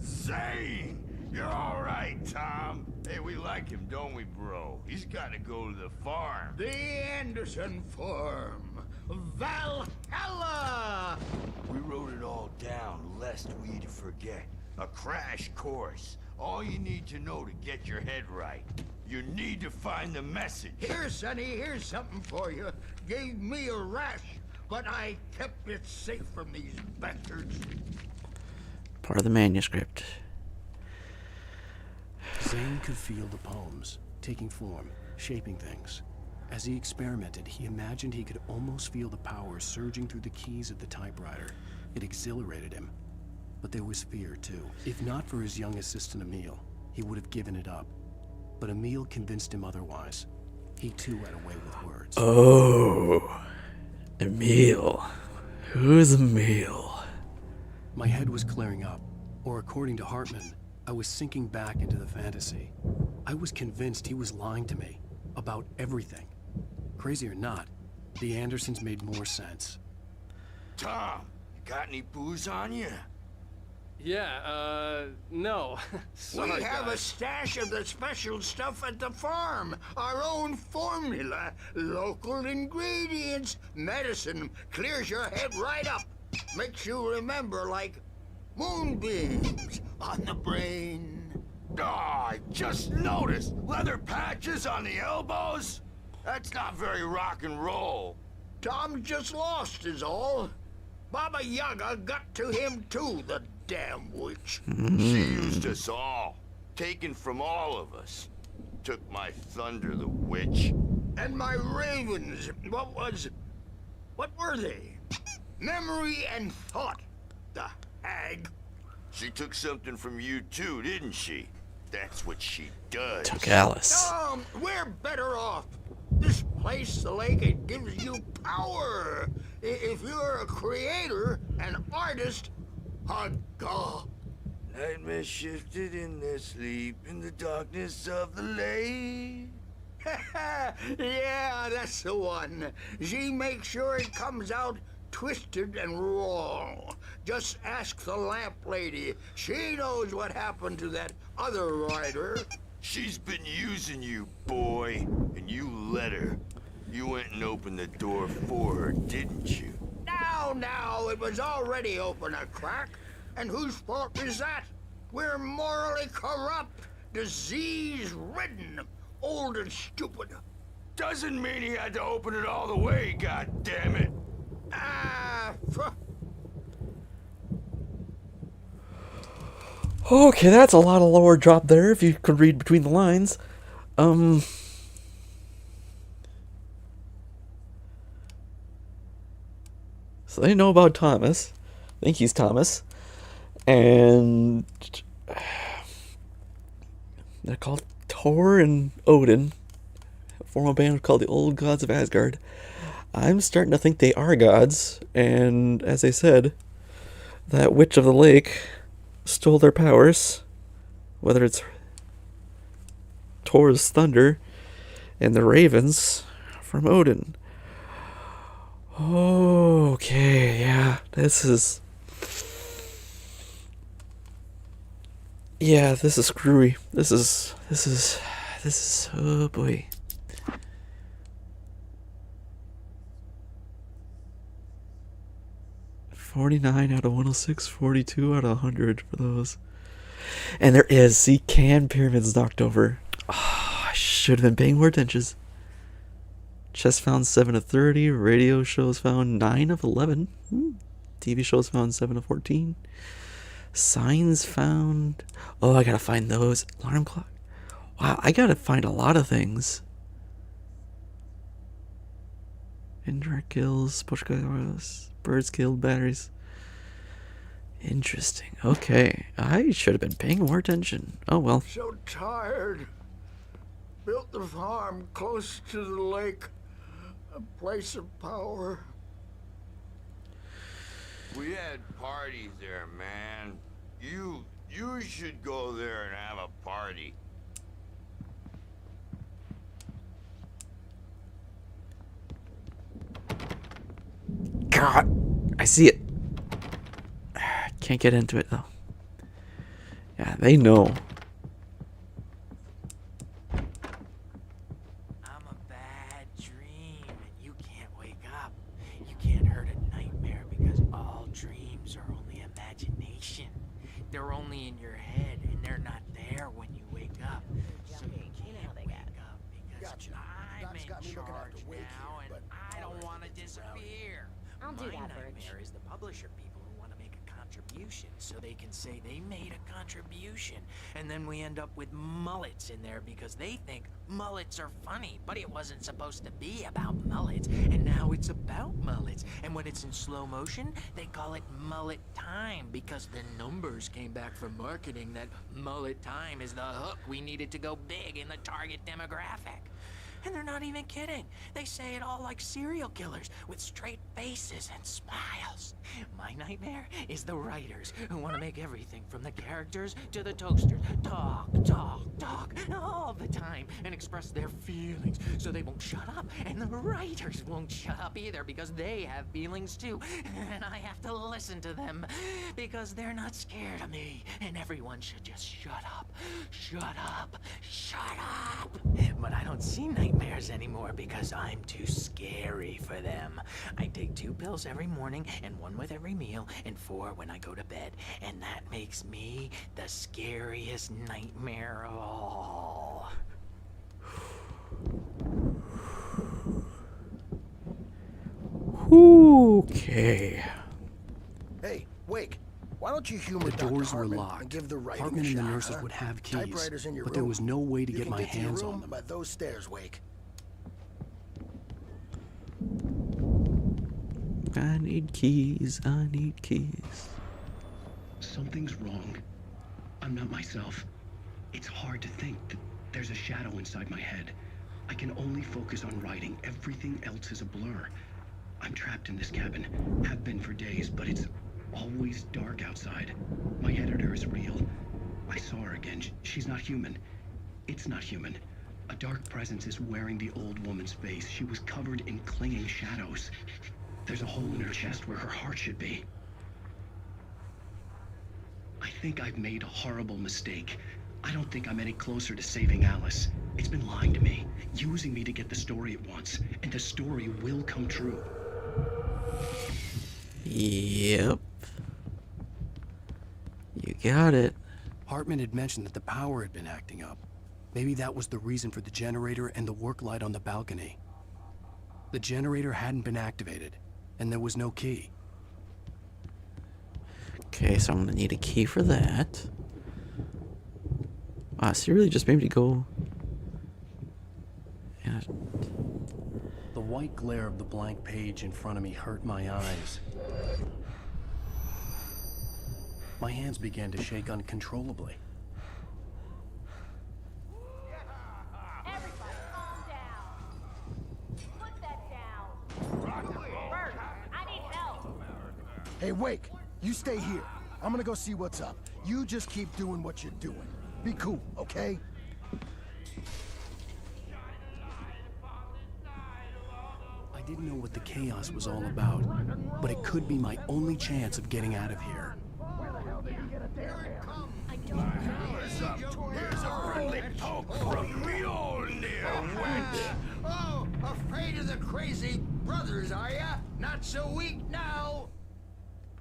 Zane! You're all right, Tom. Hey, we like him, don't we, bro? He's got to go to the farm. The Anderson farm. Valhalla! We wrote it all down, lest we forget. A crash course. All you need to know to get your head right. You need to find the message. Here, Sonny, here's something for you. Gave me a rash, but I kept it safe from these bastards. Part of the manuscript. Zane could feel the poems, taking form, shaping things. As he experimented, he imagined he could almost feel the power surging through the keys of the typewriter. It exhilarated him. But there was fear, too. If not for his young assistant, Emil, he would have given it up. But Emil convinced him otherwise. He, too, had a way with words. Oh, Emil. Who's Emil? My head was clearing up, or according to Hartman, I was sinking back into the fantasy. I was convinced he was lying to me about everything. Crazy or not, the Andersons made more sense. Tom, you got any booze on you? Yeah, no. Sorry, we have guys. a stash of the special stuff at the farm. Our own formula. Local ingredients. Medicine clears your head right up. Makes you remember like moonbeams on the brain. Oh, I just noticed. Leather patches on the elbows? That's not very rock and roll. Tom just lost is all. Baba Yaga got to him too, the damn witch. She used us all. Taken from all of us. Took my thunder, the witch. And my ravens. What were they? Memory and thought. The hag. She took something from you too, didn't she? That's what she does. Took Alice. We're better off. This place, the lake, it gives you power. If you're a creator, an artist, a god. Nightmares shifted in their sleep in the darkness of the lake. Yeah, that's the one. She makes sure it comes out twisted and wrong. Just ask the lamp lady. She knows what happened to that other writer. She's been using you, boy, and you let her. You went and opened the door for her, didn't you? Now, it was already open a crack. And whose fault is that? We're morally corrupt, disease-ridden, old and stupid. Doesn't mean he had to open it all the way, goddammit. Okay, that's a lot of lore drop there, if you could read between the lines. So they know about Thomas. I think he's Thomas. And they're called Thor and Odin form a band called the Old Gods of Asgard. I'm starting to think they are gods, and as I said, that Witch of the Lake stole their powers, whether it's Thor's thunder and the ravens from Odin. Okay, yeah, this is screwy. This is oh boy. $49 out of 106, 42 out of 100 for those. And there is, see, can pyramids knocked over. Oh, I should have been paying more attention. Chess found 7 of 30. Radio shows found 9 of 11. TV shows found 7 of 14. Signs found... Oh, I gotta find those. Alarm clock. Wow, I gotta find a lot of things. Indirect kills, push guys, birds killed, batteries. Interesting. Okay, I should have been paying more attention. Oh well. So tired. Built the farm close to the lake. A place of power. We had parties there, man. You should go there and have a party. God, I see it. Can't get into it though. Yeah, they know. I'm a bad dream, and you can't wake up. You can't hurt a nightmare because all dreams are only imagination. They're only in your head, and they're not there when you wake up. So you can't wake up because I'm in charge now, and I don't want to disappear. I'll do My that, Birch. nightmare is the publisher people who want to make a contribution so they can say they made a contribution, and then we end up with mullets in there because they think mullets are funny, but it wasn't supposed to be about mullets, and now it's about mullets. And when it's in slow motion, they call it mullet time because the numbers came back from marketing that mullet time is the hook we needed to go big in the target demographic. And they're not even kidding. They say it all like serial killers with straight faces and smiles. My nightmare is the writers who want to make everything from the characters to the toasters talk all the time and express their feelings so they won't shut up. And the writers won't shut up either because they have feelings too. And I have to listen to them because they're not scared of me. And everyone should just shut up. Shut up. Shut up. But I don't see nightmares anymore because I'm too scary for them. I take 2 pills every morning and 1 with every meal and 4 when I go to bed. And that makes me the scariest nightmare of all. Okay. Hey, Wake. Why don't you humor The doors Dr. were Hartman locked. and give the writing Hartman a and the shot, nurses huh? would have keys, Typewriters in your but there room. was no way to You get can my to your hands room on them. by those stairs, Wake. I need keys. I need keys. Something's wrong. I'm not myself. It's hard to think that there's a shadow inside my head. I can only focus on writing. Everything else is a blur. I'm trapped in this cabin. Have been for days, but it's always dark outside. My editor is real. I saw her again. She's not human. It's not human. A dark presence is wearing the old woman's face. She was covered in clinging shadows. There's a hole in her chest where her heart should be. I think I've made a horrible mistake. I don't think I'm any closer to saving Alice. It's been lying to me, using me to get the story it wants, and the story will come true. Yep. You got it. Hartman had mentioned that the power had been acting up. Maybe that was the reason for the generator and the work light on the balcony. The generator hadn't been activated, and there was no key. Okay, so I'm gonna need a key for that. Wow, so you really just made me go. Yeah. The white glare of the blank page in front of me hurt my eyes. My hands began to shake uncontrollably. Hey, Wake, you stay here. I'm gonna go see what's up. You just keep doing what you're doing. Be cool, okay? I didn't know what the chaos was all about, but it could be my only chance of getting out of here. Here's a friendly poke from Mjolnir, wench! Oh, afraid of the crazy brothers, are ya? Not so weak now.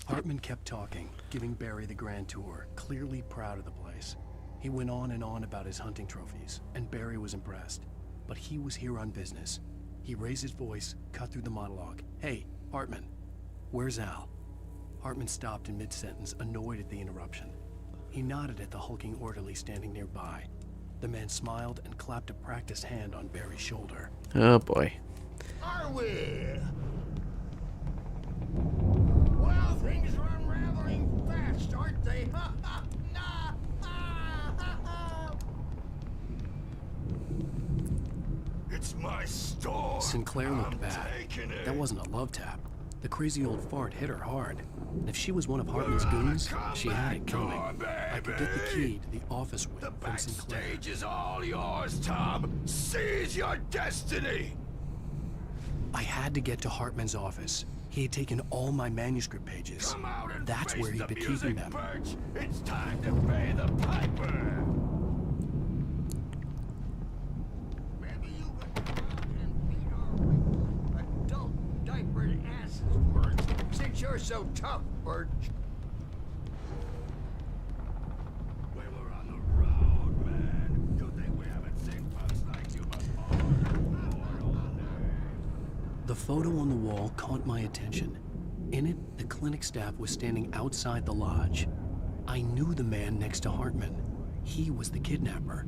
Hartman kept talking, giving Barry the grand tour, clearly proud of the place. He went on and on about his hunting trophies, and Barry was impressed. But he was here on business. He raised his voice, cut through the monologue. Hey, Hartman, where's Al? Hartman stopped in mid-sentence, annoyed at the interruption. He nodded at the hulking orderly standing nearby. The man smiled and clapped a practiced hand on Barry's shoulder. Oh boy. Are we? Well, things are unraveling fast, aren't they? Ha ha! It's my store. Sinclair looked I'm bad. taking it. That wasn't a love tap. The crazy old fart hit her hard. If she was one of Hartman's goons, she had it coming. I could get the key to the office with from Sinclair. Stage is all yours, Tom. Seize your destiny. I had to get to Hartman's office. He had taken all my manuscript pages. Come out and That's face where he'd the been music, keeping them. Birch. It's time to pay the piper. Adult diapered asses for it, since you're so tough, Birch. We were on the road, man. You think we haven't seen folks like you before? The photo on the wall caught my attention. In it, the clinic staff was standing outside the lodge. I knew the man next to Hartman. He was the kidnapper.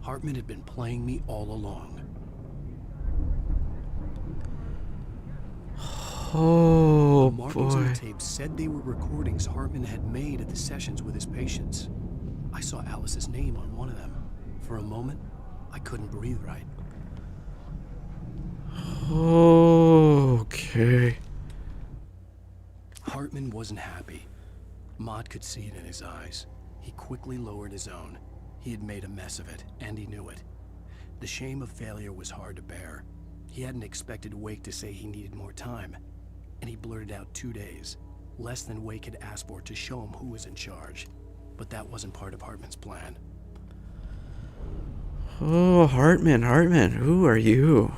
Hartman had been playing me all along. Oh, the markings on boy. the tape said they were recordings Hartman had made at the sessions with his patients. I saw Alice's name on one of them. For a moment, I couldn't breathe right. Okay. Hartman wasn't happy. Maude could see it in his eyes. He quickly lowered his own. He had made a mess of it, and he knew it. The shame of failure was hard to bear. He hadn't expected Wake to say he needed more time, and he blurted out 2 days, less than Wake had asked for to show him who was in charge. But that wasn't part of Hartman's plan. Oh, Hartman, who are you?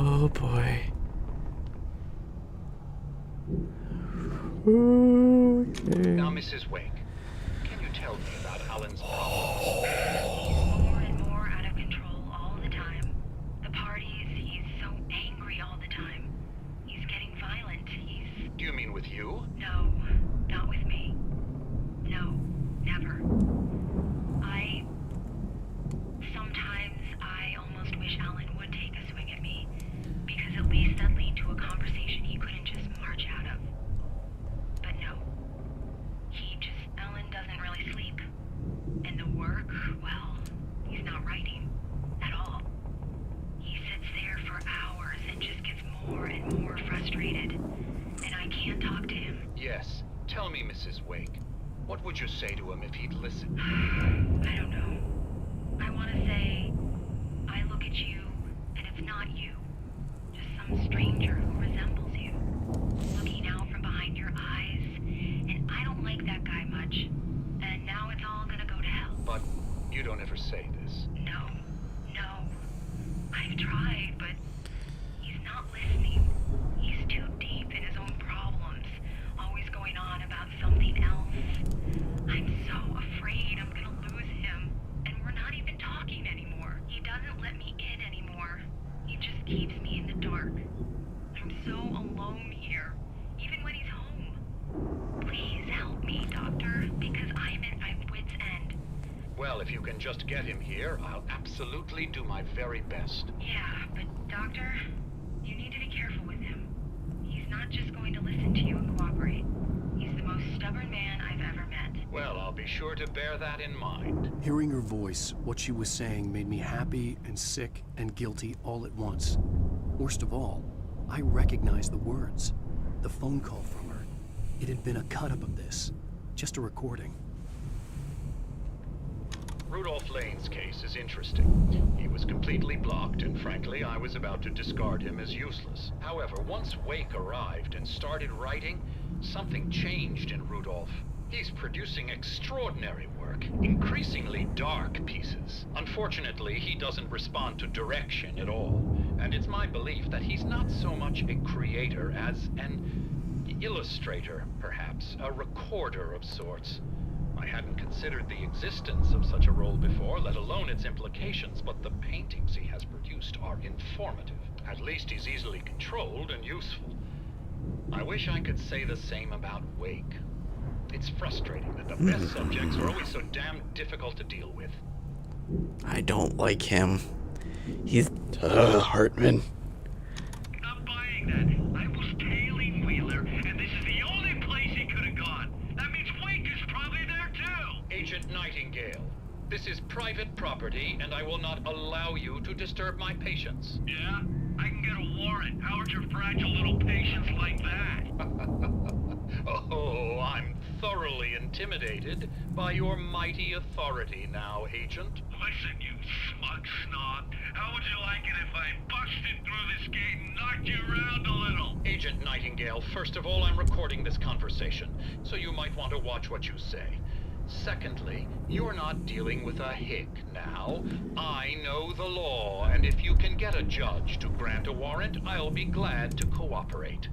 Oh boy. Okay. Now, Mrs. Wake, can you tell me about Alan's problems? He's more and more out of control all the time. The parties, he's so angry all the time. He's getting violent. Do you mean with you? No, not with me. No, never. Sometimes I almost wish Alan would take a swing at me, because at least that'd lead to a conversation he couldn't just march out of. But no. Alan doesn't really sleep. And the work, well, he's not writing at all. He sits there for hours and just gets more and more frustrated. And I can't talk to him. Yes. Tell me, Mrs. Wake. What would you say to him if he'd listen? I don't know. I want to say, I look at you, and it's not you. Just some stranger who resembles you. Looking out from behind your eyes, and I don't like that guy much. And now it's all gonna go to hell. But you don't ever say this. No. I've tried, but he's not listening. He's too deep in his own problems, always going on about something else. I'm so afraid I'm gonna lose him, and we're not even talking anymore. He doesn't let me in anymore. He just keeps me in the dark. I'm so alone here, even when he's home. Please help me, Doctor, because I'm at my wit's end. Well, if you can just get him here, I'll absolutely do my very best. Yeah, but Doctor, you need to be careful with him. He's not just going to listen to you and cooperate. He's the most stubborn man I've ever met. Well, I'll be sure to bear that in mind. Hearing her voice, what she was saying made me happy and sick and guilty all at once. Worst of all, I recognized the words. The phone call from her. It had been a cut-up of this. Just a recording. Rudolph Lane's case is interesting. He was completely blocked, and frankly, I was about to discard him as useless. However, once Wake arrived and started writing, something changed in Rudolph. He's producing extraordinary work, increasingly dark pieces. Unfortunately, he doesn't respond to direction at all, and it's my belief that he's not so much a creator as an illustrator, perhaps, a recorder of sorts. I hadn't considered the existence of such a role before, let alone its implications, but the paintings he has produced are informative. At least he's easily controlled and useful. I wish I could say the same about Wake. It's frustrating that the best subjects are always so damn difficult to deal with. I don't like him. He's Hartman. Not buying that. I was tailing Wheeler, and this is the only place he could have gone. That means Wake is probably there too. Agent Nightingale, this is private property, and I will not allow you to disturb my patients. Yeah? I can get a warrant. How's your fragile little patience like that? Oh, I'm thoroughly intimidated by your mighty authority now, Agent. Listen, you smug snob. How would you like it if I busted through this gate and knocked you around a little? Agent Nightingale, first of all, I'm recording this conversation, so you might want to watch what you say. Secondly, you're not dealing with a hick now. I know the law, and if you can get a judge to grant a warrant, I'll be glad to cooperate.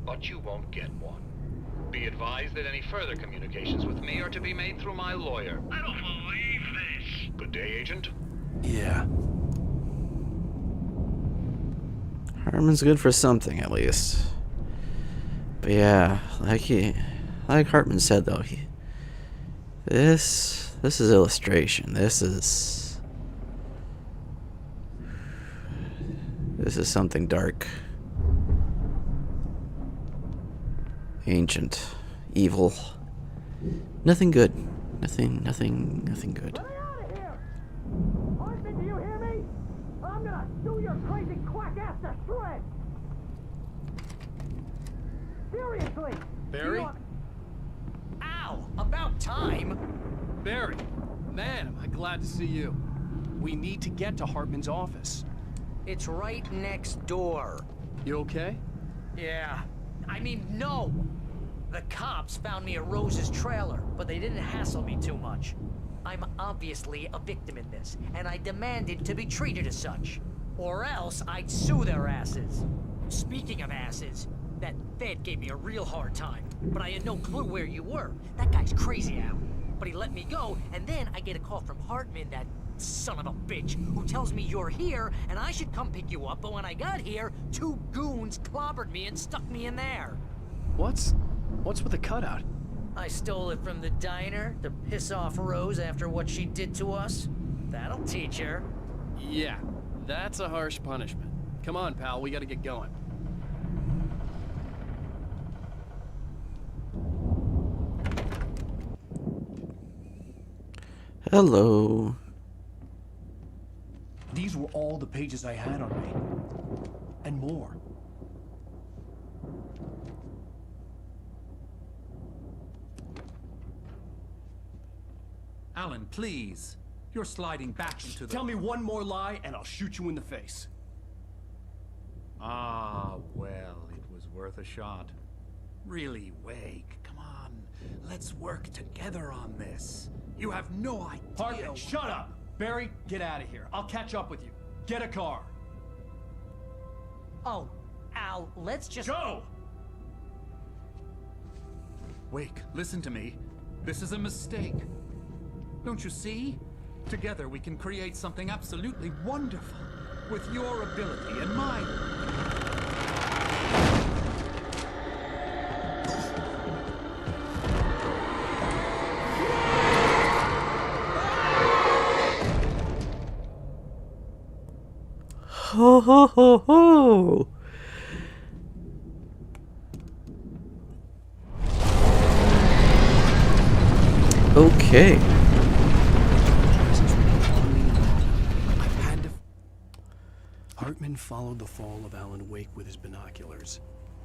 But you won't get one. Be advised that any further communications with me are to be made through my lawyer. I don't believe this. Good day, Agent. Yeah. Hartman's good for something, at least. But yeah, like Hartman said though, this is illustration. This is something dark. Ancient. Evil. Nothing good. Nothing good. Hartman, do you hear me? I'm gonna chew your crazy quack ass to shreds! Seriously! Barry? Ow! About time! Barry! Man, am I glad to see you. We need to get to Hartman's office. It's right next door. You okay? Yeah. I mean, no! The cops found me at Rose's trailer, but they didn't hassle me too much. I'm obviously a victim in this, and I demanded to be treated as such. Or else I'd sue their asses. Speaking of asses, that Fed gave me a real hard time, but I had no clue where you were. That guy's crazy, Al. But he let me go, and then I get a call from Hartman, that son of a bitch, who tells me you're here, and I should come pick you up, but when I got here, 2 goons clobbered me and stuck me in there. What's with the cutout? I stole it from the diner to piss off Rose after what she did to us. That'll teach her. Yeah, that's a harsh punishment. Come on, pal, we gotta get going. Hello. These were all the pages I had on me. And more. Alan, please. You're sliding back into the... Tell me one more lie and I'll shoot you in the face. Ah, well, it was worth a shot. Really, Wake, come on. Let's work together on this. You have no idea... Hartman, shut up! Barry, get out of here. I'll catch up with you. Get a car. Oh, Al, let's just... Go! Wake, listen to me. This is a mistake. Don't you see? Together we can create something absolutely wonderful. With your ability and mine. Ho ho ho ho! Okay. I've had to... Hartman Hartman followed the fall of Alan Wake with his binoculars.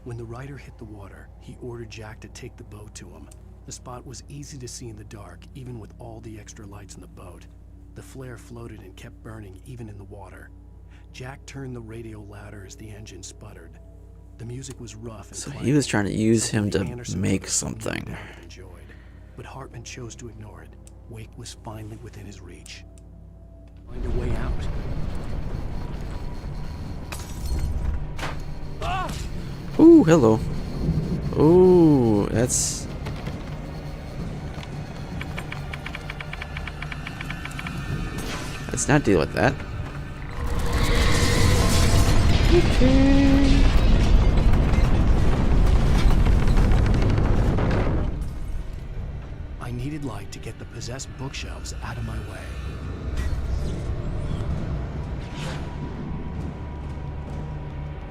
When the rider hit the water, he ordered Jack to take the boat to him. The spot was easy to see in the dark, even with all the extra lights in the boat. The flare floated and kept burning even in the water. Jack turned the radio louder as the engine sputtered. The music was rough and So he was trying to use him to make something. enjoyed, but Hartman chose to ignore it. Wake was finally within his reach. Find a way out. Ooh, hello. Ooh, that's... Let's not deal with that. Okay. I needed light to get the possessed bookshelves out of my way.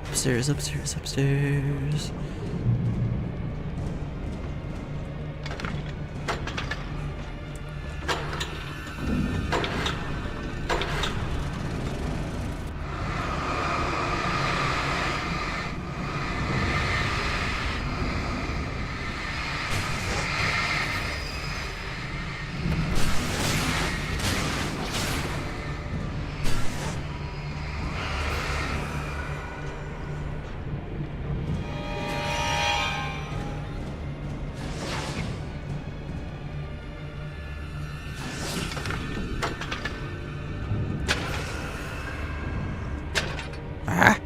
Upstairs, upstairs, upstairs. Ah!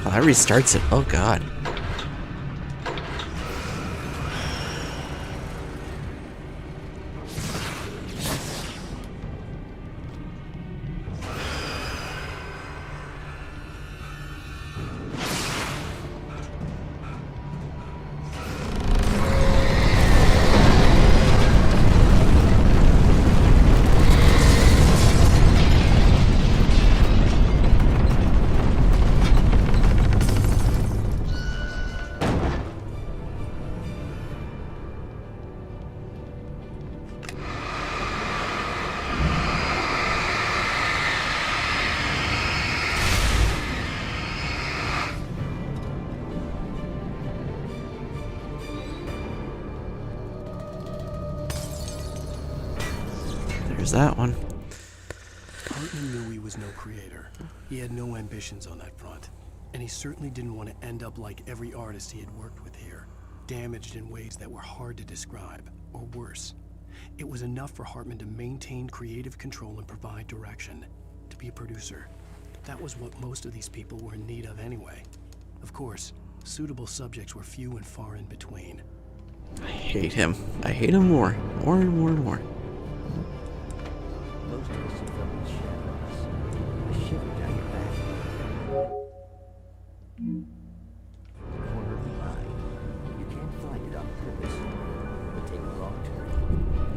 Oh, that restarts it. Oh god. There's that one. Hartman knew he was no creator. He had no ambitions on that front. And he certainly didn't want to end up like every artist he had worked with here, damaged in ways that were hard to describe, or worse. It was enough for Hartman to maintain creative control and provide direction, to be a producer. That was what most of these people were in need of anyway. Of course, suitable subjects were few and far in between. I hate him. I hate him more. More and more and more. Most of us have felt the shadows. A shiver down your back. Corner of the eye. You can't find it on purpose. But take a wrong turn.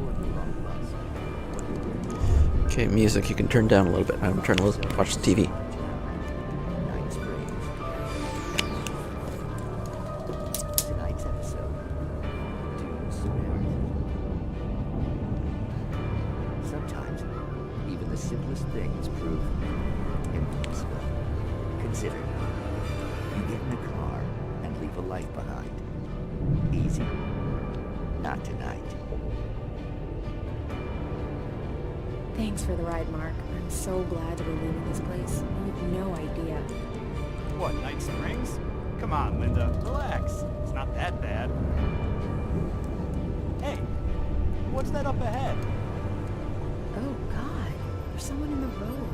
Or the wrong bus. Okay, music, you can turn down a little bit. I'm trying to watch the TV. Tonight's episode. Due soon. Sometimes, even the simplest things prove impossible. Consider, you get in a car and leave a life behind. Easy. Not tonight. Thanks for the ride, Mark. I'm so glad to be leaving this place. You have no idea. What, Night Springs? Come on, Linda, relax. It's not that bad. Hey, what's that up ahead? Oh, God. There's someone in the road.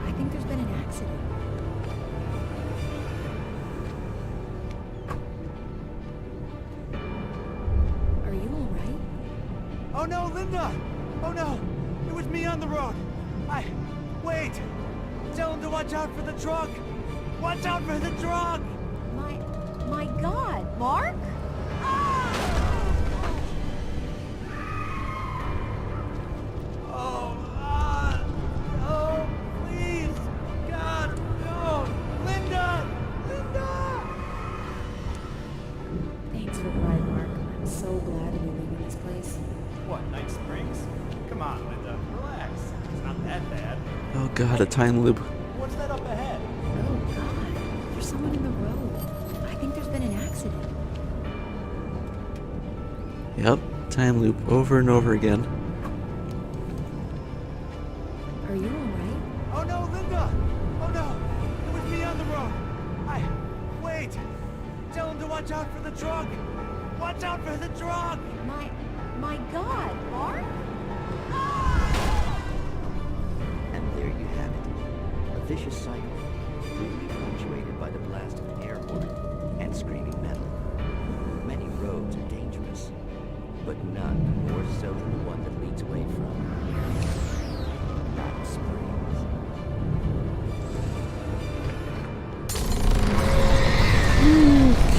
I think there's been an accident. Are you all right? Oh no, Linda! Oh no! It was me on the road! Wait! Tell him to watch out for the truck! Watch out for the truck! My God, Mark? Oh, please! God, no! Linda! Linda! Thanks for the ride, Mark. I'm so glad to be leaving this place. What, Night Springs? Come on, Linda. Relax. It's not that bad. Oh god, a time loop. What's that up ahead? Oh, God. There's someone in the road. I think there's been an accident. Yep, time loop over and over again. Are you all right? Oh no, Linda! Oh no! It was me on the road! Wait! Tell him to watch out for the truck! Watch out for the truck! My God, Mark? And there you have it. A vicious cycle, brutally punctuated by the blast of an air horn and screaming metal. Many roads are dangerous, but none more so than the one that leads away from Battle Springs.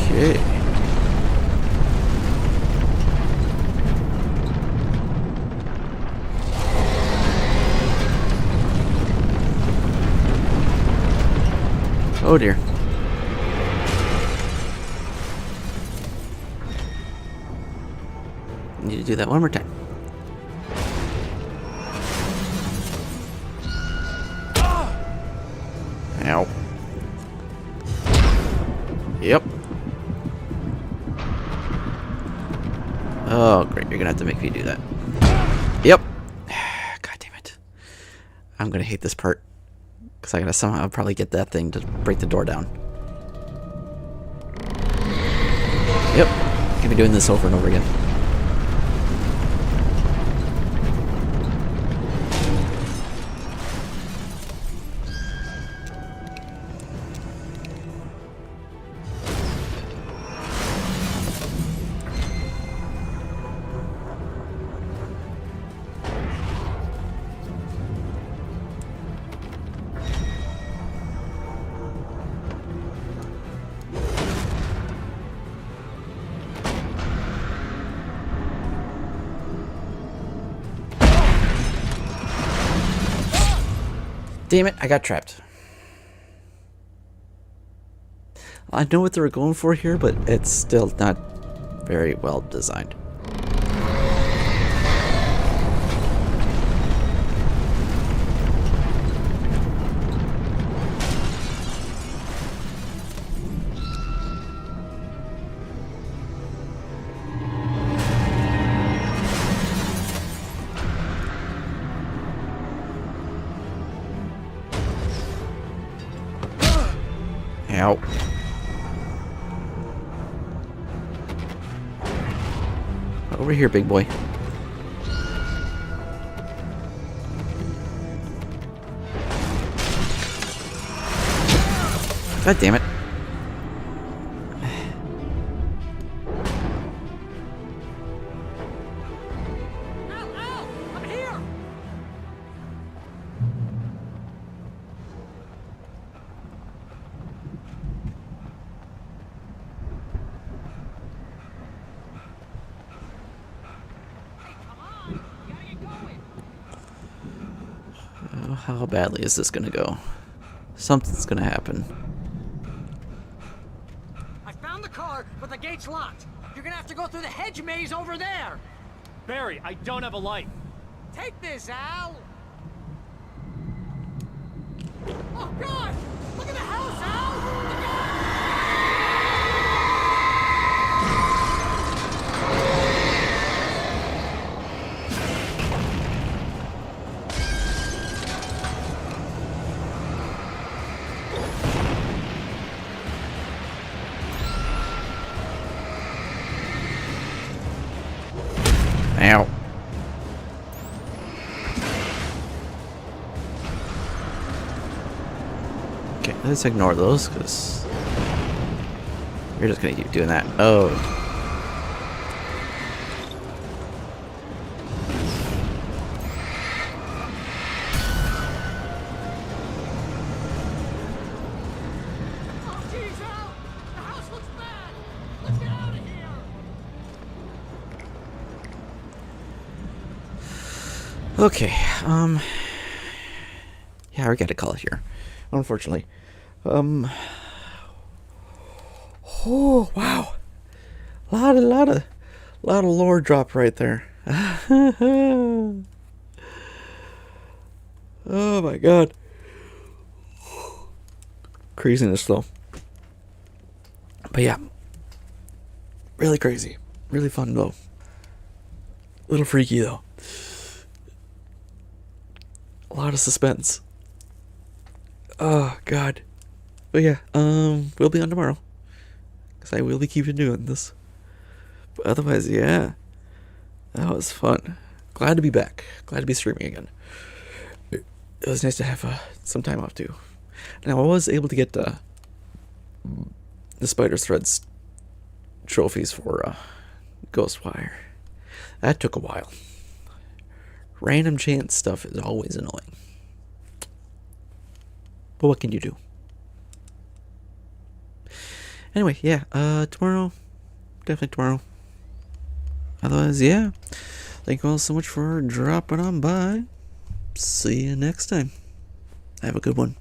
Okay. Oh dear. Need to do that one more time. Ow. Yep. Oh, great. You're gonna have to make me do that. Yep. God damn it. I'm gonna hate this part. Because I gotta somehow probably get that thing to break the door down. Yep. Gonna be doing this over and over again. Damn it, I got trapped. I know what they were going for here, but it's still not very well designed. Ow. Over here, big boy. God damn it. I'm here! Oh, how badly is this gonna go? Something's gonna happen. I found the car, but the gate's locked. You're gonna have to go through the hedge maze over there. Barry, I don't have a light. Take this, Al. Oh, God! Look at the house, Al! Okay, let's ignore those, because you're just gonna keep doing that. Oh. Okay, yeah, we gotta call it here, unfortunately. Oh, wow. Lot of lore drop right there. Oh my god. Craziness though. But yeah. Really crazy. Really fun though. Little freaky though. A lot of suspense. Oh god. But yeah, we'll be on tomorrow. Because I will be keeping doing this. But otherwise, yeah. That was fun. Glad to be back. Glad to be streaming again. It was nice to have some time off too. Now, I was able to get the Spider Threads trophies for Ghostwire. That took a while. Random chance stuff is always annoying. But what can you do? Anyway, yeah, tomorrow. Definitely tomorrow. Otherwise, yeah. Thank you all so much for dropping on by. See you next time. Have a good one.